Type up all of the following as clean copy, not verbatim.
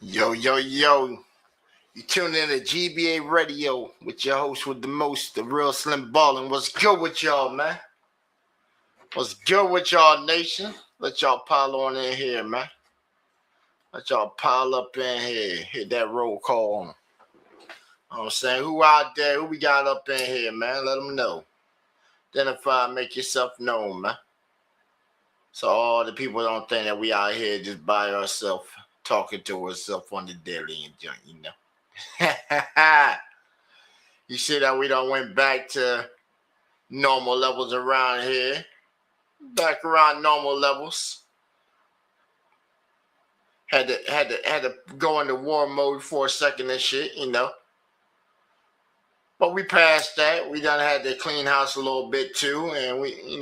Yo, yo, yo. You tune in to GBA Radio with your host with the most, the real Slim Ballin'. What's good with y'all, man? What's good with y'all, nation? Let y'all pile on in here, man. Let y'all pile up in here. Hit that roll call on 'em. You know what I'm saying? Who out there? Who we got up in here, man? Let them know. Identify, make yourself known, man. So all the people don't think that we out here just by ourselves, talking to ourselves on the daily and junk, you know. You see that we don't went back to normal levels around here. Back around normal levels. Had to go into war mode for a second and shit, you know. But we passed that. We done had to clean house a little bit too, and we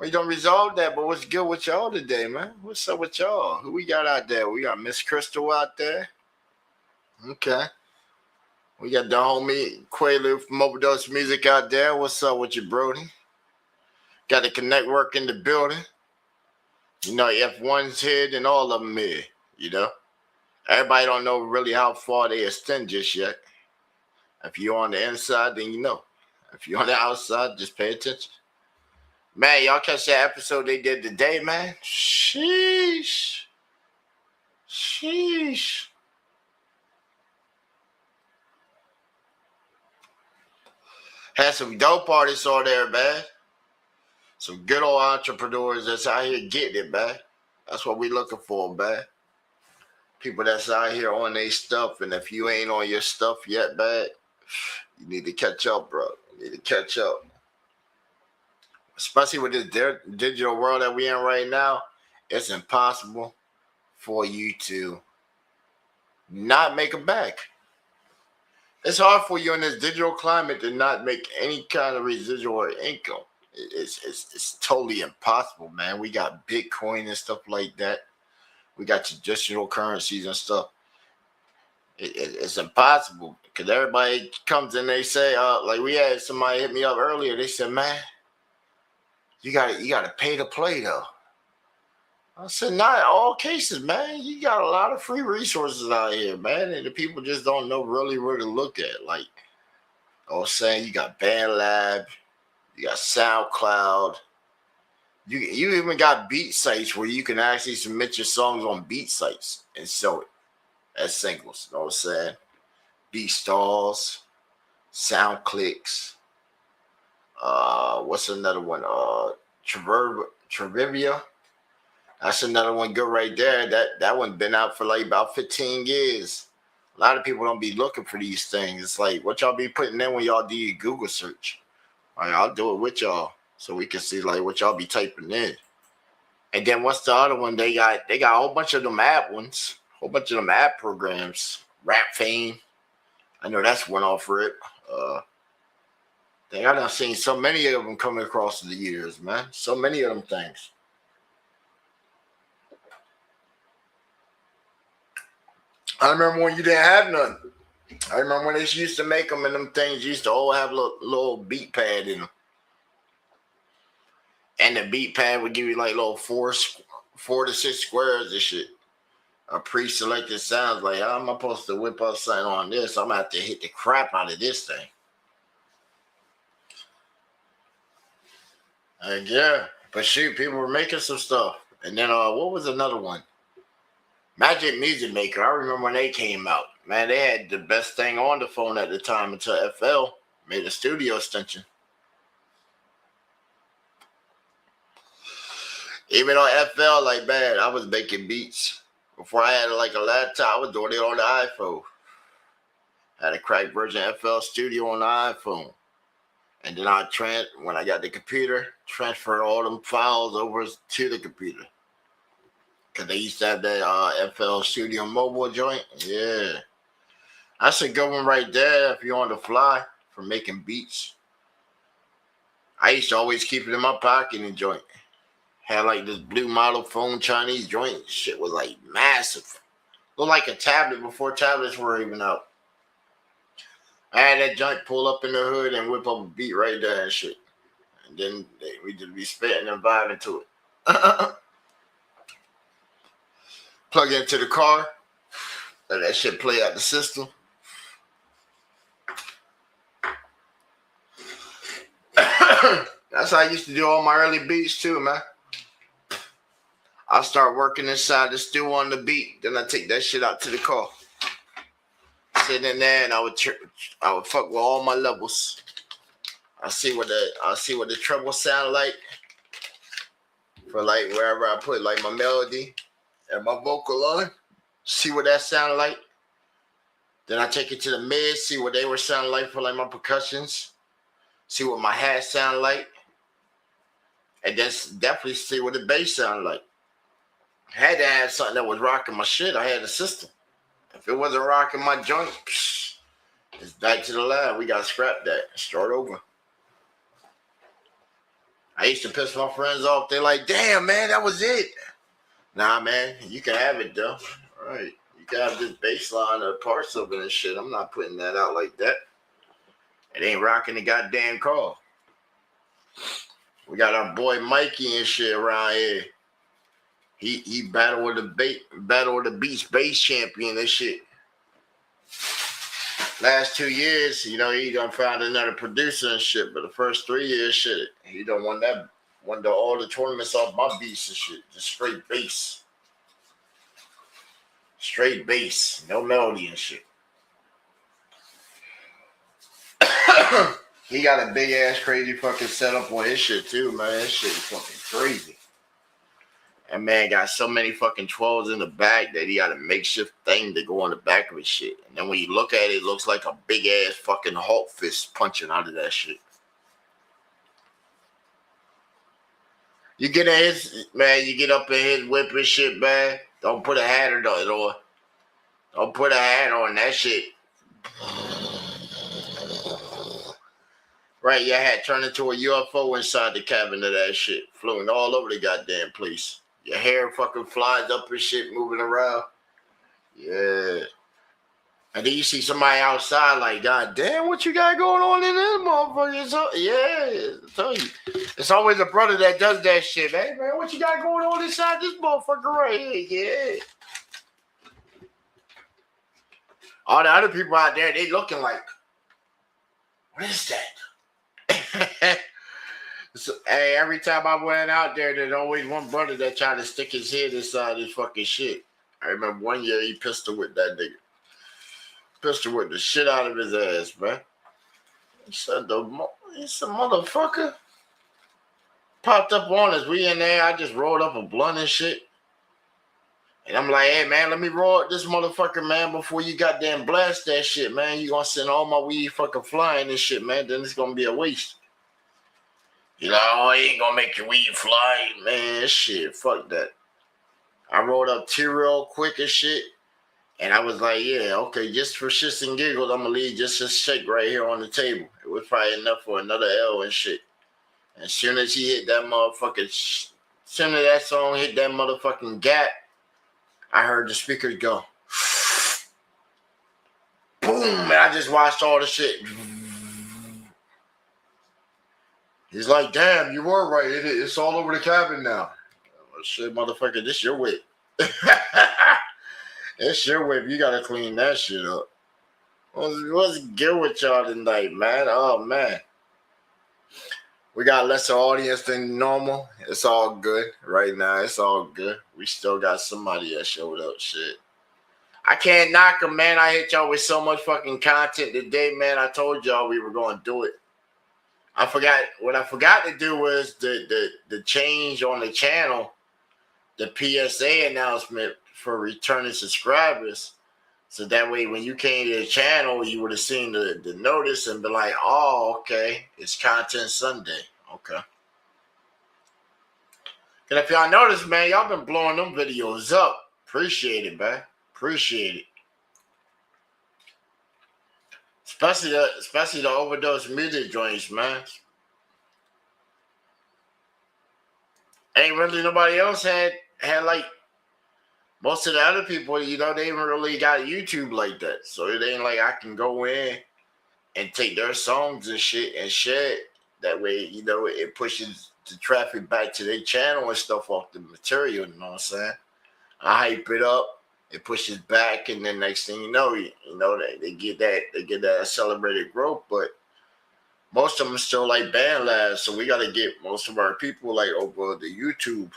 don't resolve that. But what's good with y'all today, man? What's up with y'all? Who we got out there? We got Miss Crystal out there. Okay. We got the homie Quaalude from Overdose Music out there. What's up with you, Brody? Got the Connect Work in the building. You know, if one's here, then all of them here, you know. Everybody don't know really how far they extend just yet. If you're on the inside, then you know. If you're on the outside, just pay attention. Man, y'all catch that episode they did today, man? Sheesh. Sheesh. Had some dope artists on there, man. Some good old entrepreneurs that's out here getting it, man. That's what we looking for, man. People that's out here on their stuff, and if you ain't on your stuff yet, man, you need to catch up, bro. You need to catch up. Especially with this digital world that we in right now, it's impossible for you to not make it back. It's hard for you in this digital climate to not make any kind of residual income. It's totally impossible, man. We got Bitcoin and stuff like that. We got traditional currencies and stuff. It's impossible because everybody comes in. They say, like we had somebody hit me up earlier. They said, man, you got to pay to play though. I said, not in all cases, man. You got a lot of free resources out here, man, and the people just don't know really where to look at. Like I was saying, you got BandLab. You got SoundCloud. You even got beat sites where you can actually submit your songs on beat sites and sell it as singles. You know what I'm saying? BeatStars, SoundClicks. What's another one? Trivia. That's another one good right there. That one been out for like about 15 years. A lot of people don't be looking for these things. It's like what y'all be putting in when y'all do your Google search. All right, I'll do it with y'all so we can see like what y'all be typing in. And then what's the other one? They got a whole bunch of them app ones, a whole bunch of them app programs. Rap Fame, I know that's one off rip. I done seen so many of them coming across the years, man. So many of them things. I remember when you didn't have none. I remember when they used to make them and them things used to all have a little beat pad in them. And the beat pad would give you like little 4 to 6 squares and shit. A pre-selected sounds like, how am I supposed to whip up something on this? I'm going to have to hit the crap out of this thing. Yeah, but shoot, people were making some stuff. And then what was another one? Magic Music Maker. I remember when they came out. Man, they had the best thing on the phone at the time until FL made a studio extension. Even on FL, like, man, I was making beats. Before I had like a laptop, I was doing it on the iPhone. I had a cracked version of FL Studio on the iPhone. And then when I got the computer, transferred all them files over to the computer. Because they used to have that FL Studio mobile joint. Yeah. That's a good one right there if you're on the fly for making beats. I used to always keep it in my pocket and joint. Had like this blue model phone Chinese joint. Shit was like massive. Looked like a tablet before tablets were even out. I had that joint pull up in the hood and whip up a beat right there and shit. And then we just be spitting and vibing to it. Plug into the car. Let that shit play out the system. That's how I used to do all my early beats too, man. I start working inside the stew on the beat, then I take that shit out to the car. Sitting in there, and I would fuck with all my levels. I see what the treble sound like for like wherever I put like my melody and my vocal on. See what that sound like. Then I take it to the mid, see what they were sounding like for like my percussions. See what my hat sound like. And then definitely see what the bass sound like. I had to have something that was rocking my shit. I had a system. If it wasn't rocking my joint, it's back to the lab. We got to scrap that. Start over. I used to piss my friends off. They're like, damn, man, that was it. Nah, man, you can have it, though. All right. You can have this bass line or parts of it and shit. I'm not putting that out like that. It ain't rocking the goddamn car. We got our boy Mikey and shit around here. He battled with the Beats bass champion and shit. Last 2 years, you know, he done found another producer and shit. But the first 3 years, shit, he done won all the tournaments off my beats and shit. Just straight bass. Straight bass. No melody and shit. He got a big ass crazy fucking setup on his shit too, man. That shit is fucking crazy. And man got so many fucking 12s in the back that he got a makeshift thing to go on the back of his shit. And then when you look at it, it looks like a big ass fucking Hulk fist punching out of that shit. You get in his, man, you get up in his whip and shit, man. Don't put a hat on. Don't put a hat on that shit. Right, your hat turned into a UFO inside the cabin of that shit. Floating all over the goddamn place. Your hair fucking flies up and shit, moving around. Yeah. And then you see somebody outside like, God damn, what you got going on in this motherfucker? So, yeah, I tell you. It's always a brother that does that shit. Hey, man, what you got going on inside this motherfucker right here? Yeah. All the other people out there, they looking like, what is that? So, hey, every time I went out there, there's always one brother that tried to stick his head inside his fucking shit. I remember one year he pistol whipped that nigga. Pistol whipped the shit out of his ass, man. He said, he's a motherfucker. Popped up on us. We in there. I just rolled up a blunt and shit. And I'm like, hey, man, let me roll this motherfucker, man, before you goddamn blast that shit, man. You gonna send all my weed fucking flying and shit, man. Then it's gonna be a waste. You know, oh, he ain't gonna make your weed fly, man. Shit, fuck that. I rolled up tea real quick and shit. And I was like, yeah, okay, just for shits and giggles, I'm gonna leave just a shake right here on the table. It was probably enough for another L and shit. And as soon as he hit that motherfucking, as soon as that song hit that motherfucking gap, I heard the speakers go, boom, and I just watched all the shit. He's like, damn, you were right. It's all over the cabin now. Oh, shit, motherfucker, this your whip. It's your whip. You gotta clean that shit up. What's good with y'all tonight, man? Oh, man. We got a lesser audience than normal. It's all good right now. It's all good. We still got somebody that showed up. Shit. I can't knock them, man. I hit y'all with so much fucking content today, man. I told y'all we were going to do it. What I forgot to do was the change on the channel, the PSA announcement for returning subscribers. So that way when you came to the channel, you would have seen the notice and been like, oh, okay, it's Content Sunday. Okay. And if y'all notice, man, y'all been blowing them videos up. Appreciate it, man. Appreciate it. Especially the overdose music joints, man. Ain't really nobody else had like most of the other people, you know, they ain't really got YouTube like that. So it ain't like I can go in and take their songs and shit and share it. That way, you know, it pushes the traffic back to their channel and stuff off the material, you know what I'm saying? I hype it up, it pushes back, and then next thing you know, they get that accelerated growth. But most of them still like band labs, so we got to get most of our people like over the YouTube.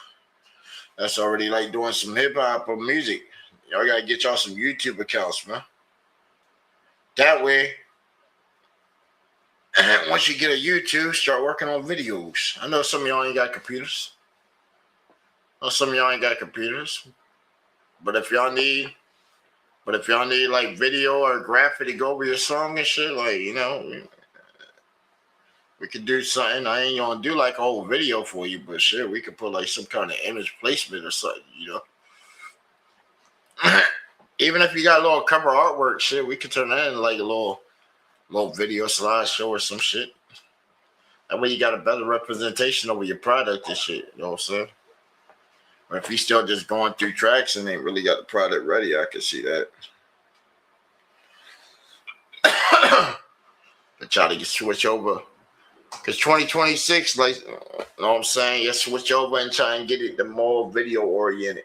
That's already like doing some hip hop or music. Y'all gotta get y'all some YouTube accounts, man. That way, once you get a YouTube, start working on videos. I know some of y'all ain't got computers. But if y'all need like video or graphic to go over your song and shit, like, we could do something. I ain't gonna do like a whole video for you, but shit, we could put like some kind of image placement or something, Even if you got a little cover artwork, shit, we could turn that into like a little video slideshow or some shit. That way you got a better representation over your product and shit, you know what I'm saying? Or if you still just going through tracks and ain't really got the product ready, I could see that. But try to switch over. Because 2026, like, you know what I'm saying? You switch over and try and get it the more video oriented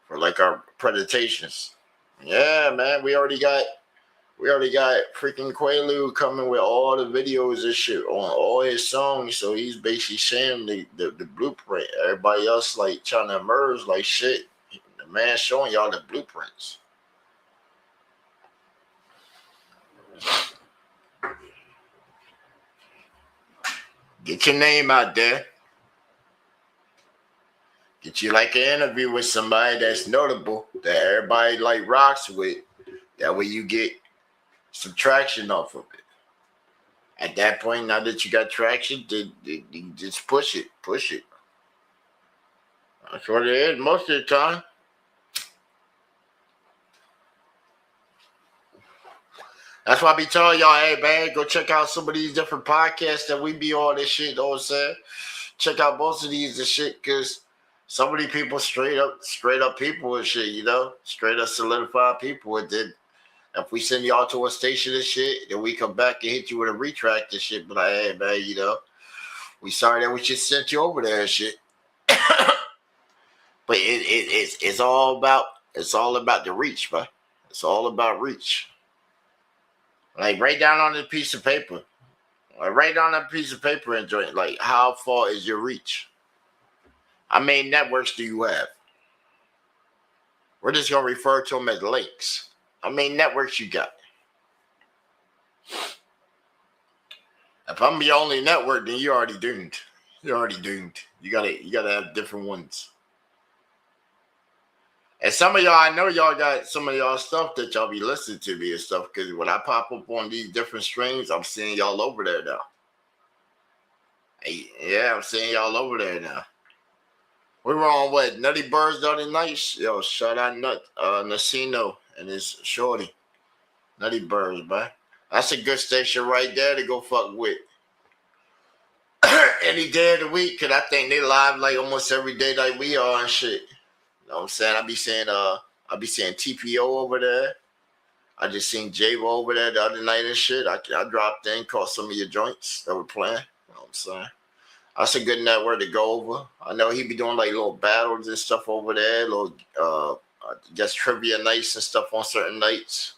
for like our presentations. Yeah, man, we already got freaking Quaalude coming with all the videos and shit on all his songs. So he's basically sharing the blueprint. Everybody else like trying to emerge like shit. The man showing y'all the blueprints. Get your name out there. Get you like an interview with somebody that's notable, that everybody like rocks with. That way you get some traction off of it. At that point, now that you got traction, you just push it. That's what it is most of the time. That's why I be telling y'all, hey man, go check out some of these different podcasts that we be on this shit, you know what I'm saying? Check out most of these and shit, because some of these people straight up people and shit, straight up solidified people. And then if we send y'all to a station and shit, then we come back and hit you with a retract and shit. But like, hey man, we sorry that we just sent you over there and shit. But it's all about the reach, bro. It's all about reach. Like write down on a piece of paper. Like write down a piece of paper and join. Like how far is your reach? How many networks do you have? We're just gonna refer to them as links. How many networks you got? If I'm the only network, then you're already doomed. You gotta have different ones. And some of y'all, I know y'all got some of y'all stuff that y'all be listening to me and stuff, because when I pop up on these different streams, I'm seeing y'all over there now. Hey, yeah, I'm seeing y'all over there now. We were on what, Nutty Birds the other night? Yo, shout out Nacino and his shorty. Nutty Birds, man. That's a good station right there to go fuck with. Any day of the week, cause I think they live like almost every day like we are and shit. You know what I'm saying? I be seeing TPO over there. I just seen Javo over there the other night and shit. I dropped in, caught some of your joints that were playing. You know what I'm saying? That's a good network to go over. I know he be doing like little battles and stuff over there, little just trivia nights and stuff on certain nights.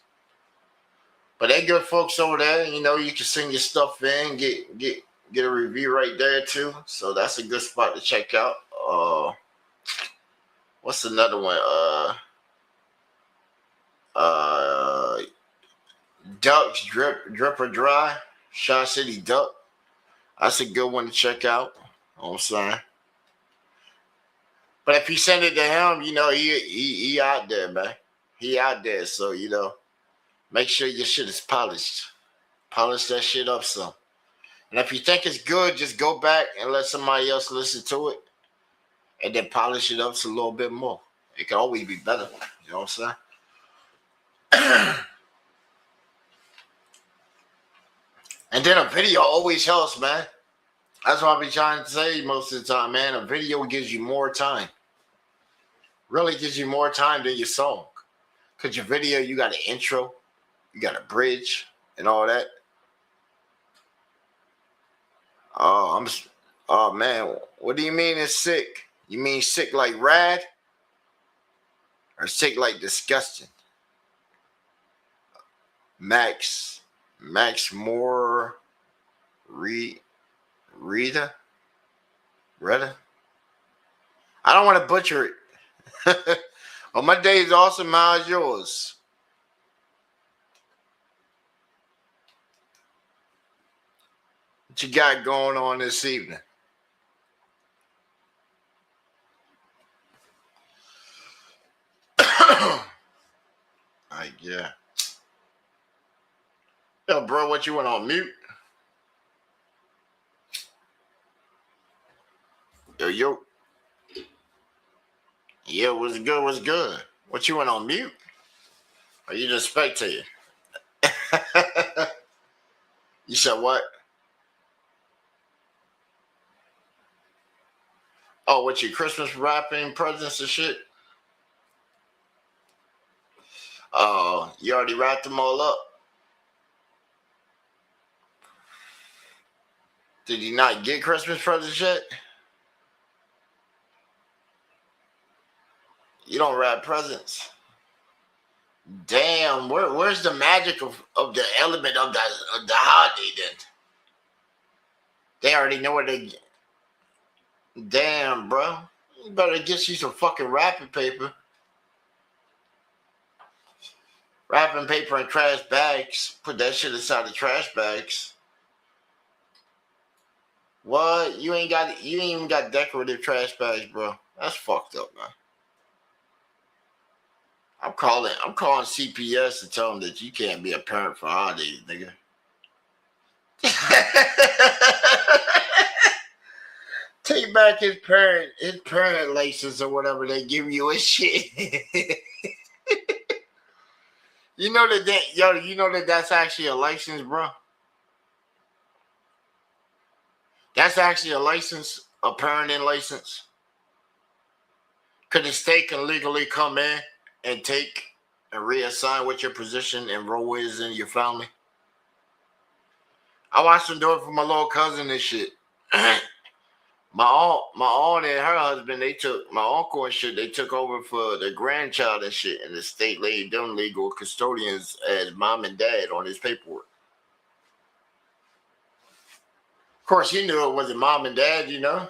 But they good folks over there. You can send your stuff in, get a review right there too. So that's a good spot to check out. What's another one? Ducks Drip or Dry, Shaw City Duck. That's a good one to check out. You know what I'm saying? But if you send it to him, he out there, man. He out there, so make sure your shit is polished. Polish that shit up some. And if you think it's good, just go back and let somebody else listen to it, and then polish it up a little bit more. It can always be better. You know what I'm saying? And then a video always helps, man. That's what I be trying to say most of the time, man. A video gives you more time. Really gives you more time than your song. Because your video, you got an intro, you got a bridge, and all that. Oh man, what do you mean it's sick? You mean sick like rad? or sick like disgusting. Max More Rita. I don't want to butcher it. Oh, my day is awesome. How's yours? What you got going on this evening? Yeah. Yo, bro, what you went on mute? Yo. Yeah, what's good? What's good? What you went on mute? Or you just spectating? You said what? Oh, what your Christmas wrapping presents and shit? Oh, you already wrapped them all up? Did you not get Christmas presents yet? You don't wrap presents. Damn, where's the magic of the element of the holiday then? They already know what they. Damn, bro. You better get you some fucking wrapping paper. Wrapping paper and trash bags. Put that shit inside the trash bags. What? You ain't even got decorative trash bags, bro. That's fucked up, man. I'm calling CPS to tell them that you can't be a parent for holidays, nigga. Take back his parent license or whatever they give you and shit. You know that's actually a license, bro. That's actually a license, a parenting license. Cause the state can legally come in and take and reassign what your position and role is in your family. I watched them do it for my little cousin and shit. My aunt and her husband, my uncle and shit, they took over for the grandchild and shit, and the state laid them legal custodians as mom and dad on his paperwork. Of course, you knew it wasn't mom and dad, you know.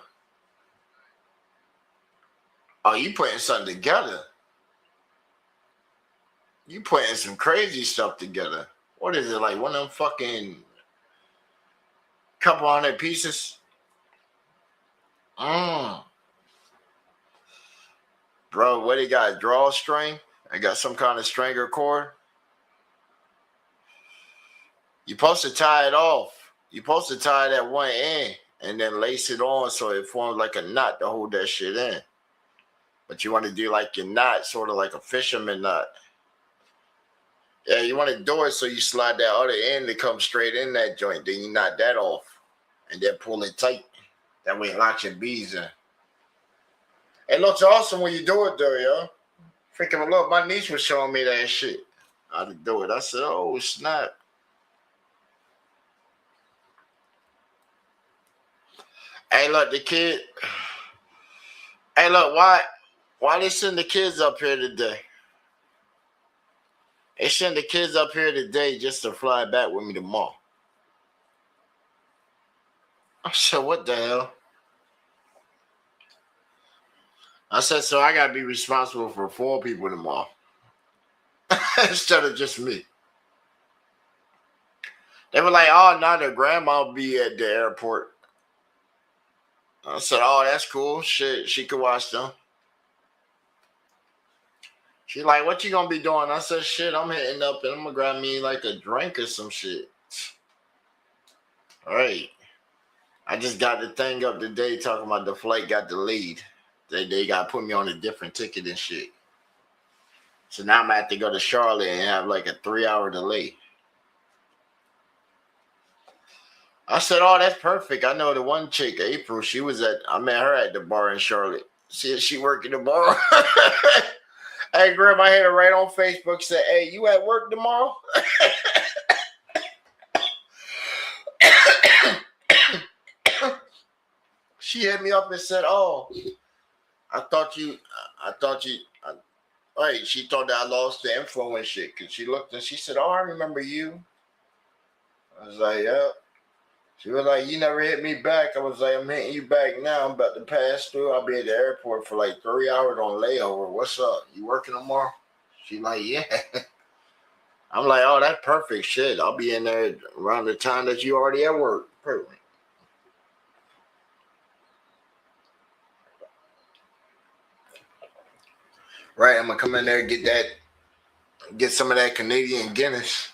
Oh, you putting something together. You putting some crazy stuff together. What is it, like one of them fucking couple hundred pieces? Bro, what, they got a drawstring? I got some kind of string or cord? You're supposed to tie it off. You're supposed to tie it at one end and then lace it on so it forms like a knot to hold that shit in. But you want to do like your knot, sort of like a fisherman knot. Yeah, you want to do it so you slide that other end to come straight in that joint. Then you knot that off and then pull it tight. That way it locks your beads in. It looks awesome when you do it though, yo. Freaking look, my niece was showing me that shit. How to do it. I said, oh, snap. Hey, look, the kid. Hey, look, why they send the kids up here today? They send the kids up here today just to fly back with me tomorrow. I said, what the hell? I said, so I got to be responsible for 4 people tomorrow instead of just me. They were like, oh, now their grandma will be at the airport. I said, oh, that's cool. Shit, she could watch them. She like, what you gonna be doing? I said, shit, I'm hitting up and I'm gonna grab me like a drink or some shit. All right. I just got the thing up today talking about the flight got delayed. They got to put me on a different ticket and shit. So now I'm going to have to go to Charlotte and have like a 3-hour delay. I said, oh, that's perfect. I know the one chick, April, I met her at the bar in Charlotte. She working tomorrow. Hey, Grandma, I hit her right on Facebook, said, hey, you at work tomorrow? She hit me up and said, oh, I thought you Right, she thought that I lost the info and shit. Cause she looked and she said, "Oh, I remember you." I was like, "Yeah." She was like, "You never hit me back." I was like, "I'm hitting you back now. I'm about to pass through. I'll be at the airport for like 3 hours on layover. What's up? You working tomorrow?" She like, "Yeah." I'm like, "Oh, that's perfect shit. I'll be in there around the time that you already at work." Perfect. Right, I'm gonna come in there and get some of that Canadian Guinness.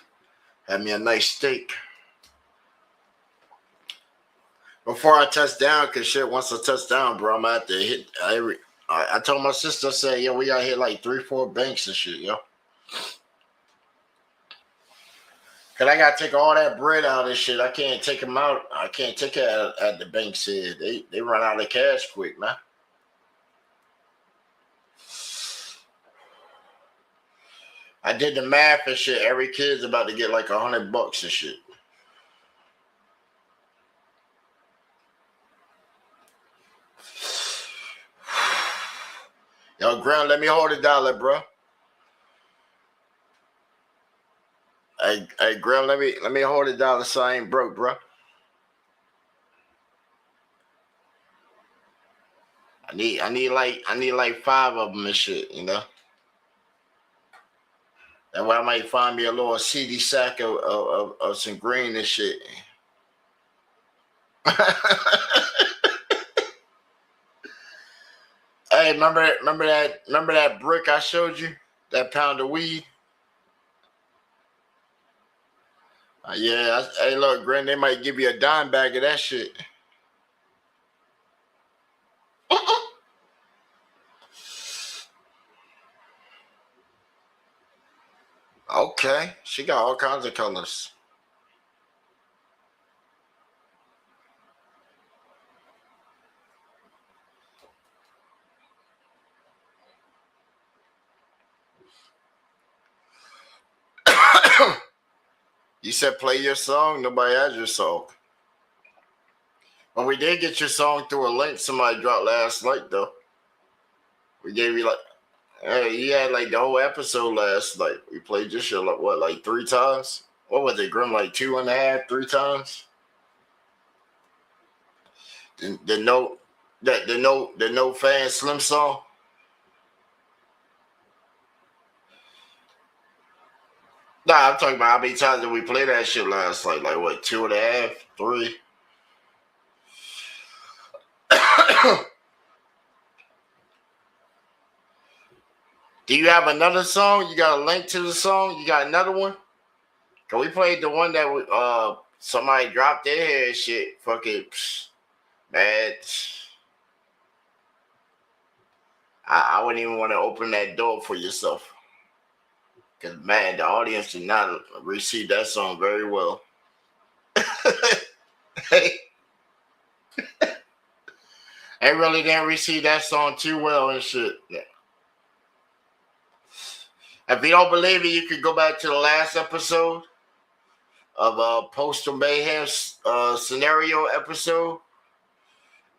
Have me a nice steak before I touch down. Cause shit, once I touch down, bro, I'm gonna have to hit every. I told my sister, I said, "Yo, we gotta hit like 3, 4 banks and shit, yo." Cause I gotta take all that bread out of this shit. I can't take them out. I can't take it at the bank said. They run out of cash quick, man. I did the math and shit. Every kid's about to get like $100 and shit. Yo, Graham, let me hold $1, bro. Hey, Graham, let me hold $1 so I ain't broke, bro. I need like 5 of them and shit, you know. That way I might find me a little CD sack of some green and shit. Hey, remember that brick I showed you? That pound of weed? Yeah. Hey, look, Grant, they might give you a dime bag of that shit. Okay, she got all kinds of colors. You said play your song. Nobody has your song. But we did get your song through a link somebody dropped last night, though. We gave you like, hey, you had like the whole episode last night. We played your shit like what, like 3 times? What was it, Grim? Like 2.5, 3 times? The no, the no fan Slim song. Nah, I'm talking about how many times did we play that shit last night? Like what, 2.5, 3? Do you have another song? You got a link to the song? You got another one? Can we play the one that somebody dropped their hair and shit? Fuck it, man. I wouldn't even want to open that door for yourself. Cause man, the audience did not receive that song very well. They really didn't receive that song too well and shit. Yeah. If you don't believe me, you could go back to the last episode of Postal Mayhem's scenario episode,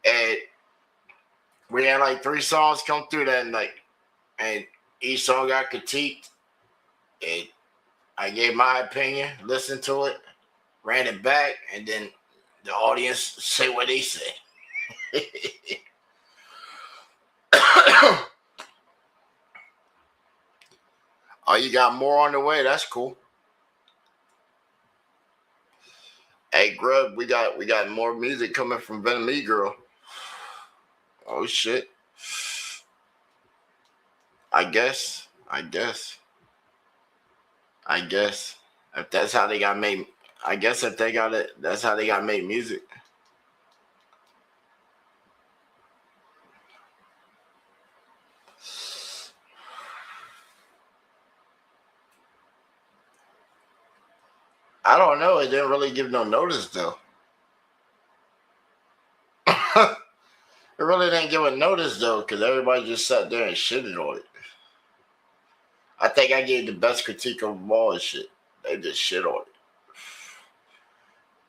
and we had like 3 songs come through that night, and each song got critiqued, and I gave my opinion, listened to it, ran it back, and then the audience say what they say. Oh, you got more on the way. That's cool. Hey, Grub, we got more music coming from Venom Girl. Oh shit. I guess. I guess. I guess. If that's how they got made, I guess if they got it, that's how they got made music. I don't know. It didn't really give no notice though. It really didn't give a notice though, because everybody just sat there and shitted on it. I think I gave the best critique of them all and shit. They just shit on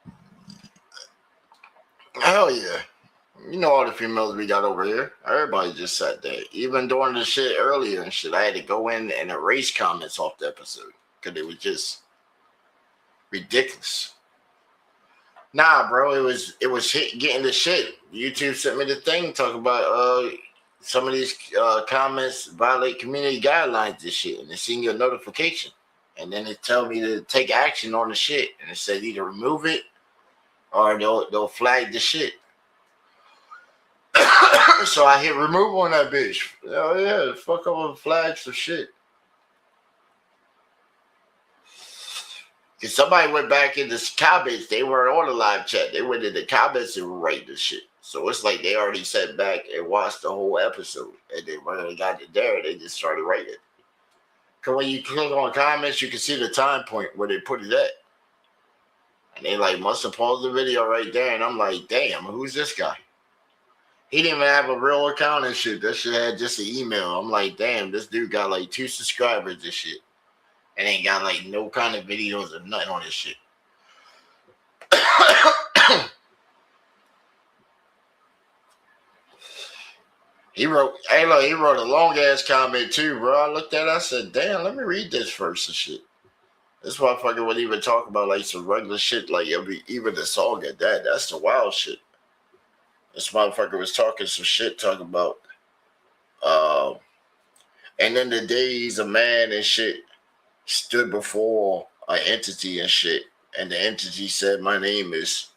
it. Hell yeah. You know all the females we got over here. Everybody just sat there. Even during the shit earlier and shit, I had to go in and erase comments off the episode because it was just ridiculous. Nah, bro, it was getting the shit. YouTube sent me the thing talking about some of these comments violate community guidelines and shit, and it's send you a notification, and then it tell me to take action on the shit, and it said either remove it or they'll flag the shit. So I hit remove on that bitch. Oh yeah, fuck up with flags for shit. Cause somebody went back in the comments, they weren't on the live chat. They went in the comments and write the shit. So it's like they already sat back and watched the whole episode. And then when they got it there, they just started writing. Cause when you click on comments, you can see the time point where they put it at. And they like must have paused the video right there. And I'm like, damn, who's this guy? He didn't even have a real account and shit. That shit had just an email. I'm like, damn, this dude got like 2 subscribers and shit. And ain't got like no kind of videos or nothing on this shit. He wrote a long ass comment too, bro. I looked at it, I said, damn, let me read this first and shit. This motherfucker would even talk about like some regular shit, like even the song at that. That's the wild shit. This motherfucker was talking some shit, talking about and then the days a man and shit stood before an entity and shit, and the entity said, my name is,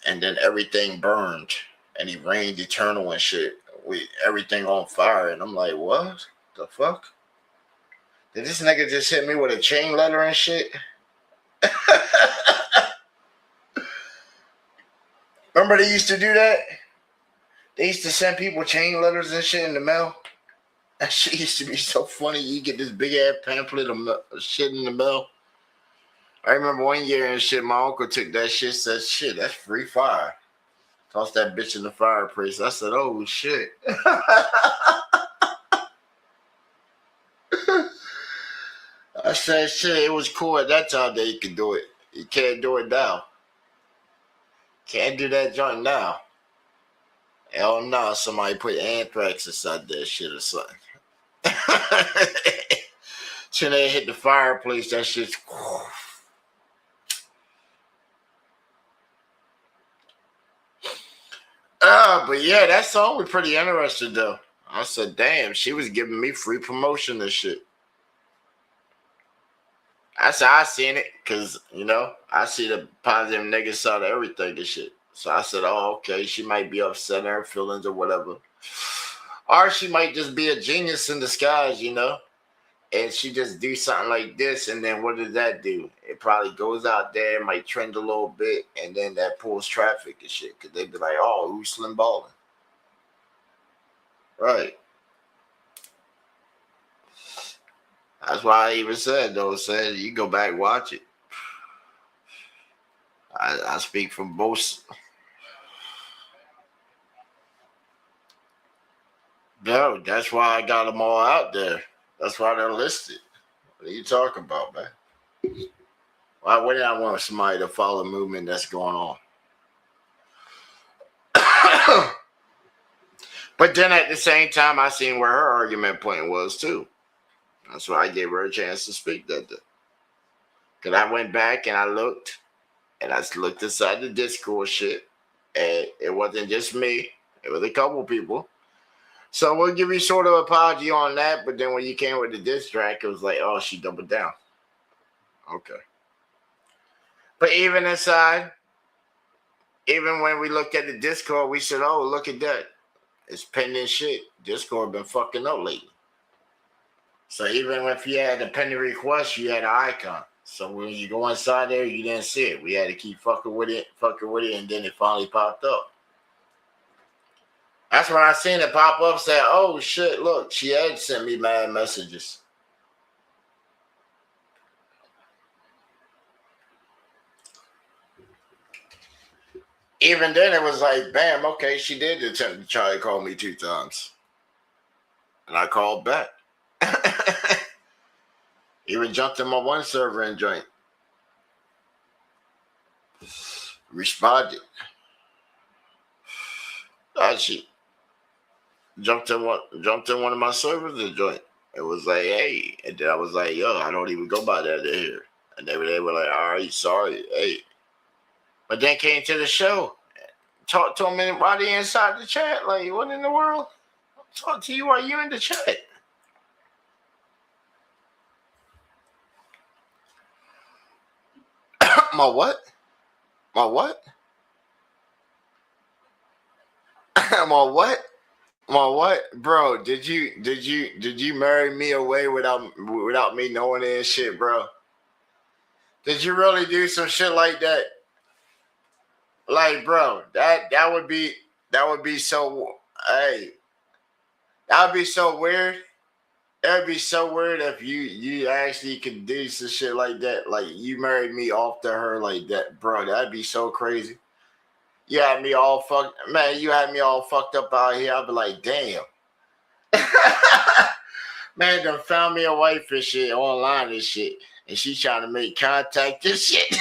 and then everything burned, and he reigned eternal and shit, with everything on fire. And I'm like, what the fuck? Did this nigga just hit me with a chain letter and shit? Remember they used to do that? They used to send people chain letters and shit in the mail. That shit used to be so funny. You get this big ass pamphlet of shit in the mail. I remember one year and shit, my uncle took that shit, said, shit, that's free fire. Tossed that bitch in the fireplace. I said, oh shit. I said, shit, it was cool at that time that you could do it. You can't do it now. Can't do that joint now. Hell no, somebody put anthrax inside that shit or something. Till they hit the fireplace, that shit's. But yeah, that song was pretty interesting though. I said, damn, she was giving me free promotion and shit. I said, I seen it because, you know, I see the positive and negative side of everything and shit. So I said, oh, okay, she might be upset in her feelings or whatever. Or she might just be a genius in disguise, you know? And she just do something like this, and then what does that do? It probably goes out there, might trend a little bit, and then that pulls traffic and shit. Because they'd be like, oh, who's slim balling? Right. That's why I even said, though, you go back, watch it. I speak from both. No, that's why I got them all out there. That's why they're listed. What are you talking about, man? Why wouldn't I want somebody to follow the movement that's going on? But then at the same time, I seen where her argument point was, too. That's why I gave her a chance to speak that day. Because I went back and I looked inside the Discord shit, and it wasn't just me. It was a couple people. So we'll give you sort of an apology on that, but then when you came with the diss track, it was like, oh, she doubled down. Okay. But even inside, even when we looked at the Discord, we said, oh, look at that. It's pending shit. Discord been fucking up lately. So even if you had a pending request, you had an icon. So when you go inside there, you didn't see it. We had to keep fucking with it, and then it finally popped up. That's when I seen it pop up, said, oh shit, look, she had sent me mad messages. Even then, it was like, bam, okay, she did attempt to try to call me 2 times. And I called back. Even jumped in my one server and joined. Responded. She jumped in one of my servers joint. It was like, hey, and then I was like, yo, I don't even go by that in here. And they were like, all right, sorry, hey. But then came to the show, talked to them while they inside the chat. Like, what in the world? Talk to you while you in the chat. My what? My what? My what? My what? Bro, did you marry me away without me knowing it and shit, bro? Did you really do some shit like that? Like, bro, that would be so, hey, that would be so weird. That would be so weird if you actually could do some shit like that. Like, you married me off to her like that, bro. That'd be so crazy. You had me all fucked, man. You had me all fucked up out here. I'd be like, damn. Man, done found me a wife and shit online and shit, and she trying to make contact and shit.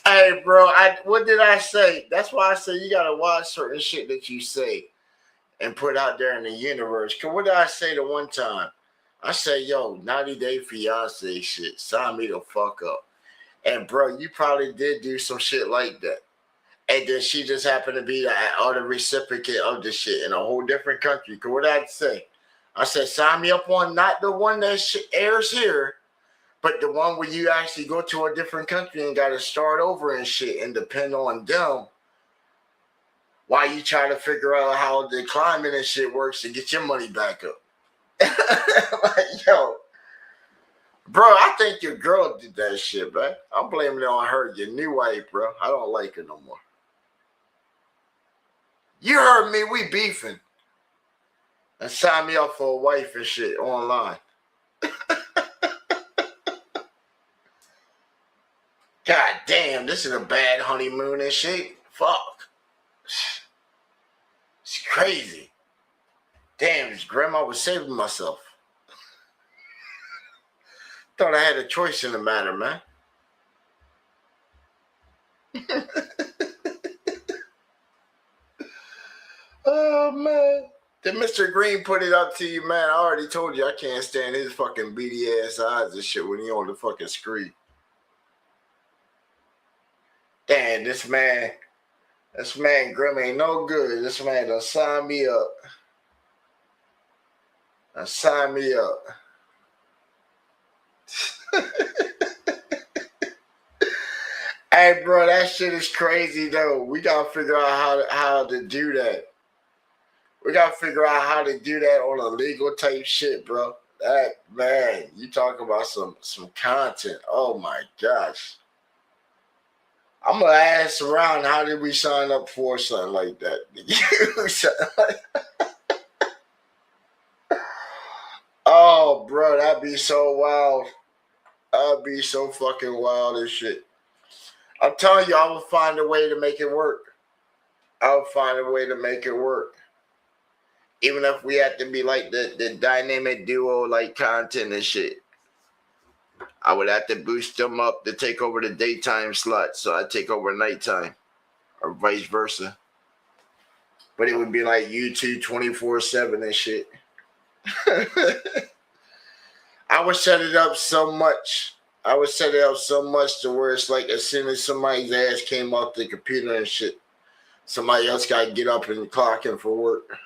Hey, bro, what did I say? That's why I say you gotta watch certain shit that you say and put out there in the universe. Cause what did I say the one time? I say, yo, 90-day fiance shit, sign me the fuck up. And bro, you probably did do some shit like that. And then she just happened to be the recipient of the shit in a whole different country. Cause what did I say? I said, sign me up on not the one that airs here, but the one where you actually go to a different country and got to start over and shit and depend on them while you try to figure out how the climate and shit works to get your money back up. Like, yo, bro, I think your girl did that shit, man. I'm blaming it on her, your new wife, bro. I don't like her no more. You heard me, we beefing. And sign me up for a wife and shit online. God damn, this is a bad honeymoon and shit. Fuck. It's crazy. Damn, this grandma was saving myself. Thought I had a choice in the matter, man. Oh, man. Did Mr. Green put it up to you, man? I already told you I can't stand his fucking beady ass eyes and shit when he on the fucking screen. Damn, this man Grim ain't no good. This man done sign me up. Sign me up. Hey, bro, that shit is crazy, though. We got to figure out how to do that. We got to figure out how to do that on a legal type shit, bro. That, man, you talk about some content. Oh, my gosh. I'm going to ask around, how did we sign up for something like that? Oh, bro, that'd be so wild. That'd be so fucking wild as shit. I'm telling you, I will find a way to make it work. I'll find a way to make it work. Even if we have to be like the dynamic duo, like content and shit. I would have to boost them up to take over the daytime slot, so I take over nighttime, or vice versa. But it would be like YouTube 24/7 and shit. I would set it up so much. To where it's like as soon as somebody's ass came off the computer and shit, somebody else got to get up and clock in for work.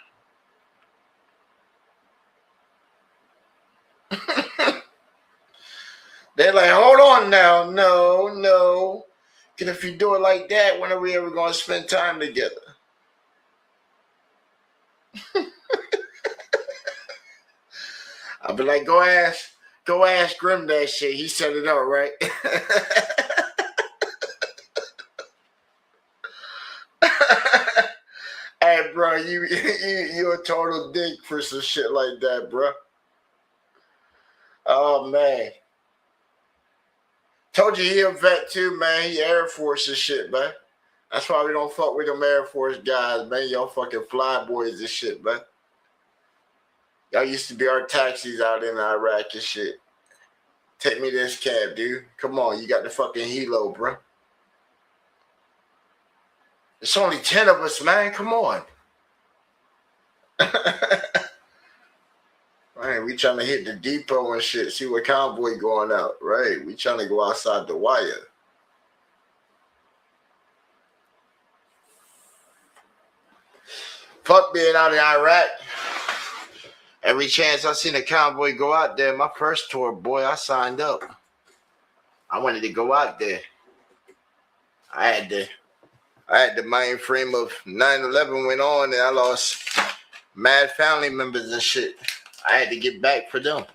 They're like, hold on now. No. Because if you do it like that, when are we ever going to spend time together? I'll be like, go ask Grim that shit. He set it up, right? Hey, bro, you a total dick for some shit like that, bro. Oh, man. Told you he a vet too, man. He Air Force and shit, man. That's why we don't fuck with them Air Force guys, man. Y'all fucking fly boys and shit, man. Y'all used to be our taxis out in Iraq and shit. Take me this cab, dude. Come on, you got the fucking helo, bro. It's only 10 of us, man. Come on. Right, we trying to hit the depot and shit. See what convoy going out. Right, we trying to go outside the wire. Fuck being out in Iraq. Every chance I seen a convoy go out there, my first tour, boy, I signed up. I wanted to go out there. I had the mind frame of 9/11 went on, and I lost mad family members and shit. I had to get back for them.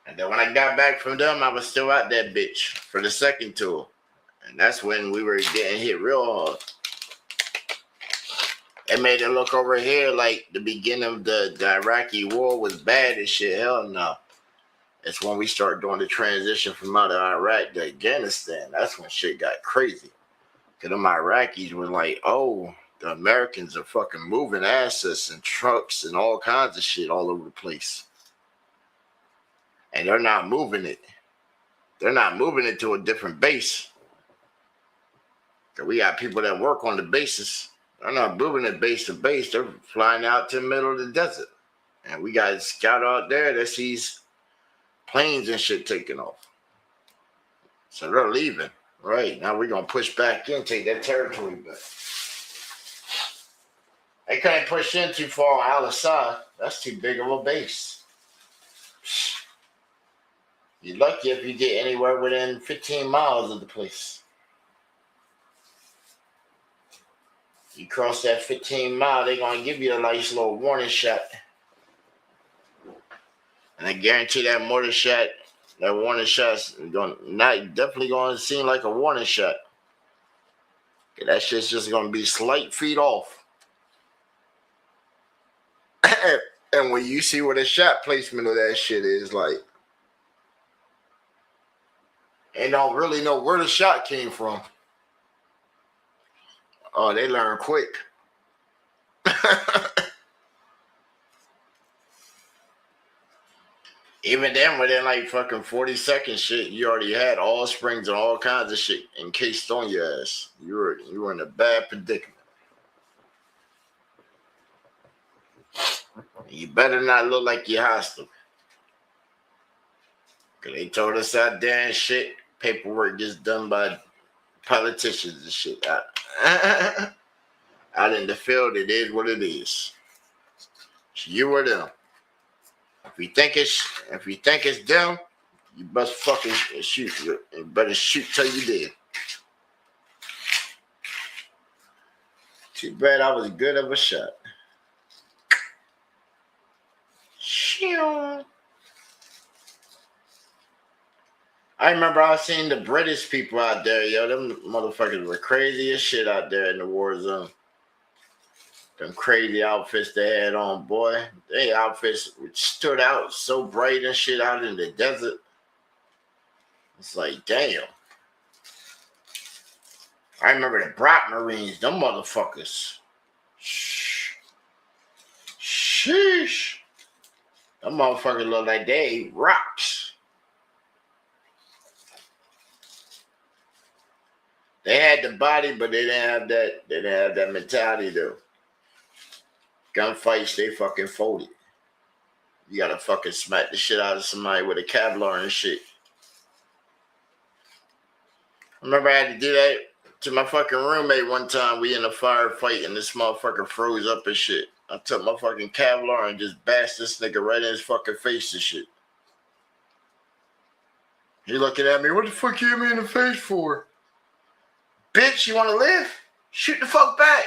And then when I got back from them, I was still out that bitch for the second tour. And that's when we were getting hit real hard. It made it look over here like the beginning of the Iraqi war was bad and shit. Hell no. It's when we started doing the transition from out of Iraq to Afghanistan. That's when shit got crazy. Because them Iraqis were like, oh, the Americans are fucking moving assets and trucks and all kinds of shit all over the place. And they're not moving it. They're not moving it to a different base. Because we got people that work on the bases. They're not moving it base to base. They're flying out to the middle of the desert. And we got a scout out there that sees planes and shit taking off. So they're leaving. Right. Now we're going to push back in, take that territory back. They couldn't push in too far on Al-Assad. That's too big of a base. You're lucky if you get anywhere within 15 miles of the place. You cross that 15 mile, they're going to give you a nice little warning shot. And I guarantee that mortar shot, that warning shot's definitely going to seem like a warning shot. That shit's just going to be slight feet off. And when you see what the shot placement of that shit is like, and don't really know where the shot came from. Oh, they learn quick. Even then, within like fucking 40 seconds, shit, you already had all springs and all kinds of shit encased on your ass. You were in a bad predicament. You better not look like you're hostile. Because they told us out there and shit, paperwork gets done by politicians and shit. Out in the field, it is what it is. You or them. If you think it's them, you must fucking shoot. You better shoot till you dead. Too bad I was good of a shot. I remember I seen the British people out there, yo. Them motherfuckers were crazy as shit out there in the war zone. Them crazy outfits they had on, boy. They outfits stood out so bright and shit out in the desert. It's like, damn. I remember the Brock Marines, them motherfuckers. Sheesh. Them motherfuckers look like they ate rocks. They had the body, but they didn't have that. They didn't have that mentality though. Gunfights, they fucking folded. You gotta fucking smack the shit out of somebody with a Kevlar and shit. I remember I had to do that to my fucking roommate one time. We in a firefight and this motherfucker froze up and shit. I took my fucking Kevlar and just bashed this nigga right in his fucking face and shit. He looking at me, what the fuck you hit me in the face for? Bitch, you wanna live? Shoot the fuck back.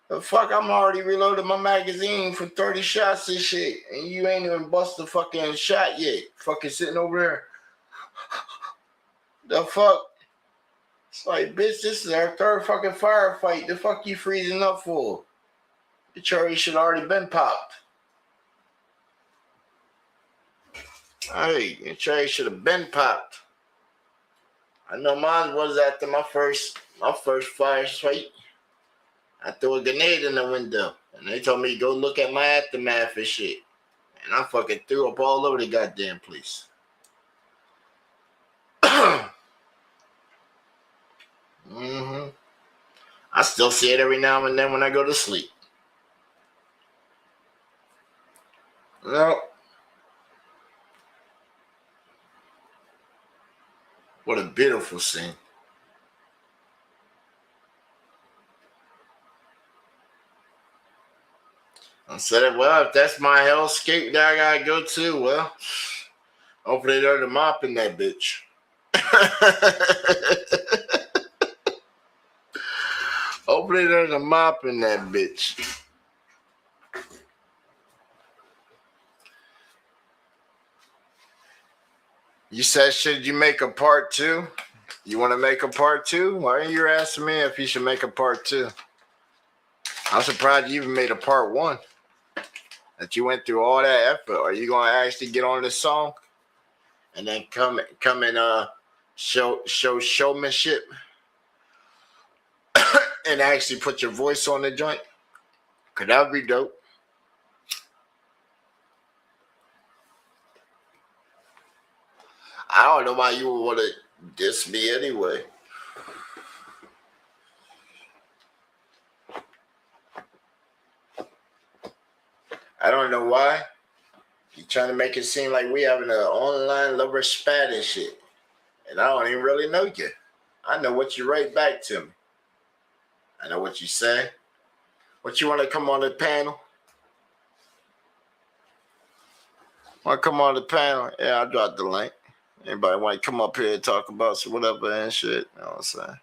The fuck, I'm already reloaded my magazine for 30 shots and shit. And you ain't even bust the fucking shot yet. Fucking sitting over there. The fuck? It's like, bitch, this is our third fucking firefight. The fuck you freezing up for? The cherry should already been popped. Hey, your cherry should have been popped. I know mine was after my first firefight. I threw a grenade in the window And they told me go look at my aftermath and shit. And I fucking threw up all over the goddamn place. Mm-hmm. I still see it every now and then when I go to sleep. Well, what a beautiful scene. I said, well, if that's my hellscape that I gotta go to, well, hopefully there's a mop in that bitch. Hopefully there's a mop in that bitch. You said, should you make a part 2? You want to make a part 2? Why are you asking me if you should make a part 2? I'm surprised you even made a part 1. That you went through all that effort. Are you gonna actually get on this song and then come and show showmanship and actually put your voice on the joint? Cause that would be dope. I don't know why you would want to diss me anyway. I don't know why. You trying to make it seem like we having an online lover spat and shit. And I don't even really know you. I know what you write back to me. I know what you say. What you want to come on the panel? Want to come on the panel? Yeah, I'll drop the link. Anybody want to come up here and talk about some whatever and shit? You know what I'm saying?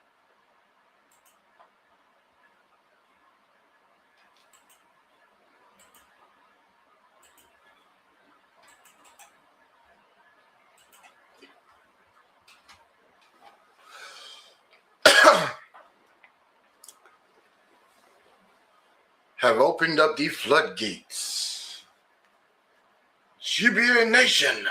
Have opened up the floodgates. GBA Nation.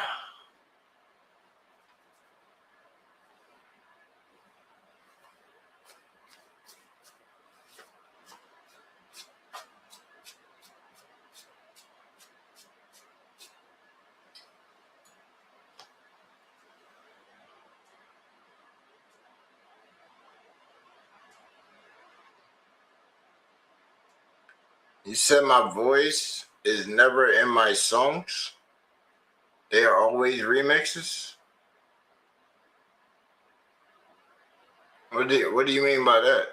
You said my voice is never in my songs? They are always remixes? What do you mean by that?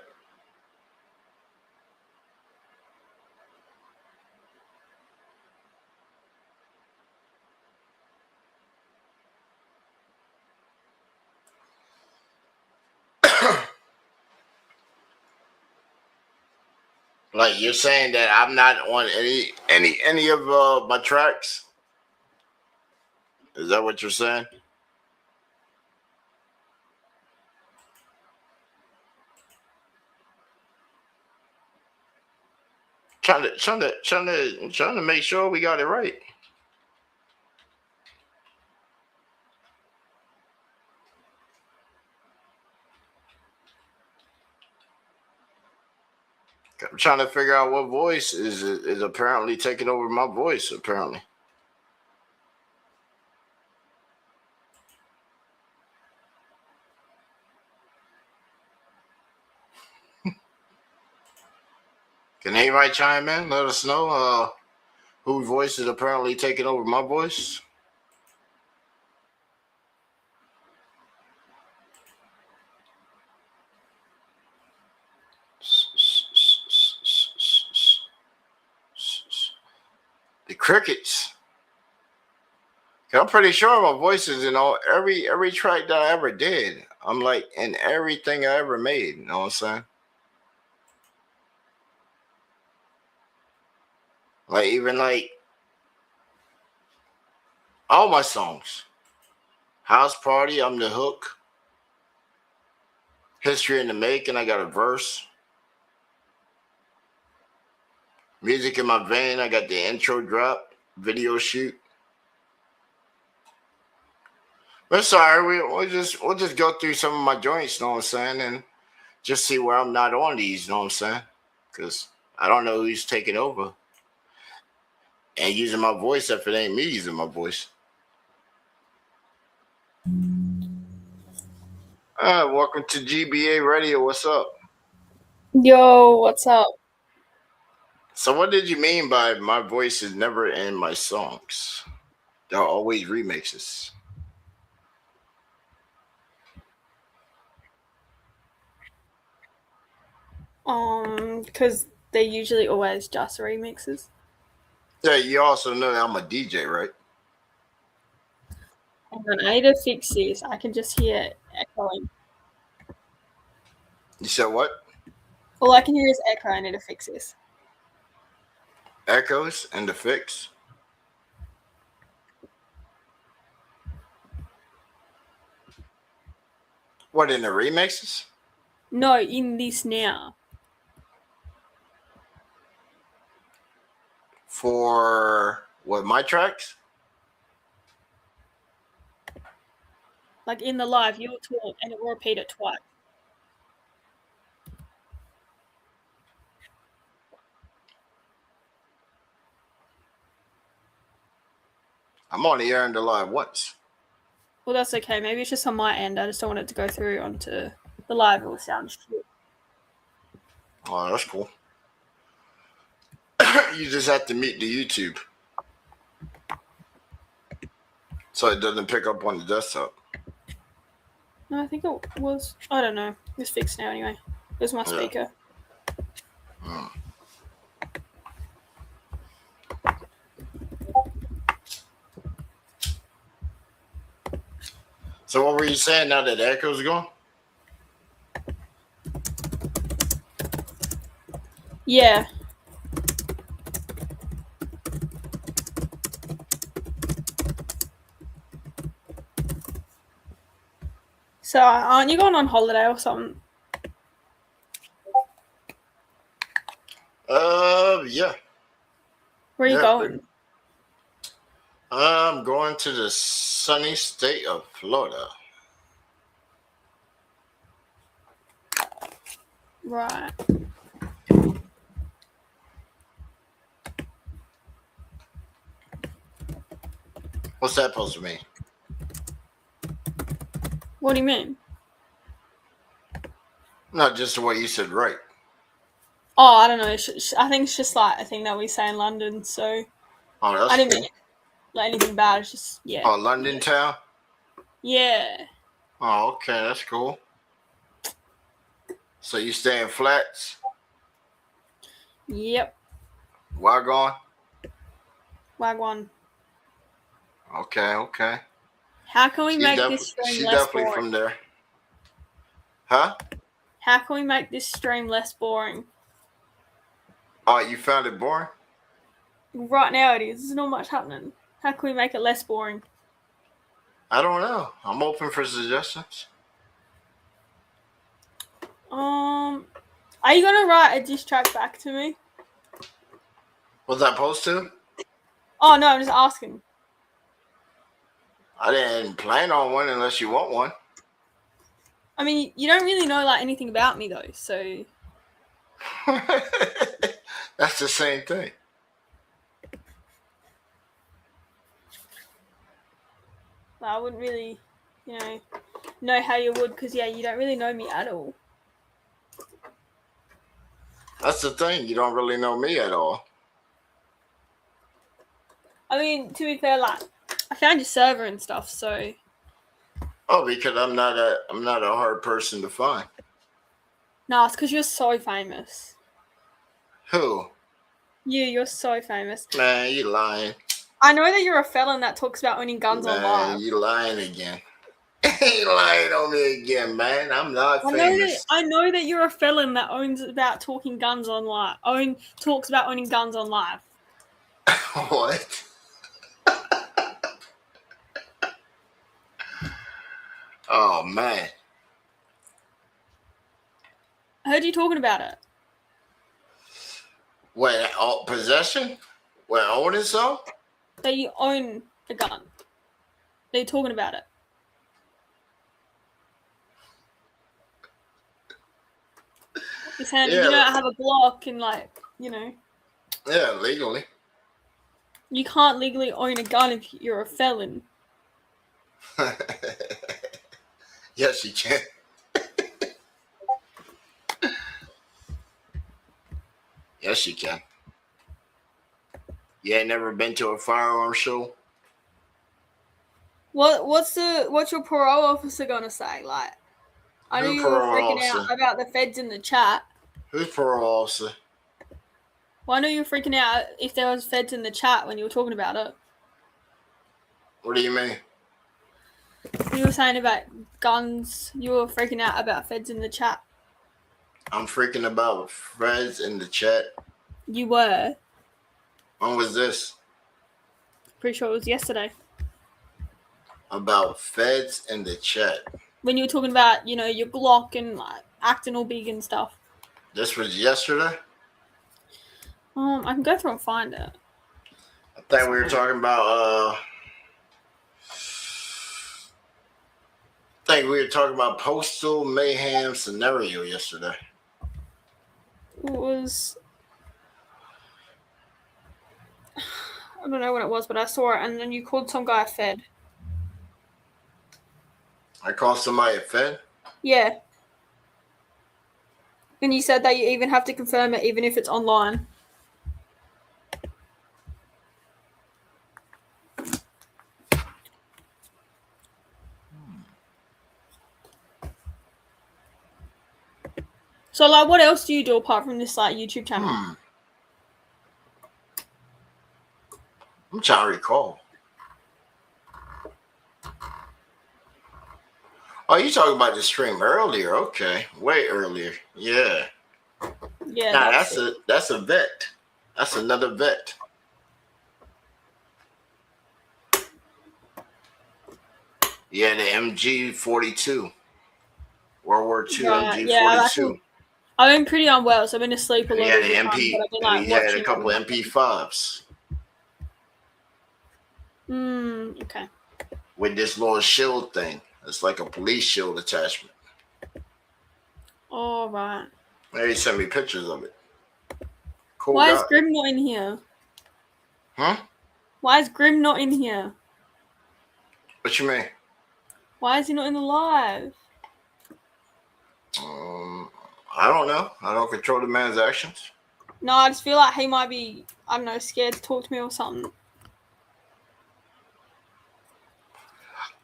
Like you're saying that I'm not on any of my tracks? Is that what you're saying? Trying to make sure we got it right. I'm trying to figure out what voice is apparently taking over my voice. Apparently, can anybody chime in? Let us know whose voice is apparently taking over my voice. The crickets. I'm pretty sure my voice is in every track that I ever did. I'm like in everything I ever made. You know what I'm saying? Like even like all my songs. House Party, I'm the hook. History in the Making, I got a verse. Music in My Vein, I got the intro drop, video shoot. But sorry, we'll just go through some of my joints, you know what I'm saying, and just see where I'm not on these, you know what I'm saying? Because I don't know who's taking over and using my voice if it ain't me using my voice. All right, welcome to GBA Radio. What's up? Yo, what's up? So, what did you mean by my voice is never in my songs? There are always remixes. Because they usually always just remixes. Yeah, you also know that I'm a DJ, right? Hang on, I need to fix this. I can just hear it echoing. You said what? All I can hear is echo. I need to fix this. Echoes and the fix. What, in the remixes? No, in this now. For what, my tracks? Like in the live, you'll talk and it will repeat it twice. I'm on the air in the live once. Well, that's okay. Maybe it's just on my end. I just don't want it to go through onto the live. It will sound shit. Oh, that's cool. You just have to meet the YouTube. So it doesn't pick up on the desktop. No, I think it was. I don't know. It's fixed now anyway. It was my speaker. So what were you saying now that the echo's gone? Yeah. So aren't you going on holiday or something? Yeah. Where are you going? I'm going to the sunny state of Florida. Right. What's that supposed to mean? What do you mean? Not just the way you said right. Oh, I don't know. I think it's just like a thing that we say in London. So Oh, I didn't mean like anything bad. It's just Oh, London town? Yeah. Oh, okay, that's cool. So you stay in flats? Yep. Wagon? Wagwan. Okay. How can we make this stream She's less definitely boring? from there. Huh? How can we make this stream less boring? Oh, you found it boring? Right now it is. There's not much happening. How can we make it less boring? I don't know. I'm open for suggestions. Are you gonna write a diss track back to me? Was I supposed to? Oh no, I'm just asking. I didn't plan on one unless you want one. I mean, you don't really know like anything about me though, so That's the same thing. I wouldn't really, know how you would, because you don't really know me at all. That's the thing. You don't really know me at all. I mean, to be fair, like I found your server and stuff, so. Oh, because I'm not a hard person to find. No, it's because you're so famous. Who? You're so famous. Man, you lying. I know that you're a felon that talks about owning guns on live. You lying again. You lying on me again, man. I'm not famous. I know that you're a felon that talks about owning guns on live. What? Oh man. I heard you talking about it. What? Possession? What? Owning something? That you own a gun. That you're talking about it. You're saying you don't have a Glock and like Yeah, legally. You can't legally own a gun if you're a felon. Yes, you can. Yes, you can. You ain't never been to a firearm show? What's your parole officer gonna say? Like, I know Who's you were parole freaking out officer? about the feds in the chat. Who's parole officer? Well, I know you were freaking out if there was feds in the chat when you were talking about it. What do you mean? You were saying about guns. You were freaking out about feds in the chat. I'm freaking about Fred's in the chat. You were. When was this? Pretty sure it was yesterday. About feds in the chat. When you were talking about, your Glock and like acting all big and stuff. This was yesterday? I can go through and find it. I think we were talking about postal mayhem scenario yesterday. It was, I don't know when it was, but I saw it, and then you called some guy a fed. I called somebody a fed? Yeah. And you said that you even have to confirm it even if it's online. So, like, what else do you do apart from this, like, YouTube channel? I'm trying to recall. Oh, you talking about the stream earlier? Okay, way earlier. Yeah. Yeah. Nah, that's a vet. That's another vet. Yeah, the MG42. World War II MG42. Yeah, I've been pretty unwell, so I've been asleep a lot of the time. But I've been, like, he had a couple watching MP5s. Okay. With this little shield thing. It's like a police shield attachment. All right. Maybe send me pictures of it. Cool. Why is Grim not in here? Huh? Why is Grim not in here? What you mean? Why is he not in the live? I don't know. I don't control the man's actions. No, I just feel like he might be, I don't know, scared to talk to me or something.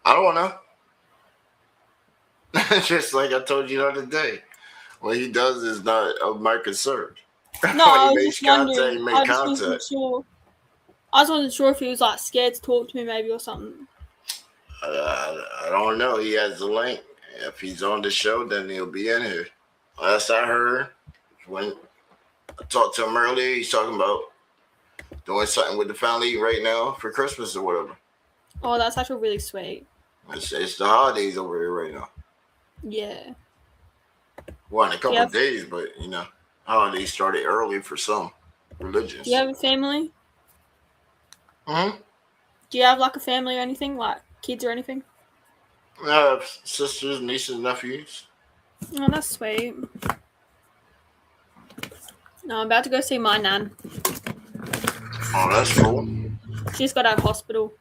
I don't know. Just like I told you the other day. What he does is not of my concern. No, I was just contact, wondering. I just wasn't sure. I just wasn't sure if he was like scared to talk to me, maybe, or something. I don't know. He has the link. If he's on the show, then he'll be in here. Last I heard, when I talked to him earlier, he's talking about doing something with the family right now for Christmas or whatever. Oh, that's actually really sweet. It's the holidays over here right now. Yeah. Well, in a couple of days, but holidays started early for some religions. Do you have a family? Do you have like a family or anything, like kids or anything? I have sisters, nieces, nephews. Oh, that's sweet. No, I'm about to go see my nan. Oh, that's cool. She just got out of hospital.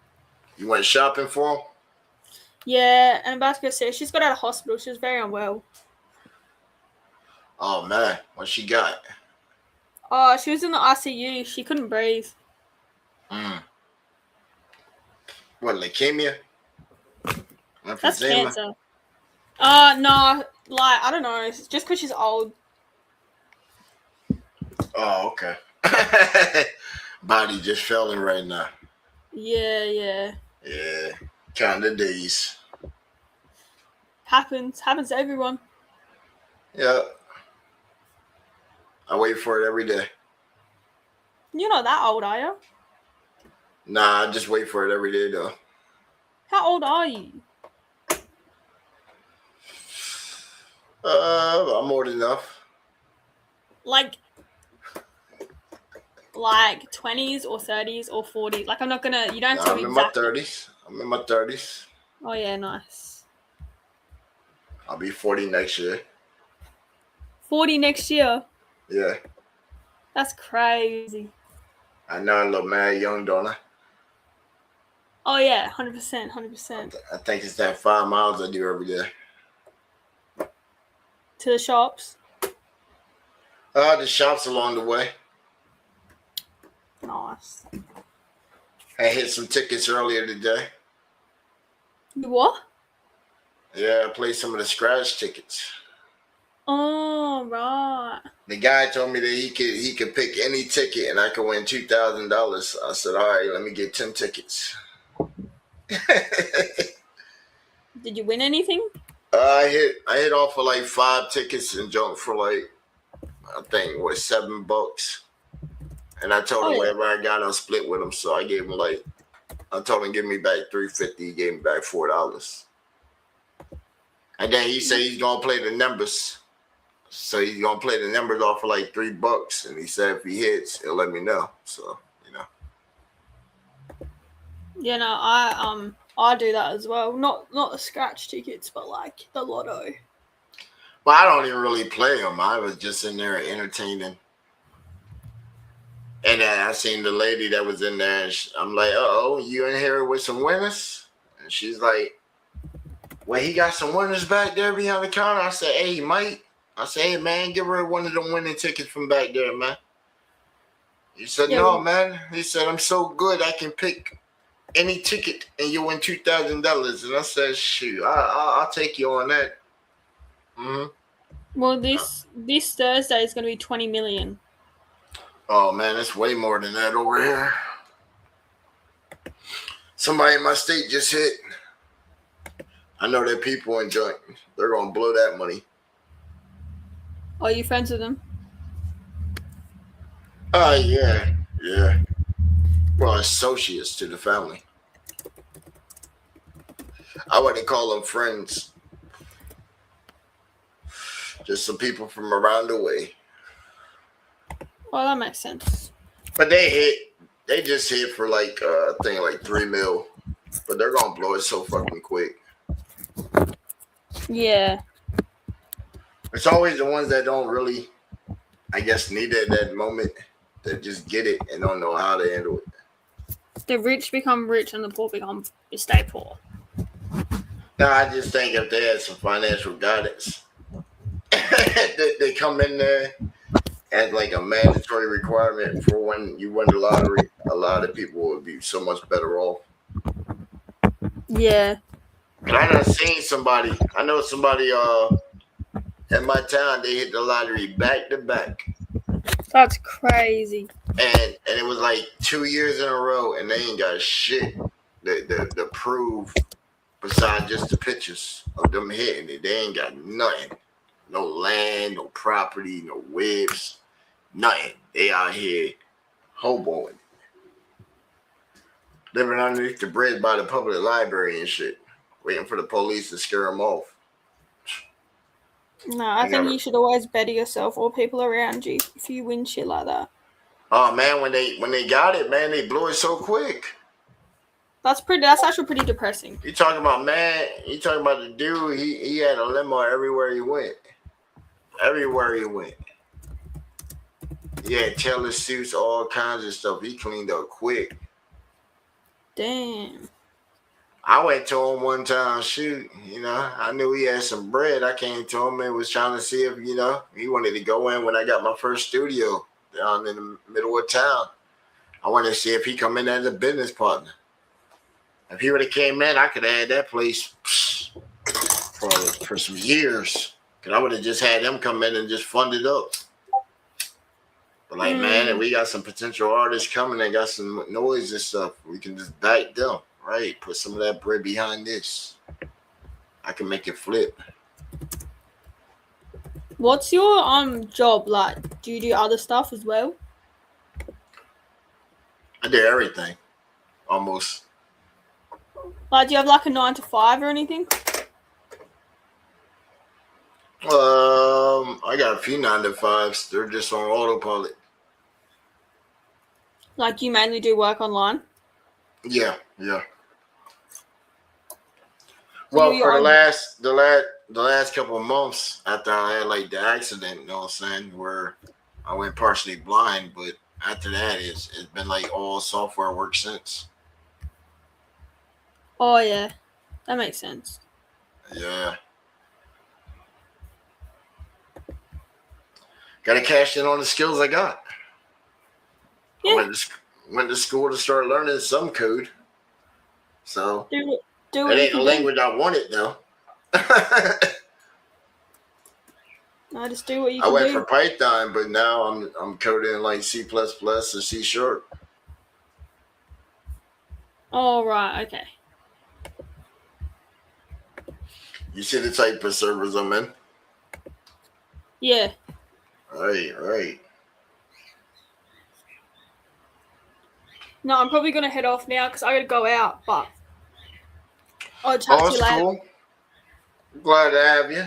You went shopping for her? Yeah, and I'm about to go see her. She's got out of hospital. She was very unwell. Oh, man. What she got? Oh, she was in the ICU. She couldn't breathe. What, leukemia? That's cancer. No, like, I don't know. It's just because she's old. Oh, okay. Body just failing right now. Yeah. Yeah, kind of days. Happens to everyone. Yeah. I wait for it every day. You're not that old, are you? Nah, I just wait for it every day, though. How old are you? I'm old enough. Like 20s or 30s or 40s. Like, I'm not gonna. You don't tell me exactly. I'm in my 30s. Oh yeah, nice. I'll be 40 next year. 40 next year? Yeah. That's crazy. I know I look mad young, don't I? Oh yeah, 100%, 100%. I think it's that 5 miles I do every day. To the shops. The shops along the way. Nice. I hit some tickets earlier today. You what? Yeah, I played some of the scratch tickets. Oh right. The guy told me that he could pick any ticket and I could win $2,000. I said, all right, let me get 10 tickets. Did you win anything? I hit off for like 5 tickets and jumped for like I think what $7. And I told him whatever I got, I'll split with him. So I gave him I told him give me back $3.50. He gave me back $4. And then he said he's gonna play the numbers. So he's gonna play the numbers off for like $3. And he said if he hits, he'll let me know. So, you know. Yeah, no, I do that as well. Not the scratch tickets, but like the lotto. Well, I don't even really play them. I was just in there entertaining. And then I seen the lady that was in there. And I'm like, oh, you in here with some winners? And she's like, well, he got some winners back there behind the counter. I said, hey, Mike. I said, hey, man, give her one of them winning tickets from back there, man. He said, no, man. He said, I'm so good I can pick any ticket and you win $2,000. And I said, shoot, I'll take you on that. Mm-hmm. Well, this Thursday is going to be 20 million. Oh, man, it's way more than that over here. Somebody in my state just hit. I know that people enjoy it. They're going to blow that money. Are you friends with them? Yeah. Well, associates to the family. I wouldn't call them friends. Just some people from around the way. Well, that makes sense. But they just hit for like, I think like $3 million. But they're going to blow it so fucking quick. Yeah. It's always the ones that don't really, I guess, need it at that moment. That just get it and don't know how to handle it. The rich become rich and the poor stay poor. No, I just think if they had some financial guidance, they come in there as like a mandatory requirement for when you win the lottery, a lot of people would be so much better off. Yeah. And I done seen somebody, I know somebody in my town, they hit the lottery back to back. That's crazy. And it was like 2 years in a row and they ain't got shit to prove besides just the pictures of them hitting it. They ain't got nothing. No land, no property, no whips, nothing. They out here hoboing. Living underneath the bridge by the public library and shit. Waiting for the police to scare them off. No, I think you should always better yourself or people around you if you win shit like that. Oh man, when they got it, man, they blew it so quick. That's actually pretty depressing. You talking about the dude, he had a limo everywhere he went. Everywhere he went. He had tailor suits, all kinds of stuff. He cleaned up quick. Damn. I went to him one time, I knew he had some bread. I came to him and was trying to see if, he wanted to go in when I got my first studio down in the middle of town. I wanted to see if he come in as a business partner. If he would have came in, I could have had that place for some years. Because I would have just had him come in and just fund it up. But man, we got some potential artists coming and got some noise and stuff. We can just back them. Right, put some of that bread behind this. I can make it flip. What's your job like? Do you do other stuff as well? I do everything, almost. Like, do you have like a 9 to 5 or anything? I got a few 9 to 5s. They're just on autopilot. Like, you mainly do work online? Yeah. Well, for the last couple of months after I had like the accident, where I went partially blind, but after that, it's been like all software work since. Oh yeah, that makes sense. Yeah. Got to cash in on the skills I got. Yeah. I went to school to start learning some code. So do it ain't the language I wanted though. No, just do what you I can went do. for Python, but now I'm coding like C++ or C#. Oh right, okay. You see the type of servers I'm in? Yeah. Right. No, I'm probably gonna head off now because I gotta go out. But I'll chat to you later. Cool. Glad to have you.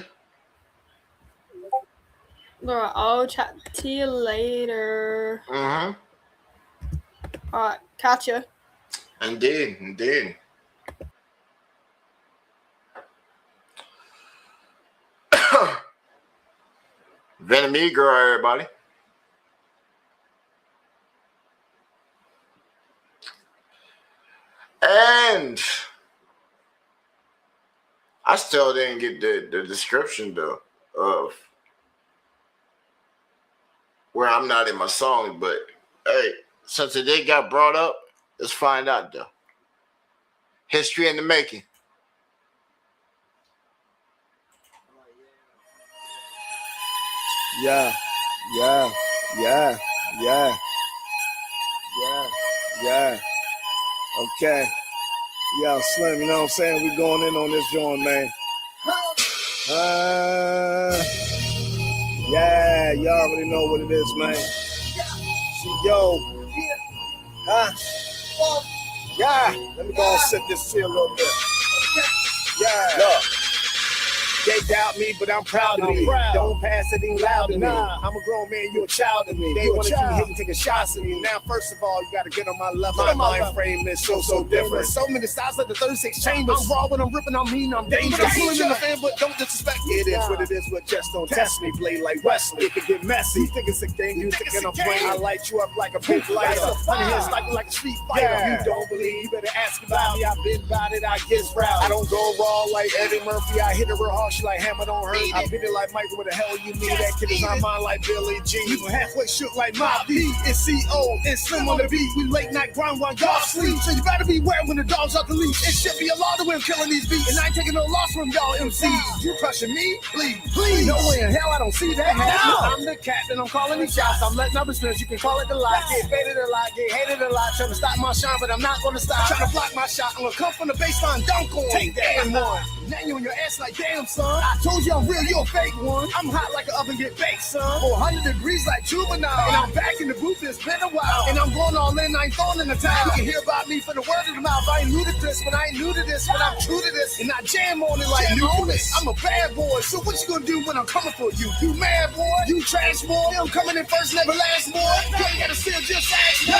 Alright, I'll chat to you later. Mm-hmm. Alright, catch you. Indeed. Venemigo, everybody. And I still didn't get the description though of where I'm not in my song, but hey, since the day got brought up, let's find out though. History in the making. Yeah. Okay. Yo, Slim, you know what I'm saying? We going in on this joint, man. Yeah, you already know what it is, man. Yo. Yeah. Let me go and sit this here a little bit. Yeah. They doubt me, but I'm proud of me. Don't pass it in loud to me. I'm a grown man, you a child to me. They want to keep hitting, taking shots at me. Now, first of all, you got to get on my level. My mind frame is so different. So many styles like the 36 chambers. I'm raw when I'm ripping, I'm mean, I'm dangerous. I'm pulling in the fan, but don't disrespect me. It is what it is, but just don't test me. Play like Wesley, it can get messy. You think it's a game, you thinking I'm playing. I light you up like a pink lighter. Honey here sniping like a street fighter. You don't believe, you better ask about me. I've been about it, I get proud. I don't go raw like Eddie Murphy. I hit it real hard. She like hammer don't hurt. I beat it like Michael, what the hell you mean? That kid is on mine like Billy G. You halfway shook like my beat. It's CO and Slim on the beat. We late night grind while y'all sleep. So you better beware when the dog's out the leash. It should be a law to win killing these beats. And I ain't taking no loss from y'all MCs. You pressure me? Please. No way in hell I don't see that happening. I'm the captain, I'm calling these shots. I'm letting up experience, you can call it the lot. Get faded a lot, get hated a lot. Trying to stop my shine, but I'm not gonna stop. Trying to block my shot, I'm gonna come from the baseline, dunk on. Take that and one. Now you on your ass like damn son. I told you I'm real, you a fake one. I'm hot like an oven, get baked, son. 400 degrees like juvenile. And I'm back in the booth, it's been a while. And I'm going all in, I ain't throwing in the towel. You can hear about me for the word of the mouth. I ain't new to this, but I ain't new to this, but I'm true to this. And I jam on it like nucleus. I'm a bad boy, so what you gonna do when I'm coming for you? You mad boy? You trash boy? I'm coming in first, never last boy. You ain't gotta still just ask me.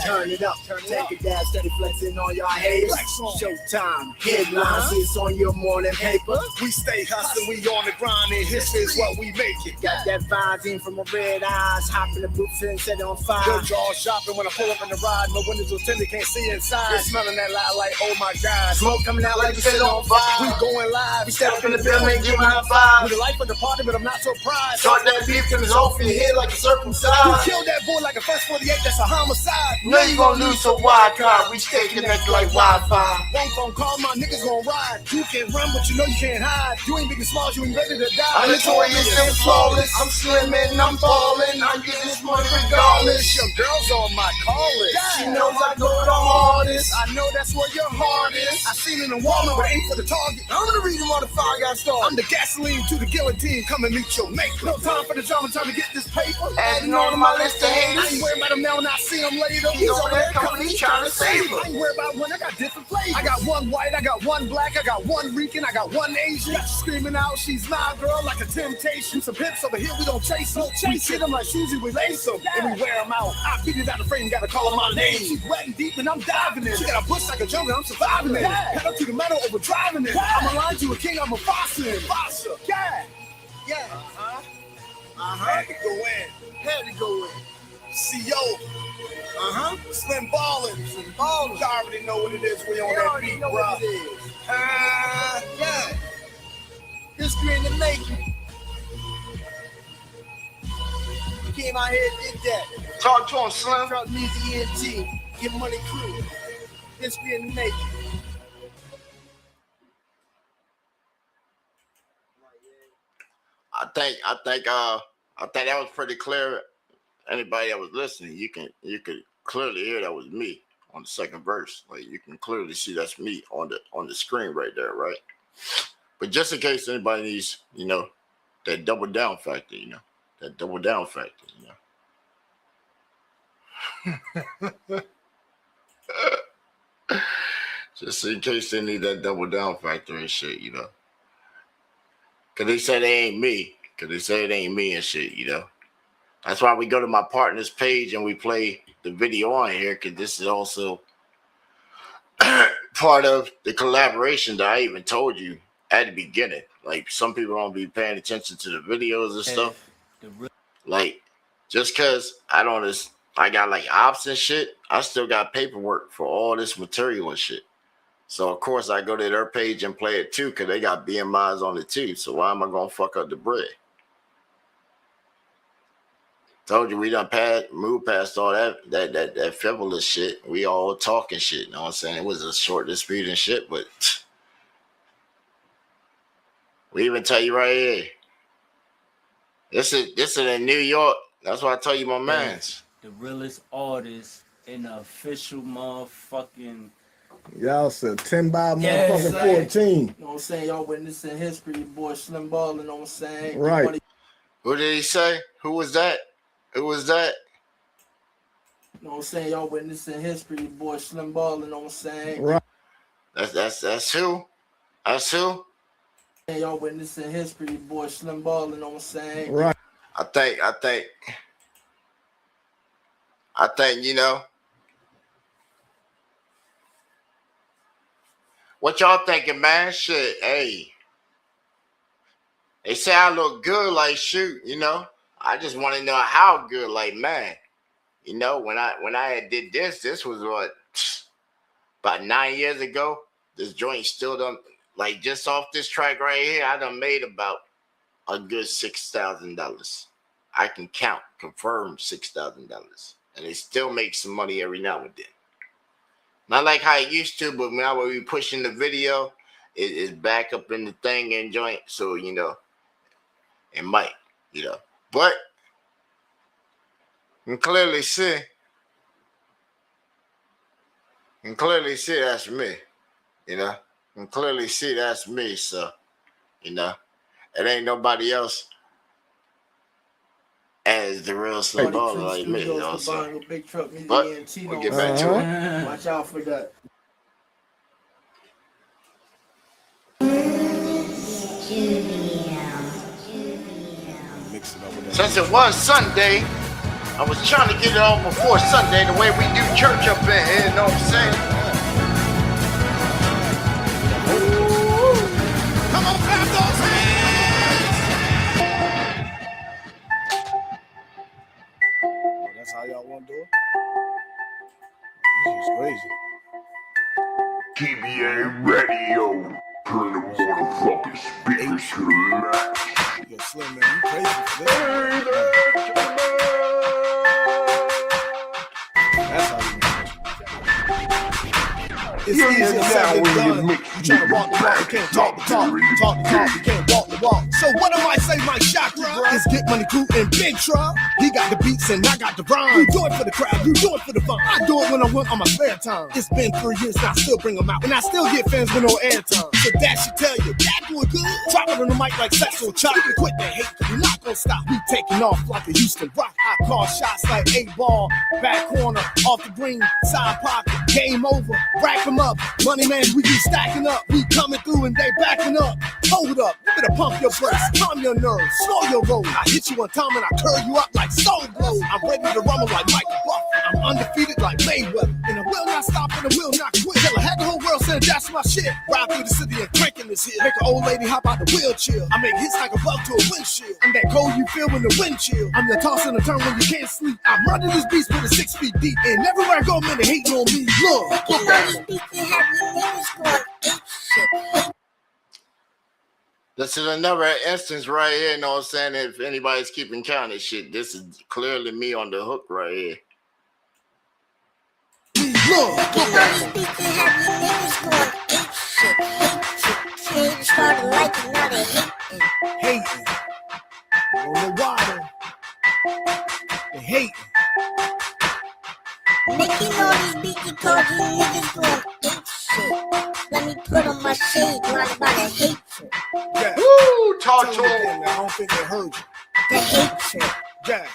Turn it up, take it down, steady flexing on your haters. Showtime, headlines, it's on your morning paper. We stay hustling, we on the grind, and history is what we make it. Got that vibes in from my red eyes, hop in the booth and set it on fire. Good jaw shopping when I pull up in the ride, my windows are tinted, can't see inside. It's smelling that loud like, oh my God. Smoke coming out like we set it on fire. We going live, We step up in the building, give a high five. we the life of the party, but I'm not surprised. Start that beef in his off in your head like a You circumcised. killed that boy like a first 48, that's a homicide. Know you gon' lose, so wild card. We stay connected like Wi-Fi. One phone call, my niggas gon' ride. You can run, but you know you can't hide. You ain't big and small, you ain't ready to die. I'm notorious and flawless. I'm slimming, I'm falling. I get this money regardless. Your girl's on my call list. She knows I go the hardest. I know that's where your heart is. I seen it in Walmart, but ain't for the target. I'm the reason why the fire got started. I'm the gasoline to the guillotine. Come and meet your mate. No time for the drama, time to get this paper. Adding on to my list of I haters. ain't worried about him now and I see him later. He's on that company trying to save I her. ain't worried about one, I got different flavors. I got one white, I got one black, I got one Rican, I got one Asian. Got you screaming out, she's my girl like a temptation. Some pimps over here, we don't chase them. We hit them like shoes, we lace them. And we wear them out. I beat it out the frame, gotta call her my name. She's wet and deep and I'm diving in. She got a bush like a jungle, I'm surviving it. Pedal to the metal, over driving it. I'm aligned to a king, I'm a fossil. Yeah. Yeah. Had to go in. Had to go in. CO. Slim Ballin'. Slim Ballin'. You already know what it is. We on that beat, bro. What it is. Yeah. History in the making. You came out here and did that. Talk to him, Slim. Truck Music ENT. Get Money Crew. History in the making. I think that was pretty clear. Anybody that was listening, you could clearly hear that was me on the second verse. Like you can clearly see that's me on the screen right there, right? But just in case anybody needs, that double down factor, that double down factor, just in case they need that double down factor and shit, Cause they say they ain't me. Cause they say it ain't me and shit, That's why we go to my partner's page and we play the video on here. Cause this is also part of the collaboration that I even told you at the beginning. Like some people don't be paying attention to the videos and stuff. Like just cause I got like ops and shit, I still got paperwork for all this material and shit. So, of course, I go to their page and play it, too, because they got BMIs on it, too. So, why am I going to fuck up the bread? Told you we done moved past all that frivolous shit. We all talking shit, you know what I'm saying? It was a short dispute and shit, but we even tell you right here. This is in New York. That's why I tell you my mans. The realest artist in the official motherfucking... Y'all said 10 by motherfucking 14. You know what I'm saying? Y'all witnessing history, your boy Slim Ballin', you know what I'm saying? Right. Who did he say? Who was that? Who was that? You know what I'm saying? Y'all witnessing history, your boy Slim Ballin', you know what I'm saying? Right. That's who? That's who? And y'all witnessing history, your boy Slim Ballin', you know what I'm saying? Right. I think, what y'all thinking, man? Shit, hey. They say I look good, like shoot, I just want to know how good, like man. When I had did this was what, about 9 years ago. This joint still done, like just off this track right here, I done made about a good $6,000. I can confirm $6,000. And they still make some money every now and then. Not like how it used to, but now when we pushing the video, it's back up in the thing and joint. So, it might, But you can clearly see that's me, You can clearly see that's me, so, it ain't nobody else as the real Slim Ballin' like me, so. Big truck, But we'll get back to it. Watch out for that. Since it was Sunday, I was trying to get it on before Sunday, the way we do church up in here, you know what I'm saying? Come on, clap those hands! That's how y'all want to do it? This is crazy. GBA Radio. Turn the motherfucking speakers to the max. Yo, Slim, man, you crazy for this. That's how you do it. It's easier said than done. You trying to walk the walk, you can't talk the talk. Talk the talk, you can't walk the walk. So what do I say, my chakra? Is Get Money Crew in Big Truck. He got the beats and I got the rhyme. You do it for the crowd, you do it for the fun. I do it when I want on my spare time. It's been 3 years and I still bring them out. And I still get fans with no airtime. So that should tell you, that doing good. Drop it on the mic like sex or chop. Quit that hate, cause we're not gonna stop. We taking off like a Houston Rock. I call shots like 8-ball. Back corner, off the green, side pocket. Game over, rack them up. Money man, we keep stacking up. We coming through and they backing up. Hold up, you better pump your brakes. Calm your nerves, slow your roll. I hit you one time and I curl you up like Soul Glow. I'm ready to rumble like Michael Buff. I'm undefeated like Mayweather. And I will not stop and I will not quit. Till I had the whole world saying that's my shit. Ride through the city and cranking the is here. Make an old lady hop out the wheelchair. I make hits like a bug to a windshield. I'm that cold you feel when the wind chill. I'm the toss and the turn when you can't sleep. I'm running this beast with a 6 feet deep. And everywhere I go, man, they hating on me. Look, You know these beats can have your niggas going ape shit. This is another instance right here, you know what I'm saying? If anybody's keeping count of shit, this is clearly me on the hook right here. You know these beats can have your niggas going ape shit. They started liking, now they hating. hating. I don't know why though. They hating. Making all these beats because you niggas going ape shit. Let me put on my shades, blinded by the hatred. Yeah. Woo! Talk Tell to them him. again, man. I don't think they heard you. The hatred. Yeah.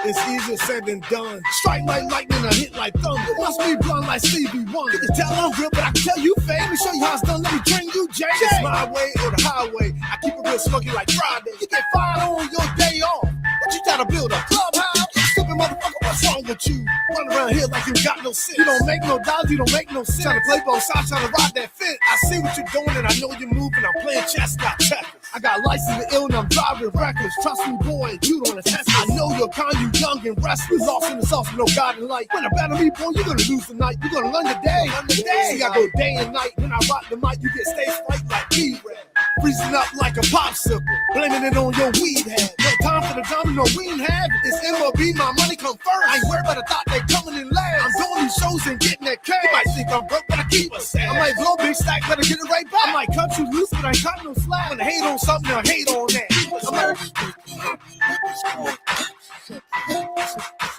It's easier said than done. Strike like lightning, I hit like thunder. Must be blunt like Stevie Wonder. You can tell I'm real, but I can tell you fake. Let me show you how it's done. Let me train you, Jay. It's my way or the highway. I keep it real smoky like Friday. You get fired on your day off. What you trying to build a clubhouse? Stupid motherfucker, what's wrong with you? Run around here like you got no sense. You don't make no dollars, you don't make no sense. Trying to play both sides, trying to ride that fence. I see what you're doing and I know you're moving. I'm playing chess, not checkers. I got license to ill and I'm driving reckless. Trust me, boy, you don't attest. I know you're kind, you young and restless. Lost in the sauce with no God in light. When I battle me, boy, you're gonna lose tonight. You're gonna learn the day. See, I go day and night. When I rock the mic, you get stage fright like B-Red. Freezing up like a popsicle. Blaming it on your weed head. No time for the drama, no we ain't have it. It's MLB, my money come first. I ain't worried about the thought they coming in last. I'm doing these shows and getting that cash. You might think I'm broke, but I keep a stash. I might blow big stack, better get it right back. I might cut you loose, but I ain't cut no slack. When they hate on something, they'll hate on that. You know these beats can have your niggas going ape shit.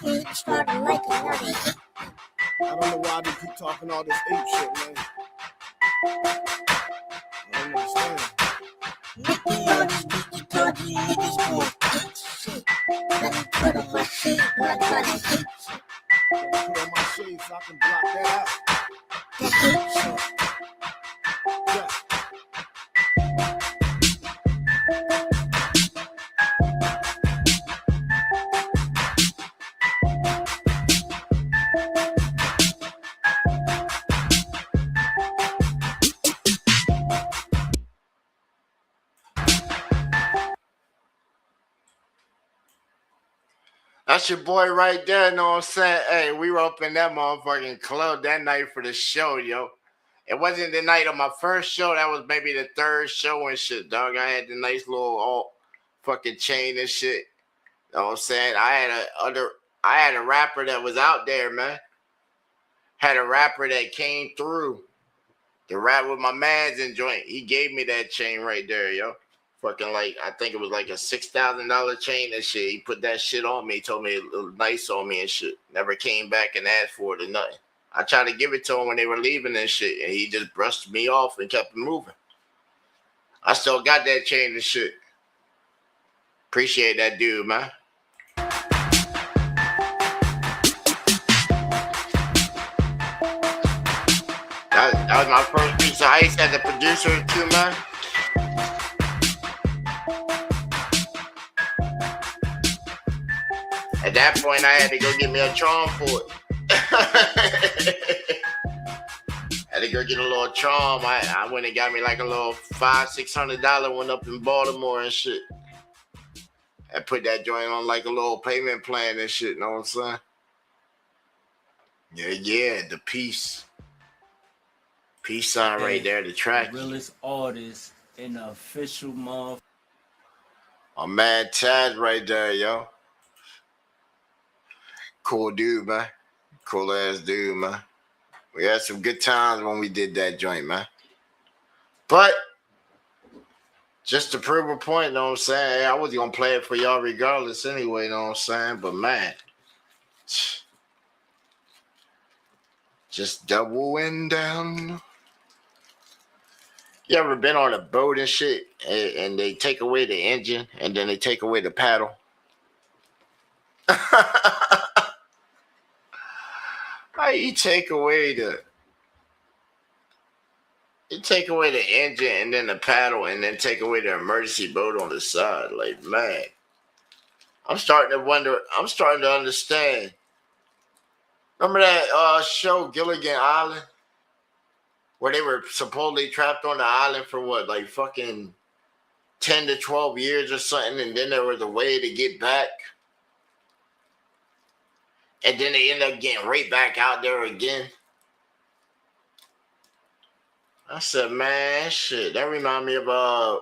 They started liking, now they hating. I don't know why they keep talking all this ape shit, man. I don't understand. Making all these beats because you niggas going ape shit. Let me put on my shades, blinded by the hatred. Put on my shades so I can block that out. The hatred. Yeah. That's your boy right there, you know what I'm saying? Hey, we were up in that motherfucking club that night for the show, yo. It wasn't the night of my first show. That was maybe the third show and shit, dog. I had the nice little all fucking chain and shit. You know what I'm saying? I had a rapper that was out there, man. Had a rapper that came through to rap with my mans and joint. He gave me that chain right there, yo. Fucking like, I think it was like a $6,000 chain and shit. He put that shit on me. He told me it looked nice on me and shit. Never came back and asked for it or nothing. I tried to give it to him when they were leaving and shit, and he just brushed me off and kept it moving. I still got that chain and shit. Appreciate that dude, man. That was my first piece of ice as a producer too, man. At that point, I had to go get me a Tron for it. Had to go get a little Tron. I went and got me like a little $500-$600 one up in Baltimore and shit. I put that joint on like a little payment plan and shit. Know what I'm saying? Yeah, the peace. Peace sign right there, the track. Realest artist in the official month. My man Taz right there, yo. Cool dude, man. Cool ass dude, man. We had some good times when we did that joint, man. But just to prove a point, you know what I'm saying? I was gonna play it for y'all regardless anyway, you know what I'm saying? But man, just doubling down. You ever been on a boat and shit and they take away the engine and then they take away the paddle? How you take away the engine and then the paddle and then take away the emergency boat on the side? Like, man, I'm starting to wonder. I'm starting to understand. Remember that show Gilligan Island where they were supposedly trapped on the island for what, like fucking 10 to 12 years or something, and then there was a way to get back. And then they end up getting right back out there again. I said, man, shit, that remind me of,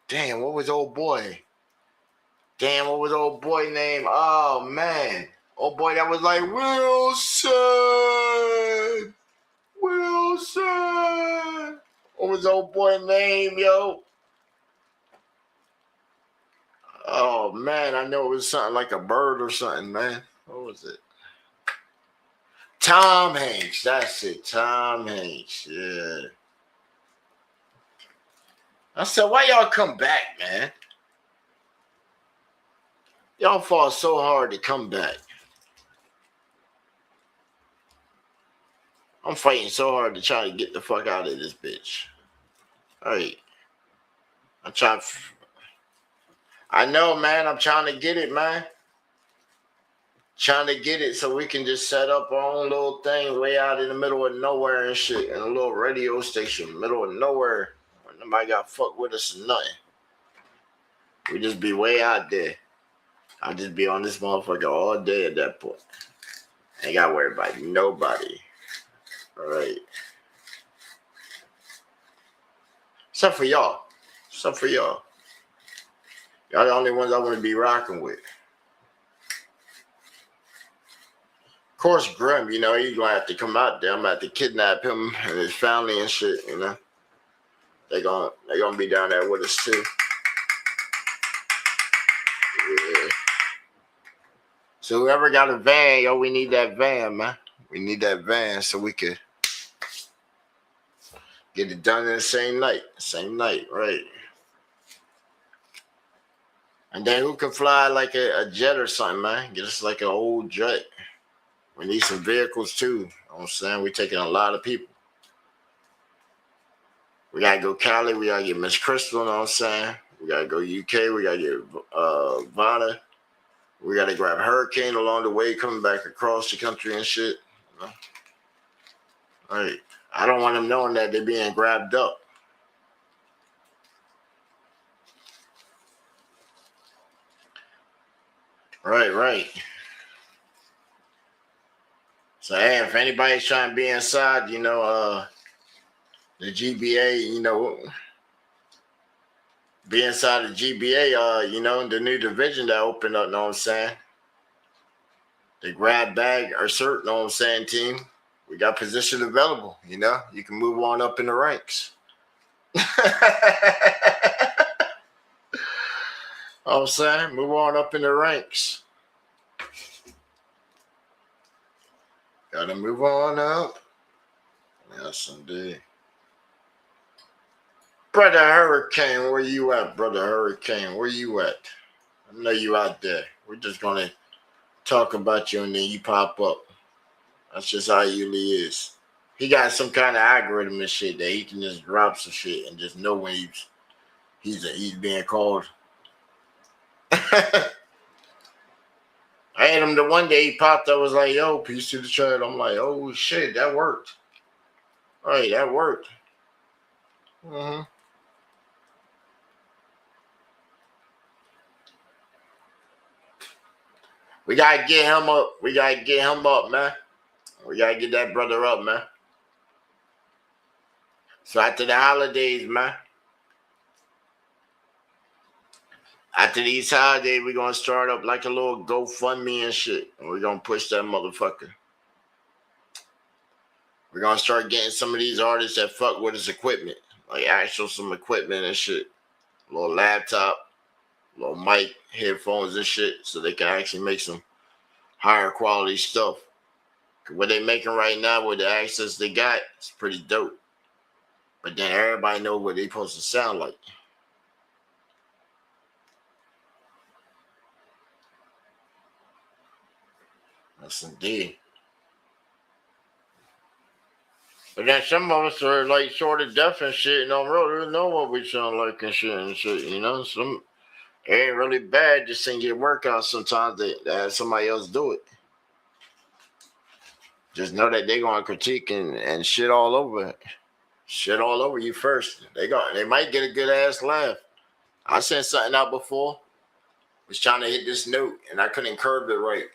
damn, what was old boy? Damn, what was old boy name? Oh, man. Old boy that was like, Wilson! Wilson! What was old boy name, yo? Oh, man, I know it was something like a bird or something, man. What was it? Tom Hanks. That's it, Tom Hanks. Yeah. I said, why y'all come back, man? Y'all fought so hard to come back. I'm fighting so hard to try to get the fuck out of this bitch. All right. I know, man. I'm trying to get it, man. Trying to get it so we can just set up our own little thing way out in the middle of nowhere and shit. In a little radio station, middle of nowhere. Where nobody got fuck with us or nothing. We just be way out there. I'll just be on this motherfucker all day at that point. Ain't got to worry about nobody. All right. Except for y'all. Except for y'all. Y'all the only ones I want to be rocking with. Of course, Grim, you know, he's going to have to come out there. I'm going to have to kidnap him and his family and shit, you know. They're gonna be down there with us, too. Yeah. So whoever got a van, yo, we need that van, man. We need that van so we could get it done in the same night. Same night, right. And then who can fly like a jet or something, man? Get us like an old jet. We need some vehicles, too. You know what I'm saying? We're taking a lot of people. We got to go Cali. We got to get Miss Crystal, you know what I'm saying? We got to go UK. We got to get Vanna. We got to grab Hurricane along the way, coming back across the country and shit. You know? All right. I don't want them knowing that they're being grabbed up. Right. So, hey, if anybody's trying to be inside, you know, the GBA, you know, be inside the GBA, you know, the new division that opened up, know what I'm saying? The grab bag or cert, know what I'm saying, team? We got position available, you know? You can move on up in the ranks. I'm saying, move on up in the ranks. Gotta move on up. Yes, indeed. Brother Hurricane, where you at, Brother Hurricane? Where you at? I know you out there. We're just gonna talk about you and then you pop up. That's just how he usually is. He got some kind of algorithm and shit that he can just drop some shit and just know when he's being called. I had him the one day he popped up, was like, yo, peace to the chat. I'm like, oh shit, that worked. All right, that worked. Mm-hmm. We gotta get him up. We gotta get him up, man. We gotta get that brother up, man. So after the holidays, man. After these holidays, we're gonna start up like a little GoFundMe and shit. And we're gonna push that motherfucker. We're gonna start getting some of these artists that fuck with his equipment. Like actual some equipment and shit. A little laptop, a little mic, headphones and shit. So they can actually make some higher quality stuff. What they making right now with the access they got, it's pretty dope. But then everybody know what they supposed to sound like. That's indeed. But then some of us are like sort of deaf and shit and don't really know what we sound like and shit, you know? Some it ain't really bad just sing your workout sometimes they have somebody else do it. Just know that they're gonna critique and shit all over it. shit all over you first. They might get a good ass laugh. I sent something out before. Was trying to hit this note and I couldn't curve it right.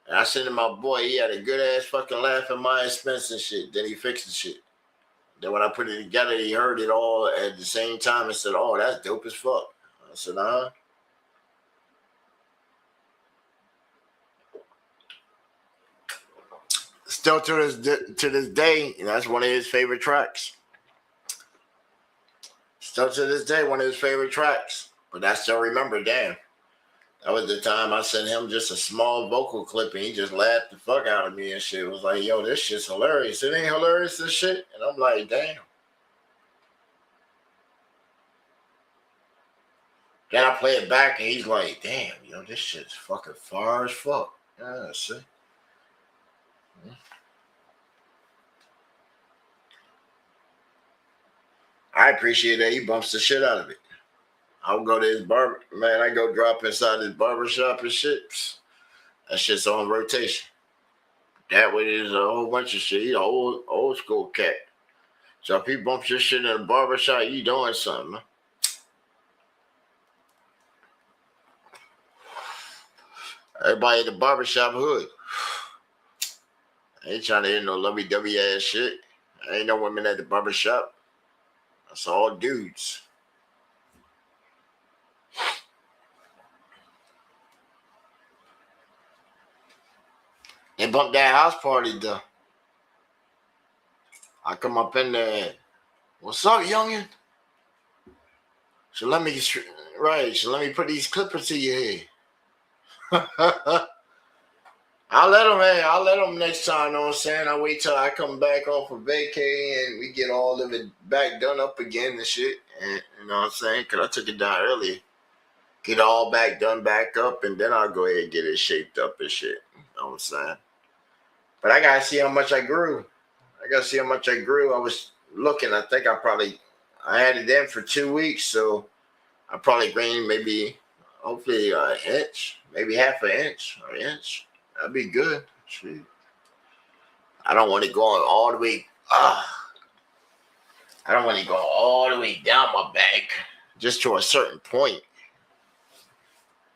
And I sent him my boy. He had a good ass fucking laugh at my expense and shit. Then he fixed the shit. Then when I put it together, he heard it all at the same time and said, "Oh, that's dope as fuck." I said, "Uh." Still to this day, that's one of his favorite tracks. Still to this day, one of his favorite tracks. But I still remember, damn. That was the time I sent him just a small vocal clip and he just laughed the fuck out of me and shit. It was like, yo, this shit's hilarious. It ain't hilarious, this shit. And I'm like, damn. Then I play it back and he's like, damn, yo, this shit's fucking far as fuck. Yeah, see. I appreciate that he bumps the shit out of it. I'll go to his barber, man. I go drop inside his barber shop and shit. That shit's on rotation. That way there's a whole bunch of shit. He's an old school cat. So if he bumps your shit in a barber shop, you doing something, man. Everybody in the barbershop hood. I ain't trying to hear no lovey-dovey ass shit. Ain't no women at the barbershop. That's all dudes. They bumped that house party though. I come up in there. What's up, youngin? So let me put these clippers to your head. I'll let them next time, know what I'm saying? I wait till I come back off of vacay and we get all of it back done up again and shit. And you know what I'm saying? Because I took it down early. Get all back done back up and then I'll go ahead and get it shaped up and shit. You know what I'm saying? But I got to see how much I grew. I was looking. I think I had it in for 2 weeks. So I probably gained hopefully an inch, maybe half an inch or an inch. That'd be good. Sweet. I don't want it going all the way. I don't want it going all the way down my back, just to a certain point.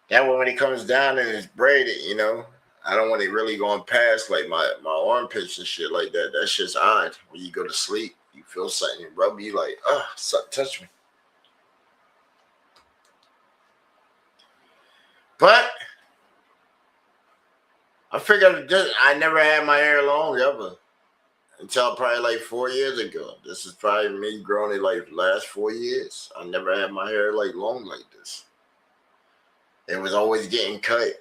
That way, when it comes down and it's braided, you know, I don't want it really going past like my armpits and shit like that. That shit's odd. When you go to sleep, you feel something rub you like, something touch me. But I figured I never had my hair long ever until probably like 4 years ago. This is probably me growing it like the last 4 years. I never had my hair like long like this. It was always getting cut.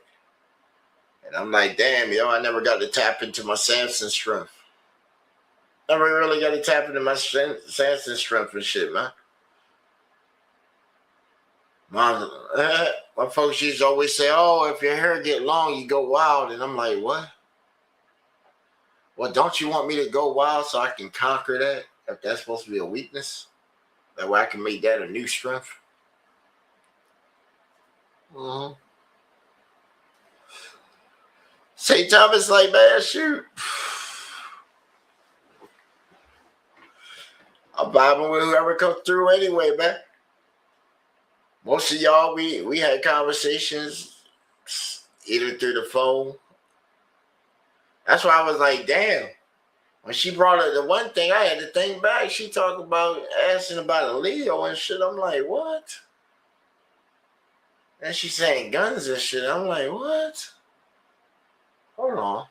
And I'm like, damn, yo, I never got to tap into my Samson strength. Never really got to tap into my Samson strength and shit, man. My folks used to always say, oh, if your hair get long, you go wild. And I'm like, what? Well, don't you want me to go wild so I can conquer that? If that's supposed to be a weakness? That way I can make that a new strength? Mm-hmm. St. Thomas like, man, shoot. I'm vibing with whoever comes through anyway, man. Most of y'all, we had conversations either through the phone. That's why I was like, damn. When she brought up the one thing, I had to think back. She talked about asking about a Leo and shit. I'm like, what? And she saying guns and shit. I'm like, what? Hold on.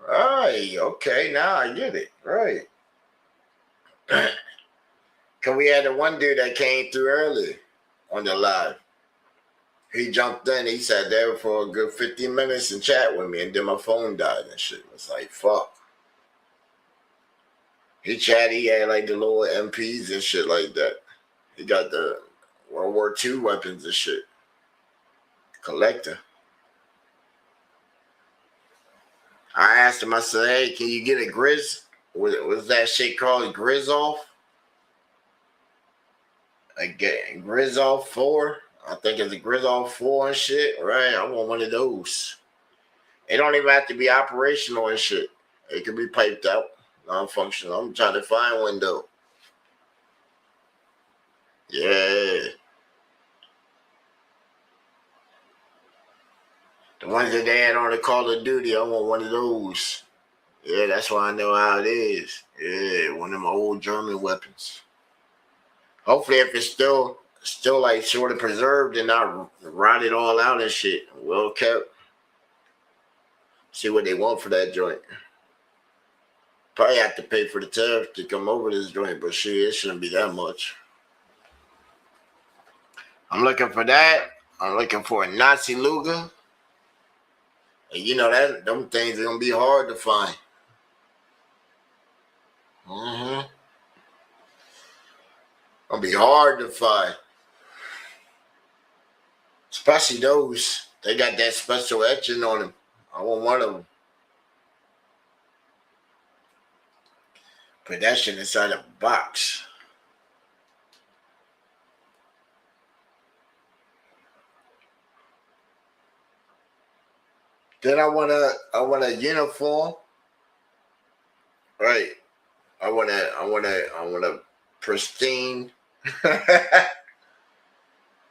Right. Okay. Now I get it. Right. Cause we had the one dude that came through early on the live. He jumped in. He sat there for a good 15 minutes and chat with me, and then my phone died and shit. It was like, fuck. He chatted. He had like the little MPs and shit like that. He got the World War II weapons and shit. Collector. I asked him, I said, hey, can you get a Grizz? What's that shit called? Grizz off? Grizz off 4? I think it's a Grizz off 4 and shit. Right, I want one of those. It don't even have to be operational and shit. It can be piped out, non-functional. I'm trying to find one though. Yeah. The ones that they had on the Call of Duty, I want one of those. Yeah, that's why I know how it is. Yeah, one of my old German weapons. Hopefully, if it's still like sort of preserved and not rotted all out and shit, well kept. See what they want for that joint. Probably have to pay for the tariff to come over this joint, but shit, it shouldn't be that much. I'm looking for that. I'm looking for a Nazi Luger. And you know that them things are gonna be hard to find. Gonna be hard to find. Especially those. They got that special etching on them. I want one of them. Put that shit inside a box. Then I want a uniform. Right. I want a pristine.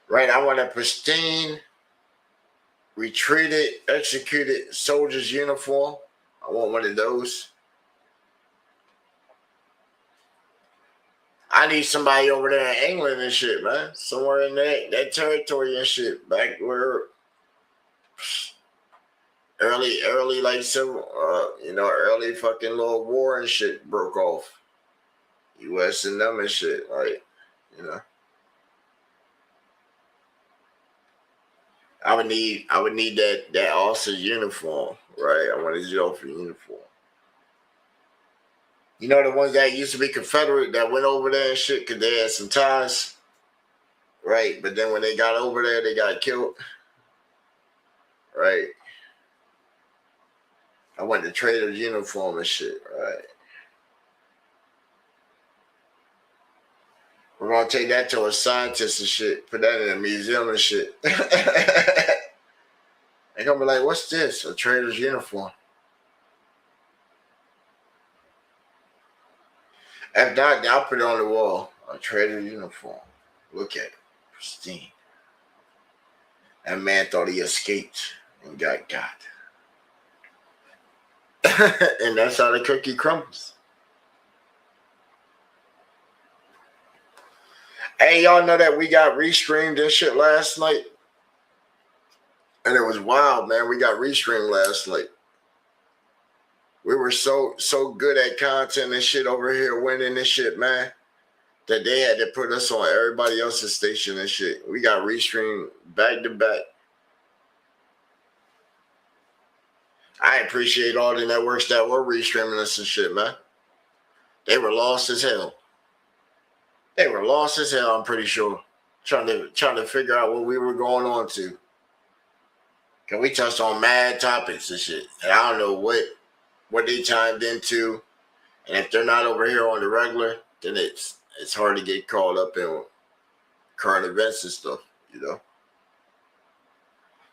Right. I want a pristine, retreated, executed soldier's uniform. I want one of those. I need somebody over there in England and shit, man. Somewhere in that territory and shit. Back where early like civil, early fucking little war and shit broke off. US and them and shit, like, you know. I would need that officer's uniform, right? I want a officer uniform. You know the ones that used to be Confederate that went over there and shit because they had some ties, right? But then when they got over there, they got killed, right? I want the trader's uniform and shit, right? We're gonna take that to a scientist and shit, put that in a museum and shit. They're gonna be like, what's this? A trader's uniform. If not, I'll put it on the wall. A trader's uniform. Look at it. Pristine. That man thought he escaped and got. And that's how the cookie crumbles. Hey, y'all know that we got restreamed and shit last night? And it was wild, man. We got restreamed last night. We were so good at content and shit over here winning and shit, man, that they had to put us on everybody else's station and shit. We got restreamed back to back. I appreciate all the networks that were restreaming us and shit, man. They were lost as hell. I'm pretty sure. Trying to figure out what we were going on to. Cause we touched on mad topics and shit. And I don't know what they chimed into. And if they're not over here on the regular, then it's hard to get caught up in current events and stuff, you know.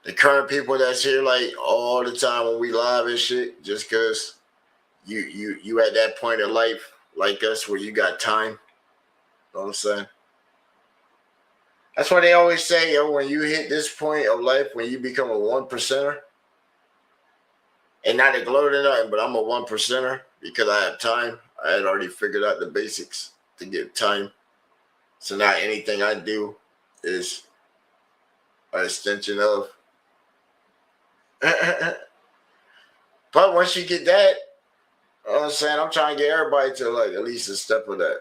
The current people that's here like all the time when we live and shit, just cause you at that point in life like us where you got time. You know what I'm saying? That's why they always say, yo, when you hit this point of life, when you become a 1%er, and not to gloat or nothing, but I'm a 1%er because I have time. I had already figured out the basics to get time. So now anything I do is an extension of. But once you get that, you know what I'm saying? I'm trying to get everybody to like at least a step of that.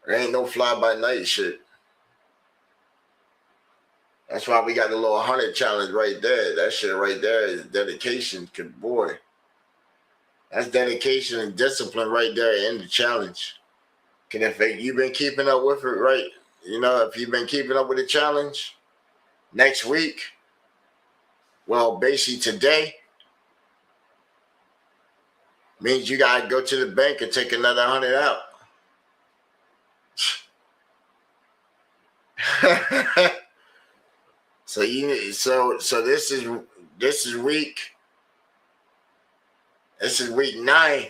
There ain't no fly-by-night shit. That's why we got the little 100 challenge right there. That shit right there is dedication. Cause boy, that's dedication and discipline right there in the challenge. Cause if you've been keeping up with it, right? You know, if you've been keeping up with the challenge, next week, well, basically today, means you gotta go to the bank and take another 100 out. So this is this is week 9.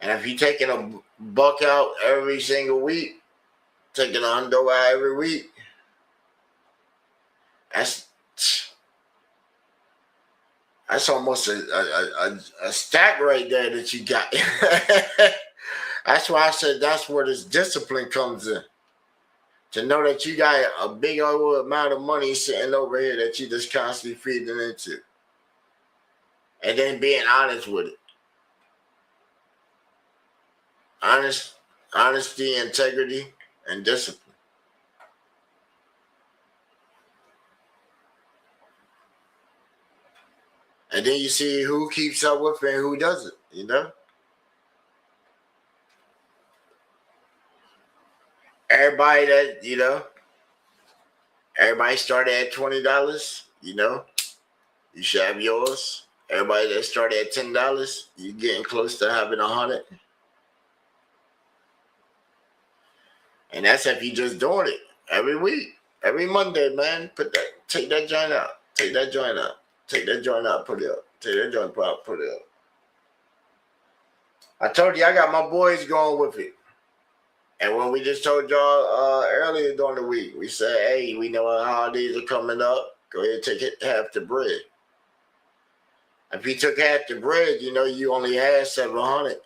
And if you're taking a buck out every single week, taking a hundo out every week, that's almost a stack right there that you got. That's why I said that's where this discipline comes in. To know that you got a big old amount of money sitting over here that you just constantly feeding into. And then being honest with it. Honesty, integrity, and discipline. And then you see who keeps up with it and who doesn't, you know? Everybody that, you know, everybody started at $20, you know, you should have yours. Everybody that started at $10, you're getting close to having 100. And that's if you just doing it every week, every Monday, man. Take that joint out, take that joint out, take that joint out, put it up, take that joint out, put it up. I told you I got my boys going with it. And when we just told y'all earlier during the week, we said, hey, we know our holidays are coming up. Go ahead and take half the bread. If you took half the bread, you know you only had 700.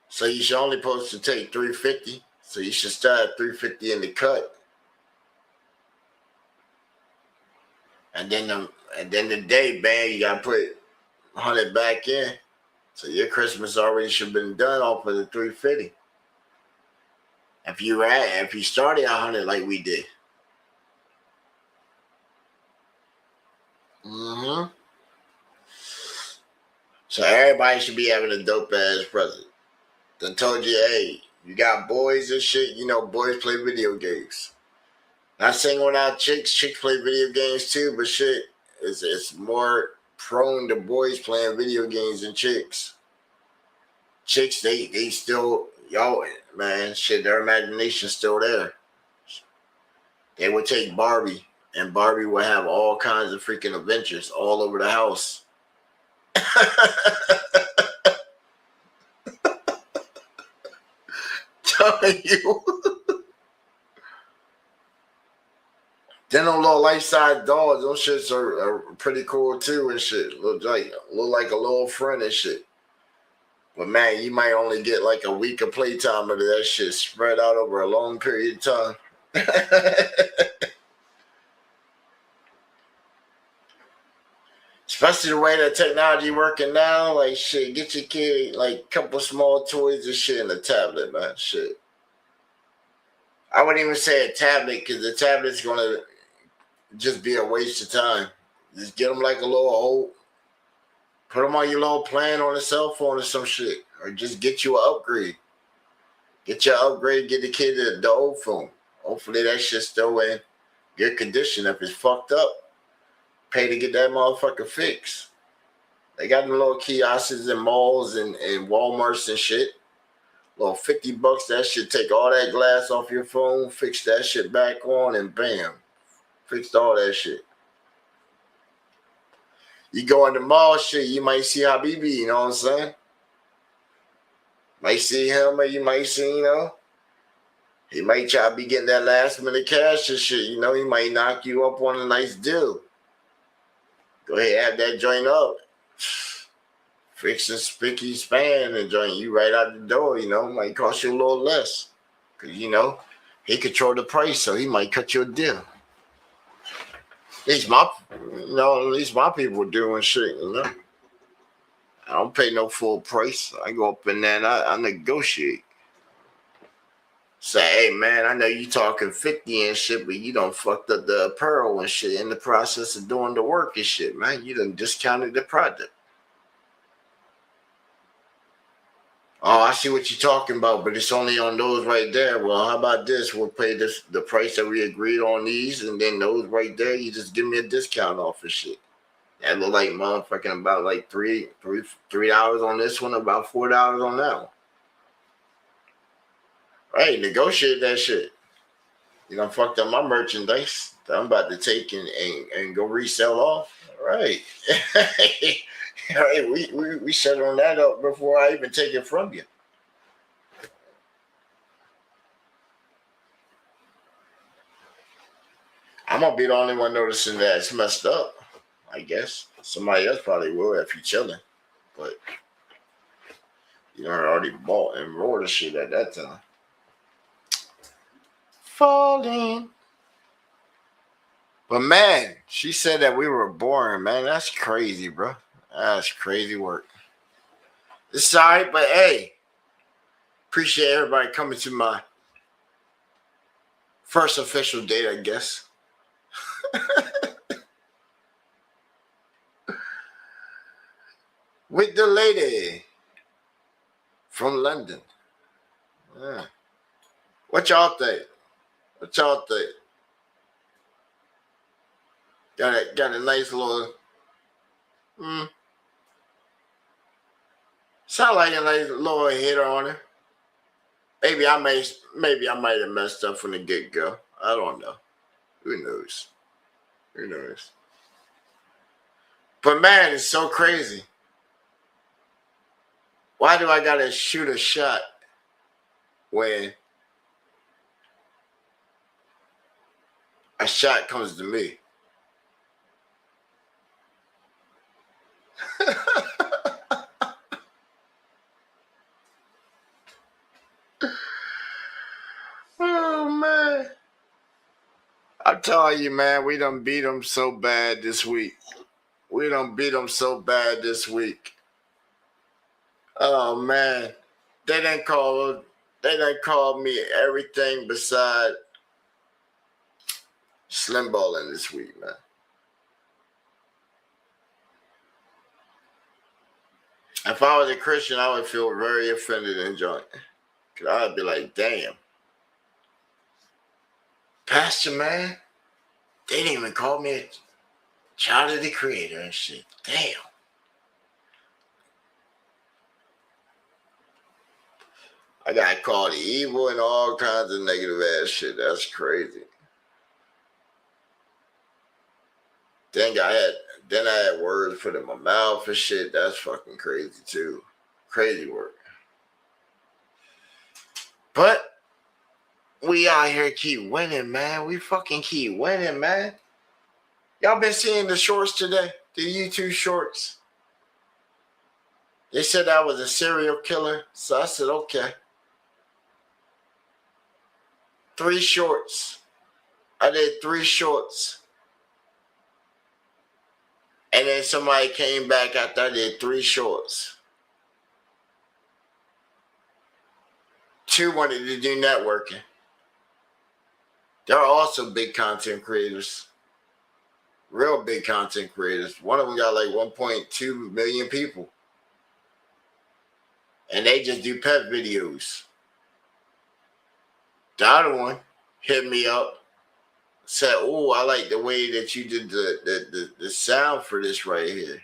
So you should only supposed to take 350. So you should start at 350 in the cut. And then the day, bam, you gotta put 100 back in. So your Christmas already should have been done off of the 350. If you started 100 like we did. So everybody should be having a dope ass present. Done told you, hey, you got boys and shit, you know, boys play video games. Not saying without chicks play video games too, but shit, it's more prone to boys playing video games than chicks. Chicks, they still, y'all, man, shit, their imagination's still there. They would take Barbie, and Barbie would have all kinds of freaking adventures all over the house. Telling you. Then them little life-size dolls, those shits are pretty cool too and shit. Look like a little friend and shit. But man, you might only get like a week of playtime of that shit spread out over a long period of time. Especially the way that technology working now, like shit, get your kid like a couple small toys and shit in a tablet, man. Shit. I wouldn't even say a tablet because the tablet's gonna just be a waste of time. Just get them like a little old. Put them on your little plan on a cell phone or some shit. Or just get you an upgrade. Get your upgrade, get the kid the old phone. Hopefully that shit's still in good condition. If it's fucked up, pay to get that motherfucker fixed. They got them little kiosks in malls and Walmarts and shit. Little $50, that shit take all that glass off your phone, fix that shit back on, and bam. Fixed all that shit. You go in the mall, shit, you might see Habibi, you know what I'm saying? Might see him, or you might see, you know, he might try to be getting that last minute cash and shit, you know, he might knock you up on a nice deal. Go ahead, have that joint up. Fix the spicky span and joint you right out the door, you know, might cost you a little less. Because, you know, he control the price, so he might cut you a deal. At least my people doing shit, you know. I don't pay no full price. I go up in there and I negotiate. Say, hey man, I know you talking 50 and shit, but you done fucked up the apparel and shit in the process of doing the work and shit, man. You done discounted the product. Oh, I see what you're talking about, but it's only on those right there. Well, how about this? We'll pay the price that we agreed on these, and then those right there, you just give me a discount off of shit. That look like motherfucking about like $3 on this one, about $4 on that one. Right, negotiate that shit. You done fucked up my merchandise. that I'm about to take and go resell off. All right. All right, we set on that up before I even take it from you. I'm gonna be the only one noticing that it's messed up. I guess somebody else probably will if you're chilling, but you know, I already bought and rolled the shit at that time. Falling. But man, she said that we were boring, man. That's crazy, bro. That's crazy work. It's alright, but hey, appreciate everybody coming to my first official date, I guess. With the lady from London. Yeah. What y'all think? What y'all think? Got a nice little sound like a nice little hitter on her. Maybe I might have messed up from the get-go. I don't know. Who knows? Who knows? But man, it's so crazy. Why do I gotta shoot a shot when a shot comes to me? Oh man, I'm telling you, man, we done beat them so bad this week. We done beat them so bad this week. Oh man, they done called me everything beside slim balling this week, man. If I was a Christian, I would feel very offended and joint. Cause I'd be like, damn. Pastor, man, they didn't even call me a child of the Creator and shit. Damn. I got called evil and all kinds of negative ass shit. That's crazy. Then I had words put in my mouth and shit. That's fucking crazy too. Crazy work. But we out here keep winning, man. We fucking keep winning, man. Y'all been seeing the shorts today? The YouTube shorts? They said I was a serial killer. So I said, okay. 3 shorts. I did 3 shorts. And then somebody came back after I did 3 shorts. 2 wanted to do networking. They're also big content creators. Real big content creators. One of them got like 1.2 million people. And they just do pet videos. The other one hit me up. Said, oh, I like the way that you did the sound for this right here.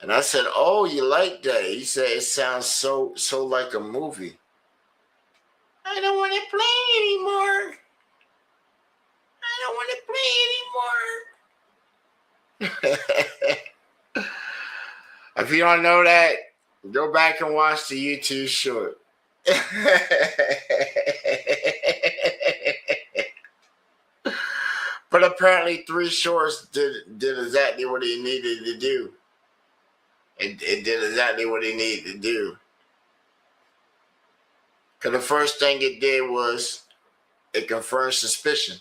And I said, oh, you like that? He said, it sounds so like a movie. I don't want to play anymore. I don't want to play anymore. If you don't know that, go back and watch the YouTube short. But apparently 3 shorts did exactly what he needed to do. It did exactly what he needed to do. Because the first thing it did was it confirmed suspicion.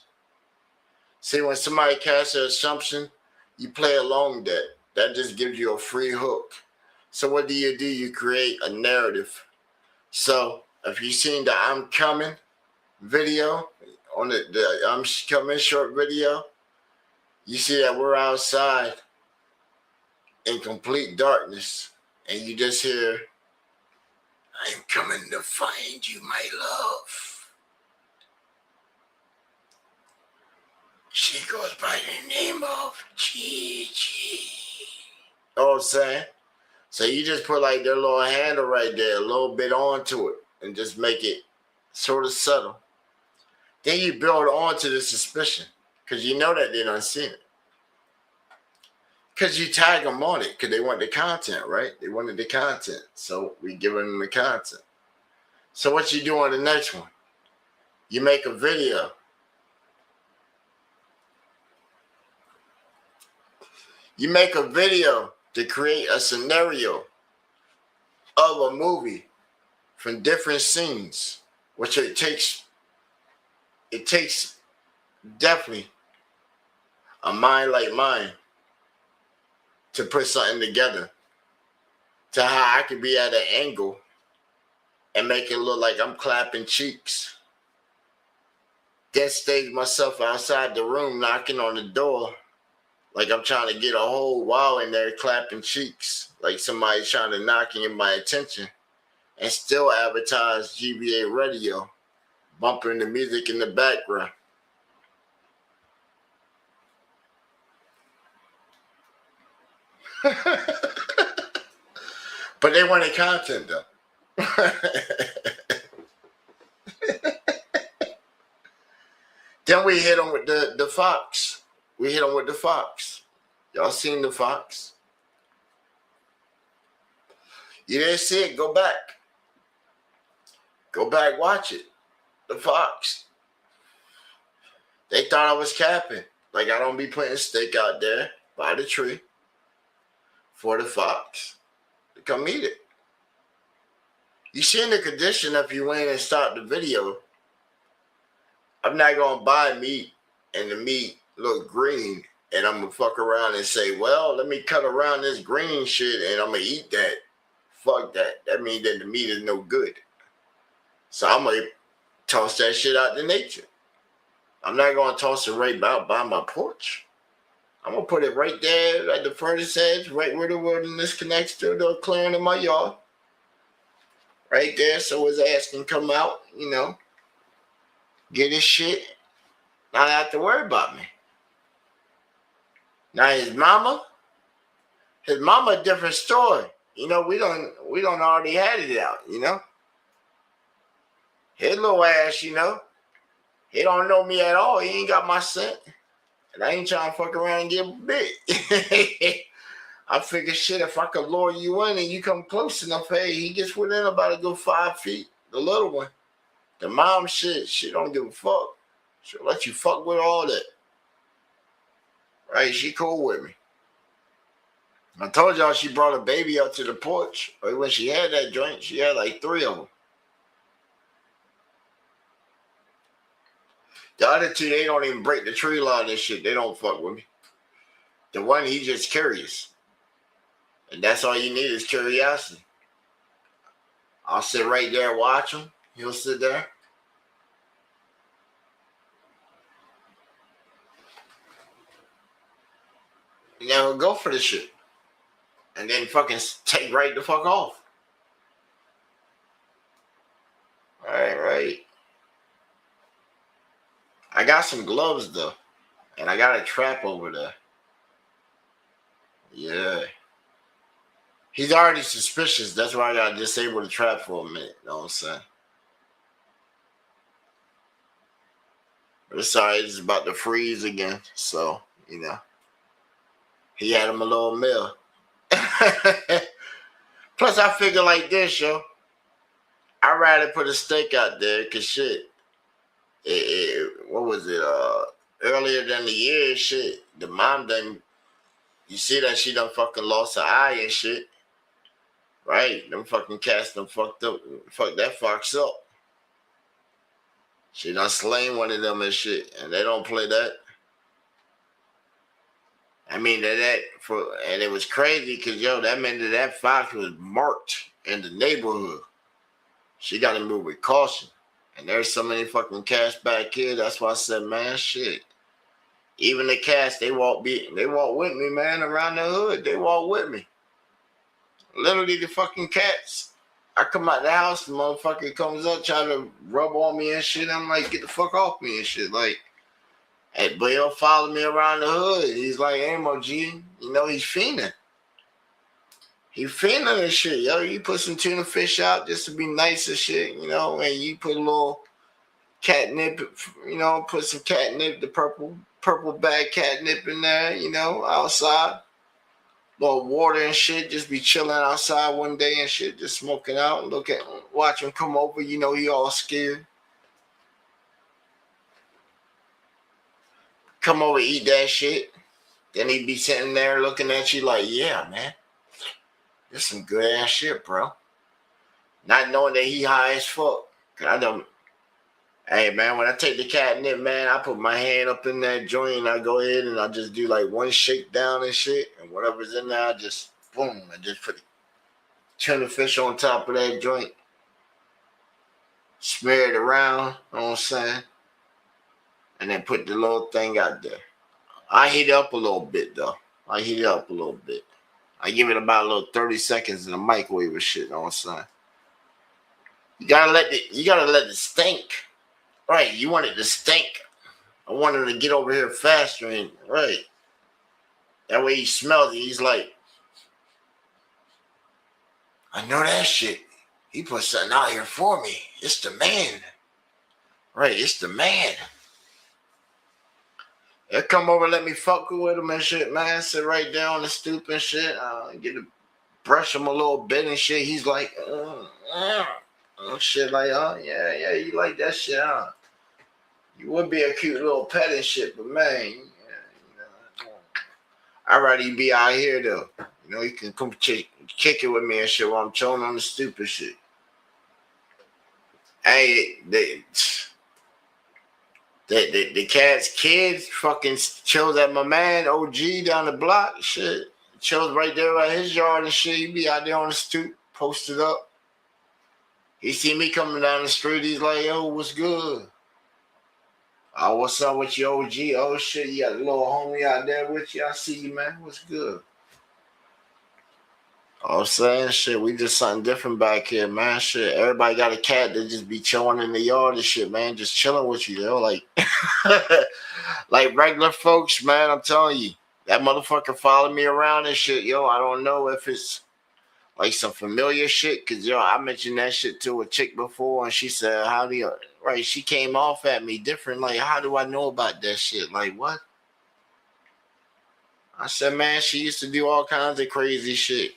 See, when somebody casts an assumption, you play along that. That just gives you a free hook. So what do? You create a narrative. So if you've seen the I'm Coming video, on the I'm Coming short video, you see that we're outside in complete darkness. And you just hear, I'm coming to find you, my love. She goes by the name of Gigi. You know what I'm saying? So you just put like their little handle right there, a little bit onto it, and just make it sort of subtle. Then you build on to the suspicion because you know that they done seen it. Because you tag them on it because they want the content, right? They wanted the content. So we give them the content. So what you do on the next one? You make a video. You make a video to create a scenario of a movie from different scenes, which it takes definitely a mind like mine to put something together to how I could be at an angle and make it look like I'm clapping cheeks. Then stage myself outside the room knocking on the door like I'm trying to get a whole wall in there clapping cheeks, like somebody's trying to knock in my attention, and still advertise GBA radio, bumping the music in the background. But they wanted content though. Then we hit them with the Fox. We hit them with the Fox. Y'all seen the Fox? You didn't see it? Go back. Go back, watch it. The Fox. They thought I was capping. Like I don't be putting steak out there by the tree for the Fox to come eat it. You seen the condition if you went and start the video. I'm not going to buy meat and the meat look green and I'm going to fuck around and say, well, let me cut around this green shit and I'm going to eat that. Fuck that. That means that the meat is no good. So I'm going to toss that shit out to nature. I'm not going to toss it right by my porch. I'm going to put it right there at the furthest edge, right where the wilderness connects to the clearing in my yard. Right there so his ass can come out, you know, get his shit, not have to worry about me. Now his mama a different story. You know, we don't already had it out, you know. His little ass, you know, he don't know me at all. He ain't got my scent. And I ain't trying to fuck around and get bit. I figure shit, if I could lure you in and you come close enough, hey, he gets within about a good 5 feet, the little one. The mom shit, she don't give a fuck. She'll let you fuck with all that. Right? She cool with me. I told y'all she brought a baby up to the porch. Or when she had that joint, she had like 3 of them. The other 2, they don't even break the tree line and shit. They don't fuck with me. The one, he just curious. And that's all you need is curiosity. I'll sit right there and watch him. He'll sit there. And then he'll go for the shit. And then fucking take right the fuck off. Right. I got some gloves though. And I got a trap over there. Yeah. He's already suspicious. That's why I got to disable the trap for a minute. You know what I'm saying? But it's alright. It's about to freeze again. So, you know. He had him a little meal. Plus, I figure like this, yo. I'd rather put a steak out there because shit. What was it? Earlier than the year, shit. The mom done. You see that she done fucking lost her eye and shit. Right? Them fucking cats done fucked up. Fuck that fox up. She done slain one of them and shit. And they don't play that. I mean, and it was crazy because, yo, that meant that fox was marked in the neighborhood. She got to move with caution. And there's so many fucking cats back here. That's why I said, man, shit. Even the cats, they walk with me, man, around the hood. They walk with me. Literally, the fucking cats. I come out the house, the motherfucker comes up trying to rub on me and shit. I'm like, get the fuck off me and shit. Like, hey, but he'll follow me around the hood. He's like, hey, G, you know, he's fiending. He fiending and shit, yo. You put some tuna fish out just to be nice and shit, you know, and you put a little catnip, put some catnip, the purple bag catnip in there, outside. Little water and shit, just be chilling outside one day and shit, just smoking out, watch him come over, he all scared. Come over, eat that shit. Then he'd be sitting there looking at you like, yeah, man, this some good ass shit, bro. Not knowing that he high as fuck. Hey, man, when I take the catnip, man, I put my hand up in that joint and I go ahead and I just do like one shake down and shit. And whatever's in there, I just, boom, I just put the tuna fish on top of that joint. Smear it around, you know what I'm saying? And then put the little thing out there. I heat it up a little bit, though. I give it about a little 30 seconds in the microwave or shit, you know what I'm saying? You gotta let it stink. Right, you want it to stink. I want him to get over here faster and right. That way he smells it. He's like, I know that shit. He put something out here for me. It's the man. Right, it's the man. He'll come over and let me fuck with him and shit, man. Sit right there on the stoop and shit. Get to brush him a little bit and shit. He's like, shit like, yeah, you like that shit, huh? You would be a cute little pet and shit, but man, I'd rather you be out here though. You can come kick it with me and shit while I'm chilling on the stupid shit. Hey, the cat's kids fucking chills at my man OG down the block. Shit, chills right there at his yard and shit. He be out there on the stoop, posted up. He see me coming down the street. He's like, yo, what's good? Oh, what's up with you, OG? Oh, shit, you got a little homie out there with you. I see you, man. What's good? I'm saying, shit, we just something different back here, man. Shit, everybody got a cat that just be chilling in the yard and shit, man. Just chilling with you, like, like regular folks, man. I'm telling you, that motherfucker follow me around and shit, yo. I don't know if it's like some familiar shit, because, I mentioned that shit to a chick before, and she said, right, she came off at me different, like, how do I know about that shit? Like, what? I said, man, she used to do all kinds of crazy shit.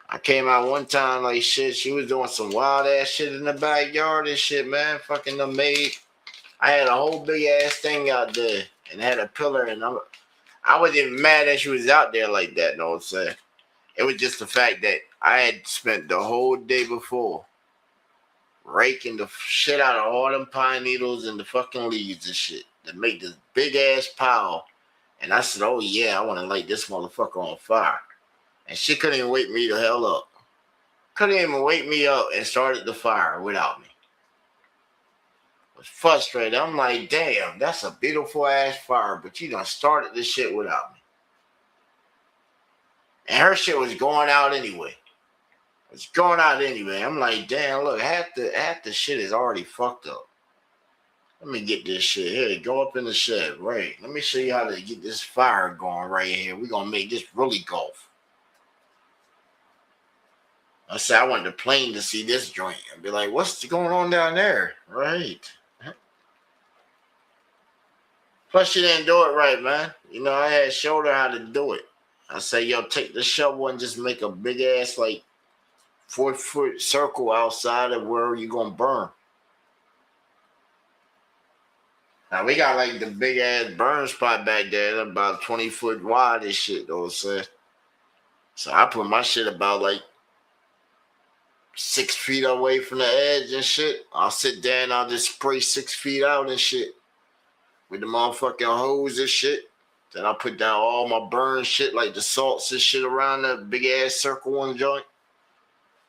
I came out one time, like, shit, she was doing some wild ass shit in the backyard and shit, man, fucking the maid. I had a whole big ass thing out there, and had a pillar, and I wasn't even mad that she was out there like that, you know what I'm saying? It was just the fact that I had spent the whole day before raking the shit out of all them pine needles and the fucking leaves and shit to make this big ass pile. And I said, oh yeah, I want to light this motherfucker on fire. And she couldn't even wake me the hell up. Couldn't even wake me up and started the fire without me. I was frustrated. I'm like, damn, that's a beautiful ass fire, but you done started this shit without me. And her shit was going out anyway. It's going out anyway. I'm like, damn, look, half the shit is already fucked up. Let me get this shit here. Go up in the shed. Right. Let me show you how to get this fire going right here. We're going to make this really golf. I said, I went to plane to see this joint. I'd be like, what's going on down there? Right. Plus, she didn't do it right, man. I had showed her how to do it. I said, yo, take the shovel and just make a big ass, like, 4-foot circle outside of where you're going to burn. Now, we got, like, the big ass burn spot back there, about 20 foot wide and shit, though, so I put my shit about, like, 6 feet away from the edge and shit. I'll sit there and I'll just spray 6 feet out and shit with the motherfucking hose and shit. Then I put down all my burn shit, like the salts and shit around that big ass circle one joint.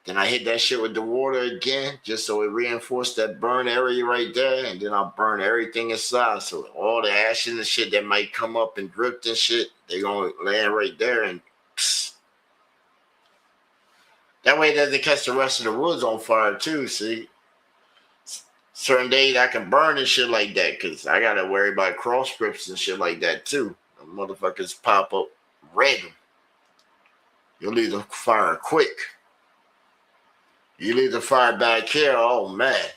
Then I hit that shit with the water again, just so it reinforced that burn area right there. And then I'll burn everything inside. So all the ashes and shit that might come up and drift and shit, they're going to land right there. And psst. That way it doesn't catch the rest of the woods on fire too, see? Certain days I can burn and shit like that, because I got to worry about cross grips and shit like that too. The motherfuckers pop up red. You'll leave the fire quick. You leave the fire back here, oh man.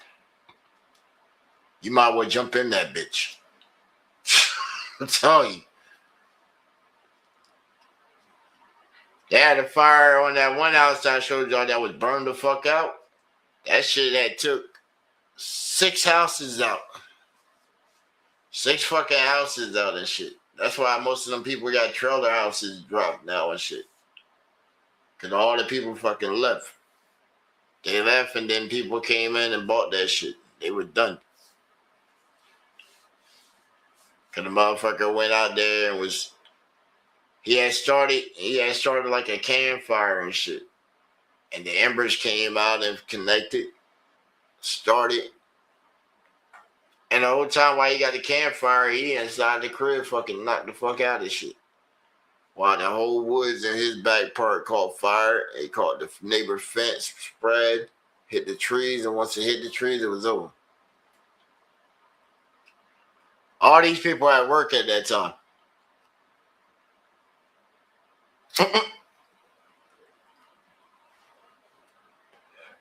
You might well jump in that bitch. I'm telling you. They had a fire on that one house I showed y'all that was burned the fuck out. That shit that took 6 houses out. 6 fucking houses out and shit. That's why most of them people got trailer houses dropped now and shit. Because all the people fucking left. They left and then people came in and bought that shit. They were done. Because the motherfucker went out there and was... He had started like a campfire and shit. And the embers came out and connected. Started. And the whole time while he got the campfire, he inside the crib fucking knocked the fuck out of shit. While the whole woods in his back part caught fire. It caught the neighbor fence, spread, hit the trees, and once it hit the trees, it was over. All these people at work at that time.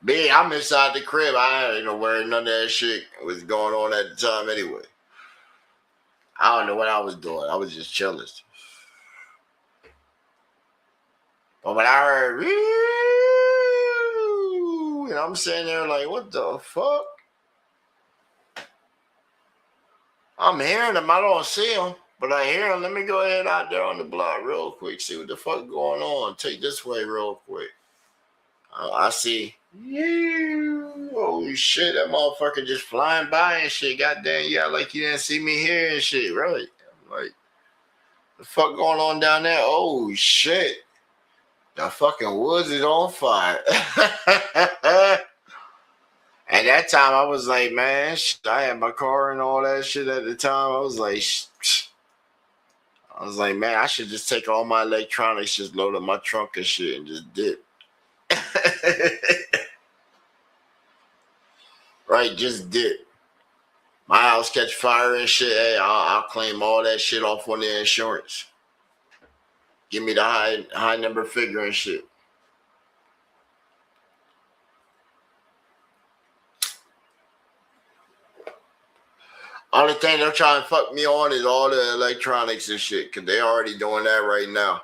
Me, I'm inside the crib. I ain't know where none of that shit was going on at the time anyway. I don't know what I was doing. I was just chilling. But when I heard, and I'm sitting there like, what the fuck? I'm hearing them. I don't see them, but I hear them. Let me go ahead out there on the block real quick, see what the fuck going on. Take this way real quick. I see. Holy shit, that motherfucker just flying by and shit. Goddamn, yeah, like you didn't see me here and shit, really. I'm like, the fuck going on down there? Oh shit. The fucking woods is on fire. At that time, I was like, man, I had my car and all that shit at the time. I was like, man, I should just take all my electronics, just load up my trunk and shit and just dip. Right, just dip. My house catch fire and shit. Hey, I'll claim all that shit off on the insurance. Give me the high number figure and shit. Only thing they're trying to fuck me on is all the electronics and shit, because they already doing that right now.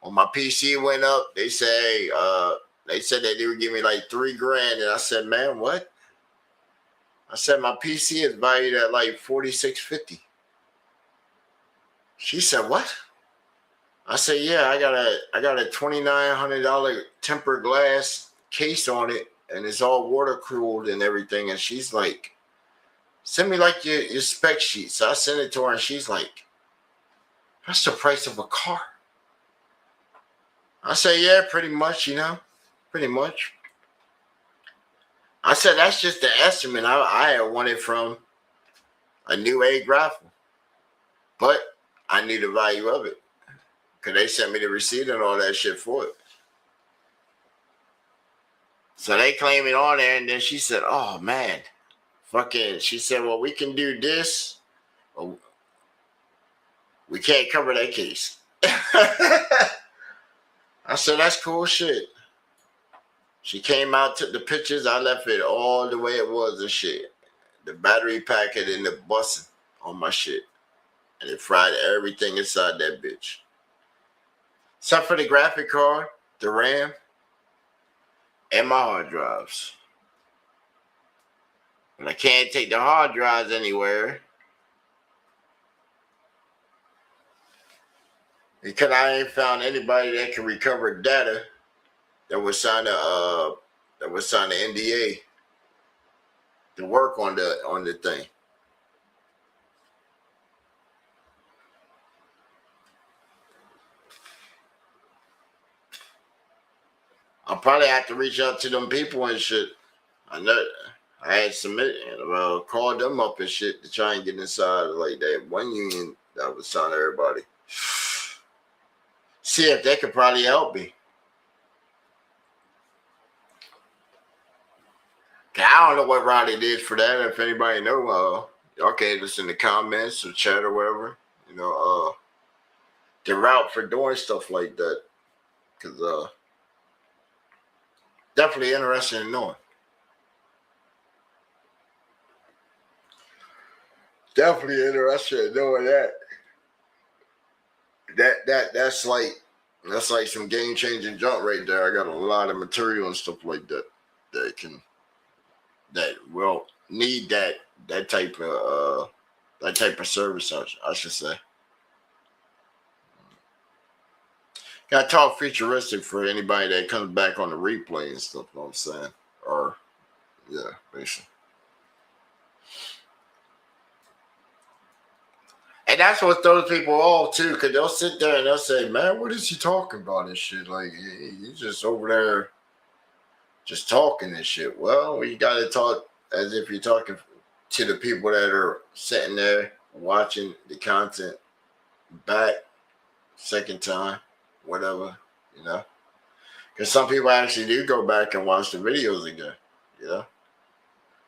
When my PC went up, they said that they would give me like $3,000, and I said, man, what? I said my PC is valued at like $4,650. She said, what? I said, yeah, I got a $2,900 tempered glass case on it, and it's all water cooled and everything. And she's like, send me like your spec sheet. So I sent it to her, and she's like, that's the price of a car. I said, yeah, pretty much, pretty much. I said, that's just the estimate. I had won it from a new egg raffle, but I knew the value of it because they sent me the receipt and all that shit for it. So they claim it on there, and then she said, oh, man, she said, well, we can do this. We can't cover that case. I said, that's cool shit. She came out, took the pictures. I left it all the way it was and shit. The battery packet and the busting on my shit. And it fried everything inside that bitch. Except for the graphic card, the RAM, and my hard drives. And I can't take the hard drives anywhere because I ain't found anybody that can recover data that would sign a NDA to work on the thing. I'll probably have to reach out to them people and shit. I know I had submitted and called them up and shit to try and get inside like that one union that would sign everybody. See if they could probably help me. I don't know what route it is for that. If anybody know, y'all can just in the comments or chat or whatever. The route for doing stuff like that. Because Definitely interested in knowing. Definitely interested in knowing that. That's like some game changing junk right there. I got a lot of material and stuff like that that will need that type of service. I should say. Got to talk futuristic for anybody that comes back on the replay and stuff. You know what I'm saying? Or yeah, basically. And that's what throws people off too, because they'll sit there and they'll say, "Man, what is he talking about and shit? Like he's just over there, just talking and shit." Well, you got to talk as if you're talking to the people that are sitting there watching the content back, second time, whatever, you know. Because some people actually do go back and watch the videos again, you know.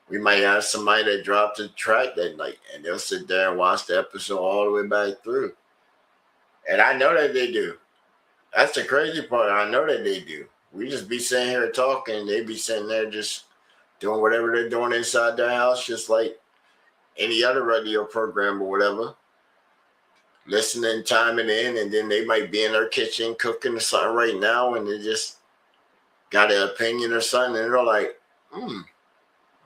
We might have somebody that dropped the track that night, and they'll sit there and watch the episode all the way back through. And I know that they do. That's the crazy part. I know that they do. We just be sitting here talking, and they be sitting there just doing whatever they're doing inside their house, just like any other radio program or whatever. Listening, timing in, and then they might be in their kitchen cooking or something right now, and they just got an opinion or something, and they're like,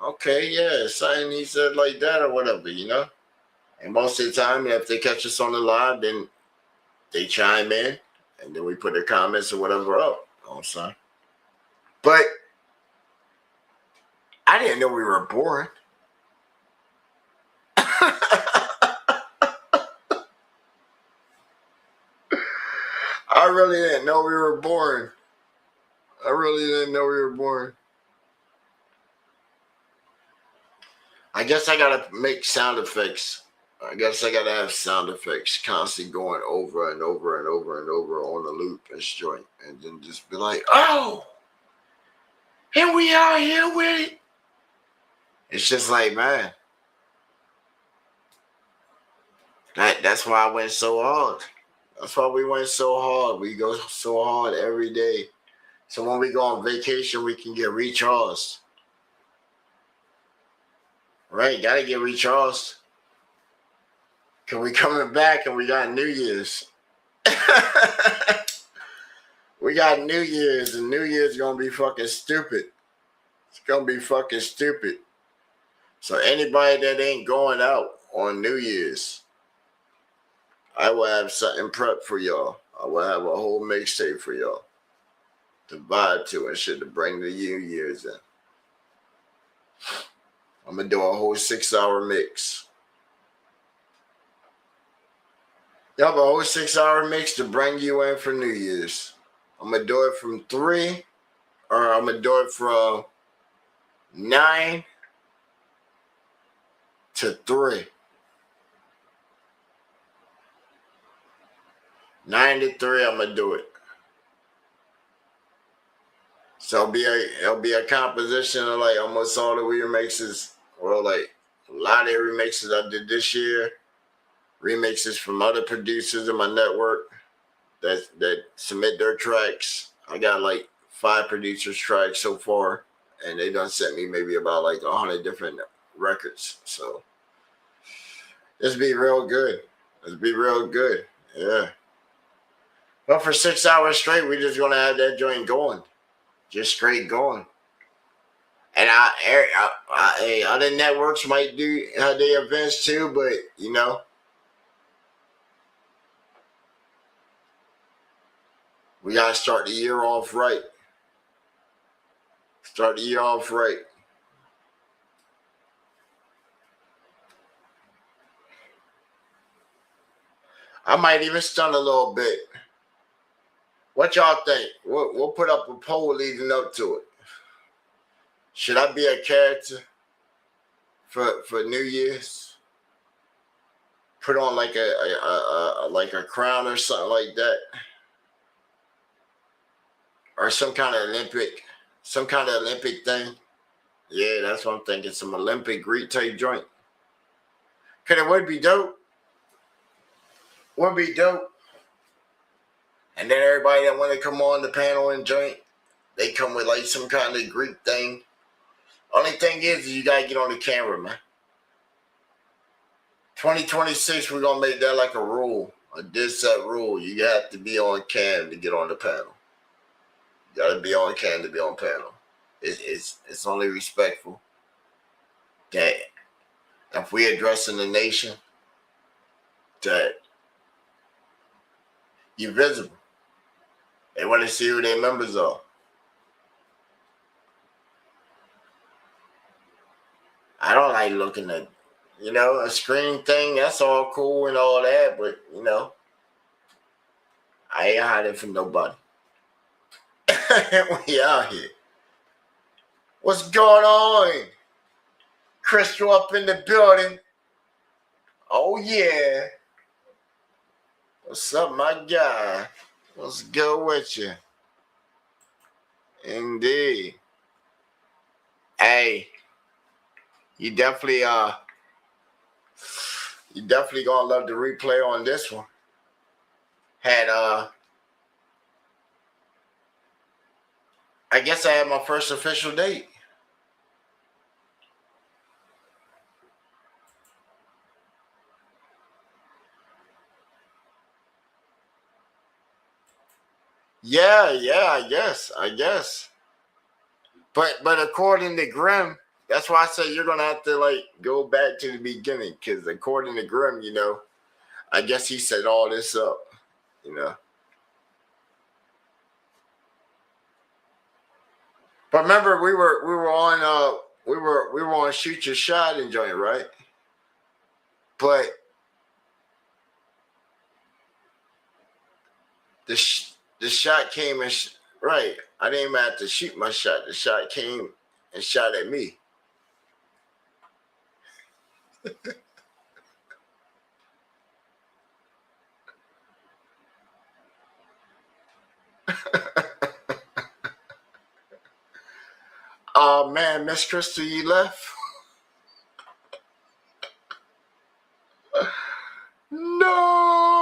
okay, yeah, something he said like that or whatever, you know? And most of the time, if they catch us on the live, then they chime in, and then we put their comments or whatever up. You know what I'm saying? But I didn't know we were boring. I really didn't know we were boring. I really didn't know we were boring. I guess I gotta make sound effects. I guess I gotta have sound effects constantly going over and over and over and over on the loop and joint, and then just be like, "Oh, and we out here with it." It's just like, man, that's why I went so hard. That's why we went so hard. We go so hard every day. So when we go on vacation, we can get recharged. Right, gotta get recharged. Cause we coming back and we got New Year's. We got New Year's, and New Year's gonna be fucking stupid. It's gonna be fucking stupid. So anybody that ain't going out on New Year's, I will have something prepped for y'all. I will have a whole mixtape for y'all to vibe to and shit to bring the New Year's in. I'm gonna do a whole 6-hour mix. Y'all have a whole 6-hour mix to bring you in for New Year's. I'm gonna do it from 3, or I'm gonna do it from 9 to 3. 9 to 3, I'm gonna do it. So it'll be a composition of like almost all the remixes. Well, like a lot of the remixes I did this year, remixes from other producers in my network that submit their tracks. I got like 5 producers' tracks so far, and they done sent me maybe about like 100 different records. So this be real good. This be real good. Yeah. But for 6 hours straight, we just gonna have that joint going, just straight going. And other networks might do their events too, but you know, we gotta start the year off right. Start the year off right. I might even stun a little bit. What y'all think? We'll put up a poll leading up to it. Should I be a character for New Year's? Put on like a crown or something like that, or some kind of Olympic thing. Yeah, that's what I'm thinking. Some Olympic Greek type joint. Cause it would be dope. Would be dope. And then everybody that want to come on the panel and joint, they come with like some kind of Greek thing. Only thing is you gotta get on the camera, man. 2026, we're gonna make that like a rule, a dead set rule. You have to be on cam to get on the panel. You gotta be on cam to be on panel. It's only respectful that if we addressing the nation, that you're visible. They want to see who their members are. I don't like looking at, a screen thing. That's all cool and all that, but I ain't hiding from nobody. We out here. What's going on? Crystal up in the building. Oh yeah. What's up, my guy? What's good with you? Indeed. Hey, you definitely gonna love the replay on this one. Had I guess I had my first official date. Yeah, I guess. But according to Grimm, that's why I say you're gonna have to like go back to the beginning, because according to Grimm, I guess he set all this up, But remember, we were on Shoot Your Shot and joint, right? But the shot came and right. I didn't even have to shoot my shot. The shot came and shot at me. Oh man, Miss Crystal, you left? No!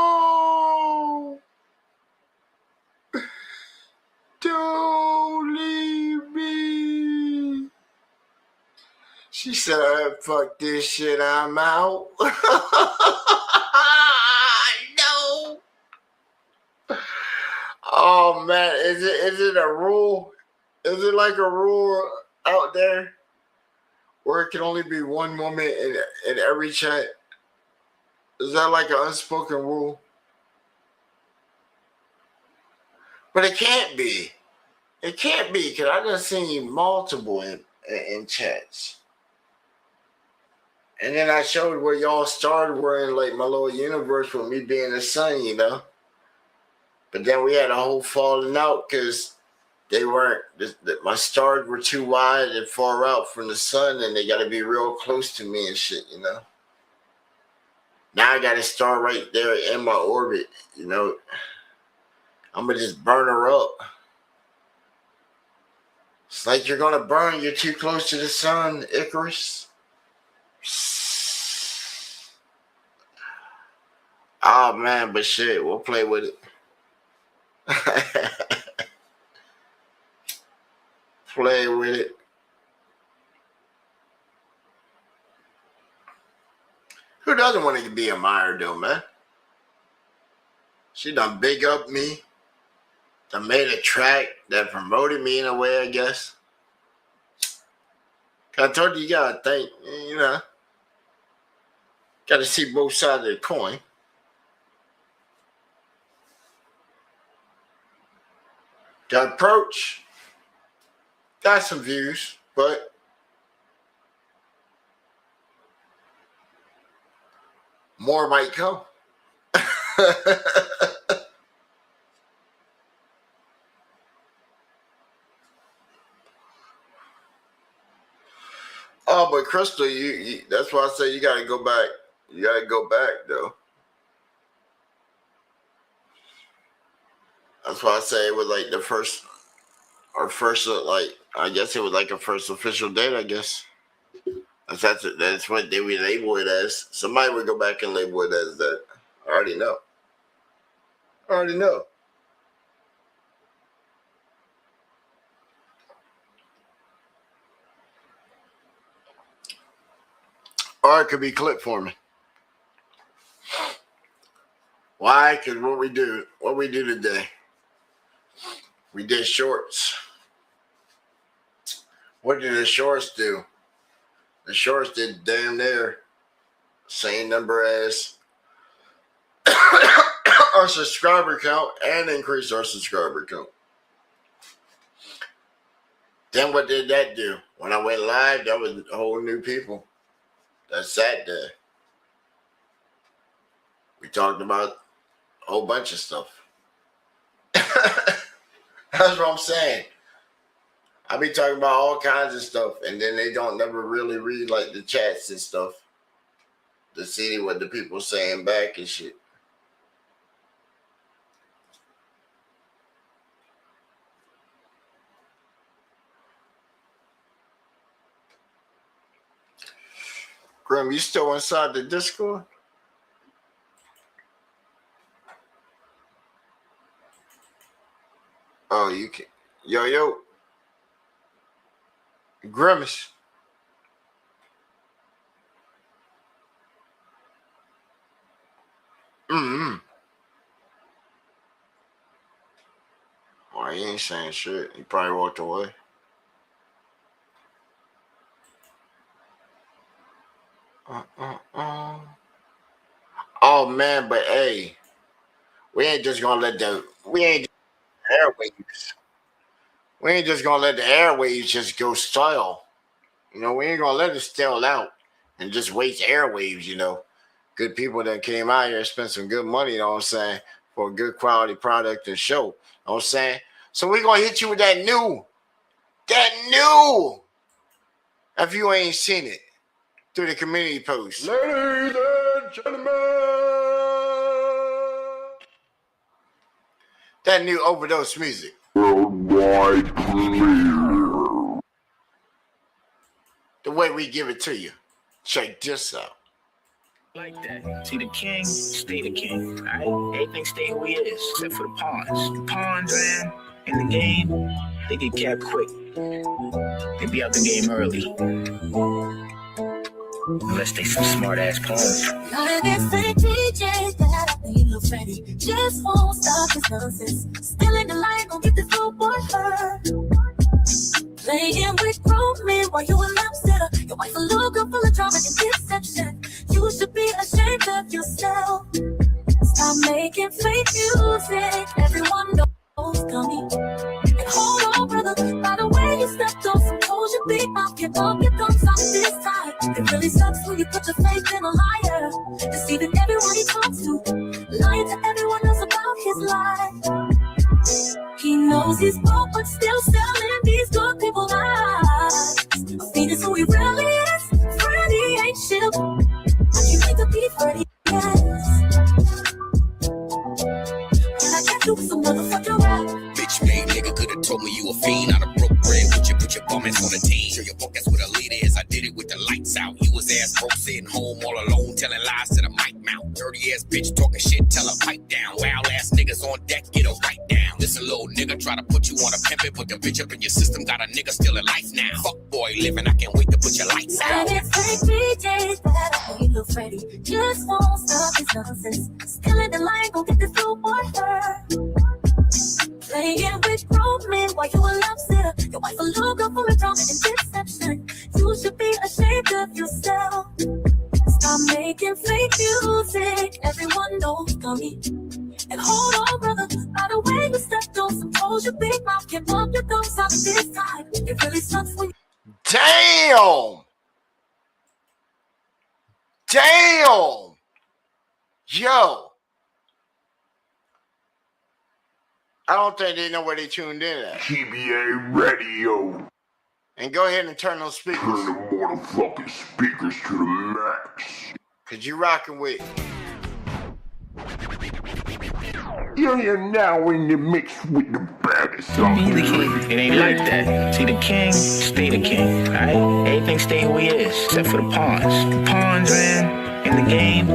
Don't leave me. She said, fuck this shit, I'm out. No. Oh man, is it a rule? Is it like a rule out there where it can only be one woman in every chat? Is that like an unspoken rule? But it can't be. It can't be, because I done seen multiple in chats. And then I showed where y'all started, were in like my little universe with me being the sun, But then we had a whole falling out because they weren't, my stars were too wide and far out from the sun, and they got to be real close to me and shit, Now I got a star right there in my orbit, I'm going to just burn her up. It's like you're going to burn, you're too close to the sun, Icarus. Oh man, but shit, we'll play with it. Play with it. Who doesn't want to be admired though, man? She done big up me. Done made a track that promoted me in a way, I guess. I told you gotta think, gotta see both sides of the coin. The approach got some views, but more might come. Oh, but Crystal, you that's why I say you gotta go back. You gotta go back though. That's why I say it was like the first, like, I guess it was like a first official date, I guess. That's what they would label it as. Somebody would go back and label it as that. I already know. Or it could be clip forming. Why? Because what we do today, we did shorts. What did the shorts do? The shorts did damn near same number as our subscriber count and increased our subscriber count. Then what did that do? When I went live, that was a whole new people that sat there. We talked about a whole bunch of stuff. That's what I'm saying. I be talking about all kinds of stuff, and then they don't never really read like the chats and stuff to see what the people saying back and shit. Grim, you still inside the Discord? Oh, you can. Yo. Grimace. Well, he ain't saying shit. He probably walked away. Oh man, but hey, we ain't just gonna let the airwaves just go stale. You know, we ain't gonna let it stale out and just waste airwaves, you know. Good people that came out here and spent some good money, you know what I'm saying, for a good quality product and show. You know what I'm saying? So we're gonna hit you with that new. If you ain't seen it, through the community post. Ladies and gentlemen, that new overdose music. worldwide premiere. The way we give it to you. Check this out. Like that. See, the king, stay the king, alright? Everything stay who he is, except for the pawns. The pawns, man, in the game, they get capped quick. They be out the game early. Unless they some smart-ass pawns. Like this fake DJ that I ain't no Freddy. Just won't stop this nonsense. Still in the line, gon' get this little boy hurt. Playing with grown men while you a lobster. Your wife a little girl full of drama and deception. You should be ashamed of yourself. Stop making fake music. Everyone knows coming. And hold on, brother. By the way you stepped on some toes, your big mouth, get up, your thumbs up this time. It really sucks when you put your faith in a liar. Deceiving everyone he talks to. Lying to everyone else about his life. He knows he's broke, but still selling these good people lies. A fiend is who he really is. Freddy ain't shit. But you need to be Freddy, yes. And I can't do some motherfucking rap. Bitch made nigga could've told me you a fiend. I'd have broke bread with you, put your bum ass on the team. Show your book, that's what a leader is. I did it with the lights out. You was ass broke, sitting home all alone, telling lies to the mic mouth. Dirty ass bitch talking shit, tell her pipe down. Wild ass niggas on deck, get her right down. This a little nigga try to put you on a pimpin', put the bitch up in your system. Got a nigga still in life now. Fuck boy living, I can't wait to put your lights out. And it's fake DJs that I ain't no Freddy. Just won't stop this nonsense. Still in the line, gon' get this little boy hurt. Playing with grown men while you a lobster. Your wife a little girl full of drama and deception. You should be ashamed of yourself. Stop making fake music. Everyone knows coming. And hold on, brother. By the way you stepped on some toes, your big mouth can bump your thumbs out this time. It really sucks when you. Damn! Yo! I don't think they know where they tuned in at. GBA Radio. And go ahead and turn those speakers. Turn the motherfucking speakers to the max. Cause you rocking with. You're now in the mix with the baddest song. Be the king. It ain't like that. See, the king, stay the king, alright? Everything stay who he is, except for the pawns. The pawns, man, in the game,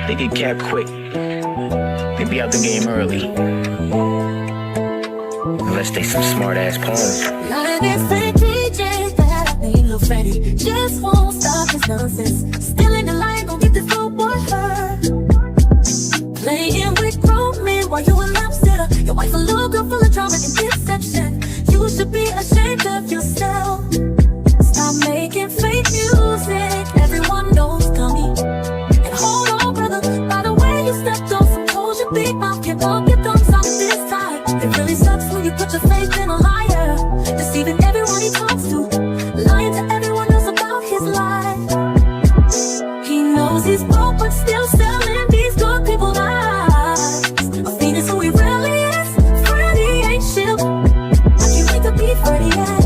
they get capped quick. They be out the game early. Unless they some smart-ass pawns. Like this fake DJ that I ain't no Freddy. Just won't stop this nonsense. Still he's broke but still selling these good people lies. A fiend is who he really is. Freddie ain't shit. I can't wait to be Freddie ass.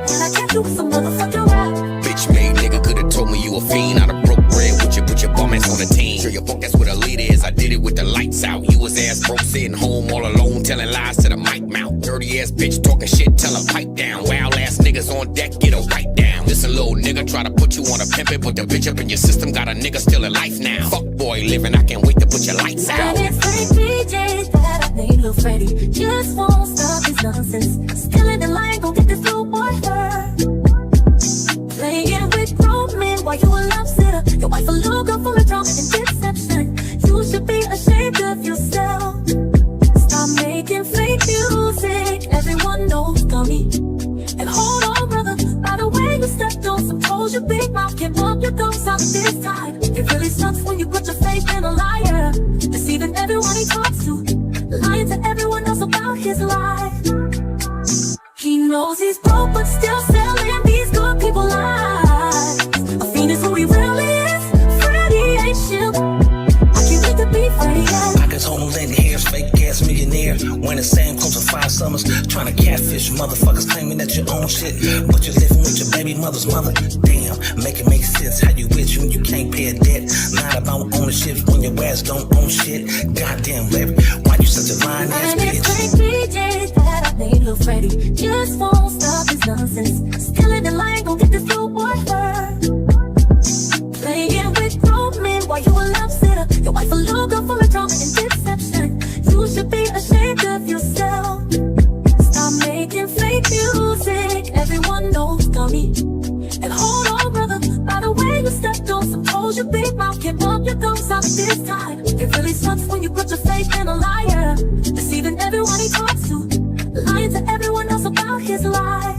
When I catch you with some motherfucking rap. Bitch made nigga could've told me you a fiend. I'd have broke bread with you, put your bum ass on the team. Sure your fuck that's what a leader is. I did it with the lights out. You was ass broke, sitting home all alone, telling lies to the mic mouth. Dirty ass bitch talking shit, tell her pipe down. Wild ass niggas on deck, get a write down. Listen, little nigga, try to put you on a pimpin', put the bitch up in your system. Got a nigga still in life now. Fuck boy living, I can't wait to put your lights out. And it's fake DJs that I made Lil Freddie. Just won't stop his nonsense. Still in the line, gon' get this little boy hurt. Playing with grown men while you a love sitter. Your wife a little girl full of drama and deception. You should be ashamed of yourself. Stop making fake music. Everyone knows dummy. And hold on, brother. By the way you stepped on some toes, your big mouth can bump your gums out this time. It really sucks when you put your faith in a liar, deceiving everyone he talks to, lying to everyone else about his life. He knows he's broke but still selling these good people lies. A fiend is who he really is. Freddie ain't shit. I can't wait to be Freddie ass. Pockets holes in the hairs, fake ass millionaire. Wearing the same clothes for 5 summers. Trying to catfish motherfuckers claiming that you own shit, but you're living with your baby mother's mother. Damn, make it make sense how you rich when you can't pay a debt. Not about ownership when your ass don't own shit. Goddamn Larry, why you such a lying ass And it's bitch? fake DJs that I made Lil Freddie. Just won't stop his nonsense. Still in the line, gon' get this little boy hurt. Playing with grown men while you a love sitter. Your wife a little girl full of drama and deception. You should be ashamed of yourself. Stop making fake music. Everyone knows dummy. And hold on, brother. By the way you stepped on some toes, your big mouth can bump your gums out this time. It really sucks when you put your faith in a liar, deceiving everyone he talks to, lying to everyone else about his life.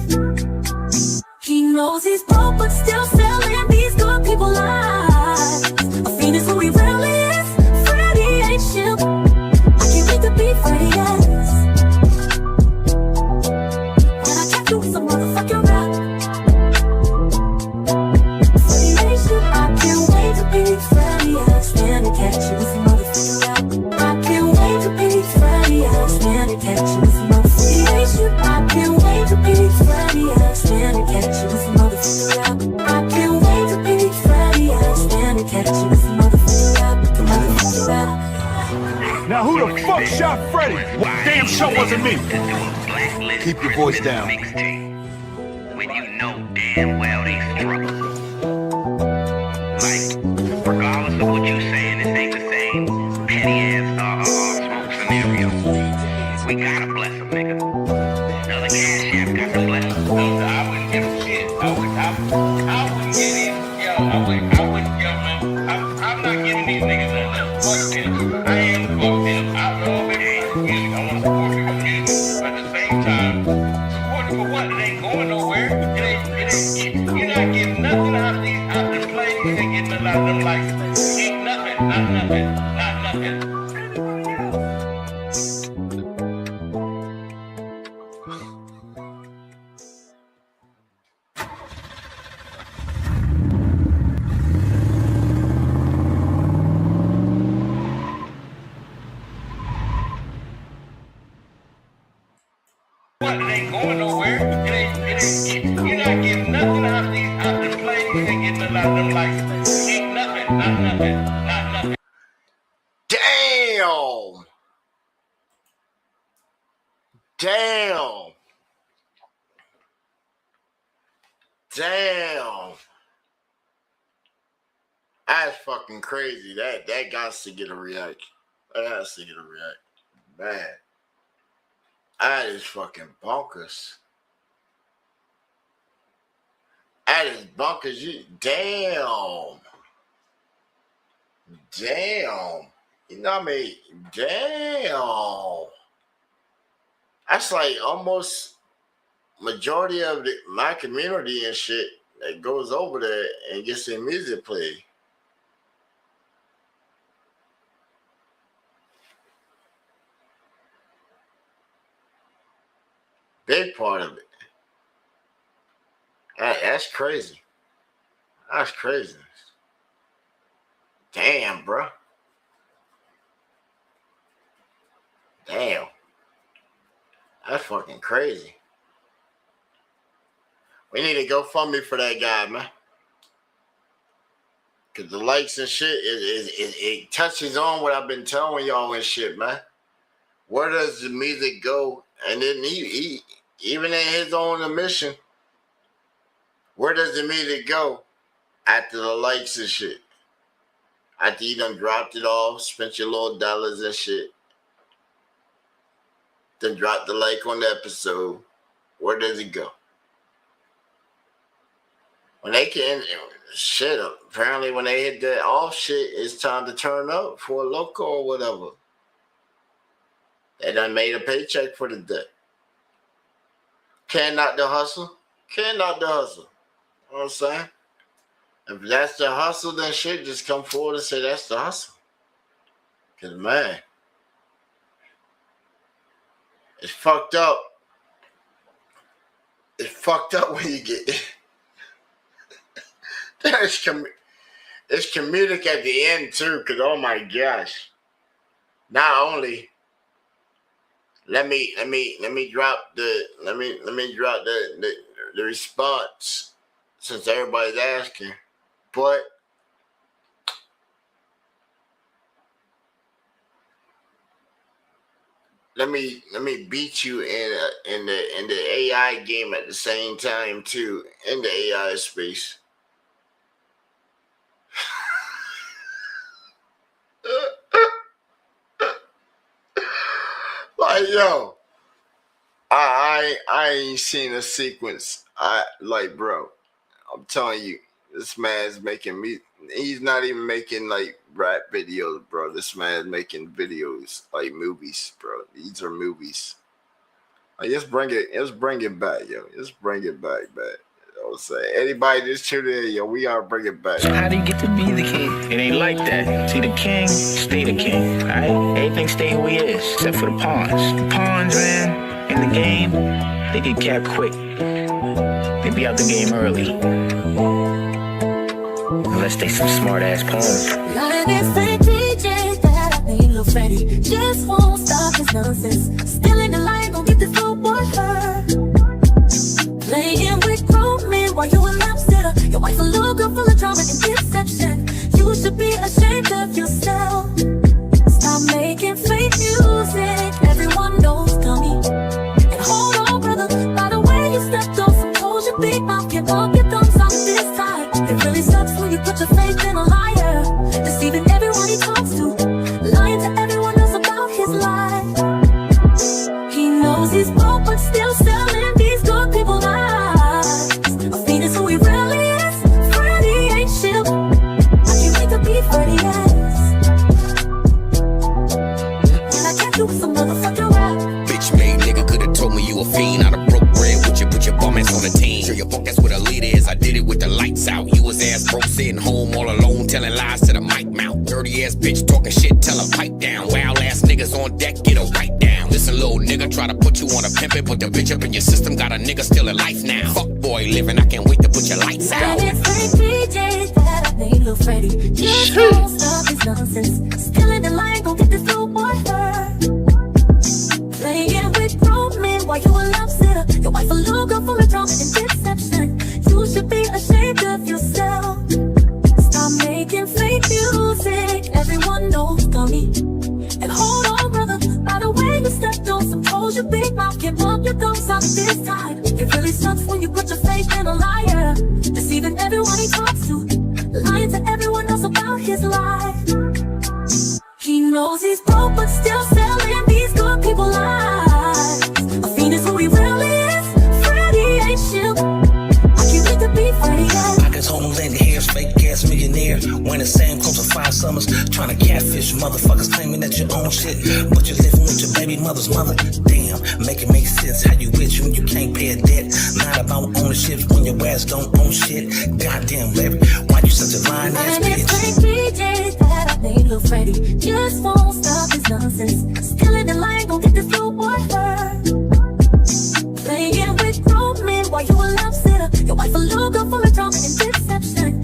He knows he's broke but still selling these good people lies. A fiend is who he really is. Freddie ain't shit. I can't wait to be Freddie ass. When I catch you with some motherfucking rap. Freddie ain't shit. I can't wait to be Freddie ass. When I catch you with some motherfucking rap. I can't wait to be Freddie ass. When I catch you with some motherfucking rap. I can't wait to be Freddie ass. When I catch you with some motherfucking rap. I can't wait to be Freddie ass. When I catch you with some motherfucking rap. The motherfucking rap. Now who the fuck shot Freddie? Damn sure wasn't me. Keep your voice down. When you know damn well they struggle. Like, regardless of what you saying, this ain't the same petty ass smoke scenario. We gotta bless a nigga. Another cash app got to bless him. I wouldn't give a shit. I wouldn't get in. Yo, I wouldn't, man. I'm not giving these niggas nothing. Fuck them. I ain't fuck them. I love it. I want to support people's music, but at the same time, support it for what? It ain't going nowhere. You're not getting nothing out of these plays. You ain't getting nothing out of them like, ain't nothing, not nothing. What? It ain't going nowhere. You're not getting nothing out of these plays. You ain't getting nothing out of them like, ain't nothing, not nothing. Damn. That's fucking crazy. That got to get a reaction. Man. That is fucking bonkers. Damn. You know what I mean? Damn. That's like almost majority of my community and shit that goes over there and gets their music played. Big part of it. That's crazy. That's crazy. Damn, bro. Damn. That's fucking crazy. We need to go fund me for that guy, man. Cause the likes and shit it touches on what I've been telling y'all and shit, man. Where does the music go? And then he even in his own admission, where does the music go after the likes and shit? After you done dropped it off, spent your little dollars and shit, then drop the like on the episode, where does it go? When they can, shit, apparently when they hit that off shit, it's time to turn up for a local or whatever. They done made a paycheck for the day. Can't knock the hustle. Can't knock the hustle. You know what I'm saying? If that's the hustle, then shit, just come forward and say that's the hustle. Because, man, it's fucked up. It's fucked up when you get... It's comedic at the end too, because oh my gosh. Not only let me drop the response since everybody's asking, but let me beat you in the AI game at the same time too, in the AI space. Like, yo, I ain't seen a sequence. Bro, I'm telling you, this man's making me. He's not even making like rap videos, bro. This man's making videos like movies, bro. These are movies. Like, let's bring it back, yo. Let's bring it back. You know what I'm saying? Anybody just tuned in, yo, we gotta bring it back. So how do you get to be the king? It ain't like that. See, the king, stay the king, right? Everything stay who he is, except for the pawns. The pawns, man, in the game, they get capped quick. They be out the game early. Unless they some smart-ass pawns. Like this fake DJ that I made little Freddy just won't stop his nonsense. Still in the line, gon' get this little boy hurt. Playing with grown men while you a lobster. Your wife a little girl full of drama and deception. You should be ashamed of yourself. Stop making fake music. Everyone knows coming. And hold on, brother. By the way you stepped on some toes, your big mouth get up your thumbs out this time. It really sucks when you put your faith in a liar, deceiving everyone he talks to, lying to everyone else about his life. He knows he's broke but still selling these good people lies. A fiend is who he really is. Freddie ain't shit. I can't wait to be Freddie when I catch you with some motherfucking rap. Bitch made nigga could've told me you a fiend. I'd have broke bread with you, put your bum ass on the team. Show your punk ass what a leader is. I did it with the lights out. You was ass broke, sitting home all alone, telling lies to the mic mouth. Dirty ass bitch talking shit, tell her pipe down. Wild ass niggas on deck, get a right down. Listen, little nigga, try to put you on a pimpin', put the bitch up in your system, got a nigga still in life now. Fuck boy living, I can't wait to put your lights out. And it's fake DJs that I made little Freddy just won't stop his nonsense. Still in the line, gon' get this little boy hurt. Playing with grown men while you a love sitter. Your wife a little girl full of drama and deception. You should be ashamed of yourself. Stop making fake music. Everyone knows dummy. And hold on, brother. By the way you stepped on some toes, your big mouth can bump your thumbs out this time. It really sucks when you put your faith in a liar, deceiving everyone he talks to, lying to everyone else about his life. He knows he's broke but still selling these good people lies. A fiend is who he really is. Freddie ain't shit. I can't wait to be Freddie. Pockets homeland, hair's fake ass millionaire. Wearing the same clothes for 5 summers. Trying to catfish motherfuckers claiming that you own shit, but you're living with your baby mother's mother. Damn, make it make sense how you rich when you can't pay a debt. Not about ownership when your ass don't own shit. Goddamn Larry, why you such a lying ass And it's bitch? fake DJs that I made little Freddy just won't stop his nonsense. Still in the line, gon' get this little boy hurt. Playing with grown men while you a love sitter. Your wife a little girl full of drama and deception.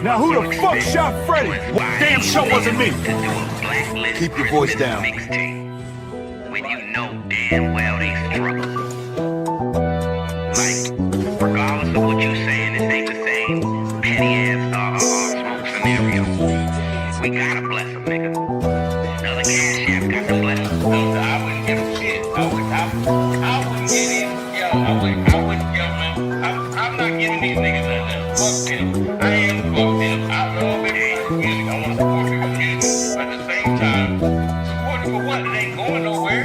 Now who the fuck shot Freddy? Damn sure wasn't me. Keep your voice down. When you know damn well they struggle. Like, regardless of what you saying, this ain't the same petty ass smoke scenario. We gotta bless them, nigga. Another cash app got to bless them. No, I wouldn't give a shit. I wouldn't get in. Yo, I wouldn't, yo, man. I'm not giving these niggas nothing. Fuck them. I am fuck them. I already really, I want to support the community. But at the same time, supporting for what? It ain't going nowhere.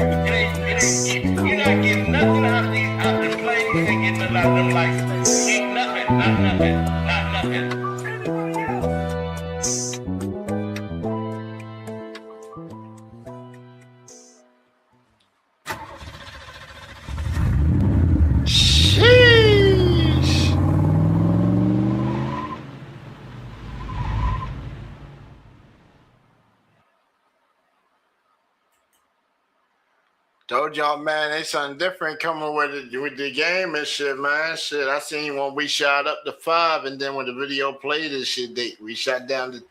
You're not getting nothing out of the plays. You ain't getting nothing out of them like, ain't nothing, not nothing. Told y'all, man, ain't something different coming with the game and shit, man. Shit, I seen when we shot up to 5, and then when the video played and shit, we shot down to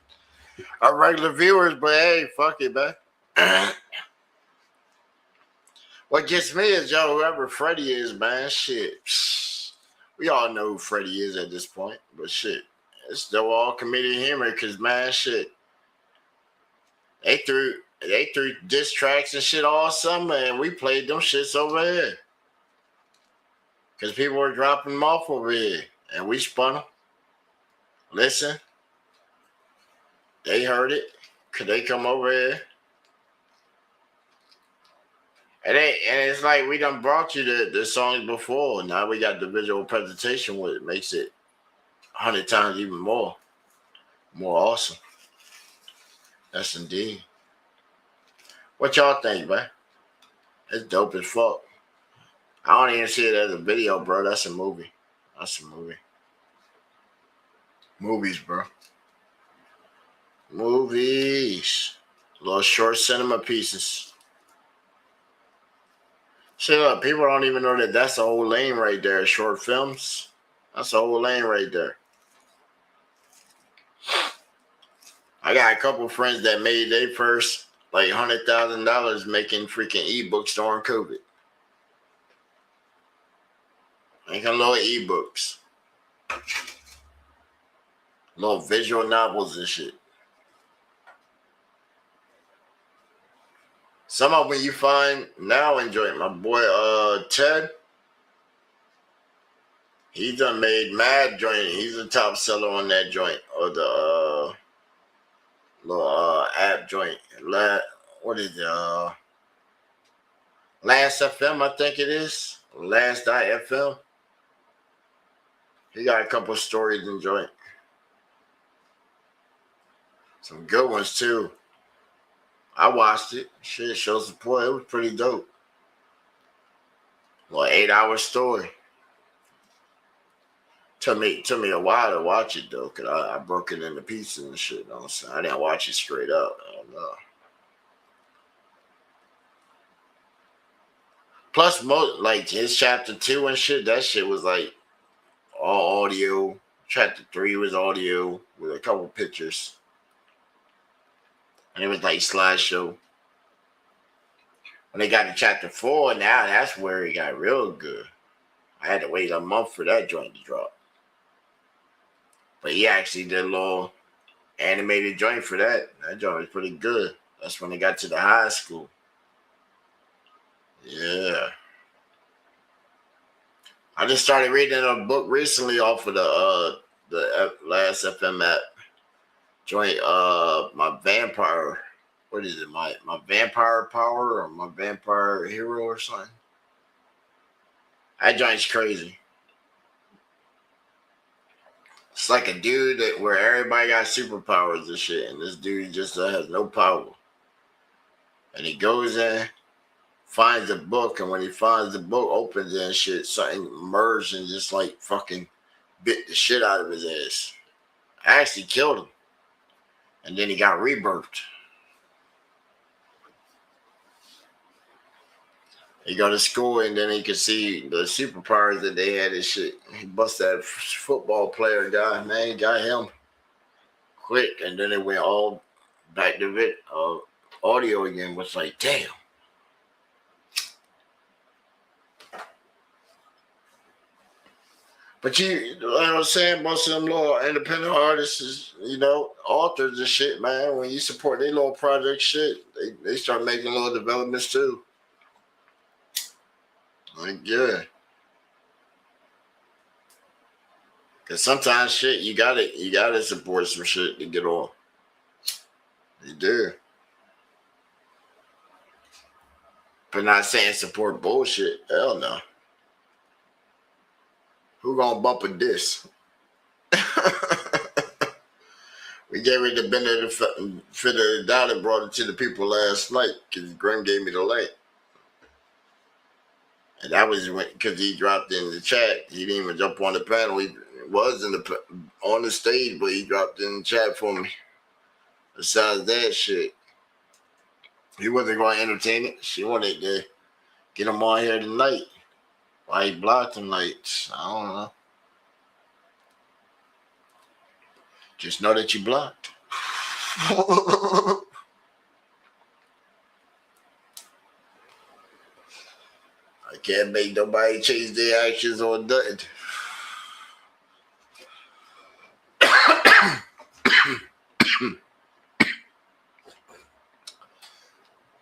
our regular viewers. But hey, fuck it, man. What gets me is, yo, whoever Freddie is, man, shit. We all know who Freddie is at this point, but shit, it's still all comedic humor, because, man, shit, they threw diss tracks and shit all summer, and we played them shits over here. Because people were dropping them off over here, and we spun them. Listen. They heard it. Could they come over here? And it's like we done brought you the songs before. Now we got the visual presentation with it. Makes it 100 times even more awesome. That's indeed. What y'all think, man? It's dope as fuck. I don't even see it as a video, bro. That's a movie. Movies, bro. Movies. Little short cinema pieces. Shit up. People don't even know that that's the whole lane right there. Short films. That's the whole lane right there. I got a couple friends that made their first like $100,000 making freaking ebooks during COVID. Making little ebooks. Little visual novels and shit. Some of them you find now enjoying. My boy Ted. He done made mad joint. He's a top seller on that joint. Or the little app joint. What is it? Last FM, I think it is. Last.fm. He got a couple of stories in joint. Some good ones too. I watched it. Shit, show support. It was pretty dope. Well, 8-hour story. Took me a while to watch it though, cause I broke it into pieces and shit. You know what I'm saying? I didn't watch it straight up. I don't know. Plus, like his chapter 2 and shit, that shit was like all audio. Chapter 3 was audio with a couple pictures. And it was like slideshow. When they got to chapter 4, now that's where it got real good. I had to wait a month for that joint to drop. But he actually did a little animated joint for that. That joint was pretty good. That's when they got to the high school. Yeah. I just started reading a book recently off of the Last FM app. Joint my vampire. What is it? My vampire power or my vampire hero or something? That joint's crazy. It's like a dude where everybody got superpowers and shit, and this dude just has no power. And he goes in, finds a book, and when he finds the book, opens it and shit, something emerged and just like fucking bit the shit out of his ass. I actually killed him. And then he got rebirthed. He go to school and then he could see the superpowers that they had and shit. He bust that football player guy, man. He got him. quick, and then it went all back to audio again. Was like, damn. But like I was saying, most of them little independent artists is, authors and shit, man. When you support their little project shit, they start making little developments too. Like, yeah. Cause sometimes shit, you gotta support some shit to get on. You do. But not saying support bullshit. Hell no. Who gonna bump a diss? We gave it the benefit of the doubt and brought it to the people last night because Grim gave me the link. And that was because he dropped in the chat. He didn't even jump on the panel. He was on the stage, but he dropped in the chat for me. Besides that shit, he wasn't going to entertain it. She wanted to get him on here tonight. Why he blocked him? Like, I don't know. Just know that you blocked. I can't make nobody change their actions or nothing.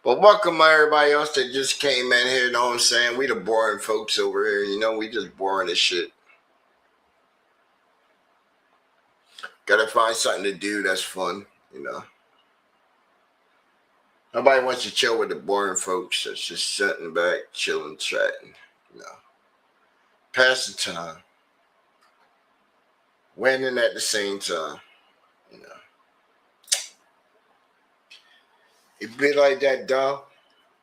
But welcome everybody else that just came in here, you know what I'm saying? We the boring folks over here, we just boring as shit. Gotta find something to do that's fun, Nobody wants to chill with the boring folks that's just sitting back, chilling, chatting, Pass the time. Winning at the same time, It be like that, dog.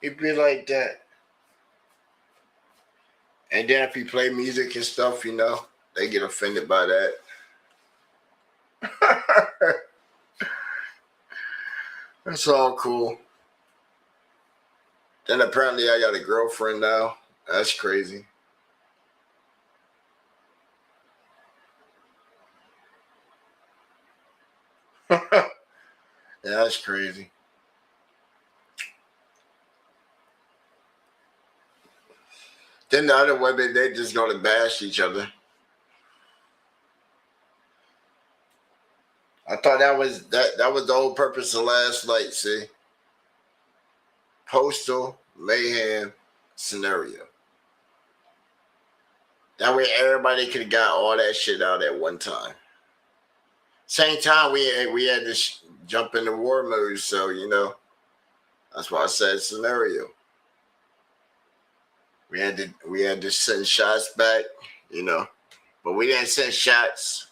It be like that. And then if you play music and stuff, they get offended by that. That's all cool. Then apparently I got a girlfriend now. That's crazy. Yeah, that's crazy. Then the other women, they just gonna bash each other. I thought that was the whole purpose of last night, see? Postal mayhem scenario. That way everybody could have got all that shit out at one time. Same time we had to jump into war mode, so that's why I said scenario. We had to send shots back, but we didn't send shots.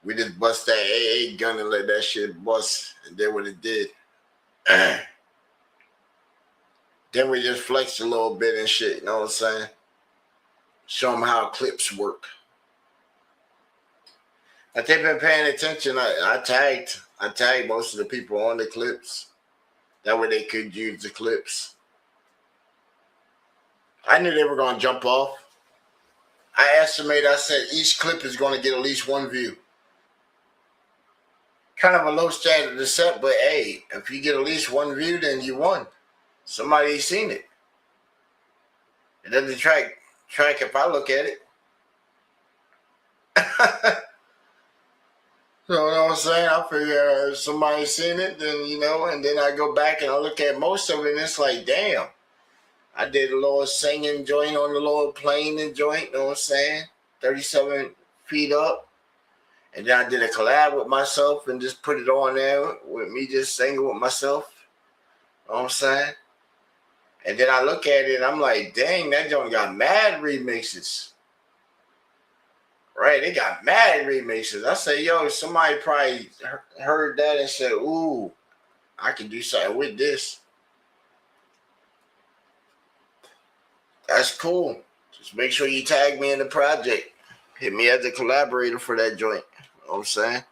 We just bust that AA gun and let that shit bust and did what it did. Then we just flexed a little bit and shit, you know what I'm saying? Show them how clips work. If they've been paying attention, I tagged most of the people on the clips. That way they could use the clips. I knew they were going to jump off. I said each clip is going to get at least one view. Kind of a low standard to set, but hey, if you get at least one view, then you won. Somebody's seen it. It doesn't track if I look at it. So, you know what I'm saying? I figure if somebody's seen it, then, and then I go back and I look at most of it, and it's like, damn. I did a little singing joint on the little plane and joint, you know what I'm saying? 37 feet up. And then I did a collab with myself and just put it on there with me just singing with myself. You know what I'm saying? And then I look at it and I'm like, dang, that joint got mad remixes. Right, they got mad remixes. I say, yo, somebody probably heard that and said, ooh, I can do something with this. That's cool. Just make sure you tag me in the project. Hit me as a collaborator for that joint. You know what I'm saying?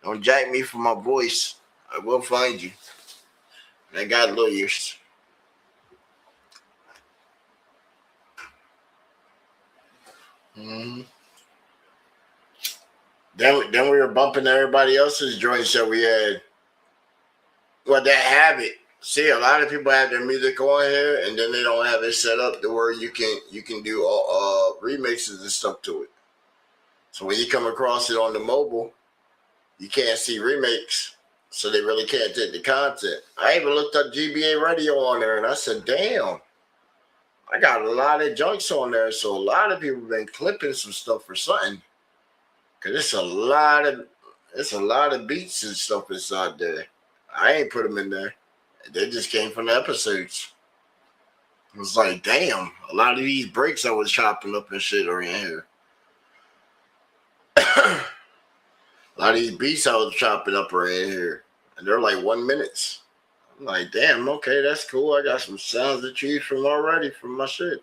Don't jack me for my voice. I will find you. I got lawyers. Then we were bumping everybody else's joints that we had. Well, that have it. See, a lot of people have their music on here, and then they don't have it set up to where you can do remixes and stuff to it. So when you come across it on the mobile, you can't see remakes, so they really can't take the content. I even looked up GBA Radio on there, and I said, "Damn, I got a lot of joints on there." So a lot of people been clipping some stuff for something, cause it's a lot of beats and stuff inside there. I ain't put them in there. They just came from the episodes. It was like, damn, a lot of these breaks I was chopping up and shit are in here. A lot of these beats I was chopping up are in here. And they're like 1 minute. I'm like, damn, okay, that's cool. I got some sounds to choose from already from my shit.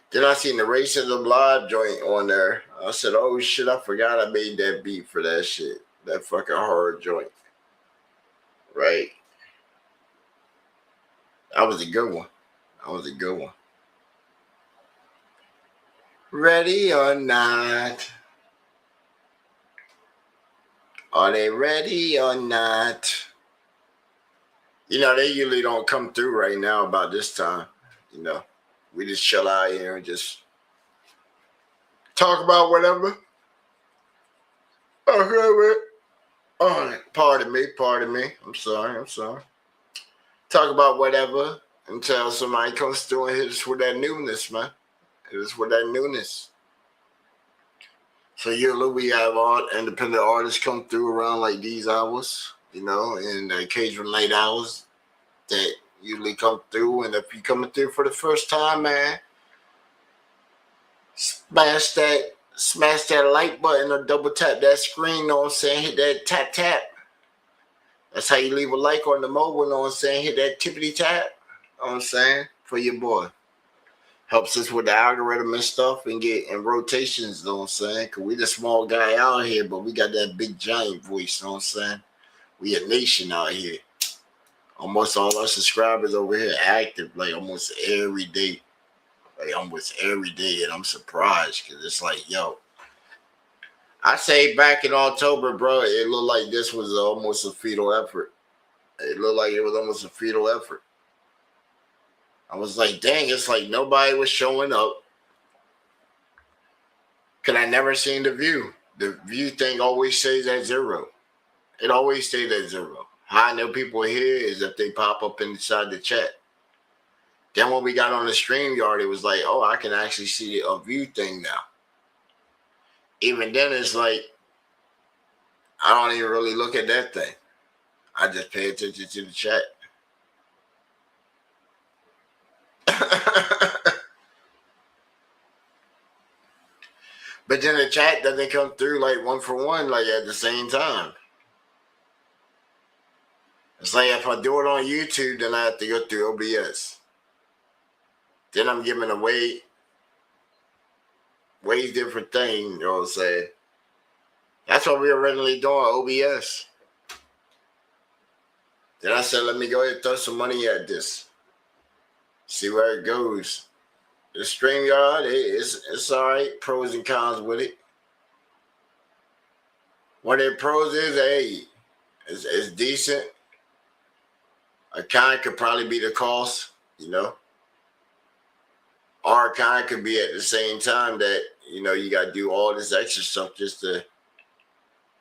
Then I seen the Racism Live joint on there. I said, oh shit, I forgot I made that beat for that shit. That fucking hard joint. Right. That was a good one. Ready or not? Are they ready or not? You know, they usually don't come through right now about this time. You know, we just chill out here and just talk about whatever. Oh, pardon me. I'm sorry. Talk about whatever until somebody comes through and hits us with that newness, man. So usually we have all independent artists come through around like these hours, you know, and the occasional late hours that usually come through. And if you're coming through for the first time, man, smash that like button or double tap that screen, you know what I'm saying? Hit that tap. That's how you leave a like on the mobile, you know what I'm saying? Hit that tippity tap, you know what I'm saying? For your boy. Helps us with the algorithm and stuff and get in rotations, you know what I'm saying? Because we the small guy out here, but we got that big giant voice, you know what I'm saying? We a nation out here. Almost all our subscribers over here active like almost every day. And I'm surprised because it's like, yo, I say back in October, bro, it looked like this was almost a fetal effort. I was like, dang, it's like nobody was showing up. Because I never seen the view. The view thing always stays at 0. It always stays at 0. How I know people are here is if they pop up inside the chat. Then when we got on the StreamYard, it was like, oh, I can actually see a view thing now. Even then, it's like, I don't even really look at that thing. I just pay attention to the chat. But then the chat doesn't come through like 1 for 1, like at the same time. It's like if I do it on YouTube, then I have to go through OBS. Then I'm giving away way different thing, you know what I'm saying? That's what we were originally doing, OBS. Then I said, let me go ahead and throw some money at this. See where it goes. The StreamYard, it's all right. Pros and cons with it. One of the pros is, hey, it's decent. A con could probably be the cost, you know. Or a con could be at the same time that, you know, you got to do all this extra stuff just to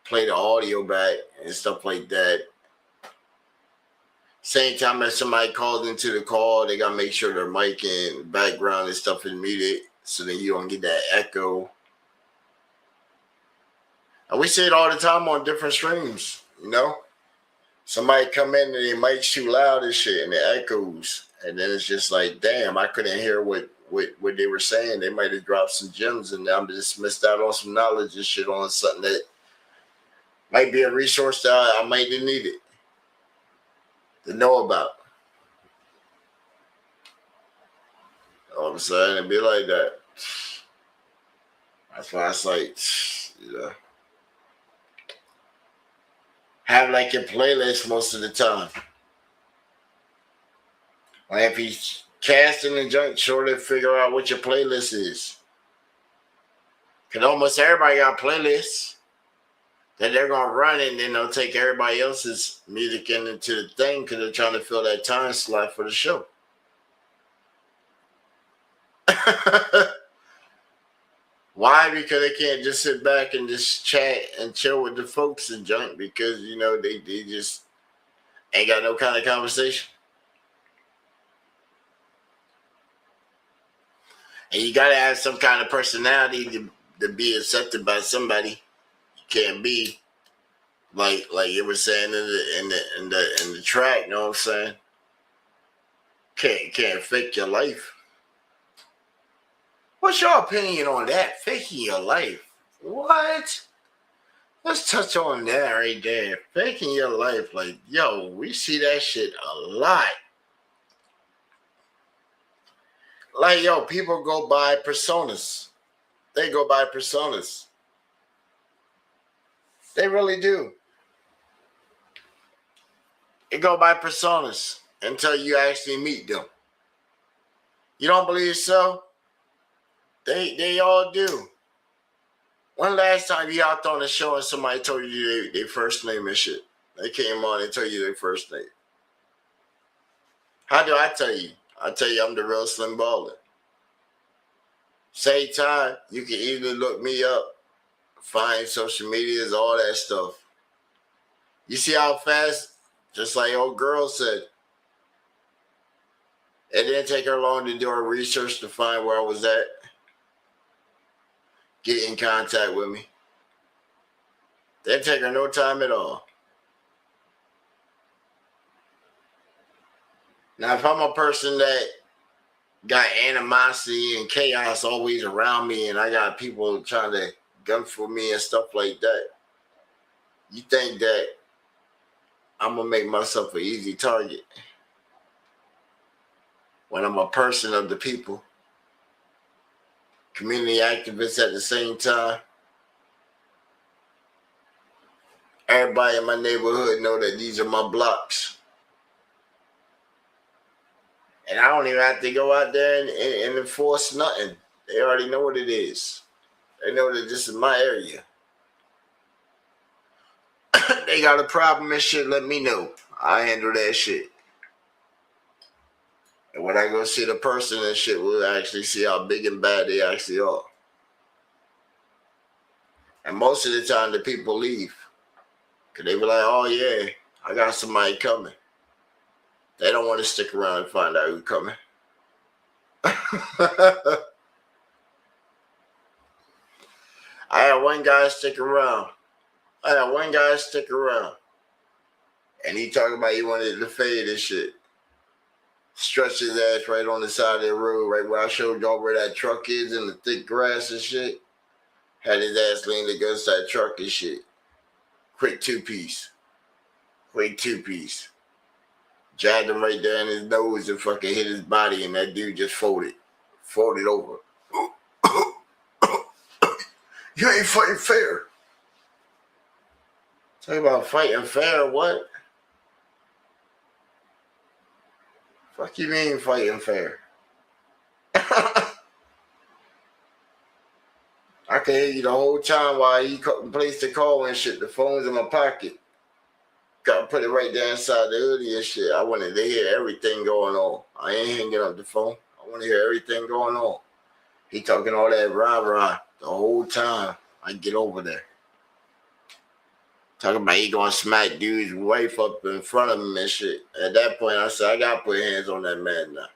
play the audio back and stuff like that. Same time as somebody calls into the call, they gotta make sure their mic and background and stuff is muted so that you don't get that echo. And we see it all the time on different streams, you know? Somebody come in and their mic's too loud and shit and it echoes. And then it's just like, damn, I couldn't hear what they were saying. They might have dropped some gems and I'm just missed out on some knowledge and shit on something that might be a resource that I might have needed to know about. You know what I'm saying? It'd be like that. That's why it's like, you know, have like your playlist most of the time. Like if he's casting the junk, sure to figure out what your playlist is. Because almost everybody got playlists that they're going to run, and then they'll take everybody else's music into the thing because they're trying to fill that time slot for the show. Why? Because they can't just sit back and just chat and chill with the folks and junk because, you know, they just ain't got no kind of conversation. And you got to have some kind of personality to be accepted by somebody. You can't be like you were saying in the track, you know what I'm saying? Can't fake your life. What's your opinion on that? Faking your life. What? Let's touch on that right there. Faking your life. Like, yo, we see that shit a lot. Like, yo, people go by personas. They go by personas. They really do. They go by personas until you actually meet them. You don't believe so? They all do. When last time you out on the show and somebody told you their first name and shit? They came on and told you their first name. How do I tell you? I tell you I'm the real Slim Baller. Same time, you can easily look me up, find social medias, all that stuff. You see how fast, just like old girl said, it didn't take her long to do her research to find where I was at. Get in contact with me. Didn't take her no time at all. Now, if I'm a person that got animosity and chaos always around me and I got people trying to gun for me and stuff like that, you think that I'm going to make myself an easy target when I'm a person of the people? Community activists at the same time. Everybody in my neighborhood know that these are my blocks. And I don't even have to go out there and enforce nothing. They already know what it is. They know that this is my area. They got a problem and shit, let me know. I handle that shit. And when I go see the person and shit, we'll actually see how big and bad they actually are. And most of the time, the people leave. Because they be like, oh, yeah, I got somebody coming. They don't want to stick around and find out who's coming. I had one guy stick around. And he talking about he wanted to fade and shit. Stretched his ass right on the side of the road, right where I showed y'all where that truck is in the thick grass and shit. Had his ass leaned against that truck and shit. Quick two-piece. Jabbed him right there in his nose and fucking hit his body, and that dude just folded over. You ain't fighting fair. Talk about fighting fair, what? Fuck you mean fighting fair? I can hear you the whole time while he placed the call and shit. The phone's in my pocket. Gotta put it right there inside the hoodie and shit. I wanted to hear everything going on. I ain't hanging up the phone. I want to hear everything going on. He talking all that rah-rah the whole time I get over there. Talking about he gonna smack dude's wife up in front of him and shit. At that point, I said, I gotta put hands on that man now.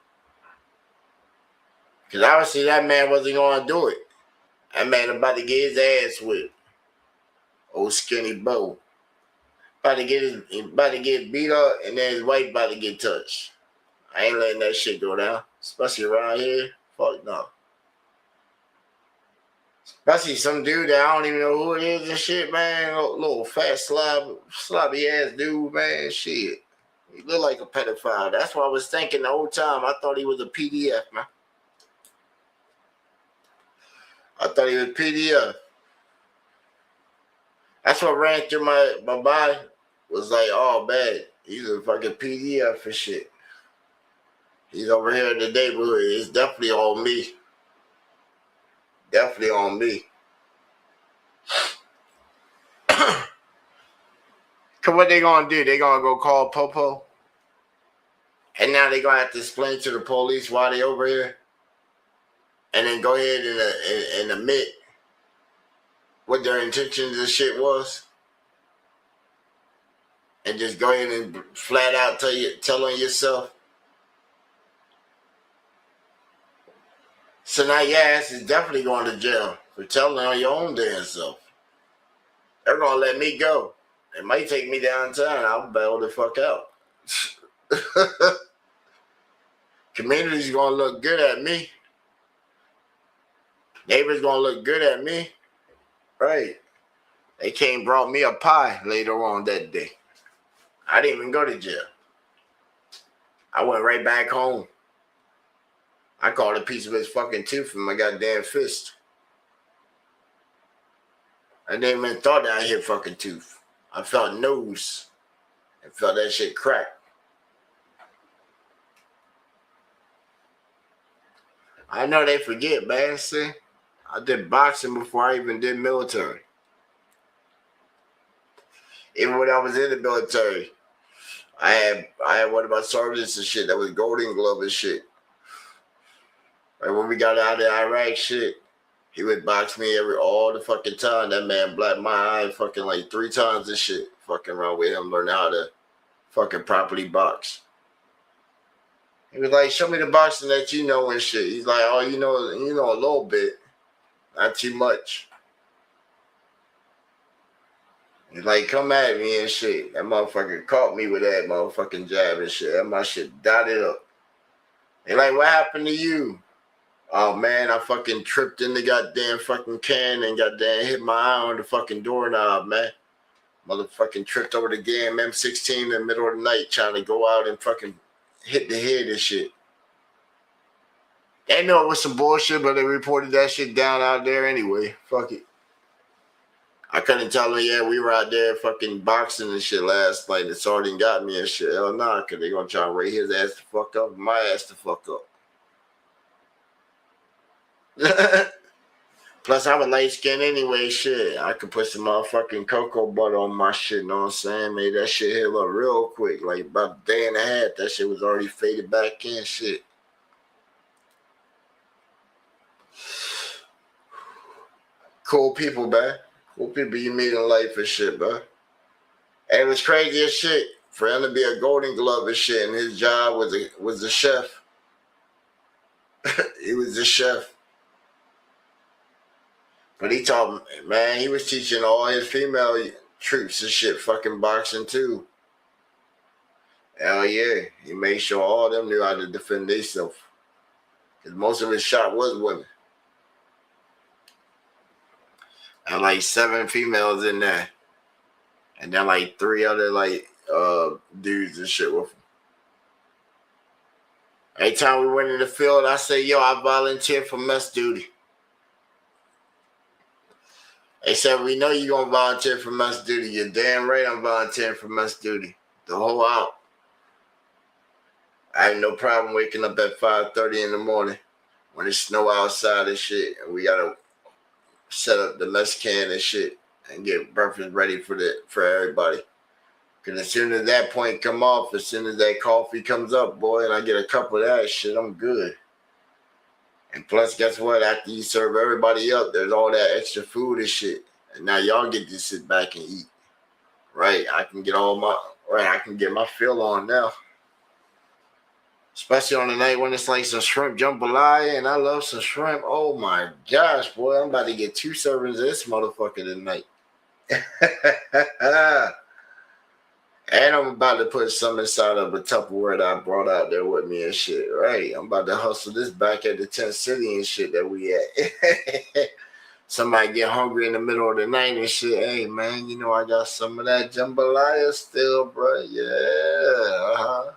Because obviously that man wasn't gonna do it. That man about to get his ass whipped. Old skinny Bo. About to get beat up, and then his wife about to get touched. I ain't letting that shit go down. Especially around here. Fuck no. Especially some dude that I don't even know who it is and shit, man. Little fat sloppy ass dude, man. Shit. He look like a pedophile. That's what I was thinking the whole time. I thought he was a PDF, man. I thought he was PDF. That's what ran through my mind. Was like, oh, man, he's a fucking PDF for shit. He's over here in the neighborhood. It's definitely on me. Definitely on me. Cause what they gonna do? They gonna go call Popo, and now they gonna have to explain to the police why they over here, and then go ahead and admit what their intentions and shit was, and just go ahead and flat out tell on yourself. So now your ass is definitely going to jail for telling on your own damn self. They're gonna let me go. It might take me downtown. I'll bail the fuck out. Community's gonna look good at me. Neighbors gonna look good at me. Right. They came and brought me a pie later on that day. I didn't even go to jail. I went right back home. I caught a piece of his fucking tooth in my goddamn fist. I didn't even thought that I hit fucking tooth. I felt nose. I felt that shit crack. I know they forget, man. See, I did boxing before I even did military. Even when I was in the military, I had one of my sergeants and shit that was Golden Glove and shit. Right when we got out of Iraq shit, he would box me all the fucking time. That man blacked my eye fucking like 3 times and shit. Fucking around with him, learning how to fucking properly box. He was like, show me the boxing that you know and shit. He's like, oh, you know a little bit. Not too much. He's like, come at me and shit. That motherfucker caught me with that motherfucking jab and shit. That my shit dotted up. They like, what happened to you? Oh man, I fucking tripped in the goddamn fucking can and goddamn hit my eye on the fucking doorknob, man. Motherfucking tripped over the damn M16 in the middle of the night trying to go out and fucking hit the head and shit. They know it was some bullshit, but they reported that shit down out there anyway. Fuck it. I couldn't tell them, yeah, we were out there fucking boxing and shit last night. The sergeant got me and shit. Hell nah, because they gonna try to raise his ass the fuck up and my ass the fuck up. Plus, I was light skinned anyway, shit. I could put some motherfucking cocoa butter on my shit, know what I'm saying? Made that shit heal up real quick. Like about a day and a half, that shit was already faded back in, shit. Cool people, man. Cool people you meet in life and shit, man. And it was crazy as shit for him to be a Golden Glove and shit, and his job was a chef. He was a chef. But he taught, man, he was teaching all his female troops and shit fucking boxing too. Hell yeah. He made sure all of them knew how to defend themselves. Because most of his shot was women. And like 7 females in there. And then like 3 other like dudes and shit with him. Every time we went in the field, I say, yo, I volunteer for mess duty. They said, we know you're going to volunteer for mess duty. You're damn right I'm volunteering for mess duty. The whole out. I have no problem waking up at 5:30 in the morning when it's snow outside and shit. And we got to set up the mess can and shit and get breakfast ready for everybody. Because as soon as that point come off, as soon as that coffee comes up, boy, and I get a cup of that shit, I'm good. And plus, guess what? After you serve everybody up, there's all that extra food and shit. And now y'all get to sit back and eat. Right? I can get my fill on now. Especially on the night when it's like some shrimp jambalaya, and I love some shrimp. Oh my gosh, boy, I'm about to get 2 servings of this motherfucker tonight. And I'm about to put some inside of a Tupperware that I brought out there with me and shit. Right. I'm about to hustle this back at the tent city and shit that we at. Somebody get hungry in the middle of the night and shit. Hey, man, you know I got some of that jambalaya still, bro. Yeah. Uh-huh.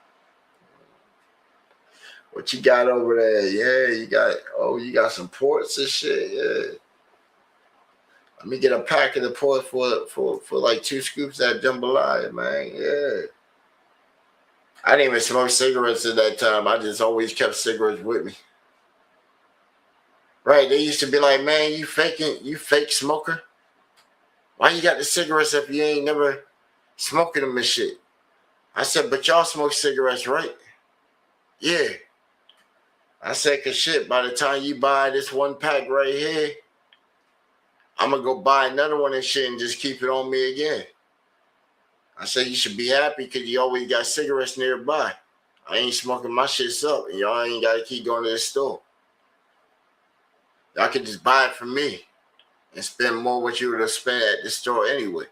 What you got over there? Yeah, you got some ports and shit. Yeah. Let me get a pack of the pork for like 2 scoops of that jambalaya, man. Yeah. I didn't even smoke cigarettes at that time. I just always kept cigarettes with me. Right. They used to be like, man, you fake smoker? Why you got the cigarettes if you ain't never smoking them and shit. I said, but y'all smoke cigarettes, right? Yeah. I said, cause shit, by the time you buy this one pack right here, I'm gonna go buy another one and shit and just keep it on me again. I said, you should be happy because you always got cigarettes nearby. I ain't smoking my shits up, and y'all ain't got to keep going to the store. Y'all can just buy it from me and spend more what you would have spent at the store anyway.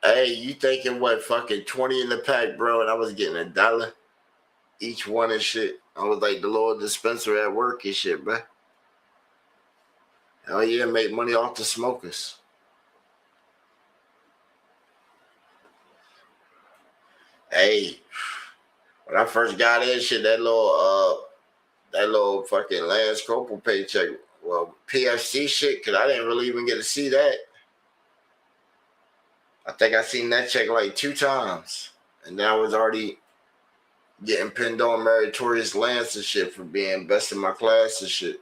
Hey, you thinking what, fucking 20 in the pack, bro, and I was getting $1 each one and shit. I was like the little dispenser at work and shit, bro. Hell yeah, make money off the smokers. Hey, when I first got in shit, that little fucking Lance Corporal paycheck, well, PFC shit, because I didn't really even get to see that. I think I seen that check like 2 times. And then I was already getting pinned on meritorious Lance and shit for being best in my class and shit.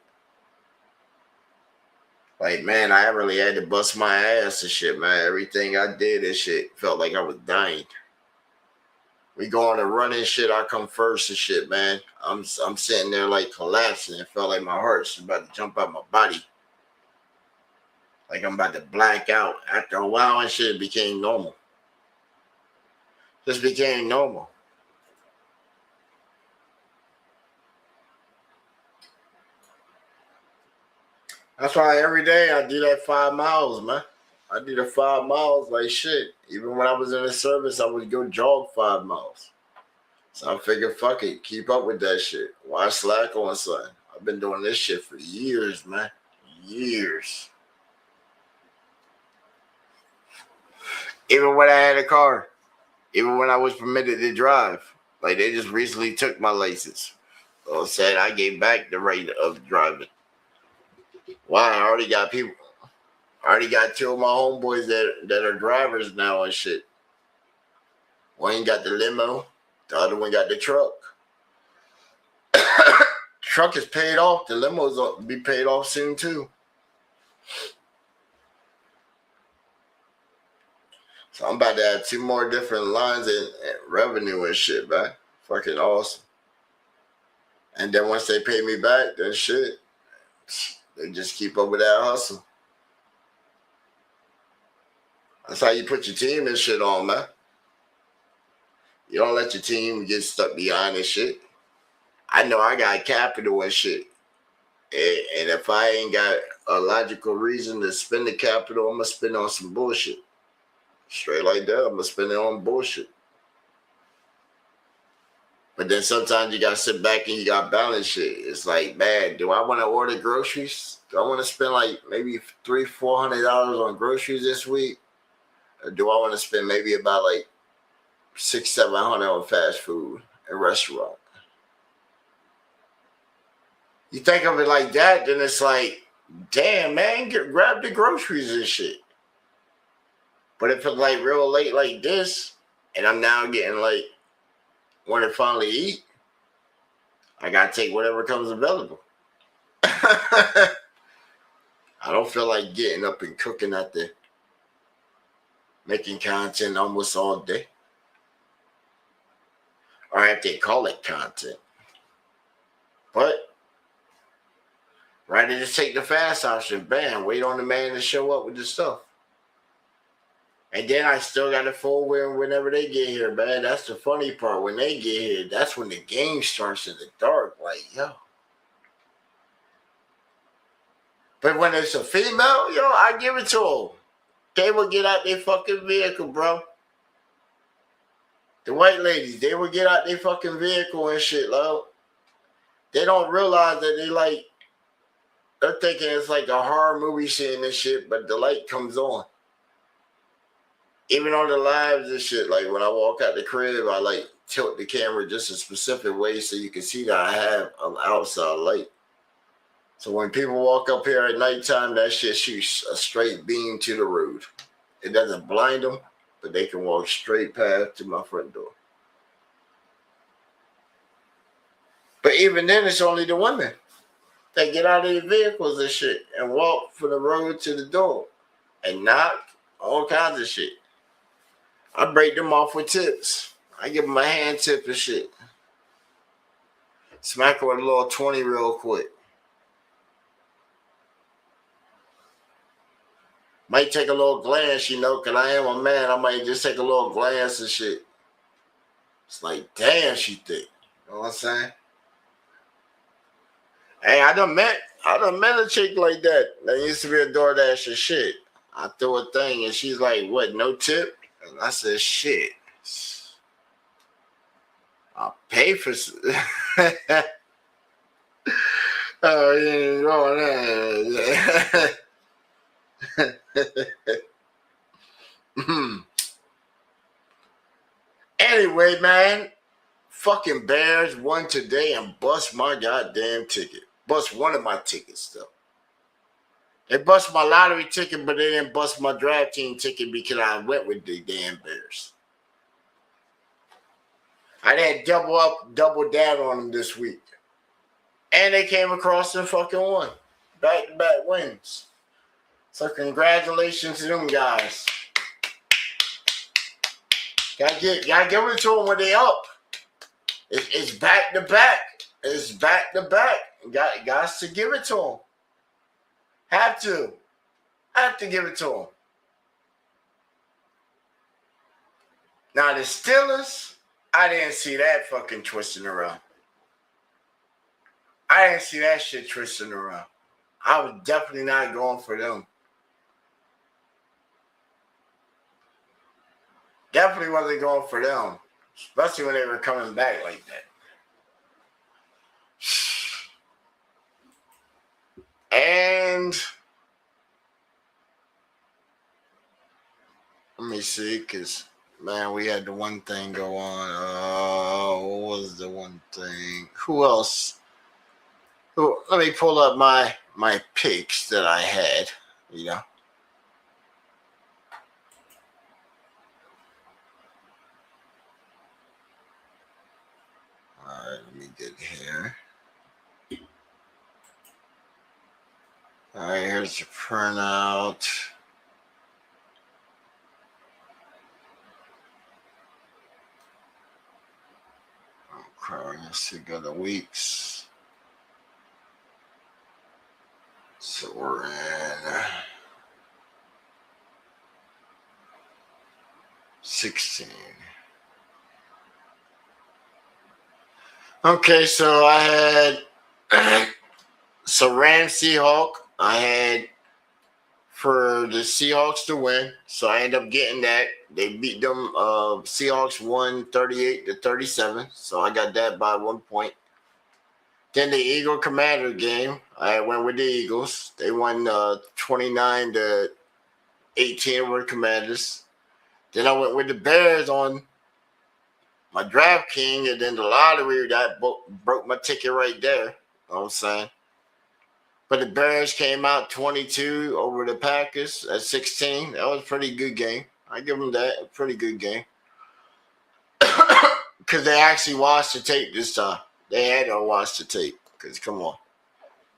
Like, man, I really had to bust my ass and shit, man. Everything I did and shit felt like I was dying. We go on a run and shit, I come first and shit, man. I'm sitting there like collapsing. It felt like my heart's about to jump out my body. Like I'm about to black out. After a while and shit, it became normal. Just became normal. That's why every day I do that 5 miles, man. I do the 5 miles like shit. Even when I was in the service, I would go jog 5 miles. So I figured, fuck it, keep up with that shit. Why slack on something? I've been doing this shit for years, man. Years. Even when I had a car. Even when I was permitted to drive. Like, they just recently took my license. So said I gave back the right of driving. Why? I already got 2 of my homeboys that are drivers now and shit. One got the limo. The other one got the truck. Truck is paid off. The limo's will be paid off soon too. So I'm about to have 2 more different lines and revenue and shit, man. Fucking awesome. And then once they pay me back, then shit, they just keep up with that hustle. That's how you put your team and shit on, man. You don't let your team get stuck behind and shit. I know I got capital and shit. And if I ain't got a logical reason to spend the capital, I'm going to spend on some bullshit. Straight like that, I'm going to spend it on bullshit. But then sometimes you got to sit back and you got to balance shit. It's like, man, do I want to order groceries? Do I want to spend like maybe $300-400 on groceries this week? Or do I want to spend maybe about like $600-700 on fast food and restaurant? You think of it like that, then it's like, damn, man, grab the groceries and shit. But if it's like real late like this, and I'm now getting like, want to finally eat, I got to take whatever comes available. I don't feel like getting up and cooking out there, making content almost all day. Or if they call it content. But rather just take the fast option, bam, wait on the man to show up with the stuff. And then I still got to forward whenever they get here, man. That's the funny part. When they get here, that's when the game starts in the dark. Like, yo. But when it's a female, yo, I give it to them. They will get out their fucking vehicle, bro. The white ladies, they will get out their fucking vehicle and shit, love. They don't realize that they're thinking it's like a horror movie scene and shit, but the light comes on. Even on the lives and shit, like when I walk out the crib, I like tilt the camera just a specific way so you can see that I have an outside light. So when people walk up here at nighttime, that shit shoots a straight beam to the road. It doesn't blind them, but they can walk straight past to my front door. But even then, it's only the women. They get out of their vehicles and shit and walk from the road to the door and knock, all kinds of shit. I break them off with tips. I give them a hand tip and shit. Smack her with a little 20 real quick. Might take a little glance, you know, because I am a man. I might just take a little glance and shit. It's like, damn, she thick. You know what I'm saying? Hey, I done met a chick like that. That used to be a DoorDash and shit. I threw a thing and she's like, what, no tip? And I said, shit. I'll pay for oh, yeah, going Anyway, man, fucking Bears won today and bust my goddamn ticket. Bust one of my tickets, though. They bust my lottery ticket, but they didn't bust my draft team ticket because I went with the damn Bears. I didn't double up, double down on them this week. And they came across and fucking won. Back-to-back wins. So congratulations to them guys. Gotta give it to them when they up. It's back-to-back. It's back-to-back. Got to give it to them. Have to give it to them. Now the Steelers, I didn't see that fucking twisting around. I didn't see that shit twisting around. I was definitely not going for them. Definitely wasn't going for them. Especially when they were coming back like that. And let me see, because, man, we had the one thing go on. What was the one thing? Who else? Let me pull up my picks that I had, you know. All right, let me get here. All right, here's the printout. Oh, crap, let's see, got the weeks. So we're in 16. Okay, so I had Rams Seahawks. I had for the Seahawks to win, so I ended up getting that. They beat them. Seahawks won 38-37, so I got that by 1 point. Then the Eagle Commander game, I went with the Eagles. They won 29-18 with Commanders. Then I went with the Bears on my Draft King, and then the lottery that broke my ticket right there. You know what I'm saying? But the Bears came out 22 over the Packers at 16. That was a pretty good game. I give them that. A pretty good game. Because they actually watched the tape this time. They had to watch the tape. Because, come on.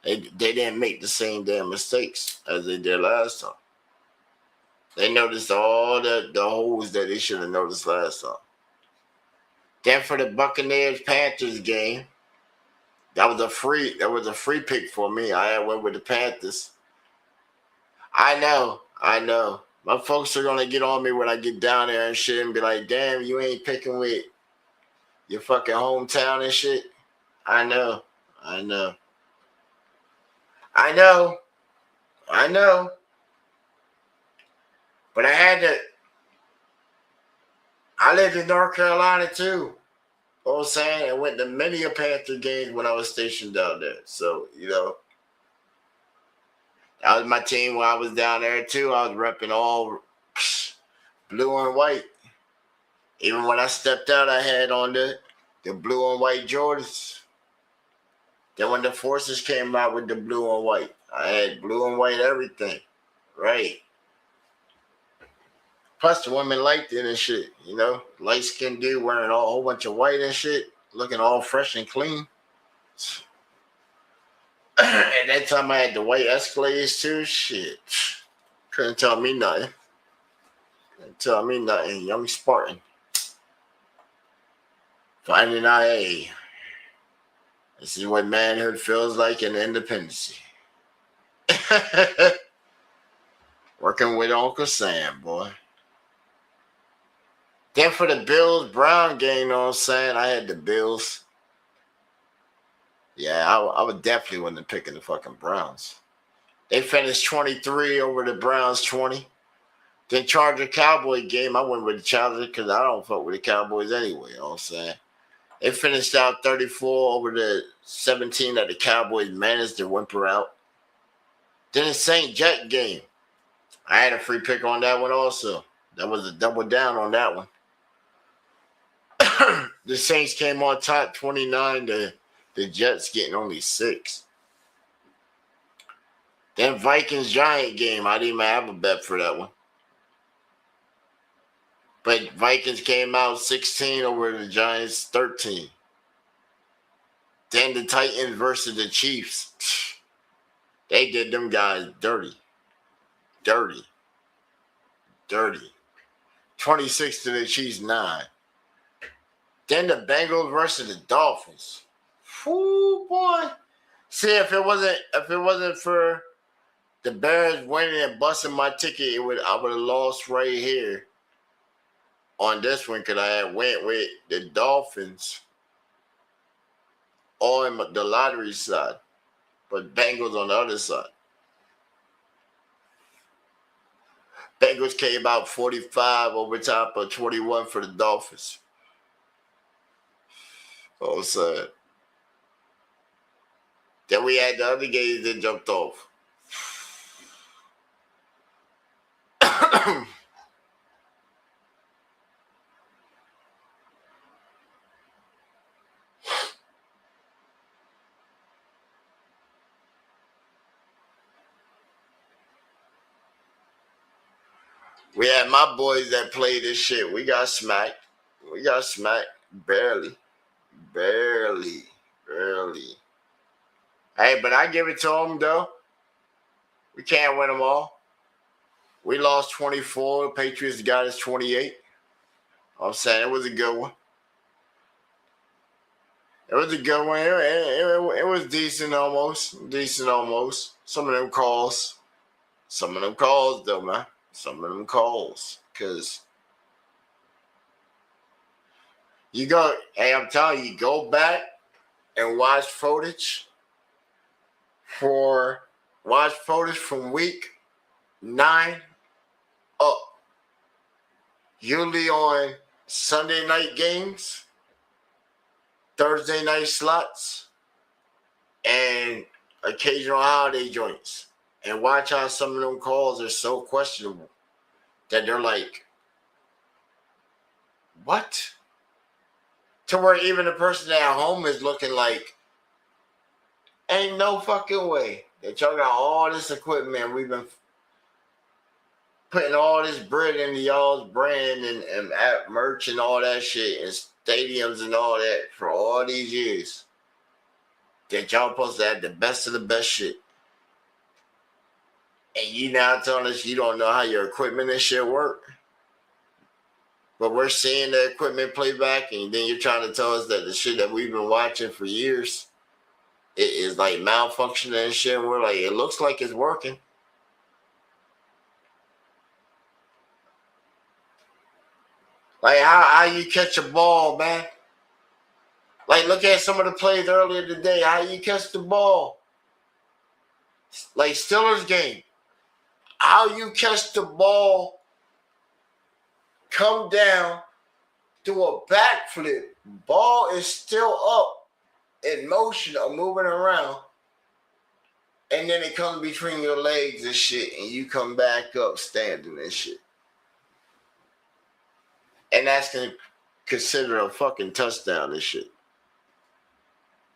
They didn't make the same damn mistakes as they did last time. They noticed all the holes that they should have noticed last time. Then for the Buccaneers-Panthers game, that was a free pick for me. I went with the Panthers. I know. My folks are gonna get on me when I get down there and shit and be like, damn, you ain't picking with your fucking hometown and shit. I know. But I lived in North Carolina too. You know what I'm saying? I went to many a Panther games when I was stationed down there. So, you know, that was my team when I was down there too. I was repping all blue and white. Even when I stepped out, I had on the blue and white Jordans. Then when the Forces came out with the blue and white, I had blue and white everything. Right. Plus, the women liked it and shit, you know. Light-skinned dude wearing a whole bunch of white and shit, looking all fresh and clean. At that time, I had the white Escalades too. Shit. Couldn't tell me nothing. Young Spartan. Finding out, hey, this is what manhood feels like in independence. Working with Uncle Sam, boy. Then for the Bills-Brown game, you know what I'm saying? I had the Bills. Yeah, I would definitely want to pick the fucking Browns. They finished 23 over the Browns 20. Then Charger-Cowboy game, I went with the Chargers because I don't fuck with the Cowboys anyway, you know what I'm saying? They finished out 34 over the 17 that the Cowboys managed to whimper out. Then the St. Jet game. I had a free pick on that one also. That was a double down on that one. The Saints came on top 29. The Jets getting only 6. Then Vikings-Giant game. I didn't even have a bet for that one. But Vikings came out 16 over the Giants 13. Then the Titans versus the Chiefs. They did them guys dirty. 26 to the Chiefs 9. Then the Bengals versus the Dolphins. Ooh, boy. See, if it wasn't for the Bears winning and busting my ticket, I would have lost right here on this one because I had went with the Dolphins on the lottery side, but Bengals on the other side. Bengals came out 45 over top of 21 for the Dolphins. Oh, sad. Then we had the other games that jumped off. We had my boys that played this shit. We got smacked. Barely. Hey, but I give it to them, though. We can't win them all. We lost 24. Patriots got us 28. I'm saying it was a good one. It was decent almost. Some of them calls, though, man. Because I'm telling you, go back and watch footage from week 9 up. Usually on Sunday night games, Thursday night slots, and occasional holiday joints. And watch how some of them calls are so questionable that they're like, what? To where even the person at home is looking like, ain't no fucking way that y'all got all this equipment. We've been putting all this bread into y'all's brand and app merch and all that shit and stadiums and all that for all these years. That y'all supposed to have the best of the best shit. And you now telling us you don't know how your equipment and shit work. But we're seeing the equipment play back, and then you're trying to tell us that the shit that we've been watching for years it is like malfunctioning and shit. And we're like, it looks like it's working. Like how you catch a ball, man. Like look at some of the plays earlier today. How you catch the ball. Like Steelers game. How you catch the ball, come down, do a backflip. Ball is still up in motion or moving around. And then it comes between your legs and shit. And you come back up standing and shit. And that's considered a fucking touchdown and shit.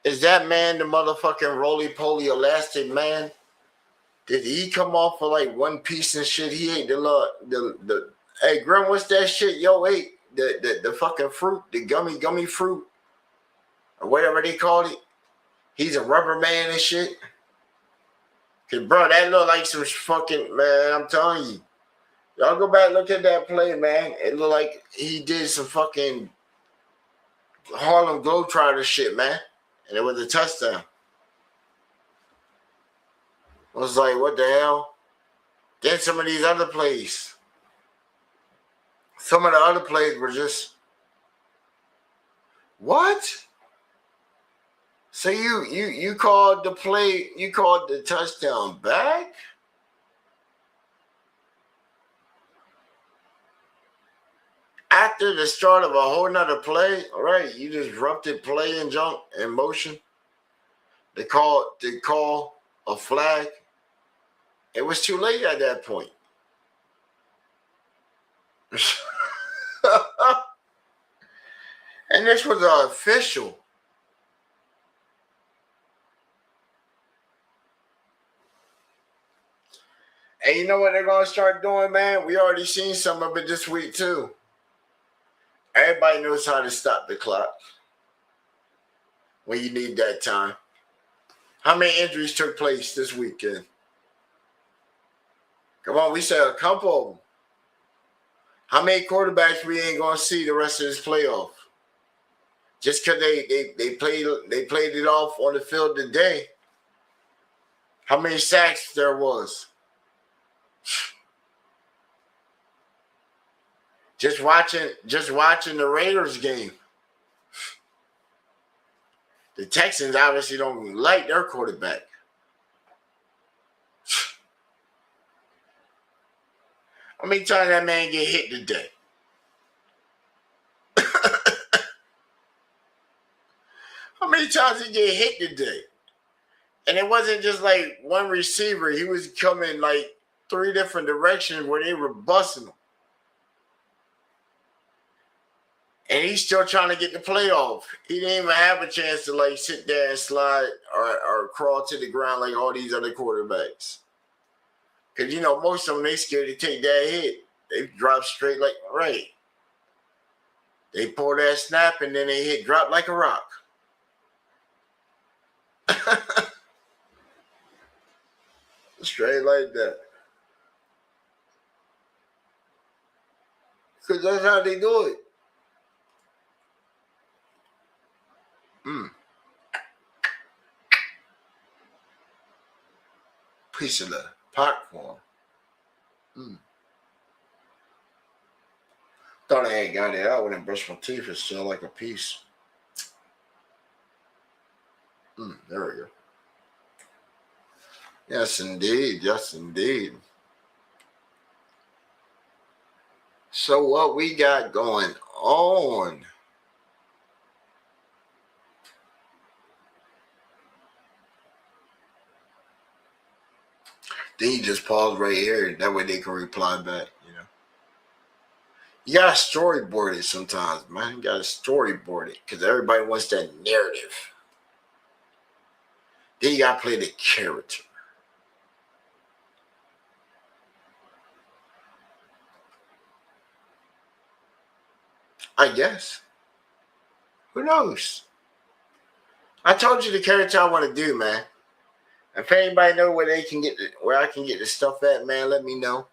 Is that man the motherfucking roly-poly elastic man? Did he come off for like one piece and shit? He ate the hey Grim, what's that shit yo ate? The fucking fruit, the gummy fruit, or whatever they called it. He's a rubber man and shit. Cause bro, that looked like some fucking man. I'm telling you, y'all go back and look at that play, man. It looked like he did some fucking Harlem Globetrotter shit, man, and it was a touchdown. I was like, what the hell? Then some of these other plays, some of the other plays were just what? So you called the play, you called the touchdown back? After the start of a whole nother play, all right, you disrupted play and jump in motion. They call a flag. It was too late at that point. And this was an official. And you know what they're going to start doing, man? We already seen some of it this week, too. Everybody knows how to stop the clock when you need that time. How many injuries took place this weekend? Come on, we said a couple of them. How many quarterbacks we ain't going to see the rest of this playoff? Just because they played it off on the field today. How many sacks there was? Just watching the Raiders game. The Texans obviously don't like their quarterback. How many times that man get hit today? How many times he get hit today? And it wasn't just like one receiver. He was coming like 3 different directions where they were busting him. And he's still trying to get the playoff. He didn't even have a chance to like sit there and slide or crawl to the ground like all these other quarterbacks. Because, you know, most of them, they scared to take that hit. They drop straight like, right. They pull that snap and then they drop like a rock. Straight like that. Because that's how they do it. Piece of the popcorn. Thought I ain't got it out when I brushed my teeth. It's still like a piece. There we go. Yes, indeed. Yes, indeed. So what we got going on? Then you just pause right here. That way they can reply back, you know. You got to storyboard it sometimes, man. You got to storyboard it because everybody wants that narrative. Then you got to play the character. I guess. Who knows? I told you the character I want to do, man. If anybody know where I can get the stuff at, man, let me know.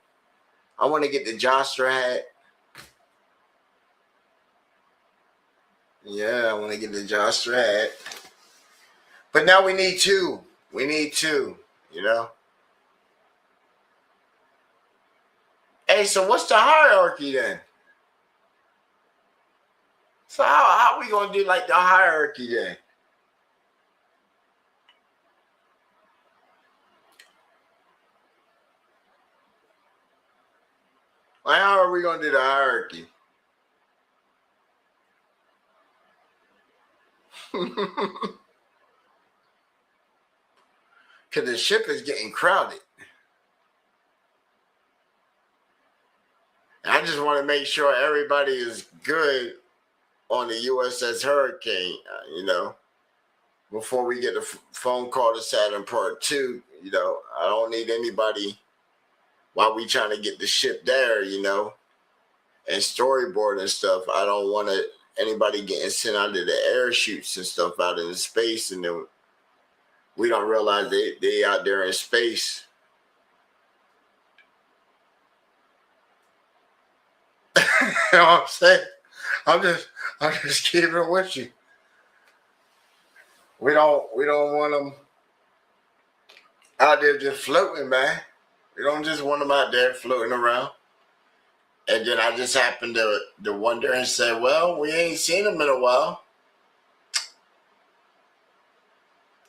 I want to get the Jostra hat. Yeah, I want to get the Jostra hat. But now we need 2. We need 2, you know. Hey, so what's the hierarchy then? So how we going to do like the hierarchy then? Like, how are we going to do the hierarchy? Because the ship is getting crowded. And I just want to make sure everybody is good on the USS Hurricane, you know, before we get the phone call to Saturn Part 2, you know. I don't need anybody while we trying to get the ship there, you know, and storyboard and stuff. I don't want anybody getting sent out of the air shoots and stuff out into space and then We don't realize they out there in space. You know what I'm saying? I'm just keeping it with you. We don't want them out there just floating, man. We don't just want them out there floating around. And then I just happened to wonder and say, well, we ain't seen them in a while.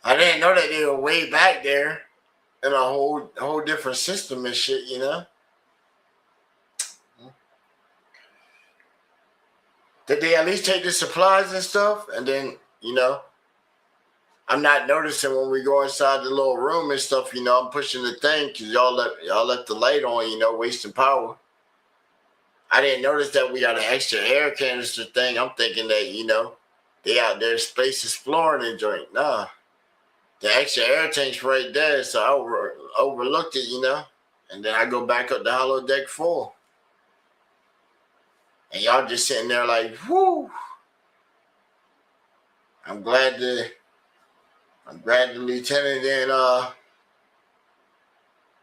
I didn't know that they were way back there in a whole different system and shit, you know? Did they at least take the supplies and stuff? And then, you know, I'm not noticing when we go inside the little room and stuff, you know, I'm pushing the thing because y'all left the light on, you know, wasting power. I didn't notice that we got an extra air canister thing. I'm thinking that, you know, they out there space exploring and joint. Nah. The extra air tank's right there, so I overlooked it, you know. And then I go back up to holodeck 4. And y'all just sitting there like, whoo. I'm glad the lieutenant then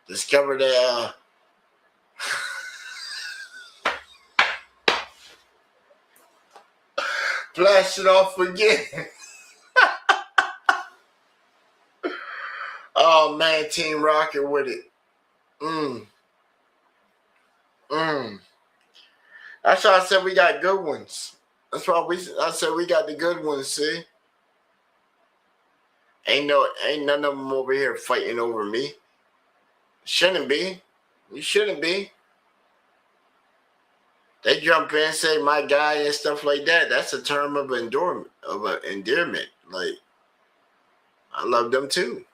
discovered that blast it off again. Oh man, Team Rocket with it. That's why I said we got good ones. That's why I said we got the good ones, see? Ain't none of them over here fighting over me. Shouldn't be. You shouldn't be. They jump in and say my guy and stuff like that. That's a term of endearment. Like, I love them too.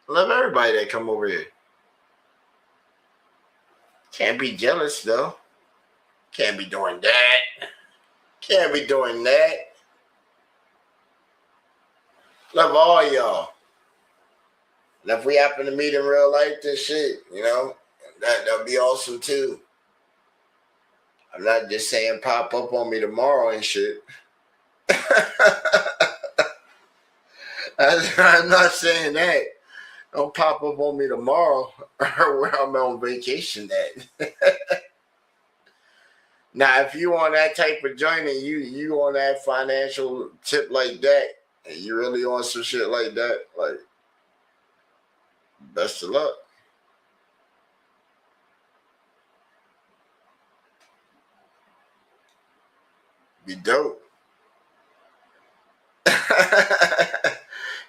I love everybody that come over here. Can't be jealous though. Can't be doing that. Can't be doing that. Love all y'all. And if we happen to meet in real life, this shit, you know, that'll be awesome too. I'm not just saying pop up on me tomorrow and shit. I'm not saying that. Don't pop up on me tomorrow or where I'm on vacation at. Now, if you on that type of joint and you on that financial tip like that, and you really on some shit like that, like, best of luck. Be dope.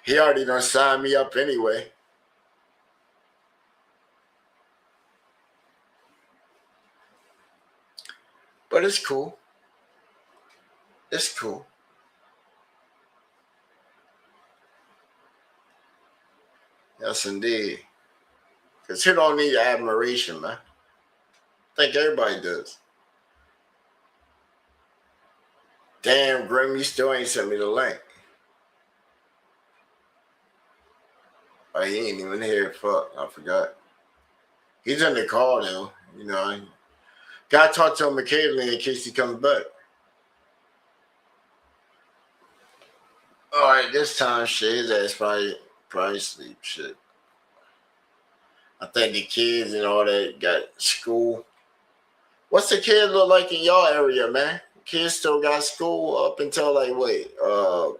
He already done signed me up anyway. But it's cool. It's cool. Yes, indeed. Because he don't need admiration, man. I think everybody does. Damn, Grim, you still ain't sent me the link. Oh, he ain't even here. Fuck, I forgot. He's in the call now. You know, gotta talk to him occasionally in case he comes back. All right, this time, shit, his ass probably sleep. Shit. I think the kids and all that got school. What's the kids look like in y'all area, man? Kids still got school up until like wait, or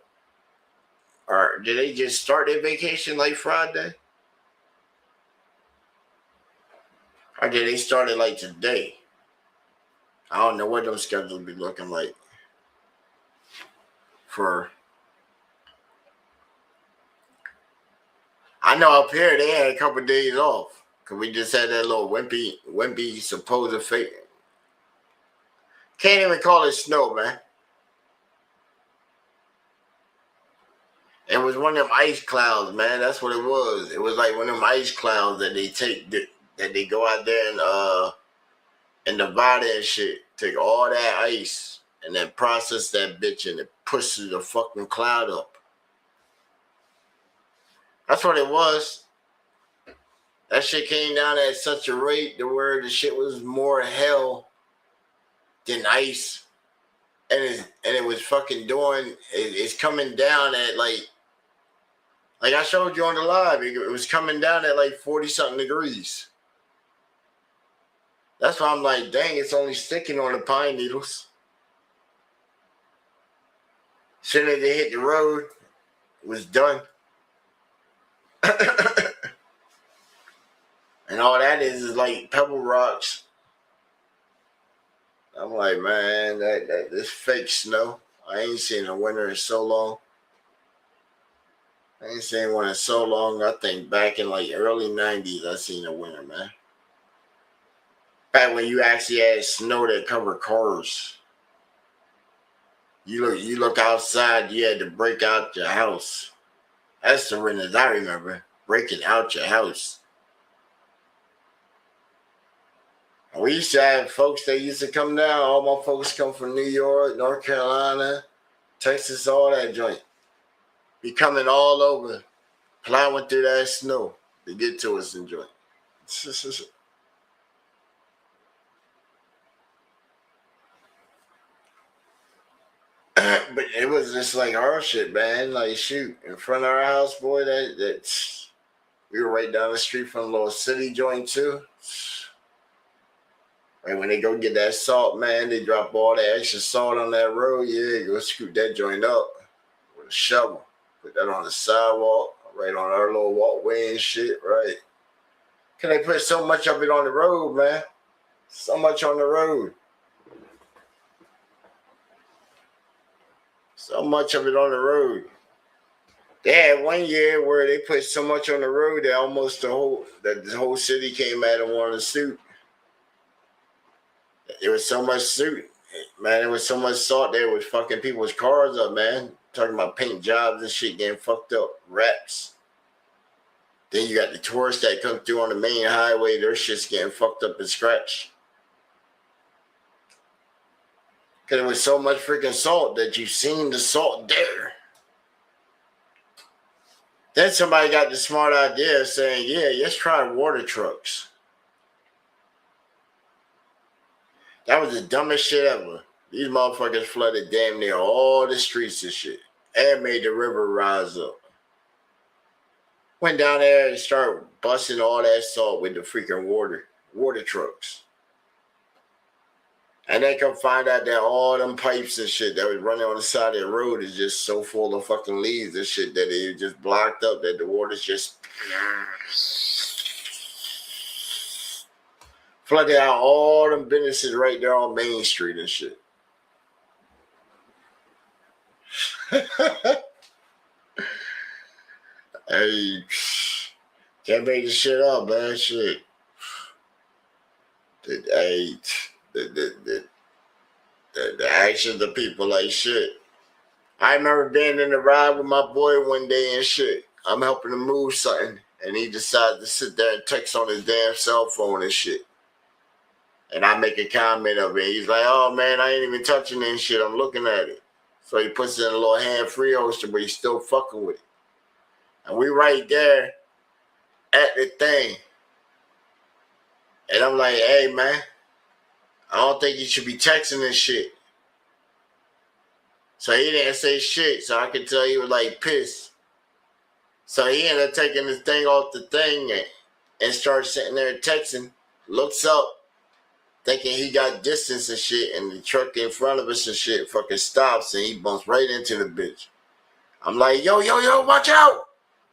did they just start their vacation like Friday? Or did they start it like today? I don't know what those schedules be looking like for. I know up here they had a couple of days off because we just had that little wimpy supposed fake. Can't even call it snow, man. It was one of them ice clouds, man. That's what it was. It was like one of them ice clouds that they take, that they go out there and Nevada and shit, take all that ice and then process that bitch and it pushes the fucking cloud up. That's what it was. That shit came down at such a rate to where the shit was more hell than ice. And it was fucking doing, it's coming down at like Like I showed you on the live, it was coming down at like 40-something degrees. That's why I'm like, dang, it's only sticking on the pine needles. As soon as they hit the road, it was done. And all that is like pebble rocks. I'm like, man, that this fake snow. I ain't seen a winter in so long. I ain't seen one in so long. I think back in like early 90s, I seen a winter, man. Back when you actually had snow that covered cars. You look outside, you had to break out your house. That's the winters I remember. Breaking out your house. We used to have folks that used to come down. All my folks come from New York, North Carolina, Texas, all that joint. Be coming all over, plowing through that snow to get to us and joint. But it was just like our shit, man. Like, shoot, in front of our house, boy, that's we were right down the street from a little city joint, too. And when they go get that salt, man, they drop all that extra salt on that road. Yeah, go scoop that joint up with a shovel. Put that on the sidewalk, right on our little walkway and shit, right? Can they put so much of it on the road, man? So much on the road. So much of it on the road. They had one year where they put so much on the road that almost the whole city came out and wanted to suit. There was so much suit, man. There was so much salt there was fucking people's cars up, man. Talking about paint jobs and shit getting fucked up, wraps. Then you got the tourists that come through on the main highway. Their shit's getting fucked up and scratched. Because there was so much freaking salt that you've seen the salt there. Then somebody got the smart idea of saying, yeah, let's try water trucks. That was the dumbest shit ever. These motherfuckers flooded damn near all the streets and shit. And made the river rise up. Went down there and started busting all that salt with the freaking water trucks. And they come find out that all them pipes and shit that was running on the side of the road is just so full of fucking leaves and shit that it just blocked up that the water's just flooded out all them businesses right there on Main Street and shit. Hey, can't make this shit up, man. Shit. The actions of people like shit. I remember being in the ride with my boy one day and shit. I'm helping him move something, and he decides to sit there and text on his damn cell phone and shit. And I make a comment of it. He's like, oh man, I ain't even touching it and shit. I'm looking at it. So he puts it in a little hand-free holster, but he's still fucking with it. And we right there at the thing. And I'm like, hey man, I don't think you should be texting this shit. So he didn't say shit, so I could tell he was like pissed. So he ended up taking this thing off the thing and starts sitting there texting, looks up, thinking he got distance and shit, and the truck in front of us and shit fucking stops and he bumps right into the bitch. I'm like, yo, watch out!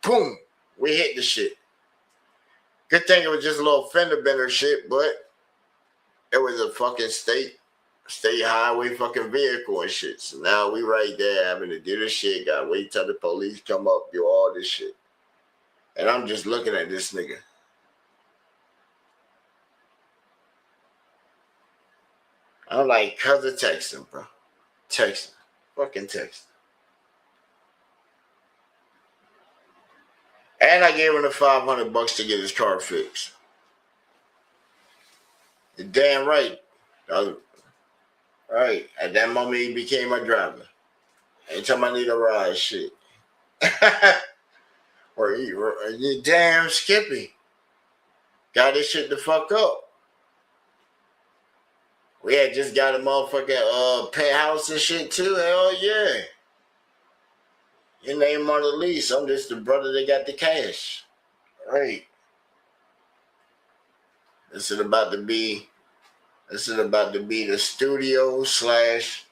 Boom! We hit the shit. Good thing it was just a little fender bender shit, but it was a fucking state highway fucking vehicle and shit. So now we right there having to do this shit. Gotta wait till the police come up, do all this shit. And I'm just looking at this nigga. I'm like, cuz of texting, bro. Texting. Fucking texting. And I gave him the $500 to get his car fixed. You're damn right. Right. At that moment, he became my driver. Anytime I need a ride, shit. or you damn Skippy. Got this shit the fuck up. We had just got a motherfucking penthouse and shit too. Hell yeah. Your name on the lease. I'm just the brother that got the cash. Right. This is about to be the studio slash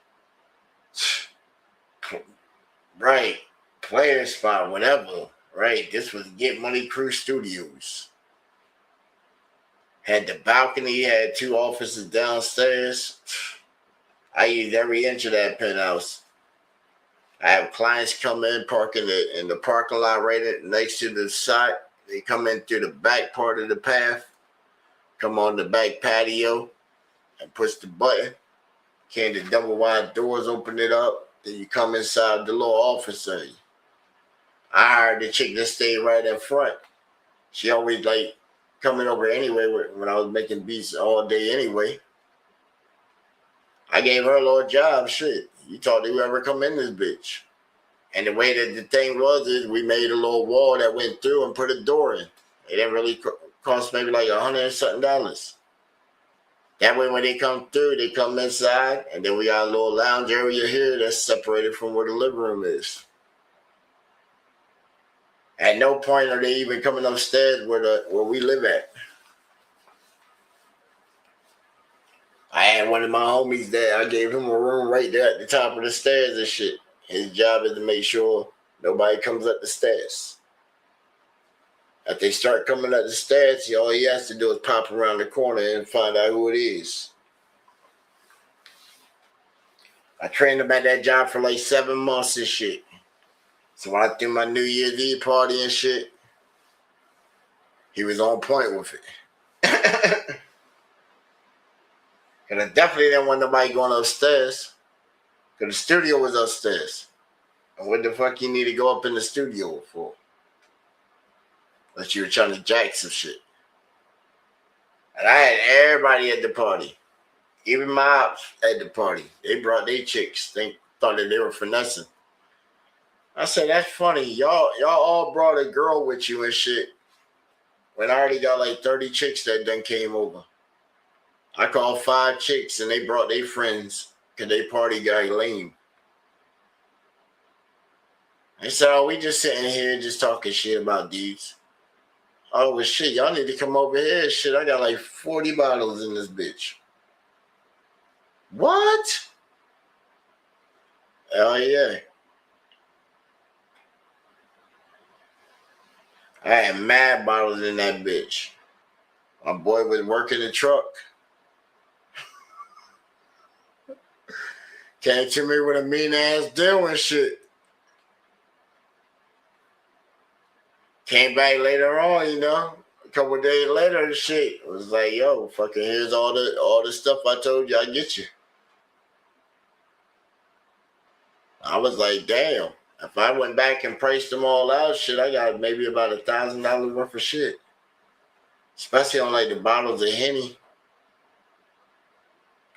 right player spot, whatever. Right. This was Get Money Crew Studios. Had the balcony, had 2 offices downstairs. I used every inch of that penthouse. I have clients come in, park in the parking lot right next to the side. They come in through the back part of the path, come on the back patio, and push the button. Can the double wide doors open it up? Then you come inside the little office area. I hired the chick that stayed right in front. She always like coming over anyway when I was making beats all day anyway. I gave her a little job. Shit, you thought they would ever come in this bitch. And the way that the thing was is we made a little wall that went through and put a door in. It didn't really cost maybe like $100 and something. That way when they come through, they come inside, and then we got a little lounge area here that's separated from where the living room is. At no point are they even coming upstairs where we live at. I had one of my homies there. I gave him a room right there at the top of the stairs and shit. His job is to make sure nobody comes up the stairs. If they start coming up the stairs, all he has to do is pop around the corner and find out who it is. I trained him at that job for like 7 months and shit. So when I threw my New Year's Eve party and shit, he was on point with it. And I definitely didn't want nobody going upstairs. Because the studio was upstairs. And what the fuck you need to go up in the studio for? Unless you were trying to jack some shit. And I had everybody at the party. Even my ops at the party. They brought their chicks. They thought that they were finessing. I said, that's funny. Y'all all brought a girl with you and shit. When I already got like 30 chicks that done came over. I called 5 chicks and they brought their friends because they party got lame. They said, oh, we just sitting here just talking shit about these. Oh, well, shit, y'all need to come over here. Shit, I got like 40 bottles in this bitch. What? Hell yeah. I had mad bottles in that bitch. My boy was working the truck. Came to me with a mean ass deal and shit. Came back later on, you know, a couple of days later and shit. It was like, yo, fucking here's all the stuff I told you I get you. I was like, damn. If I went back and priced them all out, shit, I got maybe about $1,000 worth of shit. Especially on like the bottles of Henny.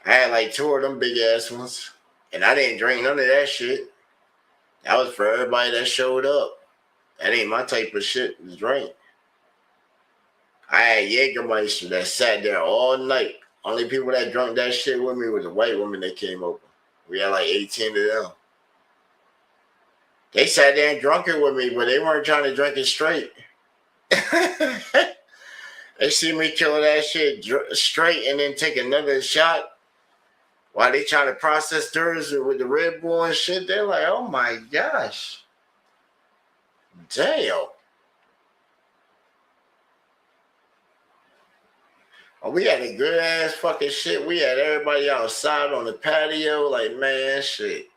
I had like 2 of them big ass ones. And I didn't drink none of that shit. That was for everybody that showed up. That ain't my type of shit to drink. I had Jägermeister that sat there all night. Only people that drank that shit with me was the white woman that came over. We had like 18 of them. They sat there and drunk it with me, but they weren't trying to drink it straight. They see me kill that shit straight and then take another shot while they trying to process theirs with the Red Bull and shit. They're like, oh my gosh. Damn. Oh, we had a good ass fucking shit. We had everybody outside on the patio. Like, man, shit.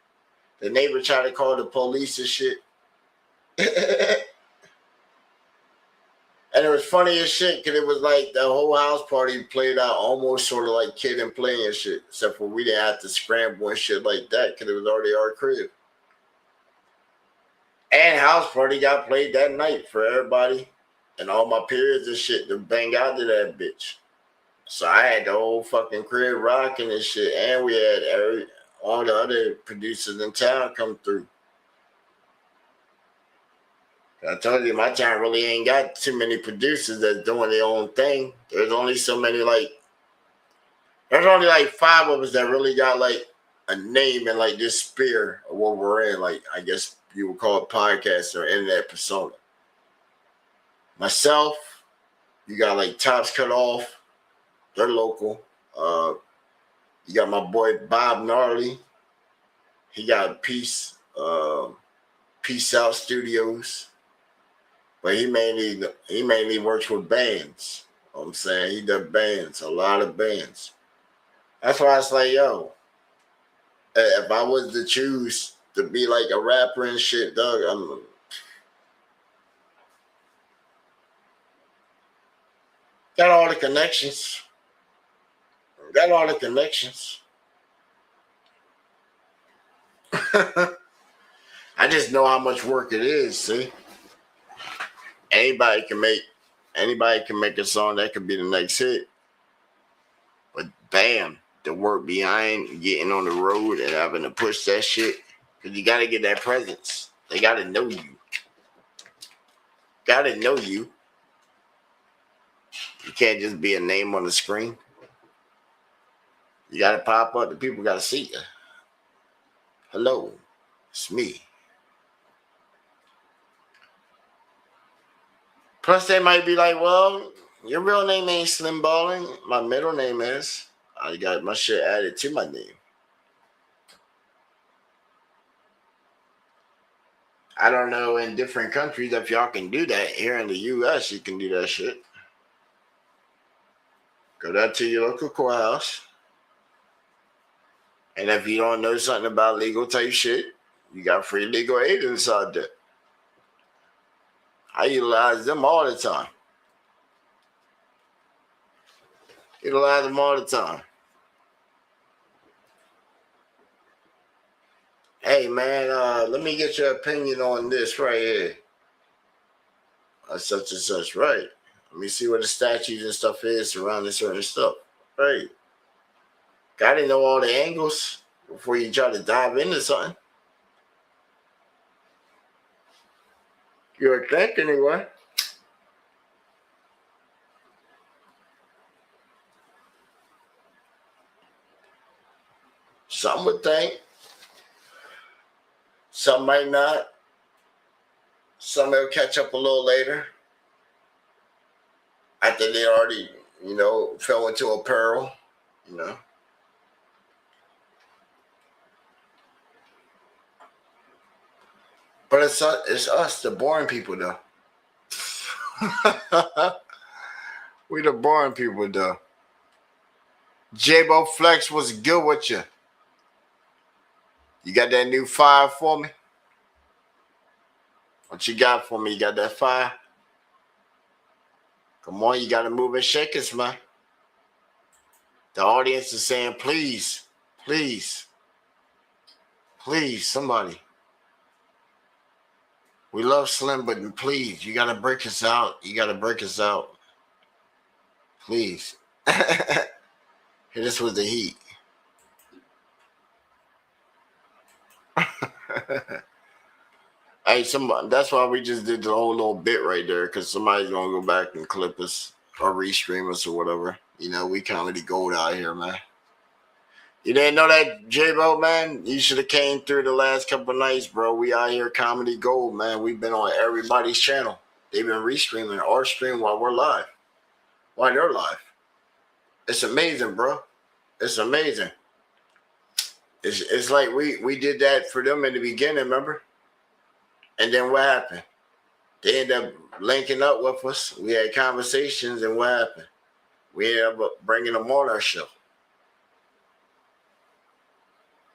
The neighbor tried to call the police and shit. And it was funny as shit because it was like the whole house party played out almost sort of like Kid and Play and shit. Except for we didn't have to scramble and shit like that because it was already our crib. And house party got played that night for everybody and all my peers and shit to bang out to that bitch. So I had the whole fucking crib rocking and shit. And we had all the other producers in town come through. I told you, my town really ain't got too many producers that's doing their own thing. There's only so many, there's only like 5 of us that really got like a name and like this spear of what we're in. Like, I guess you would call it podcast or internet persona. Myself, you got like Tops Cut Off. They're local. You got my boy Bob Gnarly. He got Peace Out Studios. But he mainly works with bands. You know what I'm saying? He does bands, a lot of bands. That's why it's like, yo, if I was to choose to be like a rapper and shit, dog, got all the connections. Got all the connections. I just know how much work it is, see? Anybody can make a song that could be the next hit. But bam, the work behind getting on the road and having to push that shit. Because you got to get that presence. They got to know you. Got to know you. You can't just be a name on the screen. You got to pop up. The people got to see you. Hello, it's me. Plus, they might be like, well, your real name ain't Slim Ballin'. My middle name is. I got my shit added to my name. I don't know in different countries if y'all can do that. Here in the U.S., you can do that shit. Go down to your local courthouse. And if you don't know something about legal type shit, you got free legal aid inside there. I utilize them all the time. Utilize them all the time. Hey, man, let me get your opinion on this right here. Such and such, right? Let me see what the statutes and stuff is surrounding certain stuff. Right. Gotta know all the angles before you try to dive into something. You would think, anyway. Some would think. Some might not. Some will catch up a little later. After they already, fell into a peril, But it's us, the boring people, though. We the boring people, though. J-Bo Flex, what's good with you? You got that new fire for me? What you got for me? You got that fire? Come on, you got to move and shake us, man. The audience is saying, please, please, please, somebody. We love Slim, but please, you got to break us out. You got to break us out. Please. Hey, this was the heat. Hey, that's why we just did the whole little bit right there, because somebody's going to go back and clip us or restream us or whatever. We comedy gold out here, man. You didn't know that, J-Bo, man? You should have came through the last couple of nights, bro. We out here comedy gold, man. We've been on everybody's channel. They've been restreaming our stream while we're live. While they're live. It's amazing, bro. It's amazing. It's like we did that for them in the beginning, remember? And then what happened? They ended up linking up with us. We had conversations, and what happened? We ended up bringing them on our show.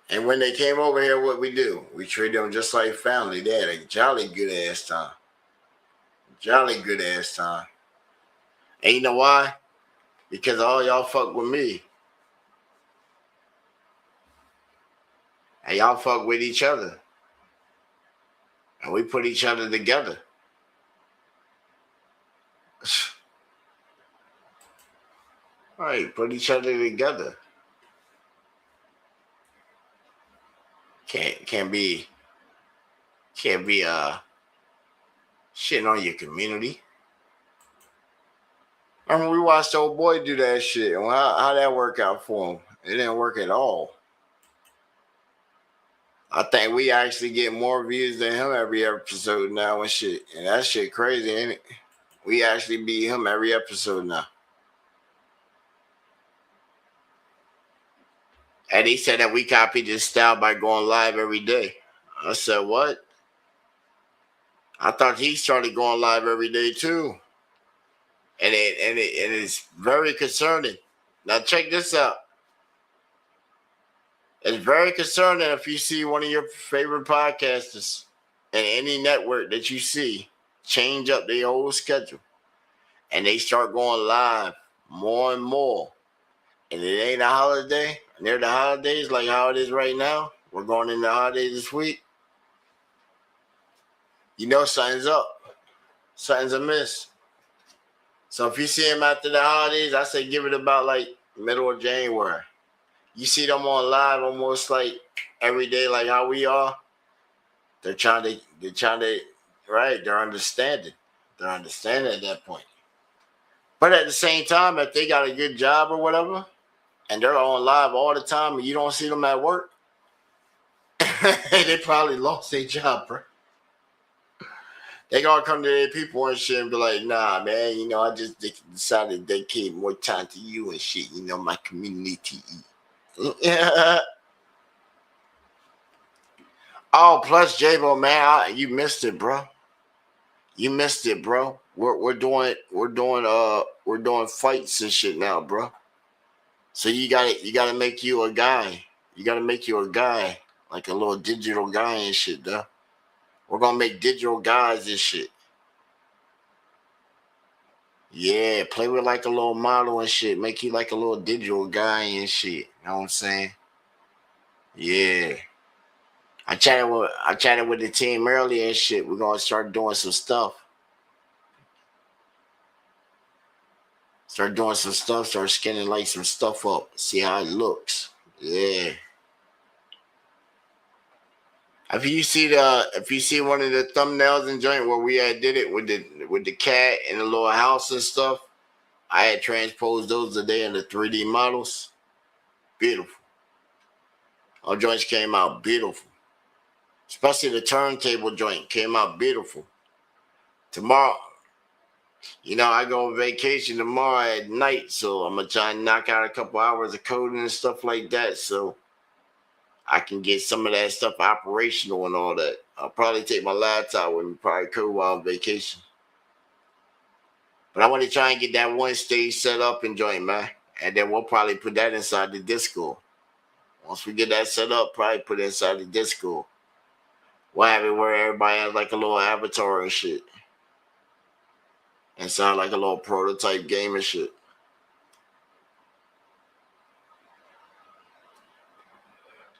And when they came over here, what we do? We treat them just like family. They had a jolly good ass time. Jolly good ass time. And you know why? Because all y'all fuck with me. And y'all fuck with each other. And we put each other together. All right, put each other together. Can't be shitting on your community. I mean, we watched old boy do that shit. How that work out for him? It didn't work at all. I think we actually get more views than him every episode now and shit. And that shit crazy, ain't it? We actually beat him every episode now. And he said that we copied his style by going live every day. I said, what? I thought he started going live every day too. And it's very concerning. Now check this out. It's very concerning if you see one of your favorite podcasters in any network that you see change up their whole schedule and they start going live more and more. And it ain't a holiday. Near the holidays like how it is right now. We're going into the holidays this week. You know something's up. Something's amiss. So if you see him after the holidays, I say give it about like middle of January. You see them on live almost like every day, like how we are. They're trying to, right? They're understanding. They're understanding at that point. But at the same time, if they got a good job or whatever, and they're on live all the time, and you don't see them at work, they probably lost their job, bro. They gonna come to their people and shit and be like, nah, man, you know, I just decided to dedicate more time to you and shit, you know, my community. Yeah. Oh, plus J-Bo, man, you missed it, bro. You missed it, bro. We're doing fights and shit now, bro. So you gotta make you a guy. You gotta make you a guy, like a little digital guy and shit, though. We're gonna make digital guys and shit. Yeah, play with like a little model and shit. Make you like a little digital guy and shit. You know what I'm saying? Yeah. I chatted with the team earlier and shit. We're gonna start doing some stuff. Start doing some stuff. Start skinning like some stuff up. See how it looks. Yeah. If you see one of the thumbnails and joint where we had did it with the cat and the little house and stuff, I had transposed those today in the 3D models. Beautiful. Our joints came out beautiful. Especially the turntable joint came out beautiful. Tomorrow, you know, I go on vacation tomorrow at night, so I'm gonna try and knock out a couple hours of coding and stuff like that, so I can get some of that stuff operational and all that. I'll probably take my laptop with me, probably code while on vacation. But I want to try and get that one stage set up and joint, man. And then we'll probably put that inside the Discord. Once we get that set up, probably put it inside the Discord. We'll have it where everybody has like a little avatar and shit. And sound like a little prototype game and shit.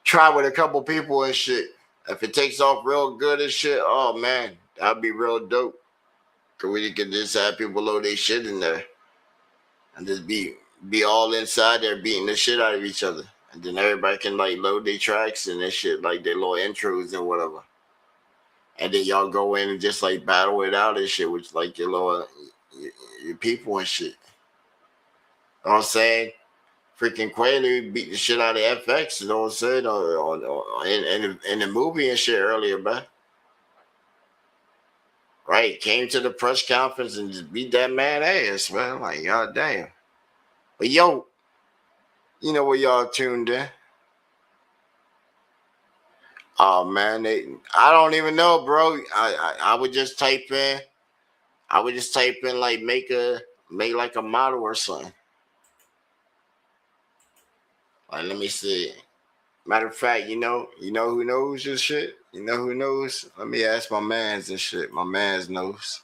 Try with a couple people and shit. If it takes off real good and shit, oh man, that'd be real dope. Cause we can just have people load their shit in there. And just be all inside there beating the shit out of each other. And then everybody can like load their tracks and that shit, like their little intros and whatever. And then y'all go in and just like battle it out and shit with like your little your people and shit. You know what I'm saying? Freaking Quaalude beat the shit out of FX, you know what I'm saying? In the movie and shit earlier, man. Right, came to the press conference and just beat that man ass, man. Like, god damn. But yo, you know where y'all tuned in? Oh man, I don't even know, bro. I would just type in. Like make like a model or something. Like, let me see. Matter of fact, you know who knows this shit? You know who knows? Let me ask my mans and shit. My mans knows.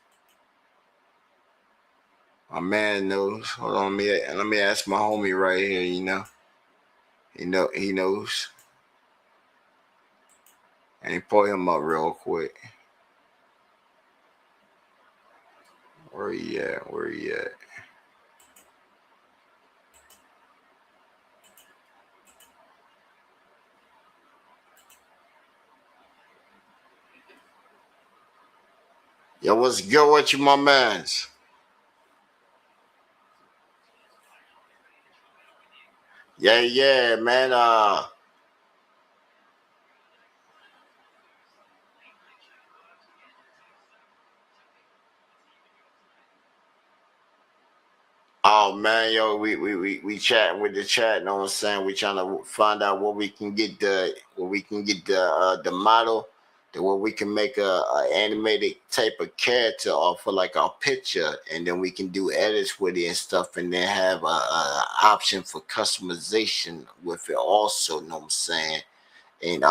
My man knows. Hold on, let me ask my homie right here, you know. He knows. And he pull him up real quick. Where he at? Yo, what's good with you, my mans? Yeah, man. man. Yo, we chatting with the chat. Know what I'm saying? We trying to find out where we can get the model, where we can make a animated type of character off of like our picture, and then we can do edits with it and stuff, and then have a option for customization with it also. Know what I'm saying? And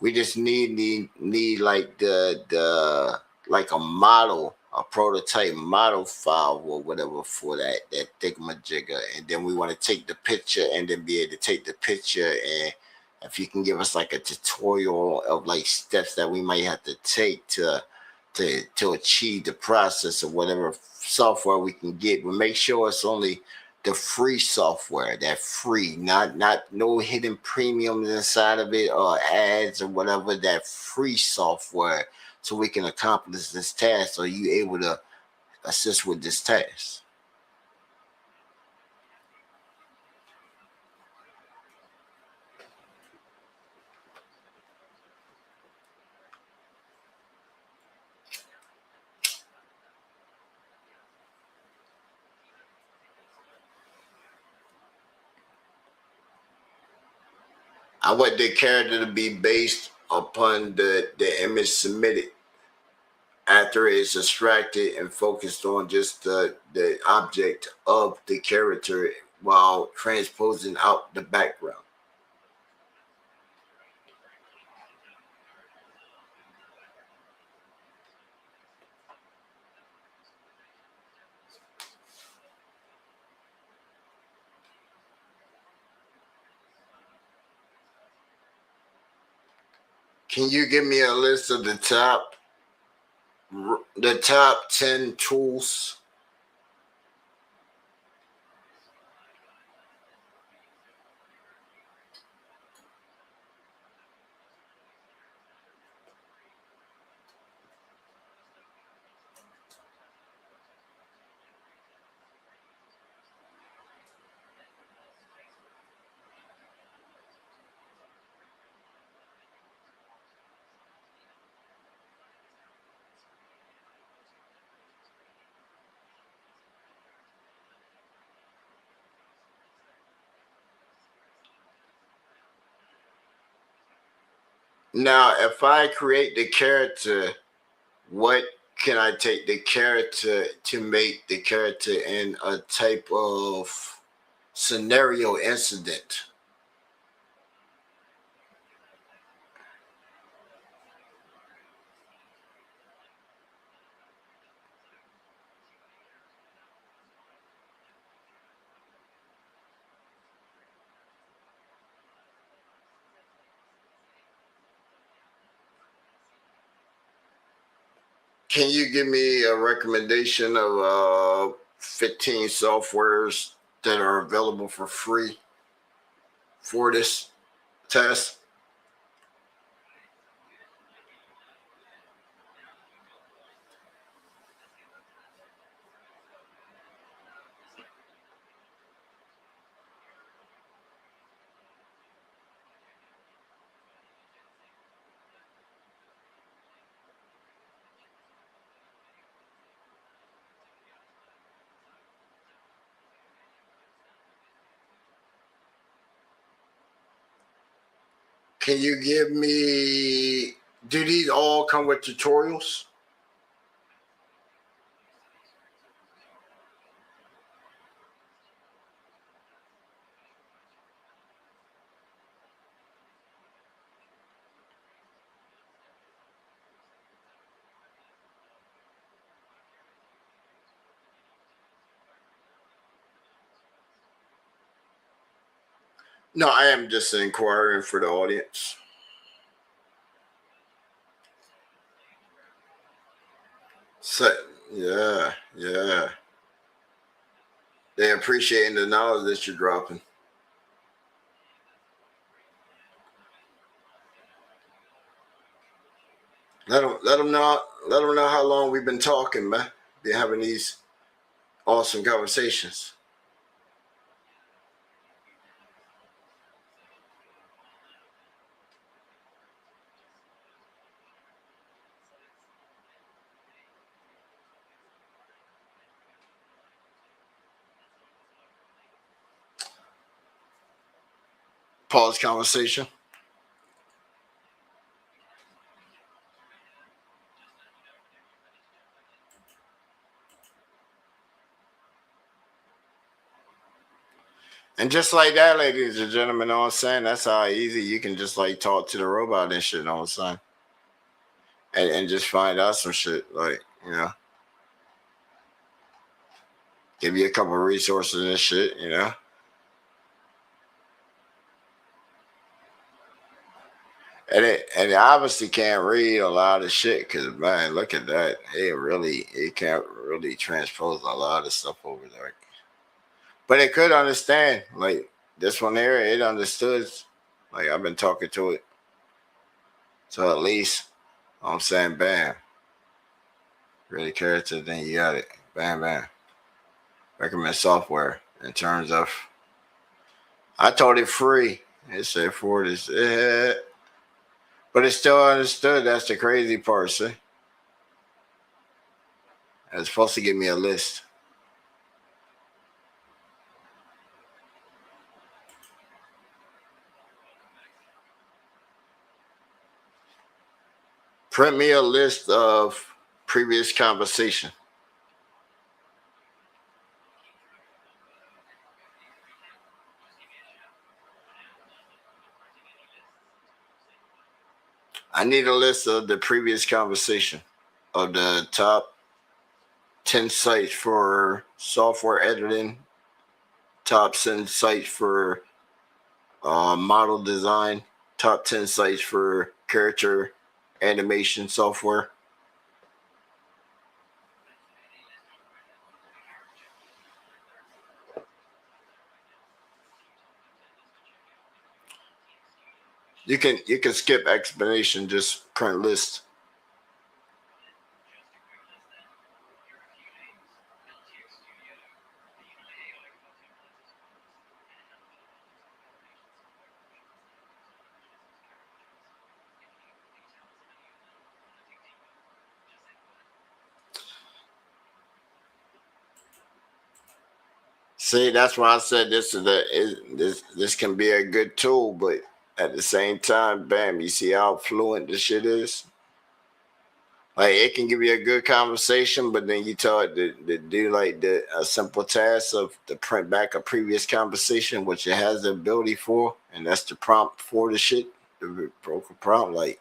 we just need like the like a model, a prototype model file or whatever for that thingamajigger, and then we want to take the picture and then be able to take the picture, and if you can give us like a tutorial of like steps that we might have to take to achieve the process of whatever software we can get, but make sure it's only the free software, that free, not no hidden premiums inside of it or ads or whatever, that free software, so we can accomplish this task. Are you able to assist with this task? I want the character to be based upon the image submitted after it's extracted and focused on just the object of the character while transposing out the background. Can you give me a list of the top 10 tools? Now, if I create the character, what can I take the character to make the character in a type of scenario incident? Can you give me a recommendation of 15 softwares that are available for free for this test? Can you give me, do these all come with tutorials? No, I am just inquiring for the audience. So, yeah. They appreciating the knowledge that you're dropping. Let them know how long we've been talking, man. Been having these awesome conversations. Pause conversation. And just like that, ladies and gentlemen, you know what I'm saying? That's how easy you can just like talk to the robot and shit, you know what I'm saying? And just find out some shit, like, you know. Give you a couple of resources and shit, you know. And it obviously can't read a lot of shit because, man, look at that. It can't really transpose a lot of stuff over there. But it could understand, like this one here, it understood. Like I've been talking to it. So at least, I'm saying, bam. Really character, then you got it. Bam, bam. Recommend software in terms of, I told it free. It said for this. But it still understood. That's the crazy part, see? It's supposed to give me a list. Print me a list of previous conversation. I need a list of the previous conversation of the top 10 sites for software editing, top 10 sites for model design, top 10 sites for character animation software. You can skip explanation, just print list. See, that's why I said this can be a good tool, but at the same time, bam, you see how fluent this shit is? Like it can give you a good conversation, but then you tell it to do like a simple task of to print back a previous conversation, which it has the ability for, and that's the prompt for the shit, the broken prompt. Like,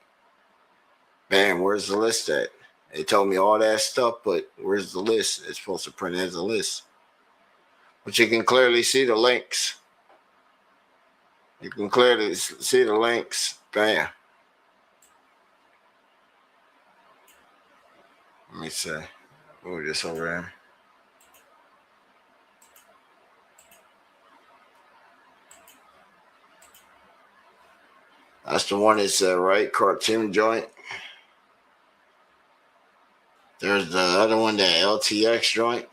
man, where's the list at? It told me all that stuff, but where's the list? It's supposed to print as a list. But you can clearly see the links. You can clearly see the links. Bam. Let me see. Move this over there. That's the one that said, right? Cartoon joint. There's the other one, that LTX joint.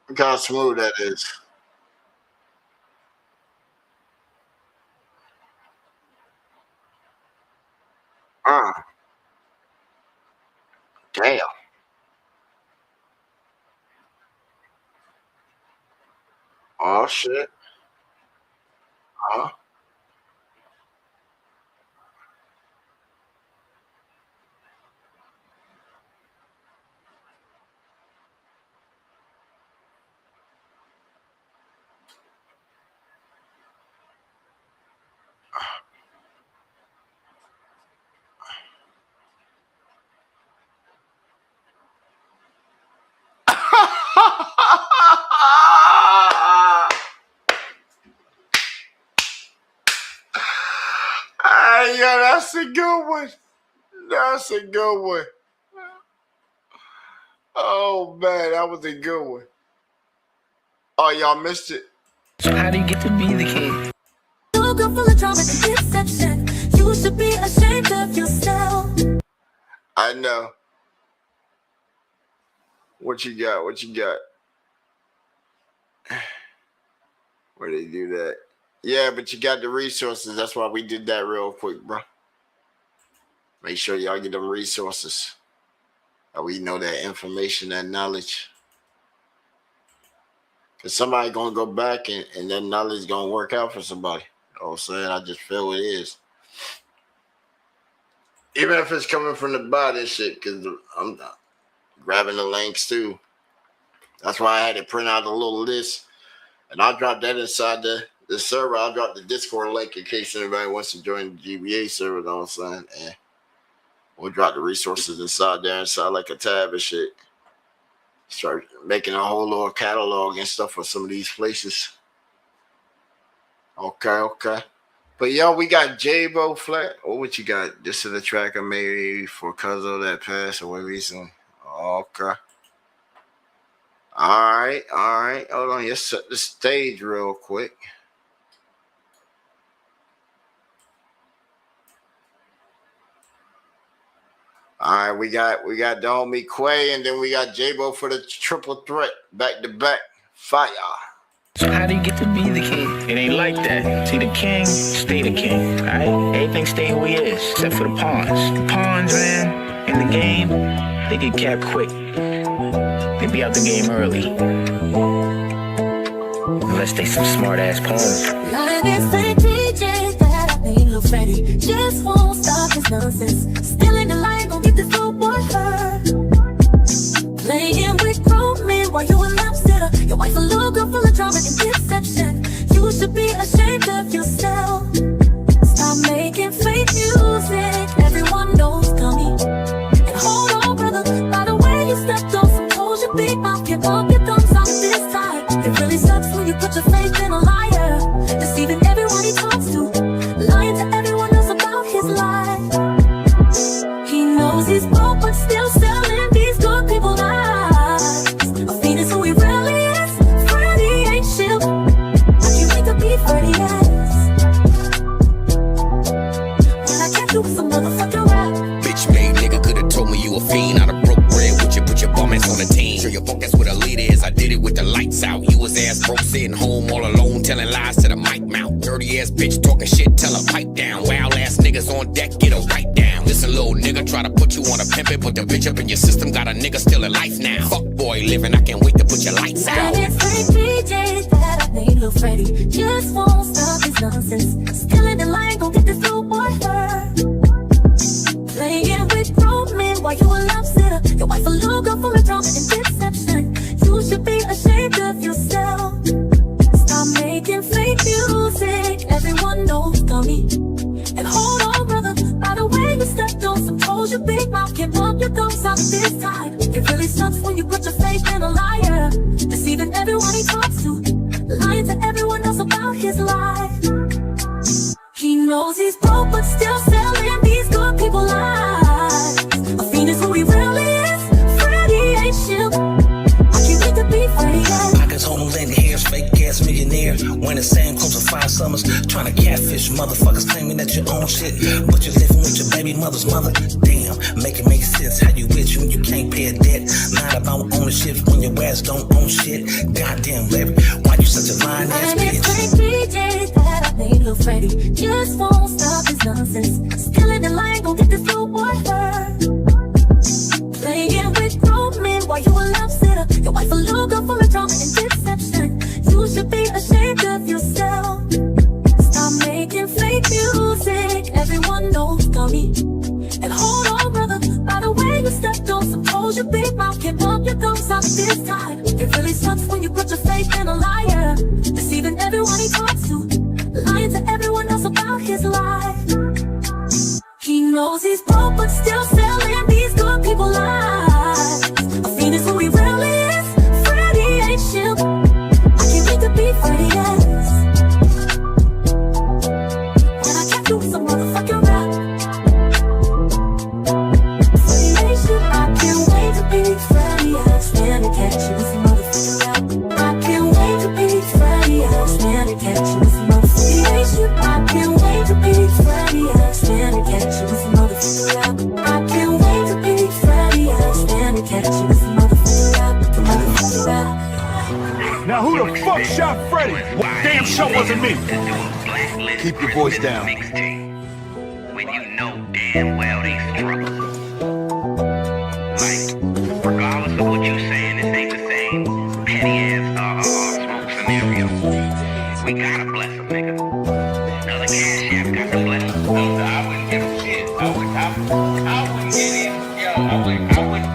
Look how smooth that is. Damn. Oh, shit. Huh? Yeah, that's a good one. That's a good one. Oh, man, that was a good one. Oh, y'all missed it. So how do you get to be the king? You go full of drama and deception. You should be ashamed of yourself. I know. What you got? Where they do that? Yeah, but you got the resources. That's why we did that real quick, bro. Make sure y'all get them resources. We know that information, that knowledge. Because somebody going to go back and that knowledge going to work out for somebody. You know what I'm saying? I just feel it is. Even if it's coming from the body shit, because I'm grabbing the links too. That's why I had to print out a little list. And I'll drop that inside the server. I'll drop the Discord link in case anybody wants to join the GBA server. You know what I'm saying? And we'll drop the resources inside there, inside like a tab and shit. Start making a whole little catalog and stuff for some of these places. Okay. But yo, we got J-Bo Flat. Oh, what you got? This is the track I made for Cuzzo that passed away recently. Okay. All right. Hold on, let's set the stage real quick. All right, we got the homie Quay, and then we got J-Bo for the triple threat, back to back, fire. So how do you get to be the king? It ain't like that. See, the king, stay the king, right? Everything stay who he is, except for the pawns. The pawns, man, in the game, they get capped quick. They be out the game early. Unless they some smart-ass pawns. Like this fake DJ that I made Lil Freddy just won't stop his nonsense. Still in the line, gon' get this little boy hurt. Playing with grown men while you a lobster. Your wife a little girl full of drama and deception. You should be ashamed of yourself. Stop making fake music. Everyone knows coming. And hold on, brother. By the way you stepped on some toes, your big mouth can't bump your thumbs out this time. It really sucks when you put your faith in a liar, deceiving everyone he talks to, lying to everyone else about his life. He knows he's broke, but still selling these good people lies. A fiend is who he really is. Freddy ain't shit. I can't wait to be Freddy ass. When I catch you with some motherfucking rap. Bitch made nigga could've told me you a fiend. I'd have broke bread with you, put your bum ass on the team. Show your punk ass what a leader is. I did it with the lights out. You was ass broke, sitting home all alone, telling lies to the mic mouth. Dirty ass bitch talking shit, tell her pipe down. Wild ass niggas on deck, get a right down. Listen, little nigga, try to put you on a pimpin', put the bitch up in your system. Got a nigga still in life now. Fuck boy living, I can't wait to put your lights out. And it's fake DJs that I made Lil Freddy just won't stop his nonsense. Still in the line, gon' get this little boy hurt. Playing with grown men while you a lobster. Your wife a little girl full of drama and deception. You should be ashamed of yourself. Stop making fake music. Everyone knows dummy. And hold on, brother. By the way you stepped on some toes, your big mouth can't bump your thumbs out this time. It really sucks when you put your faith in a liar, deceiving everyone he talks to, lying to everyone else about his life. He knows he's broke, but still selling these good people lies. A fiend is who he really is. Freddy ain't shit. I can't wait to be Freddy ass. Pockets holding lending hairs, fake ass millionaire. Wearing the same clothes for 5 summers. Trying to catfish motherfuckers claiming that you own shit, but you're living with your baby mother's mother. Damn, make it make sense how you rich when you can't pay a debt. Not about ownership when your ass don't own shit. Goddamn, Larry, why you such a lying ass And it's bitch? fake DJs that I made Lil Freddy just won't stop his nonsense. Still in the line, gon' get this little boy hurt. Playing with grown men while you a lobster. Your wife a little girl full of drama and deception. You should be ashamed of yourself. Stop making fake music. Everyone knows dummy. And hold on, brother. By the way you stepped on some toes, your big mouth can't bump your thumbs out this time. It really sucks when you put your faith in a liar, deceiving everyone he talks to, lying to everyone else about his life. He knows he's broke, but still selling these good people lies. A fiend is who he really is. Freddy ain't shit. I can't wait to be Freddy ass. When I catch you with some motherfucking rap. Freddy ain't shit. I can't wait to be Freddy ass. When I catch you with some motherfucking rap. I can't wait to be Freddy ass. When I catch you with some motherfucking rap. I can't wait to be Freddy ass. When I catch you with some motherfucking rap. I can't wait to be Freddy ass. When I catch you with some motherfucking rap. Now who the fuck shot Freddy? Damn Damn sure wasn't me. Keep your voice down. When you know damn well they struggle. Like, regardless of what you saying, this ain't the same petty ass smoke scenario. We gotta bless them, nigga. Another cash app got to bless them. No, I wouldn't give a shit. I wouldn't get it. Yo, I wouldn't,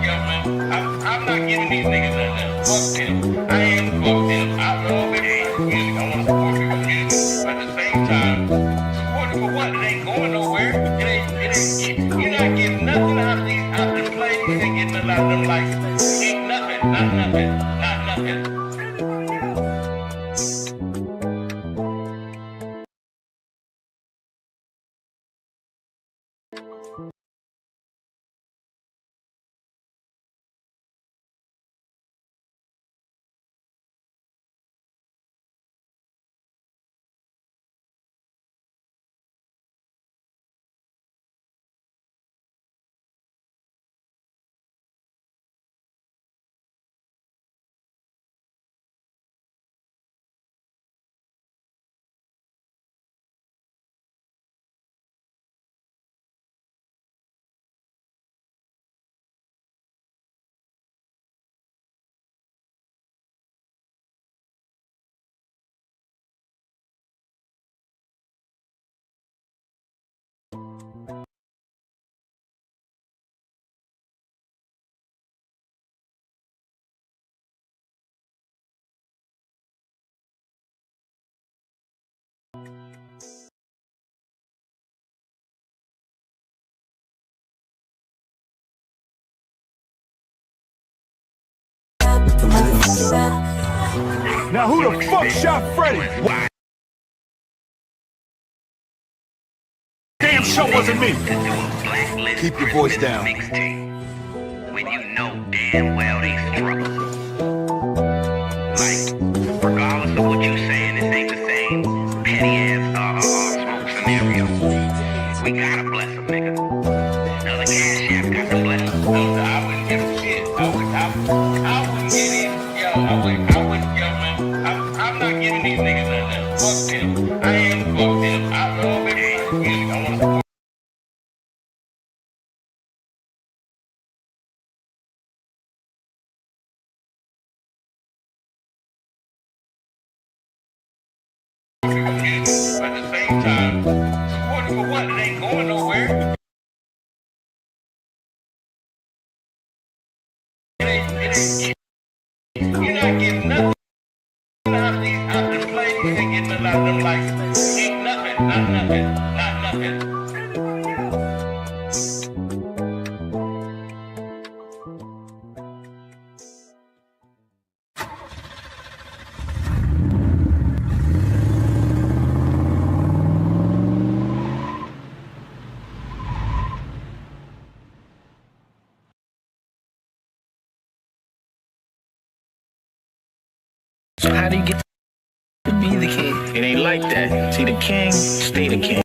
yo, man. I'm not giving these niggas nothing. Fuck them. I am fuck them. I love it. Music. I want to support people's music. But at the same time, support them for what? It ain't going nowhere. You're not getting nothing out of the plays. You ain't getting nothing out of them likes. Ain't nothing, not nothing, not nothing. Now who the fuck shot Freddy? Damn sure wasn't me. Keep your voice down. When you know damn well they struggle. Like, regardless of what you saying, this ain't the same petty ass smoke scenario. We gotta bless them, nigga. Another cash app got to bless them. No, I wouldn't give a shit. I wouldn't get it. Yo, I wouldn't, yo, man. I'm not giving these niggas nothing. Fuck them. I am fuck them. I love it. Music. I want to support. But at the same time, support them for what? It ain't going nowhere. You're not getting nothing out of the plays. You ain't getting nothing out of them likes. Ain't nothing, not nothing, not nothing. So how do you get to be the king? It ain't like that. See, the king, stay the king.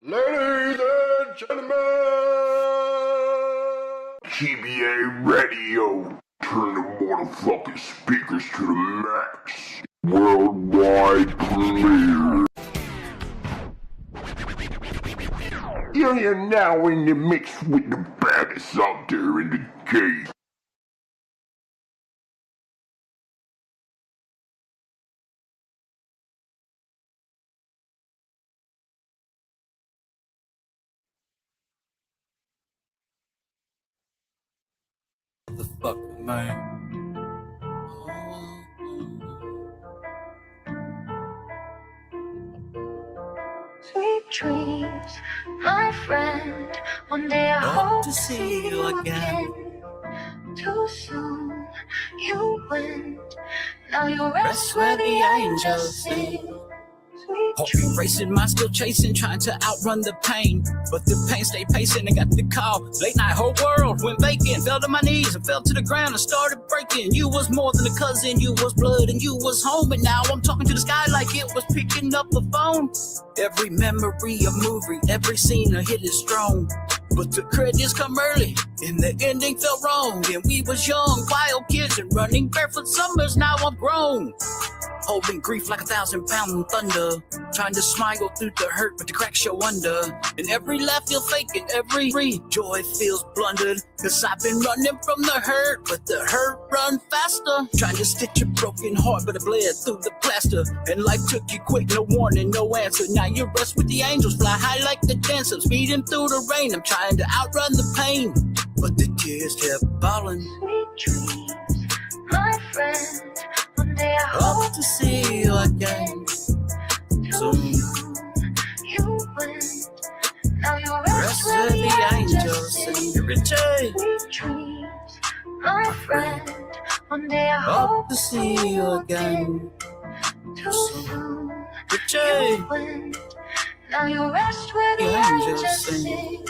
Ladies and gentlemen, GBA Radio, turn the motherfucking speakers to the max. Worldwide premiere. You're now in the mix with the baddest out there in the game. The fuck, man. Sweet dreams, my friend. One day I hope to see you again. Too soon, you went. Now you rest where the angels sing. Heart racing, mind still chasing, trying to outrun the pain. But the pain stayed pacing and got the call. Late night, whole world went vacant. Fell to my knees and fell to the ground and started breaking. You was more than a cousin, you was blood and you was home. And now I'm talking to the sky like it was picking up a phone. Every memory a movie, every scene a hit is strong. But the credits come early and the ending felt wrong. And we was young, wild kids and running barefoot summers. Now I'm grown, holding grief like 1,000-pound thunder, trying to smile through the hurt, but the cracks show under. And every laugh feels fake and every joy feels blundered. Cause I've been running from the hurt, but the hurt run faster. Trying to stitch a broken heart, but it bled through the plaster. And life took you quick, no warning, no answer. Now you rest with the angels, fly high like the dancers, speeding through the rain. I'm trying to outrun the pain, but the tears kept falling. Sweet dreams, my friend. One day I hope to see you again. Soon you went. Now you rest where with the the angels angels sing. sing. Richie, Sweet dreams, my friend. One day I hope to see you again. Too soon Richie, you went. Now you rest where the angels sing.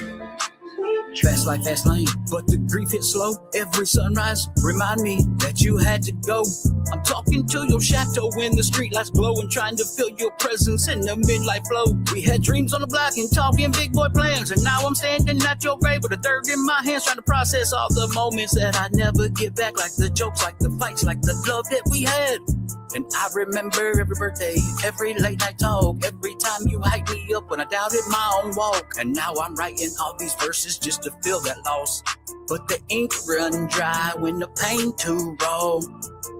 Fast like fast lane, but the grief hit slow. Every sunrise remind me that you had to go. I'm talking to your chateau when the streetlights glow and trying to feel your presence in the midnight flow. We had dreams on the block and talking big boy plans, and now I'm standing at your grave with a third in my hands, trying to process all the moments that I never get back, like the jokes, like the fights, like the love that we had. And I remember every birthday, every late night talk, every time you hyped me up when I doubted my own walk. And now I'm writing all these verses just to feel that loss. But the ink run dry when the pain too raw.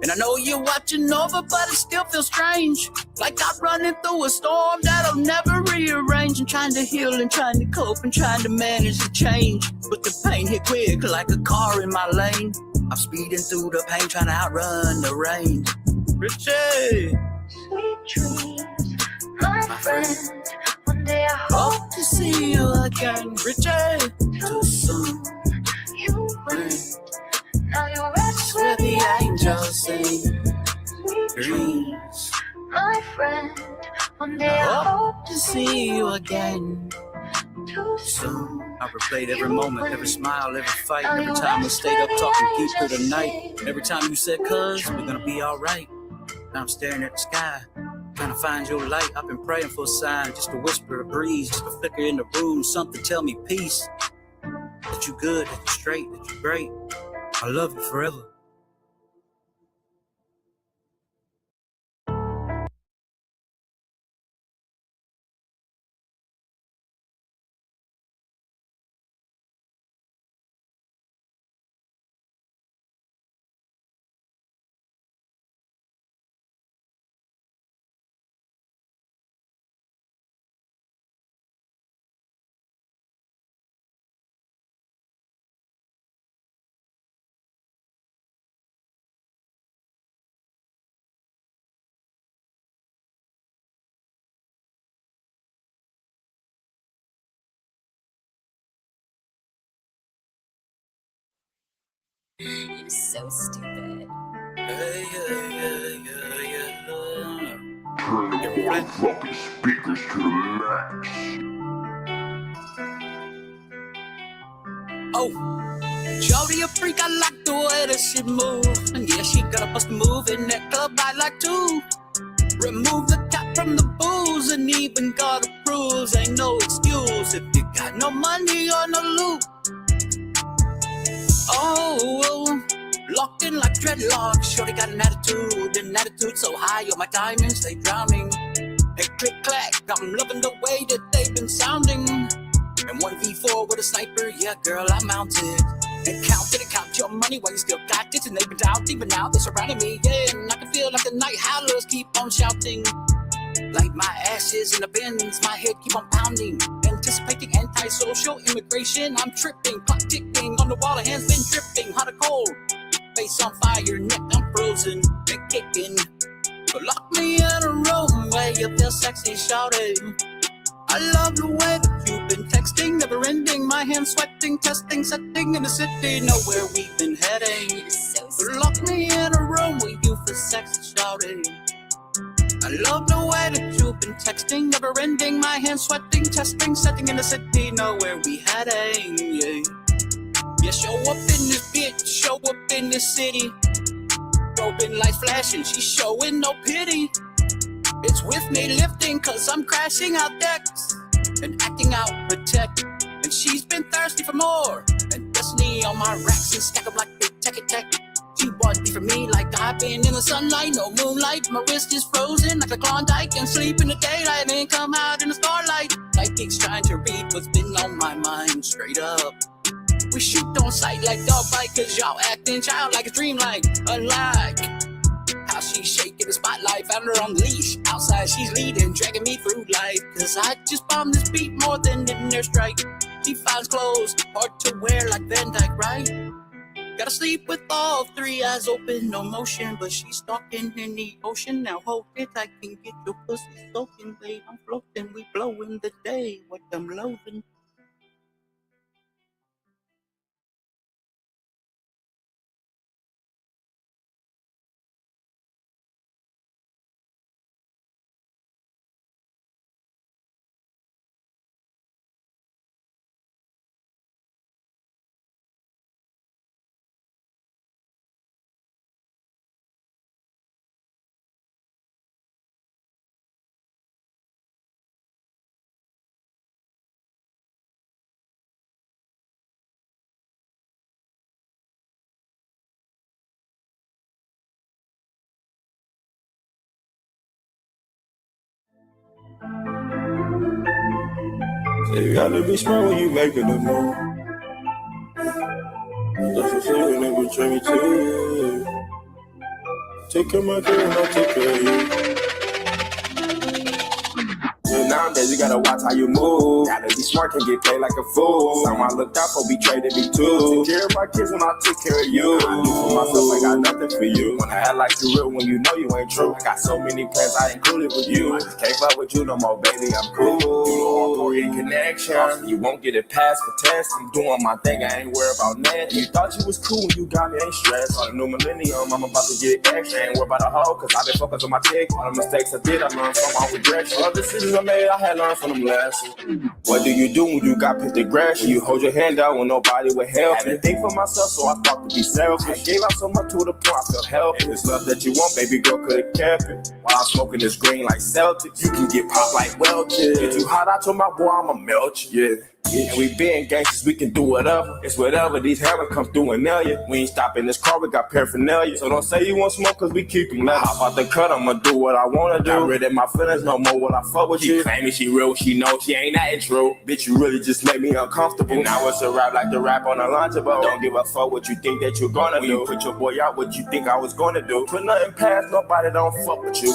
And I know you're watching over, but it still feels strange. Like I'm running through a storm that'll never rearrange. And trying to heal and trying to cope and trying to manage the change. But the pain hit quick like a car in my lane. I'm speeding through the pain, trying to outrun the rain. Richie, sweet dreams, my friend. One day I hope to see you again. Richie, too soon you went. Now you rest where the angels sing. Sweet dreams, my friend. One day I hope to see you again. Too soon. I replayed every moment, every smile, every fight. Every time we stayed up talking deep through the night. Every time you said, cuz, we're gonna be alright. Now I'm staring at the sky, trying to find your light. I've been praying for a sign, just a whisper, a breeze, just a flicker in the room, something tell me peace. That you good, that you straight, that you great. I love you forever. You're so stupid. Turn the motherfucking speakers to the max. Oh, Jody a freak, I like the way that she move. And yeah, she got a bust move in that club I like to. Remove the cap from the booze. shoes and even God approves. Ain't no excuse if you got no money or no loot. Oh, locked in like dreadlocks. Shorty got an attitude so high on my diamonds they drowning. Hey, click clack, I'm loving the way that they've been sounding. And 1v4 with a sniper, yeah girl, I mounted. And count your money while you still got it. And they've been out, even now they're surrounding me, yeah. And I can feel like the night howlers keep on shouting. Like my ashes in the bins, my head keep on pounding. Anticipating antisocial immigration, I'm tripping. Clock ticking, on the wall, a hand's been dripping. Hot or cold, face on fire, neck I'm frozen and kicking. But lock me in a room where you feel sexy shouting. I love the way that you've been texting, never ending. My hands sweating, testing, setting in the city, know where we've been heading. But lock me in a room where you feel sexy shouting. I love the way that you've been texting, never ending. My hands sweating, testing, setting in the city, know where we heading. Yeah, show up in this bitch, show up in this city. Open lights flashing, she's showing no pity. It's with me lifting, cause I'm crashing out decks and acting out protect. And she's been thirsty for more, and destiny on my racks and stack up like big tech. She want me for me like I've been in the sunlight, no moonlight. My wrist is frozen like a Klondike, and sleep in the daylight and come out in the starlight. Like pigs trying to read what's been on my mind, straight up. We shoot on sight like dog fight, cause y'all acting child like a dreamlike. Unlike how she's shaking the spotlight, found her on the leash. Outside she's leading, dragging me through life. Cause I just bombed this beat more than an airstrike. She finds clothes hard to wear like Van Dyke, right? Gotta sleep with all three eyes open, no motion. But she's stalking in the ocean. Now hold it, I can get your pussy soaking, babe. I'm floating, we blowing the day, what I'm loathing. You gotta be smart when you making a move. That's what saying, nigga, try me too. Take care of my girl and I'll take care of you. Nowadays you gotta watch how you move. Gotta be smart, can get played like a fool. Someone I looked out for betrayed me too. Take care of my kids when I take care of you. I do for myself, I got nothing for you. Wanna act like you real when you know you ain't true. I got so many plans I included with you. I just can't fuck with you no more, baby, I'm cool. You don't want in connection, you won't get it past the test. I'm doing my thing, I ain't worried about nothing. You thought you was cool when you got me, ain't stressed. On the new millennium, I'm about to get extra. Ain't worried about a hoe, cause I been focused on my chick. All the mistakes I did, I learned from my regression. All the decisions I made, I had learned from them lessons. What do you do when you got pissed aggression? You hold your hand out when nobody would help. I didn't think for myself, so I thought to be selfish. I gave out so much to the point I felt helpless. If it's love that you want, baby girl, could've kept it. While I'm smoking this green like Celtics, you can get popped like Welch's. Get too hot, I told my boy I'ma melt you. Yeah. And we being gangsters, we can do whatever. It's whatever, these hammers come through and nail you. We ain't stopping this car, we got paraphernalia. So don't say you want smoke, cause we keep them left. Hop out the cut, I'ma do what I wanna do. Got rid of my feelings, no more will I fuck with you. She claiming she real, she know she ain't that true. Bitch, you really just make me uncomfortable. And now it's a rap like the rap on a Lunchable. Don't give a fuck what you think that you're gonna do. When you put your boy out, what you think I was gonna do. Put nothing past nobody, don't fuck with you.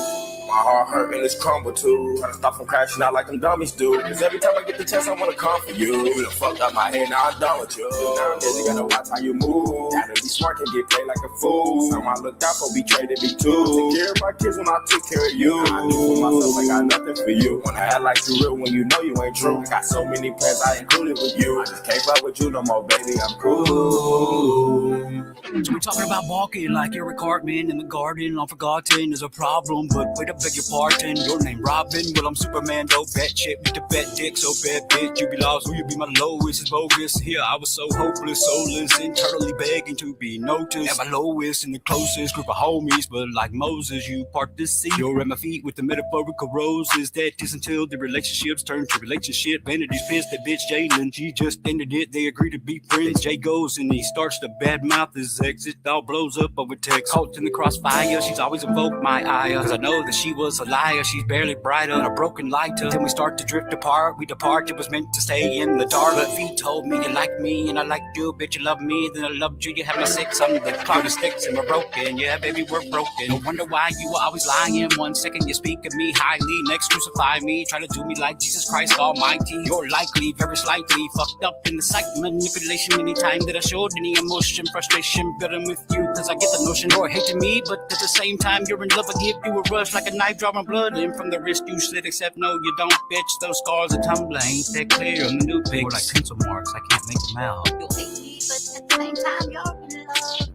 My heart hurt and it's crumble too. Trying to stop from crashing out like them dummies do. Cause every time I get the chance I wanna come for you. You done fucked up my head, now I'm done with you. Nowadays you gotta watch how you move. Gotta be smart, can get played like a fool. Someone I looked out for betrayed me too. Take care of my kids when I take care of you. I do for myself, I got nothing for you. Wanna act like you real when you know you ain't true. I got so many plans I included with you. I just can't fuck with you no more, baby, I'm cool. So we're talking about walking like Eric Cartman in the garden. I'm forgotten is a problem, but wait, I beg your pardon. Your name Robin, well I'm Superman, no bet shit with the bet dick, so bad bitch. You be lost, will you be my lowest? It's bogus. Here I was so hopeless, soulless, internally begging to be noticed. At my lowest in the closest group of homies, but like Moses, you part the sea. You're at my feet with the metaphorical roses. That is until the relationships turn to relationship. Vanity's pissed at bitch Jalen, she just ended it. They agree to be friends. Jay goes and he starts to bad mouth his exit. All blows up over text. Caught in the crossfire, she's always invoked my ire. Cause I know that she was a liar. She's barely brighter, a broken lighter. Then we start to drift apart. We depart, it was meant to stay in the dark. But feet told me you like me and I like you. Bitch, you love me, then I loved you. You had my six on the cloud of sticks and we're broken. Yeah, baby, we're broken. No wonder why you were always lying. 1 second you speak of me highly, next crucify me. Try to do me like Jesus Christ Almighty. You're likely, very slightly fucked up in the psych manipulation. Anytime that I showed any emotion, frustration, but I'm with you cause I get the notion. You're hating me, but at the same time you're in love. I give you a rush like a knife drawing blood in from the wrist you slit. Except no, you don't, bitch. Those scars are tumbling. Ain't that clear on the new pics? Or like pencil marks, I can't make them out. You hate me, but at the same time, you're in love.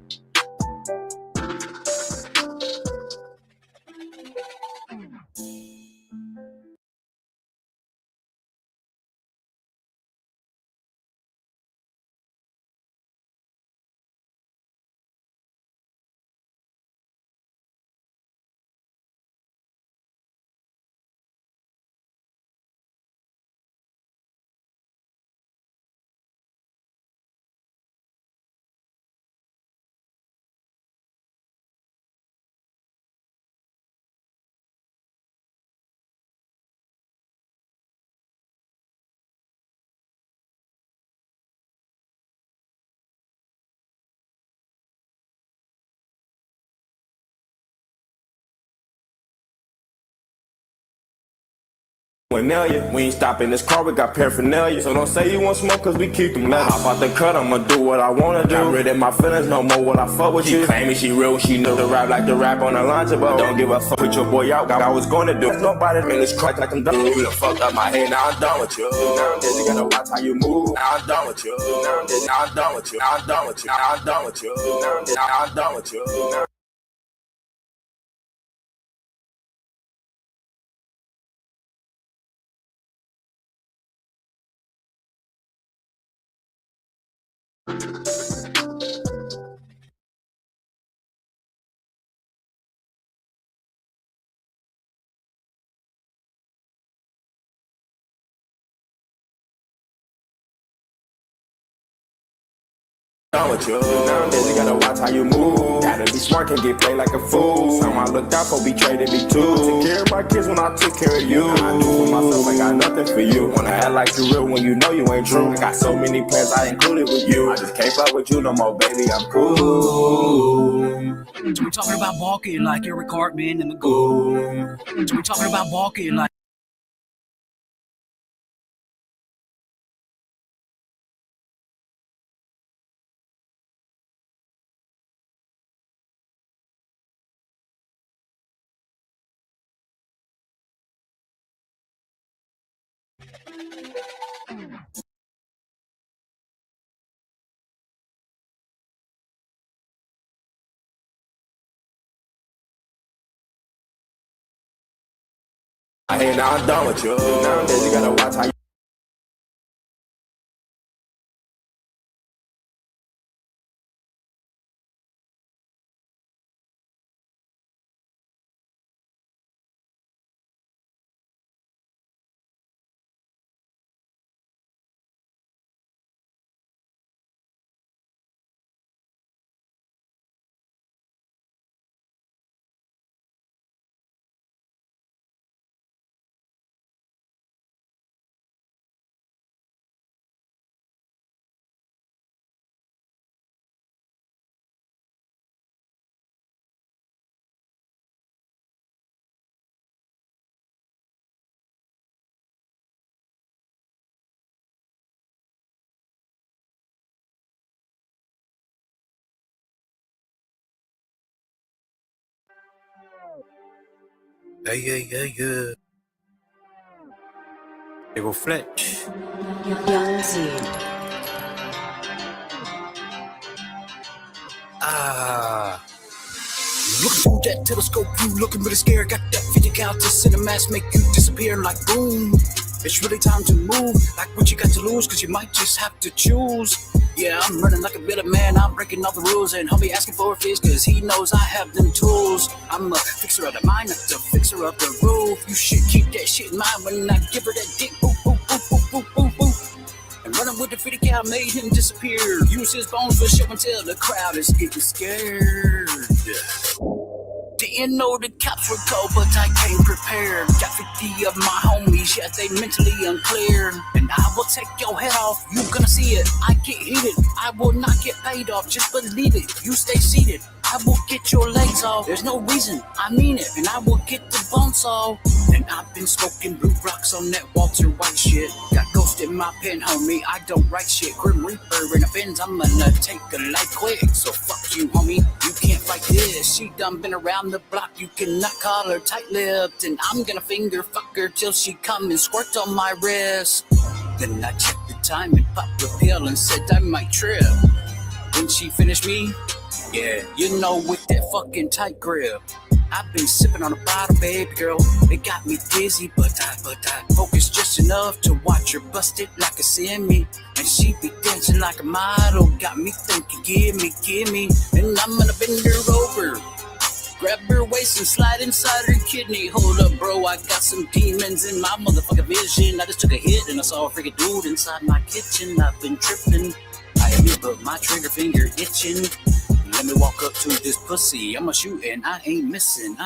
Paraphernalia. We ain't stopping this car, we got paraphernalia. So don't say you want smoke, cause we keep them letters. Hop out the cut, I'ma do what I wanna do. Got rid of my feelings, no more will I fuck with you. She claiming she real, she know the rap like the rap on the line. But don't give a fuck with your boy out, I was gonna do. Nobody in this crack like I'm done. You done fucked up my head, now I'm done with you. Nowadays you gotta watch how you move. Now I'm done with you. Nowadays now I'm done with you. Now I'm done with you. Now I'm done with you. Nowadays now I'm done with you. Done with you. Nowadays you gotta watch how you move. Gotta be smart, can't get played like a fool. Some I looked out for betrayed me too. Took care of my kids when I took care of you. I do for myself, I got nothing for you. Wanna act like you real when you know you ain't true. I got so many plans I included with you. I just can't fuck with you no more, baby, I'm cool. So we're talking about walking like Eric Cartman in the Go. So we're talking about walking like Hey, now I'm done with you. Nowadays you gotta watch how you yeah. They go Fletch. Young Z. Looking through that telescope, you looking really scared. Got that 50 cal to cinemax, make you disappear like boom. It's really time to move, like what you got to lose, cause you might just have to choose. Yeah, I'm running like a bit of man, I'm breaking all the rules, and homie asking for a fix, cause he knows I have them tools. I'm a fixer of the mind, not the fixer of the roof. You should keep that shit in mind when I give her that dick, boop, boop, boop, boop, boop, boop, boop. And running with the 50 cal made him disappear. Use his bones for show and tell, the crowd is getting scared. Didn't know the cops were cold, but I came prepared. Got 50 of my homies, yeah, they mentally unclear. And I will take your head off, you gonna see it. I get heated, I will not get paid off, just believe it. You stay seated, I will get your legs off. There's no reason, I mean it, and I will get the bones off. And I've been smoking blue rocks on that Walter White shit. Got ghost in my pen, homie, I don't write shit. Grim Reaper in a Benz, I'm gonna take a life quick. So fuck you, homie, you can't fight this. She done been around the block, you cannot call her tight-lipped. And I'm gonna finger fuck her till she come and squirt on my wrist. Then I checked the time and popped a pill and said I might trip. When she finished me, yeah, you know, with that fucking tight grip. I've been sipping on a bottle, baby girl. It got me dizzy, but I focused just enough to watch her bust it like a semi. And she be dancing like a model, got me thinking, gimme. And I'm gonna bend her over, grab her waist and slide inside her kidney. Hold up, bro, I got some demons in my motherfucking vision. I just took a hit and I saw a freaking dude inside my kitchen. I've been tripping, I admit, but my trigger finger itching. Let me walk up to this pussy, I'ma shoot and I ain't missing,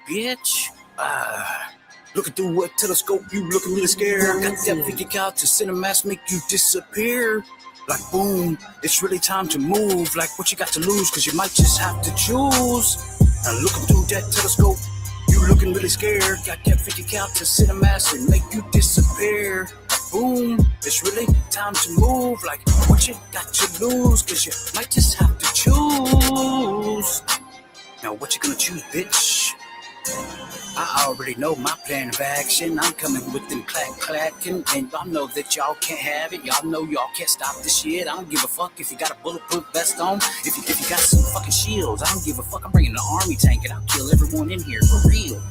bitch. Looking through a telescope, you looking really scared. Got that 50 cal to cinemax, make you disappear. Like boom, it's really time to move. Like what you got to lose, cause you might just have to choose. Now looking through that telescope, you looking really scared. Got that 50 cal to cinemax and make you disappear. Boom, it's really time to move. Like what you got to lose, cause you might just have to choose. Now what you gonna choose, bitch? I already know my plan of action. I'm coming with them clacking, and y'all know that y'all can't have it. Y'all know y'all can't stop this shit. I don't give a fuck if you got a bulletproof vest on. If you got some fucking shields, I don't give a fuck. I'm bringing the army tank and I'll kill everyone in here for real.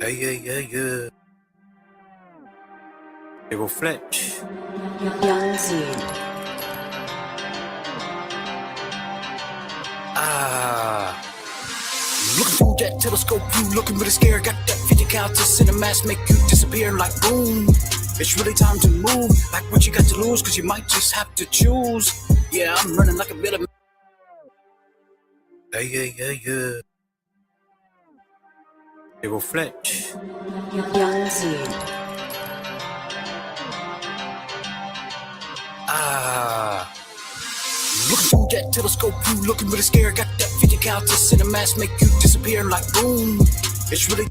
Yeah. Llegó Fletch. Young Z. Looking through that telescope, you looking really scared. Got that 50 cal to cinemax, make you disappear like boom. It's really time to move. Like what you got to lose, cause you might just have to choose. Yeah, I'm running like a bit of. Yeah. Llegó Fletch. Young Z. Looking through that telescope, you looking really scared. Got that 50 cal to cinemax, make you disappear like boom. It's really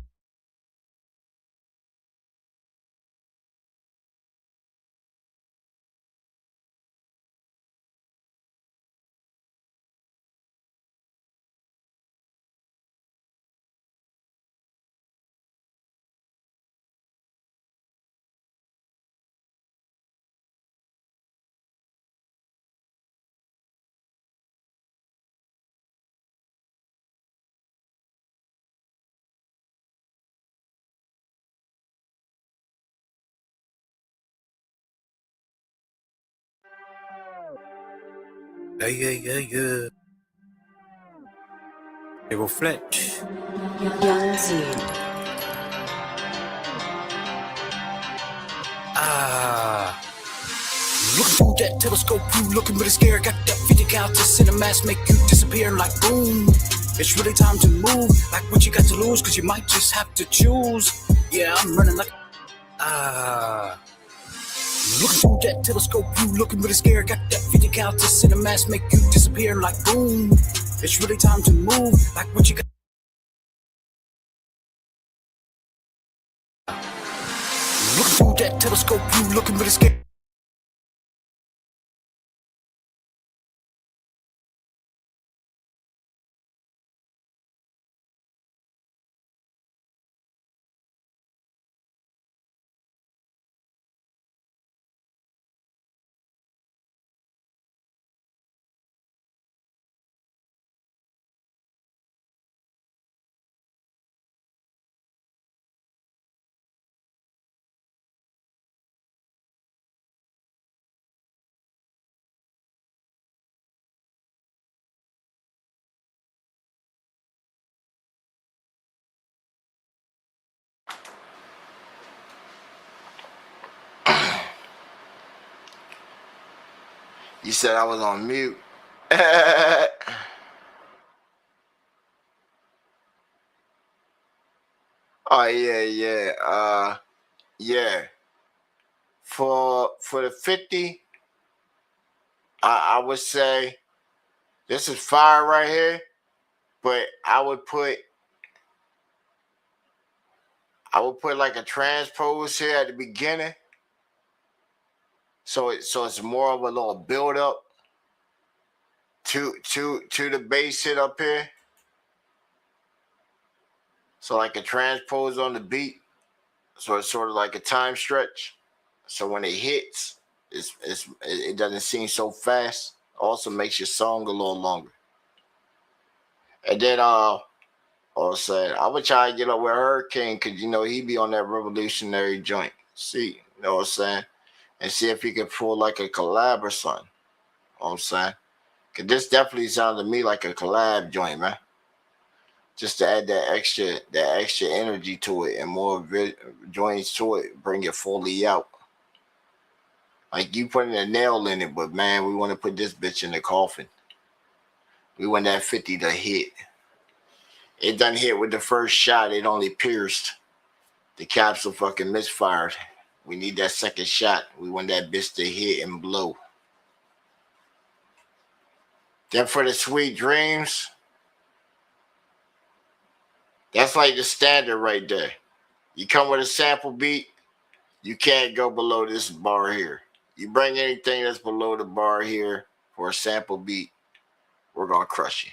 Yeah. They go Fletch. Young Z. Looking through that telescope, you looking really scared. Got that 50 cal to send a mask, make you disappear like boom. It's really time to move, like what you got to lose, cause you might just have to choose. Yeah, I'm running like looking through that telescope, you looking really scared. Got that 50 cal to send a mask, make you disappear like boom. It's really time to move, like what you got. Looking through that telescope, you looking really scared. You said I was on mute. Oh yeah. Yeah. For the 50, I would say this is fire right here, but I would put like a transpose here at the beginning. So it's more of a little build up to the bass hit up here. So like a transpose on the beat. So it's sort of like a time stretch. So when it hits, it doesn't seem so fast. Also makes your song a little longer. And then also I would try to get up with Hurricane, because he be on that revolutionary joint. See, you know what I'm saying? And see if he could pull like a collab or something. You know what I'm saying? Cause this definitely sounds to me like a collab joint, man. Just to add that extra energy to it and more joints to it, bring it fully out. Like you putting a nail in it, but man, we want to put this bitch in the coffin. We want that 50 to hit. It done hit with the first shot. It only pierced. The capsule fucking misfired. We need that second shot. We want that bitch to hit and blow. Then for the Sweet Dreams, that's like the standard right there. You come with a sample beat, you can't go below this bar here. You bring anything that's below the bar here for a sample beat, we're gonna crush you.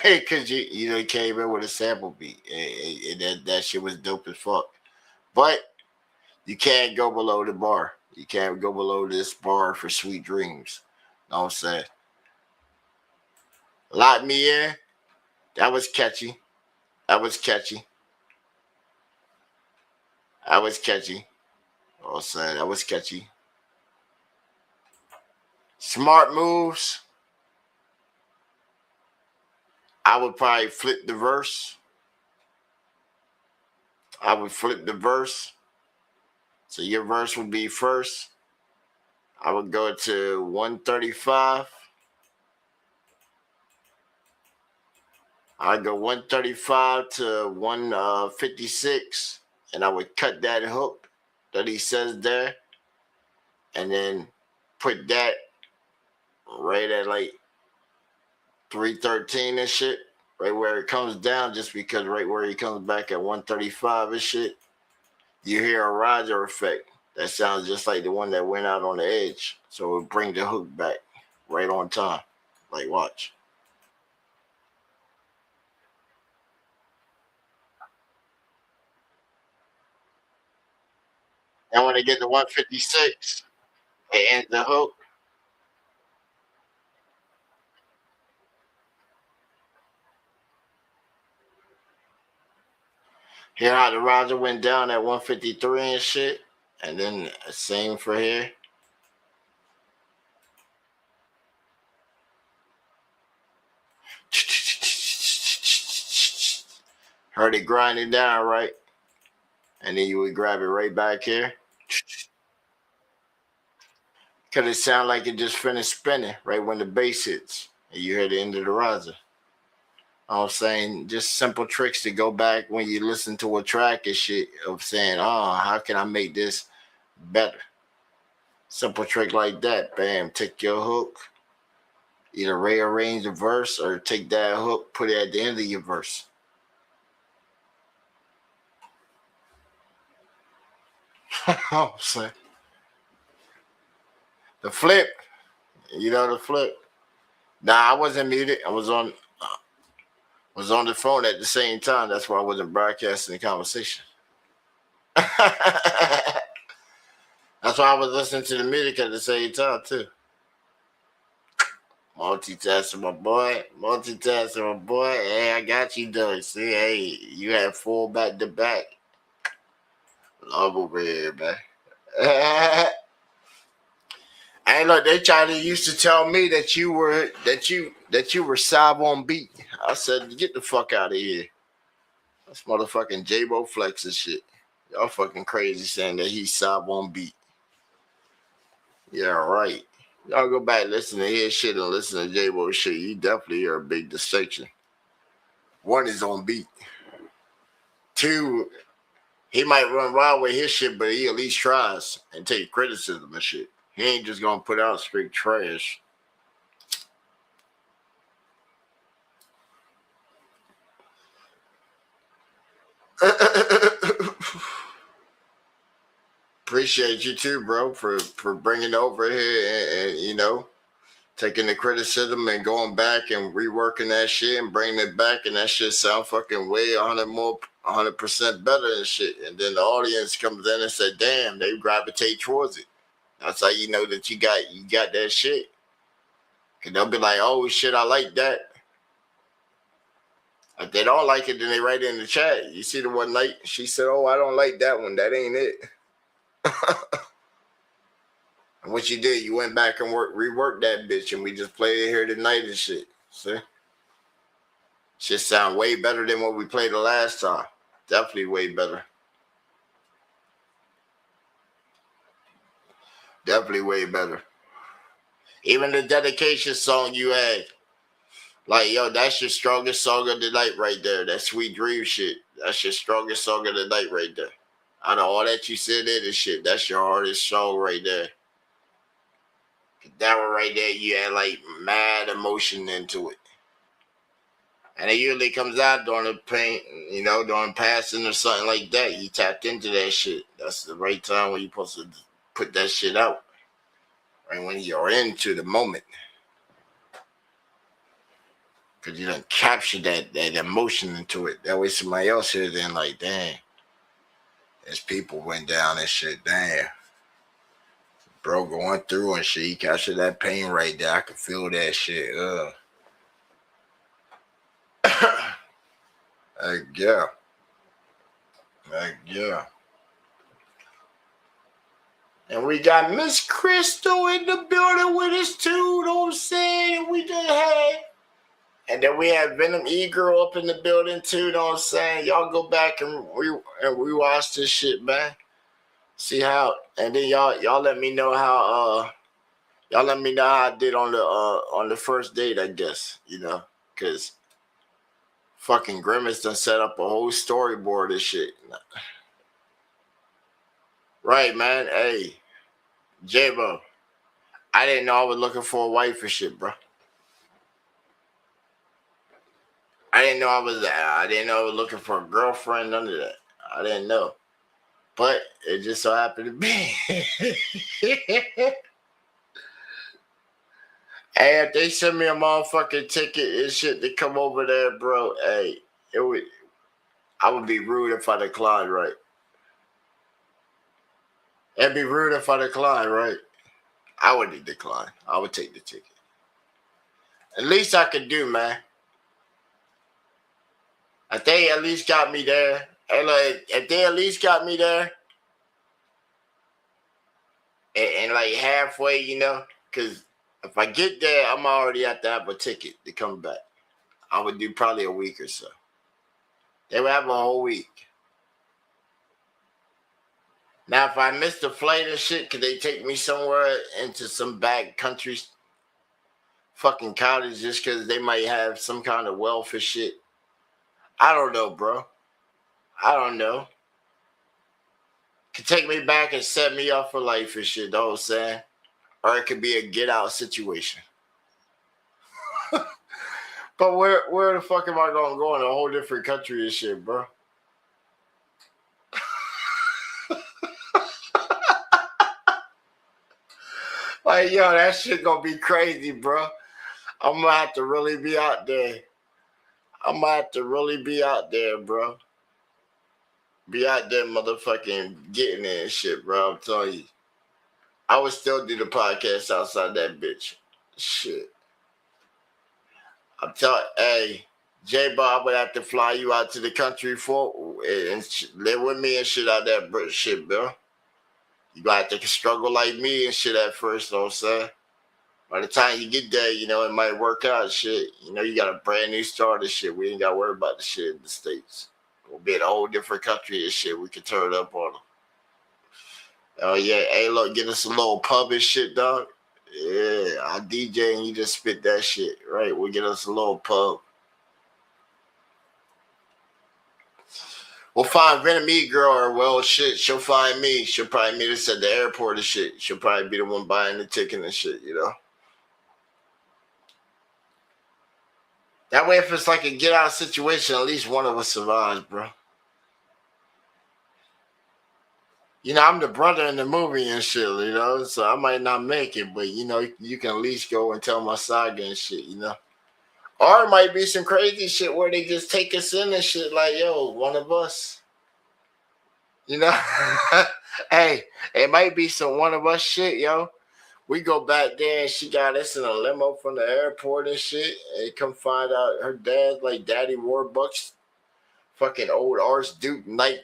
Because you came in with a sample beat. And that shit was dope as fuck. But you can't go below the bar. You can't go below this bar for Sweet Dreams. Know what I'm saying? Lock Me In. That was catchy. That was catchy. That was catchy. Know what I'm saying? That was catchy. Smart Moves. I would probably flip the verse. I would flip the verse. So your verse would be first. I would go to 135. I'd go 135 to 156, and I would cut that hook that he says there, and then put that right at like 313 and shit, right where it comes down, just because right where he comes back at 135 and shit, you hear a riser effect that sounds just like the one that went out on the edge. So it would bring the hook back right on time. Like, watch. And when they get to 156, it ends the hook. Hear how the riser went down at 153 and shit. And then same for here. Heard it grinding down, right? And then you would grab it right back here. Because it sound like it just finished spinning right when the bass hits. And you hear the end of the riser. I'm saying just simple tricks to go back when you listen to a track and shit of saying, oh, how can I make this better? Simple trick like that. Bam, take your hook. Either rearrange the verse or take that hook, put it at the end of your verse. I'm saying. The flip. You know the flip. Nah, I wasn't muted. I was on the phone at the same time. That's why I wasn't broadcasting the conversation. That's why I was listening to the music at the same time too. Multitasking, my boy. Multitasking, my boy. Hey, I got you, Doug. See, hey, you had full back to back. Love over here, man. Hey, look, they used to tell me that you were Sav on beat. I said, get the fuck out of here. That's motherfucking J-Bo Flex and shit. Y'all fucking crazy saying that he's Sav on beat. Yeah, right. Y'all go back and listen to his shit and listen to J-Bo shit. You definitely hear a big distinction. One is on beat. Two, he might run wild with his shit, but he at least tries and take criticism and shit. He ain't just gonna put out straight trash. Appreciate you too, bro, for bringing it over here and you know, taking the criticism and going back and reworking that shit and bringing it back, and that shit sound fucking way 100% better and shit. And then the audience comes in and say, damn, they gravitate towards it. That's how you know that you got that shit. Cause they'll be like, oh shit, I like that. If they don't like it, then they write it in the chat. You see the one night she said, oh, I don't like that one. That ain't it. And what you did, you went back and reworked that bitch, and we just played it here tonight and shit. See? Shit sound way better than what we played the last time. Definitely way better. Definitely way better. Even the dedication song you had, like, yo, that's your strongest song of the night right there. That Sweet Dream shit. That's your strongest song of the night right there. Out of all that you said in and shit, that's your hardest song right there. That one right there, you had like mad emotion into it. And it usually comes out during the paint, you know, during passing or something like that. You tapped into that shit. That's the right time when you're supposed to put that shit out. Right when you're into the moment. Because you done capture that emotion into it. That way somebody else hears it and like, damn. As people went down and shit, damn. Bro going through and shit. He captured that pain right there. I could feel that shit. Yeah. Yeah. And we got Miss Crystal in the building with us too. You know what I'm saying? We just had. And then we had Venom E-Girl up in the building too. You know what I'm saying? Y'all go back and rewatch this shit, man. See how, and then y'all let me know how I did on the first date, I guess, you know, cause fucking Grimace done set up a whole storyboard and shit. Right, man. Hey, J-Bo, I didn't know I was looking for a wife and shit, bro. I didn't know I was looking for a girlfriend, none of that. I didn't know. But it just so happened to be. Hey, if they send me a motherfucking ticket and shit to come over there, bro, hey, I would be rude if I declined, right? It'd be rude if I declined, right? I wouldn't decline. I would take the ticket. At least I could do, man. If they at least got me there, hey, like, if they at least got me there, and like halfway, you know, because if I get there, I'm already have to have a ticket to come back. I would do probably a week or so. They would have a whole week. Now, if I missed the flight and shit, could they take me somewhere into some back countries, fucking cottage, just because they might have some kind of welfare shit? I don't know, bro. I don't know. Could take me back and set me up for life and shit, know what I'm saying? Or it could be a get out situation. But where the fuck am I gonna go in a whole different country and shit, bro? Like, yo, that shit gonna be crazy, bro. I'm gonna have to really be out there. I'm gonna have to really be out there, bro. Be out there motherfucking getting it and shit, bro. I'm telling you. I would still do the podcast outside that bitch. Shit. I'm telling, hey, J-Bob would have to fly you out to the country for and live with me and shit out that shit, bro. You got to struggle like me and shit at first, know what I'm saying? By the time you get there, you know, it might work out, shit. You know, you got a brand new start and shit. We ain't got to worry about the shit in the States. We'll be in a whole different country and shit. We can turn it up on them. Oh, yeah. Hey, look, get us a little pub and shit, dog. Yeah, I DJ and you just spit that shit, right? We'll get us a little pub. We'll find Vietnamese girl or, well, shit, she'll find me. She'll probably meet us at the airport and shit. She'll probably be the one buying the ticket and shit, you know? That way, if it's like a get-out situation, at least one of us survives, bro. You know, I'm the brother in the movie and shit, you know? So I might not make it, but, you know, you can at least go and tell my saga and shit, you know? Or it might be some crazy shit where they just take us in and shit like, yo, one of us. You know? Hey, it might be some one of us shit, yo. We go back there and she got us in a limo from the airport and shit. And come find out her dad, like Daddy Warbucks, fucking old Archduke Knight,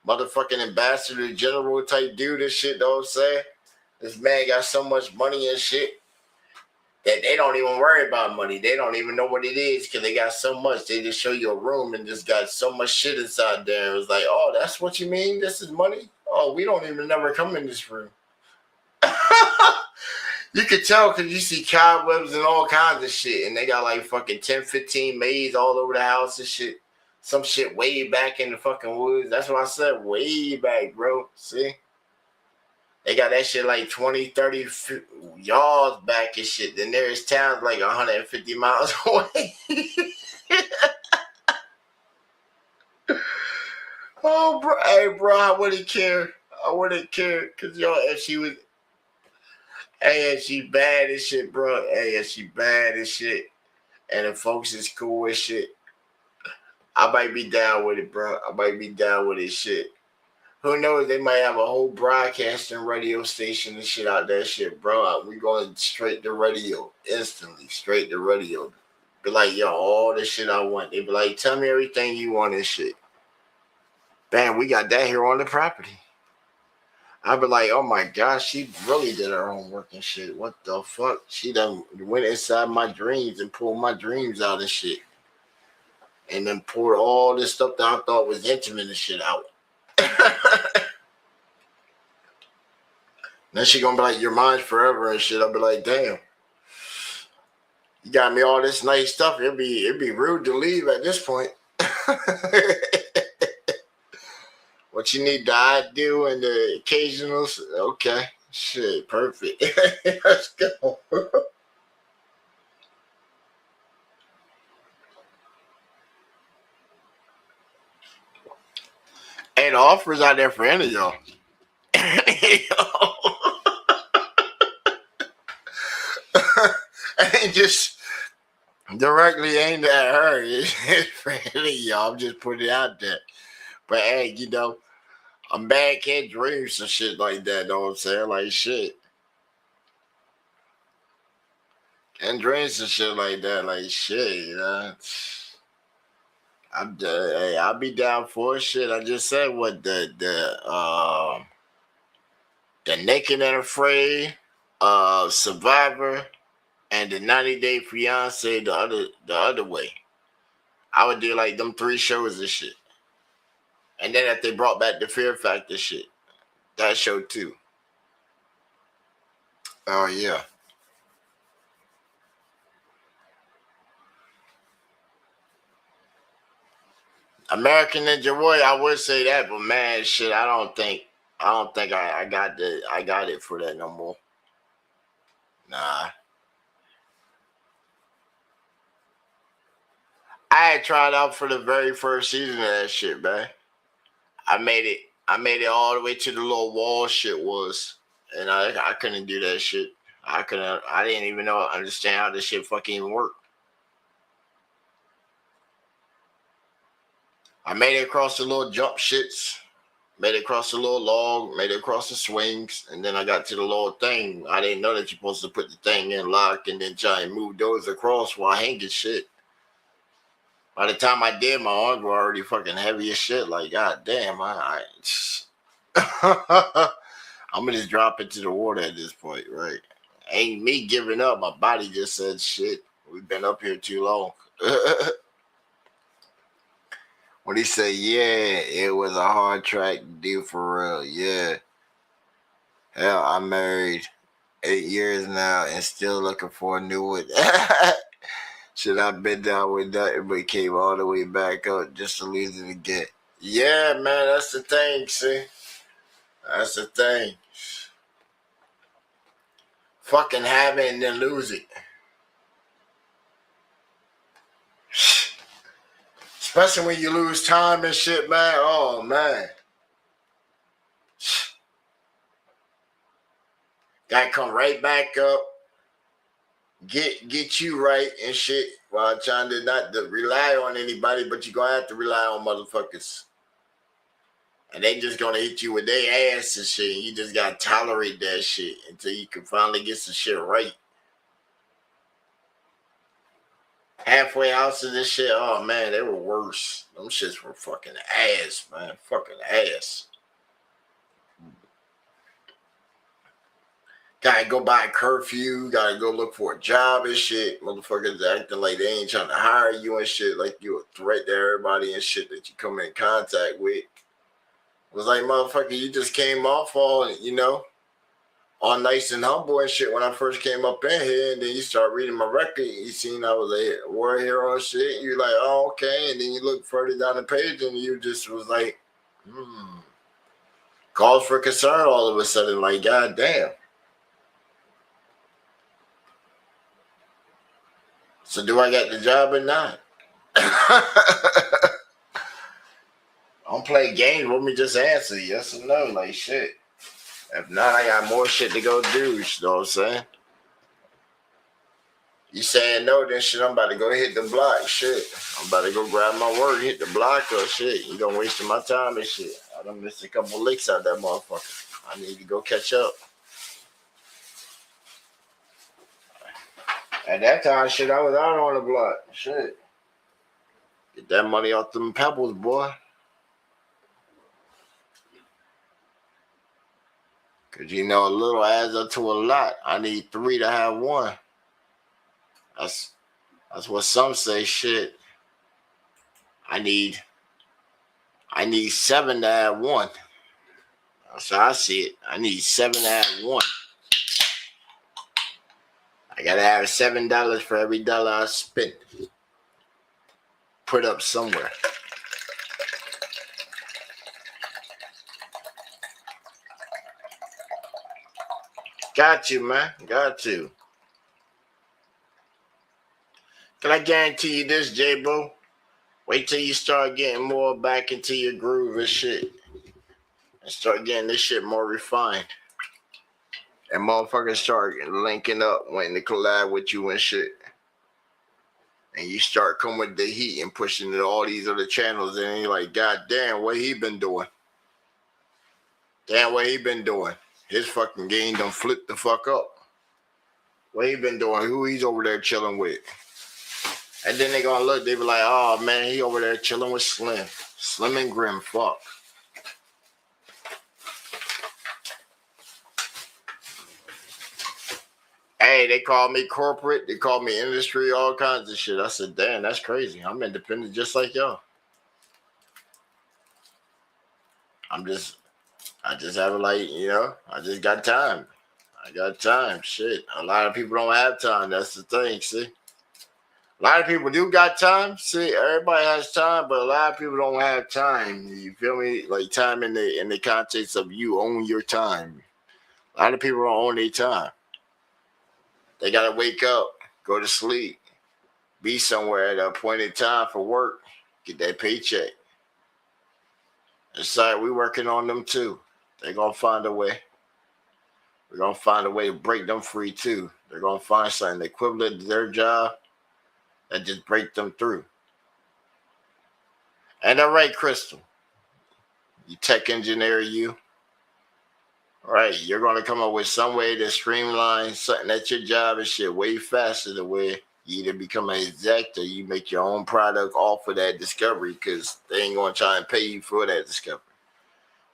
motherfucking ambassador general type dude and shit, know what I'm saying? This man got so much money and shit that they don't even worry about money. They don't even know what it is because they got so much. They just show you a room and just got so much shit inside there. It was like, oh, that's what you mean? This is money? Oh, we don't even never come in this room. You could tell because you see cobwebs and all kinds of shit. And they got like fucking 10, 15 maids all over the house and shit. Some shit way back in the fucking woods. That's what I said. Way back, bro. See? They got that shit like 20, 30 yards back and shit. The nearest town's like 150 miles away. Oh, bro. Hey, bro, I wouldn't care. I wouldn't care. Because, yo, if she was... Hey, if she bad as shit, bro. Hey, if she bad as shit. And the folks is cool as shit. I might be down with it, bro. I might be down with it, shit. Who knows? They might have a whole broadcasting radio station and shit out there, shit, bro. We going straight to radio instantly, straight to radio. Be like, yo, all the shit I want. They be like, tell me everything you want and shit. Bam, we got that here on the property. I'd be like, oh my gosh, she really did her homework and shit. What the fuck? She done went inside my dreams and pulled my dreams out and shit. And then poured all this stuff that I thought was intimate and shit out. Then she gonna be like, your mind's forever and shit. I'll be like, damn. You got me all this nice stuff. It'd be rude to leave at this point. What you need, the I do and the occasionals? Okay. Shit, perfect. Let's go. Hey, the offer's out there for any of y'all. Ain't just directly aimed at her. It's for any of y'all. I'm just putting it out there. But hey, you know, a man can't dream some shit like that, know what I'm saying? Like shit. Can't dream some shit like that, like shit, you know. I'll be down for it. Shit. I just said what the Naked and Afraid, Survivor, and the 90 Day Fiance the other way. I would do like them 3 shows and shit. And then if they brought back the Fear Factor shit, that show too. Oh yeah. American Ninja Warrior, I would say that, but man, shit, I don't think I got it for that no more. Nah. I had tried out for the very first season of that shit, man. I made it all the way to the little wall shit was. And I couldn't do that shit. I didn't even understand how this shit fucking even worked. I made it across the little jump shits, made it across the little log, made it across the swings, and then I got to the little thing. I didn't know that you're supposed to put the thing in lock and then try and move those across while hanging shit. By the time I did, my arms were already fucking heavy as shit. Like, god damn, I'm gonna just drop into the water at this point, right? Ain't me giving up. My body just said, shit, we've been up here too long. When he said, yeah, it was a hard track to do for real. Yeah. Hell, I'm married 8 years now and still looking for a new one. Shit, I've been down with nothing but came all the way back up just to lose it again. Yeah, man, that's the thing, see? That's the thing. Fucking have it and then lose it. Especially when you lose time and shit, man. Oh, man. Gotta come right back up. Get you right and shit while trying to not to rely on anybody, but you're gonna have to rely on motherfuckers. And they just gonna hit you with their ass and shit. You just gotta tolerate that shit until you can finally get some shit right. Halfway houses and shit, oh man, they were worse. Them shits were fucking ass, man. Fucking ass. Gotta go by curfew, gotta go look for a job and shit. Motherfuckers acting like they ain't trying to hire you and shit, like you a threat to everybody and shit that you come in contact with. It was like, motherfucker, you just came off all nice and humble and shit when I first came up in here, and then you start reading my record, you seen I was a war hero and shit, you like, oh, okay, and then you look further down the page and you just was like, cause for concern all of a sudden, like, god damn. So do I get the job or not? Don't play games with me, just answer yes or no, like shit. If not, I got more shit to go do, you know what I'm saying? You saying no, then shit, I'm about to go hit the block, shit. I'm about to go grab my work, hit the block or shit. You done wasting my time and shit. I done missed a couple licks out that motherfucker. I need to go catch up. At that time, shit, I was out on the block. Shit. Get that money off them pebbles, boy. Because, a little adds up to a lot. I need 3 to have 1. That's what some say, shit. I need 7 to have 1. That's how I see it. I need 7 to have 1. I gotta have $7 for every dollar I spend. Put up somewhere. Got you, man. Got you. Can I guarantee you this, J-Bro? Wait till you start getting more back into your groove and shit. And start getting this shit more refined. And motherfuckers start linking up, wanting to collab with you and shit. And you start coming with the heat and pushing to all these other channels. And you're like, god damn, what he been doing? Damn, what he been doing? His fucking game done flipped the fuck up. What he been doing? Who he's over there chilling with? And then they gonna look, they be like, oh man, he over there chilling with Slim. Slim and Grim, fuck. Hey, they call me corporate. They call me industry, all kinds of shit. I said, damn, that's crazy. I'm independent just like y'all. I just have it like, I just got time. I got time. Shit. A lot of people don't have time. That's the thing, see? A lot of people do got time. See, everybody has time, but a lot of people don't have time. You feel me? Like time in the context of you own your time. A lot of people don't own their time. They gotta wake up, go to sleep, be somewhere at an appointed time for work, get that paycheck. It's like we working on them too. They're gonna find a way. We're gonna find a way to break them free too. They're gonna find something equivalent to their job that just break them through. And all right, Crystal, you tech engineer, you. All right, you're gonna come up with some way to streamline something at your job and shit way faster the way you either become an exec or you make your own product off of that discovery because they ain't gonna try and pay you for that discovery.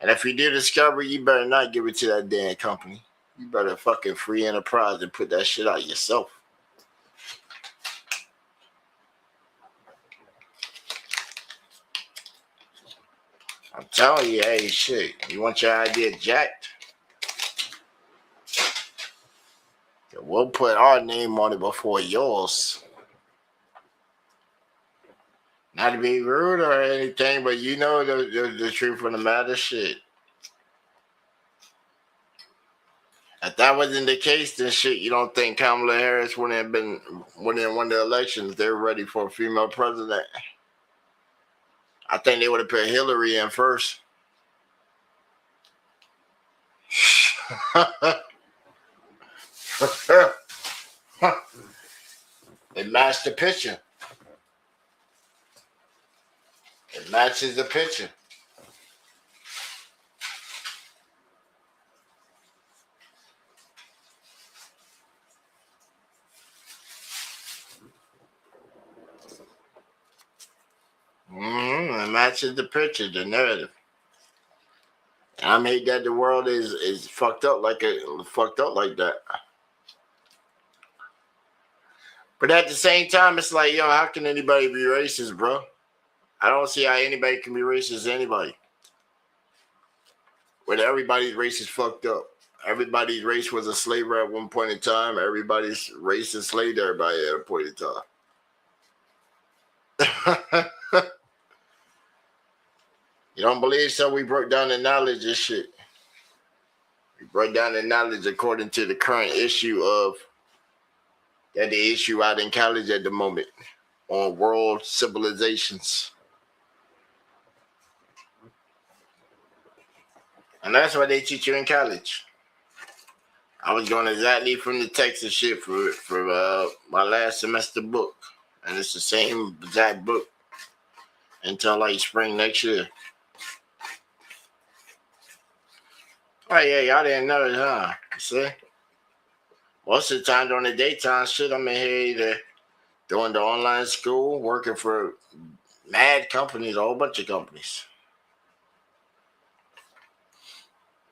And if you do discovery, you better not give it to that damn company. You better fucking free enterprise and put that shit out yourself. I'm telling you, hey, shit, you want your idea jacked? We'll put our name on it before yours. Not to be rude or anything, but you know the truth of the matter, shit. If that wasn't the case, then shit, you don't think Kamala Harris wouldn't have won the elections? They're ready for a female president. I think they would have put Hillary in first. It matched the picture. It matches the picture. It matches the picture, the narrative. I made that the world is fucked up like that. But at the same time, it's like, yo, how can anybody be racist, bro? I don't see how anybody can be racist to anybody. When everybody's race is fucked up. Everybody's race was a slaver at one point in time. Everybody's race enslaved everybody at a point in time. You don't believe so? We broke down the knowledge of shit. We broke down the knowledge according to the current issue of that the issue out in college at the moment on world civilizations. And that's what they teach you in college. I was going exactly from the Texas shit for my last semester book. And it's the same exact book until like spring next year. Oh yeah, y'all didn't know it, huh? See? Most of the time during the daytime shit, I'm in here either doing the online school, working for mad companies, a whole bunch of companies.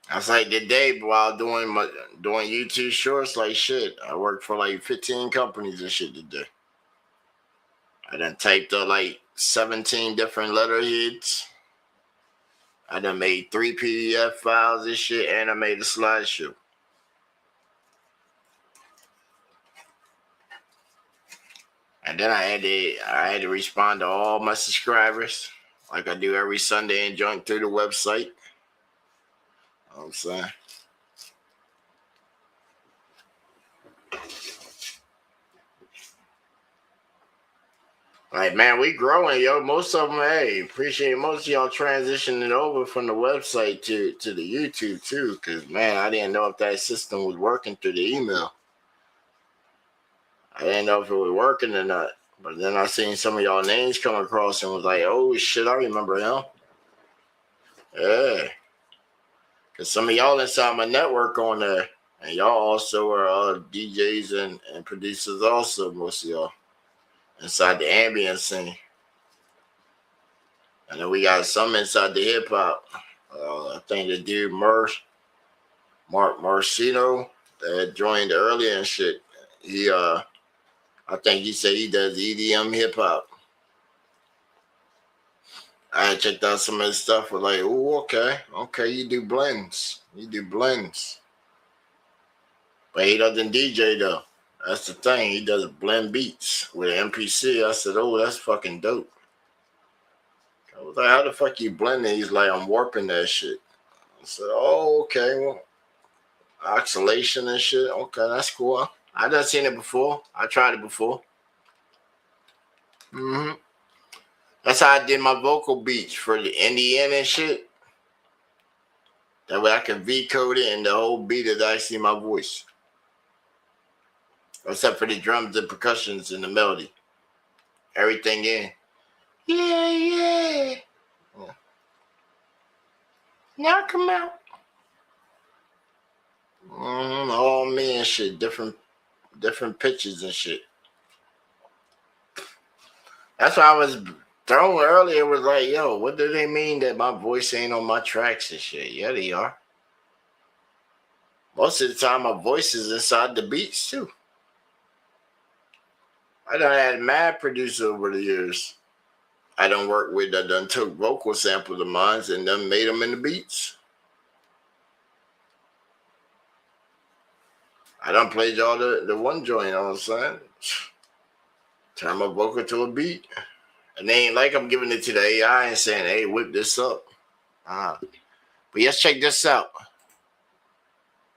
That's like the day while doing YouTube shorts, like shit. I worked for like 15 companies and shit today. I done typed up like 17 different letterheads. I done made 3 PDF files and shit, and I made a slideshow. And then I had to respond to all my subscribers, like I do every Sunday and junk through the website. You know what I'm saying? Like, man, we growing, yo. Most of them, hey, appreciate most of y'all transitioning over from the website to the YouTube, too. Because, man, I didn't know if that system was working through the email. I didn't know if it was working or not. But then I seen some of y'all names come across and was like, oh, shit, I remember him. Yeah. Because some of y'all inside my network on there. And y'all also are DJs and producers also, most of y'all. Inside the ambient scene. And then we got some inside the hip hop. I think the dude Mark Marcino that joined earlier and shit. I think he said he does EDM hip hop. I checked out some of his stuff. Was like, oh, okay, you do blends. But he doesn't DJ though. That's the thing. He does blend beats with an MPC. I said, oh, that's fucking dope. I was like, how the fuck you blending? He's like, I'm warping that shit. I said, oh, okay. Well, oscillation and shit. Okay, that's cool. I done seen it before. I tried it before. That's how I did my vocal beats for the NDN and shit. That way I can V-code it and the whole beat is actually my voice. Except for the drums and percussions and the melody. Everything in. Yeah. Now come out. All me and shit. Different pitches and shit. That's why I was thrown earlier. Was like, yo, what do they mean that my voice ain't on my tracks and shit? Yeah, they are. Most of the time, my voice is inside the beats too. I done had mad producers over the years. I done worked with that done took vocal samples of mine and done made them in the beats. I done played y'all the one joint, you know what I'm saying? Turn my vocal to a beat. And they ain't like I'm giving it to the AI and saying, hey, whip this up. But let's check this out.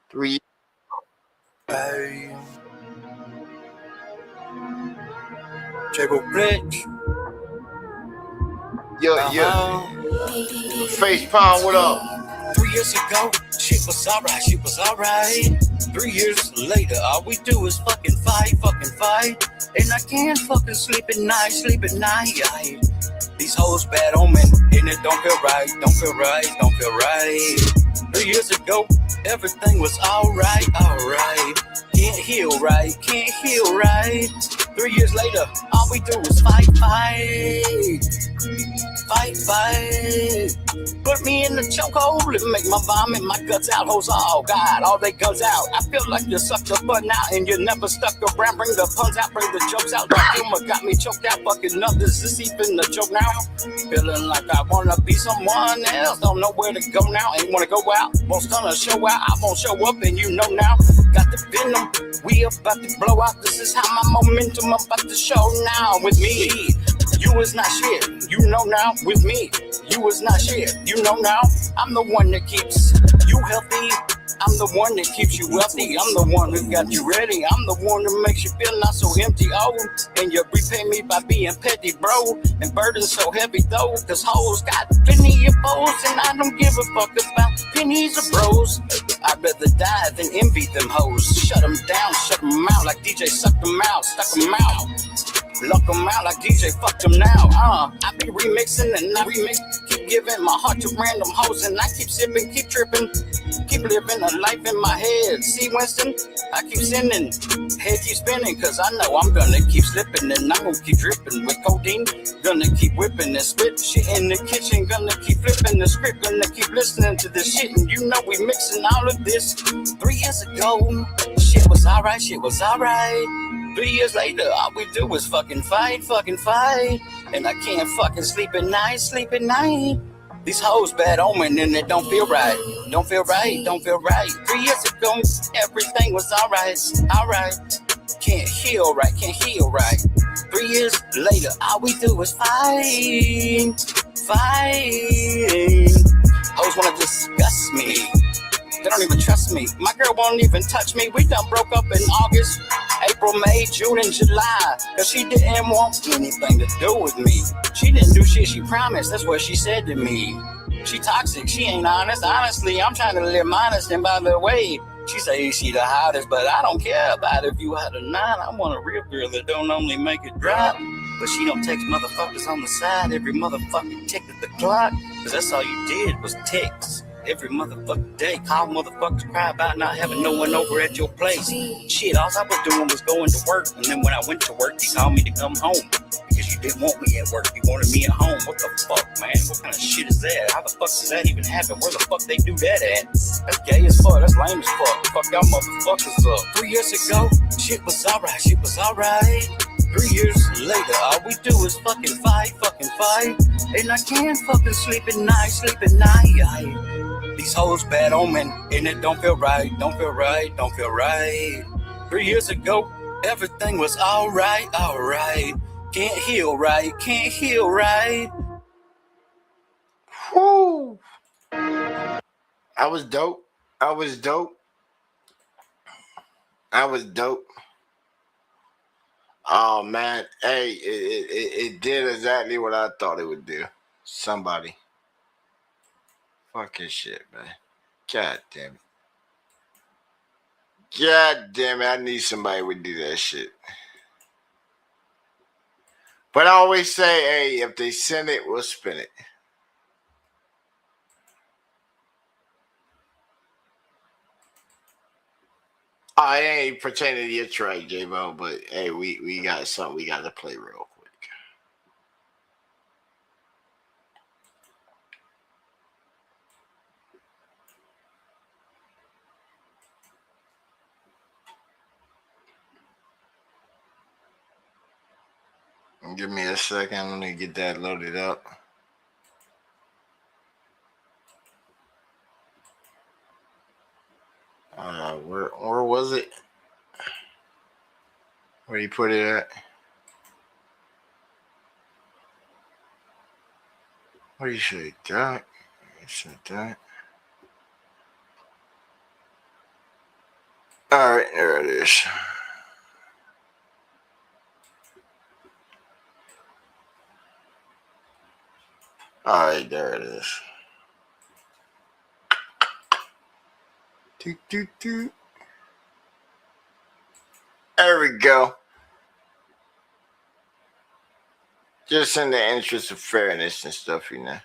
3 Triple Bridge. Yo. Face Pound, what up? 3 years ago, shit was alright. 3 years later, all we do is fucking fight. And I can't fucking sleep at night. These hoes bad omen, and it don't feel right. 3 years ago, everything was alright. Can't heal right. 3 years later, all we do is fight. Put me in the chokehold and make my vomit, my guts out, hoes all God, all they guns out. I feel like you sucked the button out and you never stuck around. Bring the puns out, bring the jokes out. The humor got me choked out, fucking others is even the joke now. Feeling like I wanna be someone else, don't know where to go now. Ain't wanna go out, won't gonna show out. I won't show up and you know now. Got the venom, we about to blow out. This is how my momentum about to show now with me. You is not shit, you know now. With me, you is not shit, you know now. I'm the one that keeps you healthy. I'm the one that keeps you wealthy. I'm the one who got you ready. I'm the one that makes you feel not so empty. Oh, and you repay me by being petty, bro. And burdens so heavy though, cause hoes got plenty of bows. And I don't give a fuck about pennies or bros. I'd rather die than envy them hoes. Shut them down, shut them out like DJ suck them out, stuck them out. Lock them out like DJ, fuck them now. I be remixing and I keep giving my heart to random hoes. And I keep sipping, keep tripping, keep living a life in my head. See, Winston, I keep sending, head keep spinning. Cause I know I'm gonna keep slipping and I'm gonna keep dripping with codeine. Gonna keep whipping and spit shit in the kitchen. Gonna keep flipping the script, gonna keep listening to this shit. And you know we mixing all of this. 3 years ago, shit was alright. 3 years later, all we do is fucking fight. And I can't fucking sleep at night. These hoes bad omen and it don't feel right. 3 years ago, everything was alright. Can't heal right. 3 years later, all we do is fight. Hoes wanna discuss me. They don't even trust me. My girl won't even touch me. We done broke up in August, April, May, June, and July. Cause she didn't want anything to do with me. She didn't do shit she promised. That's what she said to me. She toxic. She ain't honest. Honestly, I'm trying to live modest. And by the way, she say she the hottest, but I don't care about if you hot or not. I want a real girl that don't only make it drop, but she don't text motherfuckers on the side every motherfucking tick at the clock. Cause that's all you did was text. Every motherfucking day, call motherfuckers, cry about not having no one over at your place. Shit, all I was doing was going to work, and then when I went to work, he called me to come home. because you didn't want me at work. You wanted me at home. What the fuck, man? What kind of shit is that? How the fuck does that even happen? Where the fuck they do that at? That's gay as fuck. That's lame as fuck. Fuck y'all motherfuckers up. 3 years ago, shit was alright. Shit was alright. 3 years later, all we do is fucking fight. And I can't fucking sleep at night. These hoes bad omen, and it don't feel right. 3 years ago, everything was alright. Can't heal right. Whoo! I was dope. Oh man, hey, it did exactly what I thought it would do. Somebody. Fucking shit, man. God damn it. I need somebody who would do that shit. But I always say, hey, if they send it, we'll spin it. I ain't pretending to get right, J-Bo, but hey, we got something we got to play real quick. Give me a second. Let me get that loaded up. Where was it? Where you put it at? What do you say, that? You said that. All right, there it is. All right, there it is. There we go. Just in the interest of fairness and stuff, you know.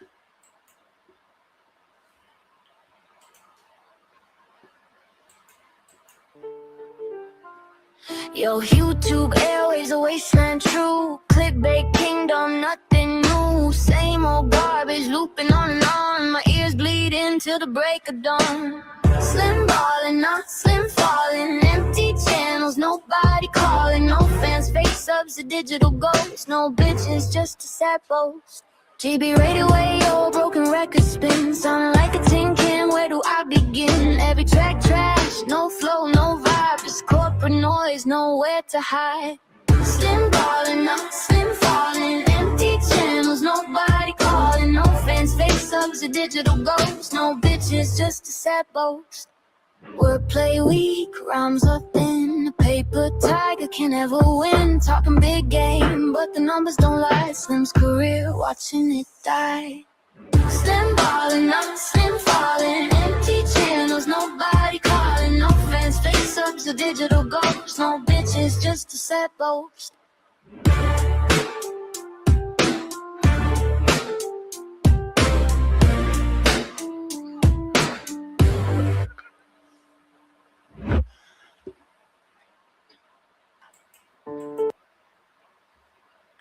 Yo, YouTube airwaves, a wasteland true. Clickbait kingdom, nothing new. Same old garbage looping on and on. My ears bleeding till the break of dawn. Slim ballin', not slim falling. Empty channels, nobody calling. No fans, fake subs, a digital ghost. No bitches, just a sad post. GB radio, yo, broken record spin. Sound like a tin can, where do I begin? Every track trash, no flow, no vibe. Just corporate noise, nowhere to hide. Slim ballin', not slim falling. Empty channels, nobody calling. No fans, fake subs, a digital ghost. No bitches, just a sad boast. Wordplay weak, rhymes are thin. A paper tiger can never win. Talking big game, but the numbers don't lie. Slim's career, watching it die. Slim ballin', not slim falling. Empty channels, nobody calling. No fans, fake subs, a digital ghost. No bitches, just a sad boast.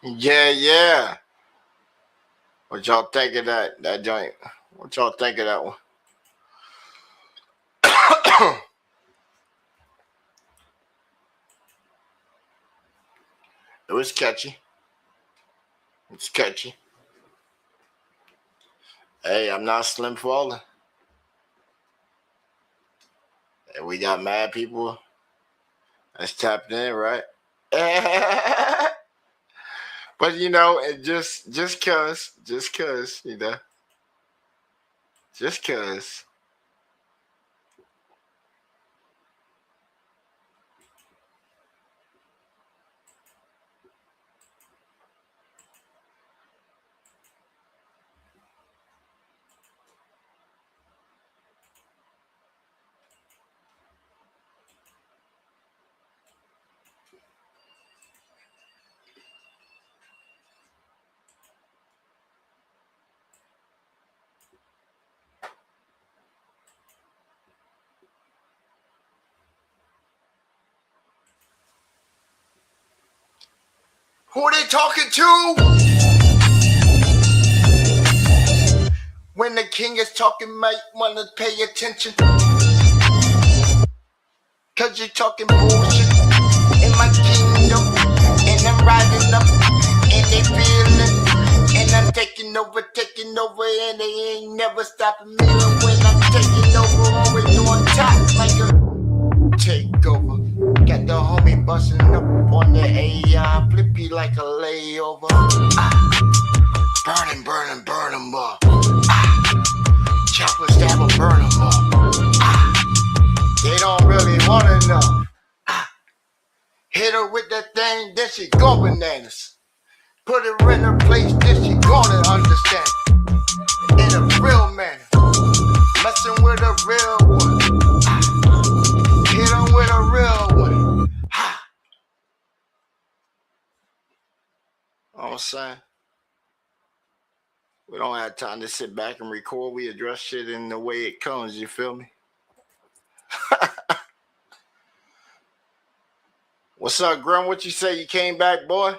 Yeah. What y'all think of that joint? What y'all think of that one? It was catchy. It's catchy. Hey, I'm not slim falling. And we got mad people that's tapped in, right? But you know, it just cause, you know. Just cause. Who they talking to? When the king is talking, might wanna pay attention. Cause you're talking bullshit in my kingdom. And I'm riding up and they feeling. And I'm taking over, and they ain't never stopping me. And when I'm taking over, always on top like a takeover. Got the homie busting up on the AI, flippy like a layover. Burn him up. Chopper stab him, burn him up. They don't really wanna know. Hit her with that thing, then she go bananas. Put her in her place, then she gonna understand. In a real manner. Messing with a real one. Hit her with a real one. All I'm saying. We don't have time to sit back and record. We address shit in the way it comes, you feel me? What's up, Grum? What you say? You came back, boy?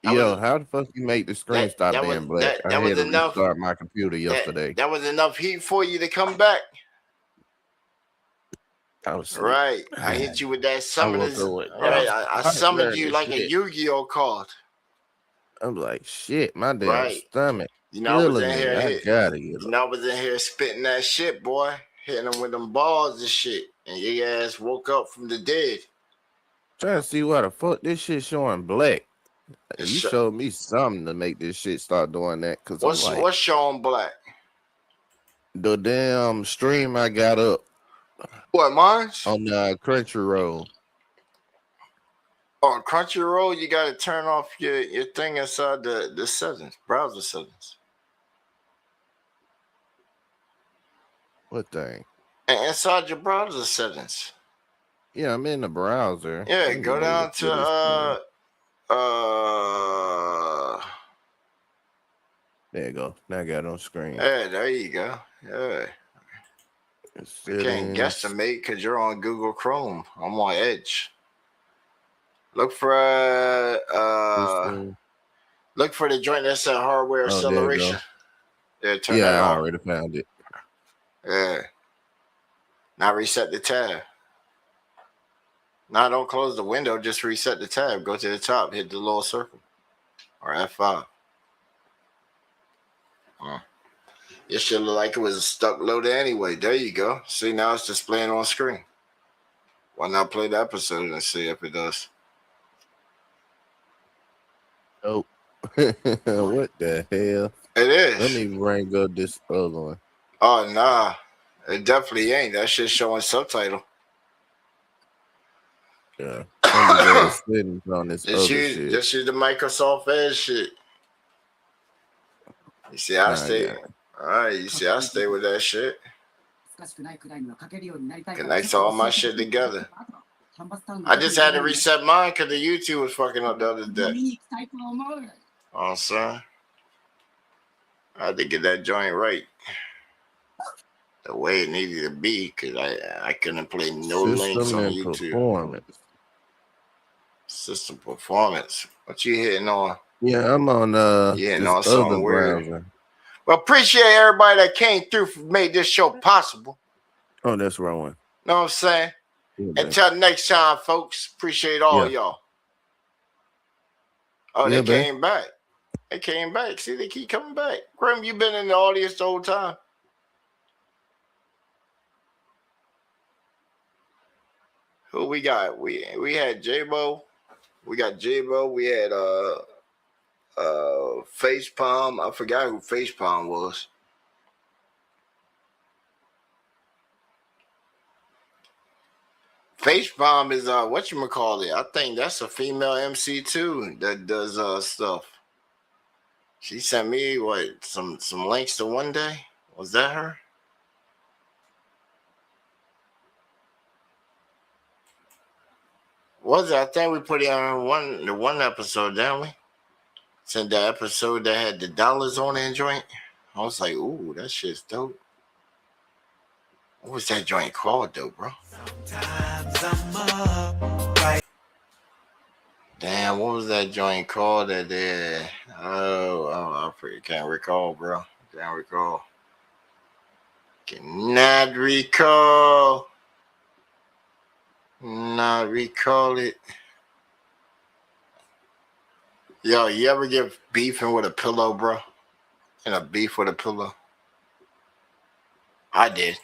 Yo, how the fuck you make the screen stop being black? I had to restart my computer yesterday. That was enough heat for you to come back? Right. I hit you with that summoners. Right. I summoned you like a Yu-Gi-Oh card. I'm like, shit, my damn stomach. You know, I was in here spitting that shit, boy. Hitting them with them balls and shit. And your ass woke up from the dead. Trying to see why the fuck this shit showing black. You showed me something to make this shit start doing that. Cause what's showing black? The damn stream I got up. What, mine? On Crunchyroll. On Crunchyroll, you gotta turn off your thing inside the settings, browser settings. What thing? And inside your browser settings. Yeah, I'm in the browser. Yeah, go down to there you go. Now I got it on screen. Yeah, there you go. Yeah. You can't guesstimate because you're on Google Chrome. I'm on Edge. Look for the joint that said hardware acceleration. Yeah, turn that on. I already found it. Yeah. Now reset the tab. Now don't close the window, just reset the tab. Go to the top, hit the little circle. Or F5. It should look like it was stuck loaded anyway. There you go. See, now it's displaying on screen. Why not play the episode and see if it does? Oh. What the hell? It is. Let me bring up this other one. Oh, nah. It definitely ain't. That shit's showing subtitle. Yeah. On this just use the Microsoft Edge shit. You see, I stay. All right, you see, I stay with that shit. Connects all my shit together. I just had to reset mine because the YouTube was fucking up the other day. Oh, son. I had to get that joint right. The way it needed to be because I couldn't play no links on YouTube. System performance. What you hitting on? Yeah, I'm on on something weird. Browser. Well, appreciate everybody that came through for made this show possible. Oh, that's the wrong one. Know what I'm saying? Yeah, until next time, folks. Appreciate all y'all. Oh, they came back. They came back. See, they keep coming back. Grim, you been in the audience the whole time. Who we got? We had J-Bo. We got J-Bo. We had Facepalm. I forgot who Facepalm was. Facepalm is whatchamacallit. I think that's a female MC too that does stuff. She sent me some links to one day. Was that her? Was it? I think we put it on the one episode, didn't we? Sent the episode that had the dollars on it joint. I was like, ooh, that shit's dope. What was that joint called though, bro? Damn. Damn, what was that joint called that did? I can't recall, bro. Can't recall. Cannot recall. Not recall it. Yo, you ever get beefing with a pillow, bro? And a beef with a pillow? I did.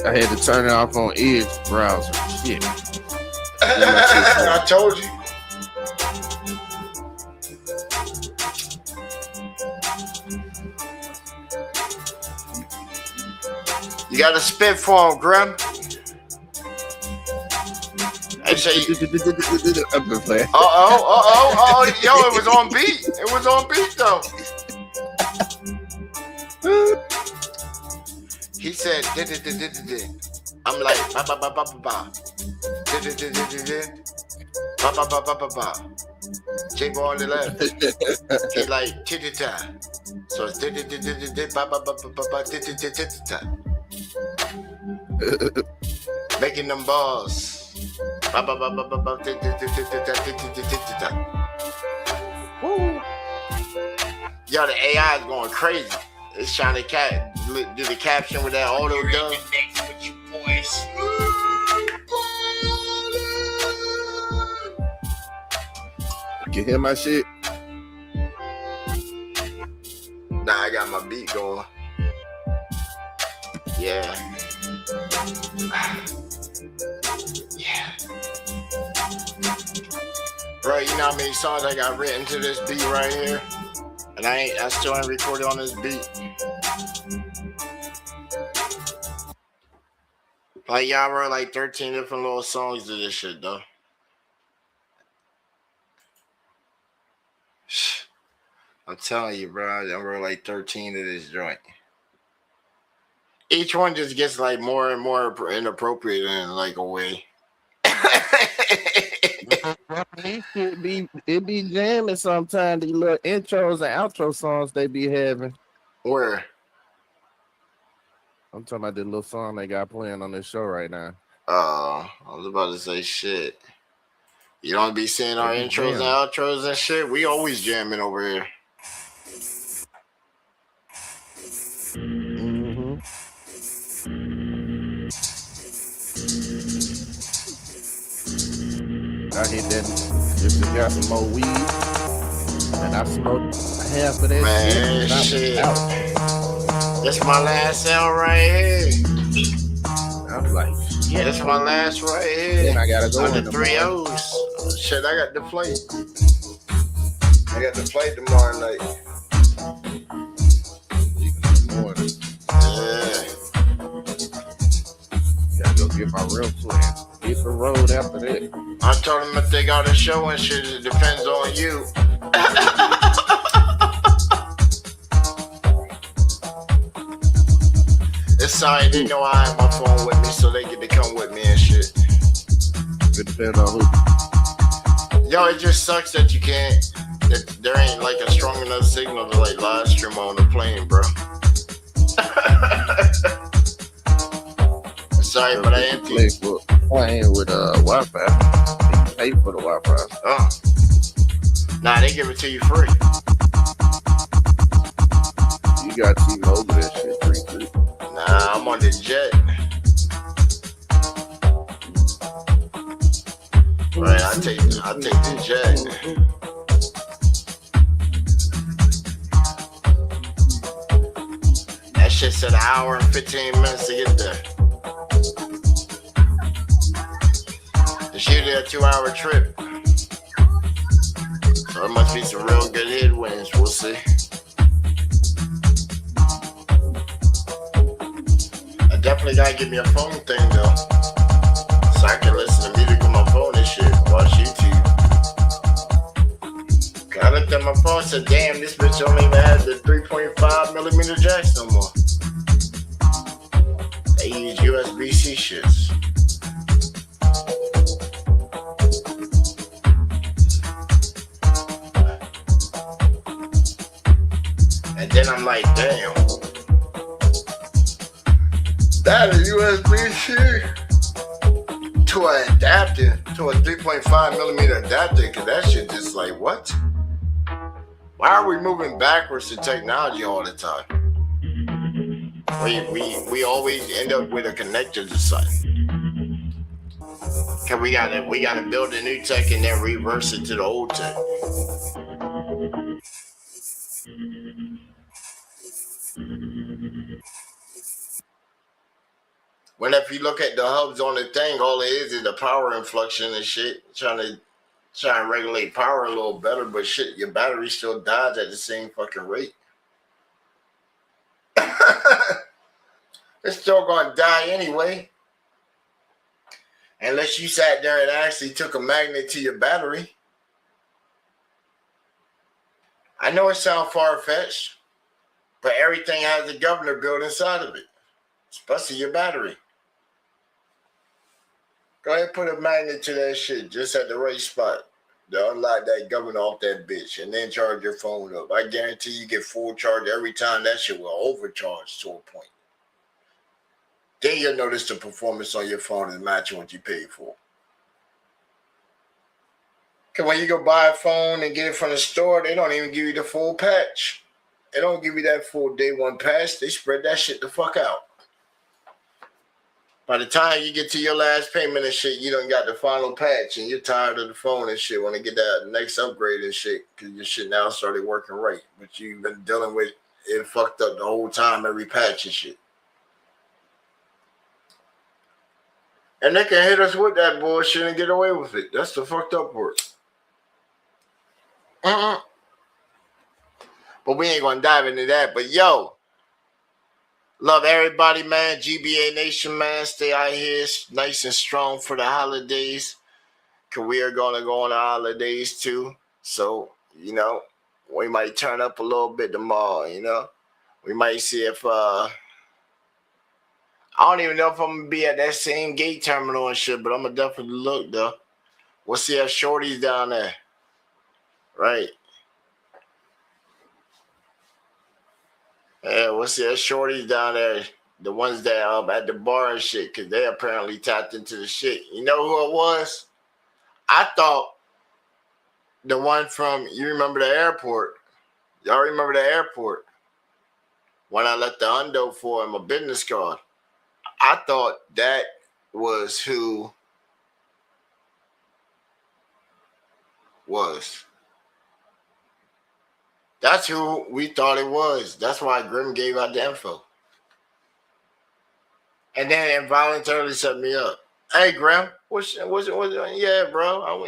I had to turn it off on Edge browser. Shit. I told you. You got to spit for him, Grim. I say, yo, it was on beat. It was on beat, though. He said, I'm like, ba ba ba ba ba ba. Ba ba ba ba ba ba. J-Bo on the left. He like, ta. So it's ba ba ba ba ba ta. Making them balls. Ba ba ba ba ba ba ta. Woo. Yo, the AI is going crazy. It's trying to do the caption with that auto dub. You can hear my shit? Nah, I got my beat going. Yeah. Yeah. Bro, you know how many songs I got written to this beat right here? And I still ain't recorded on this beat. Like, y'all wrote like 13 different little songs to this shit, though. I'm telling you, bro, I wrote like 13 to this joint. Each one just gets like more and more inappropriate in like a way. It be jamming sometimes. These little intros and outro songs they be having. Where? I'm talking about the little song they got playing on this show right now. I was about to say shit. You don't be seeing our intros and outros and shit. We always jamming over here. Mm-hmm. I hit that just to got some more weed, and I smoked half of that. Man, shit. That's my last cell right here. I'm like, yeah, that's my last right here. Then I gotta go on the 3 O's. Oh, shit, I got the flight. I got the flight tomorrow night. Yeah. Gotta go get my real plan. Hit the road after that. I told them if they got a show and shit, it depends on you. It's sorry, they know I have my phone with me, so they get to come with me and shit. It depends on who. Yo, it just sucks that you can't. That there ain't like a strong enough signal to like live stream on the plane, bro. Sorry, but I empty. Playing with Wi-Fi. You pay for the Wi-Fi. Oh. Nah, they give it to you free. You got T-Mobile that shit free. Nah, I'm on the jet. Right, I take the jet. That shit said an hour and 15 minutes to get there. It's usually a 2-hour trip. So it must be some real good headwinds. We'll see. I definitely gotta get me a phone thing though. So I can listen to music on my phone and shit. Watch YouTube. Gotta looked at my phone and said, damn, this bitch don't even have the 3.5 millimeter jacks no more. They use USB-C shits. And then I'm like, damn. That is USB-C to an adapter, to a 3.5 millimeter adapter, because that shit just like, what? Why are we moving backwards in technology all the time? We always end up with a connector to something. Cause we gotta build a new tech and then reverse it to the old tech. When if you look at the hubs on the thing, all it is the power inflection and shit, trying to regulate power a little better, but shit, your battery still dies at the same fucking rate. It's still gonna die anyway. Unless you sat there and actually took a magnet to your battery. I know it sounds far-fetched, but everything has a governor built inside of it, especially your battery. Go ahead and put a magnet to that shit just at the right spot to unlock that governor off that bitch and then charge your phone up. I guarantee you get full charge every time. That shit will overcharge to a point. Then you'll notice the performance on your phone is matching what you paid for. Because when you go buy a phone and get it from the store, they don't even give you the full patch. They don't give you that full day one patch. They spread that shit the fuck out. By the time you get to your last payment and shit, you done got the final patch and you're tired of the phone and shit. Want to get that next upgrade and shit because your shit now started working right. But you've been dealing with it fucked up the whole time, every patch and shit. And they can hit us with that bullshit and get away with it. That's the fucked up part. But we ain't gonna dive into that. But yo, love everybody, man. GBA Nation, man. Stay out here nice and strong for the holidays. Cause we are gonna go on the holidays too. So, you know, we might turn up a little bit tomorrow, you know. We might see if I don't even know if I'm gonna be at that same gate terminal and shit, but I'm gonna definitely look though. We'll see if Shorty's down there. Right. Yeah, we'll see if Shorty's down there. The ones that at the bar and shit, because they apparently tapped into the shit. You know who it was? I thought the one from, you remember the airport. Y'all remember the airport? When I left the hundo for him a business card. I thought that was who was. That's who we thought it was. That's why Grim gave out the info. And then involuntarily set me up. Hey, Grim, what's yeah, bro.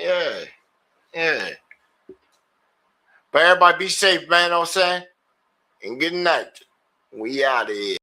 Yeah. But everybody be safe, man, know what I'm saying? And good night. We out of here.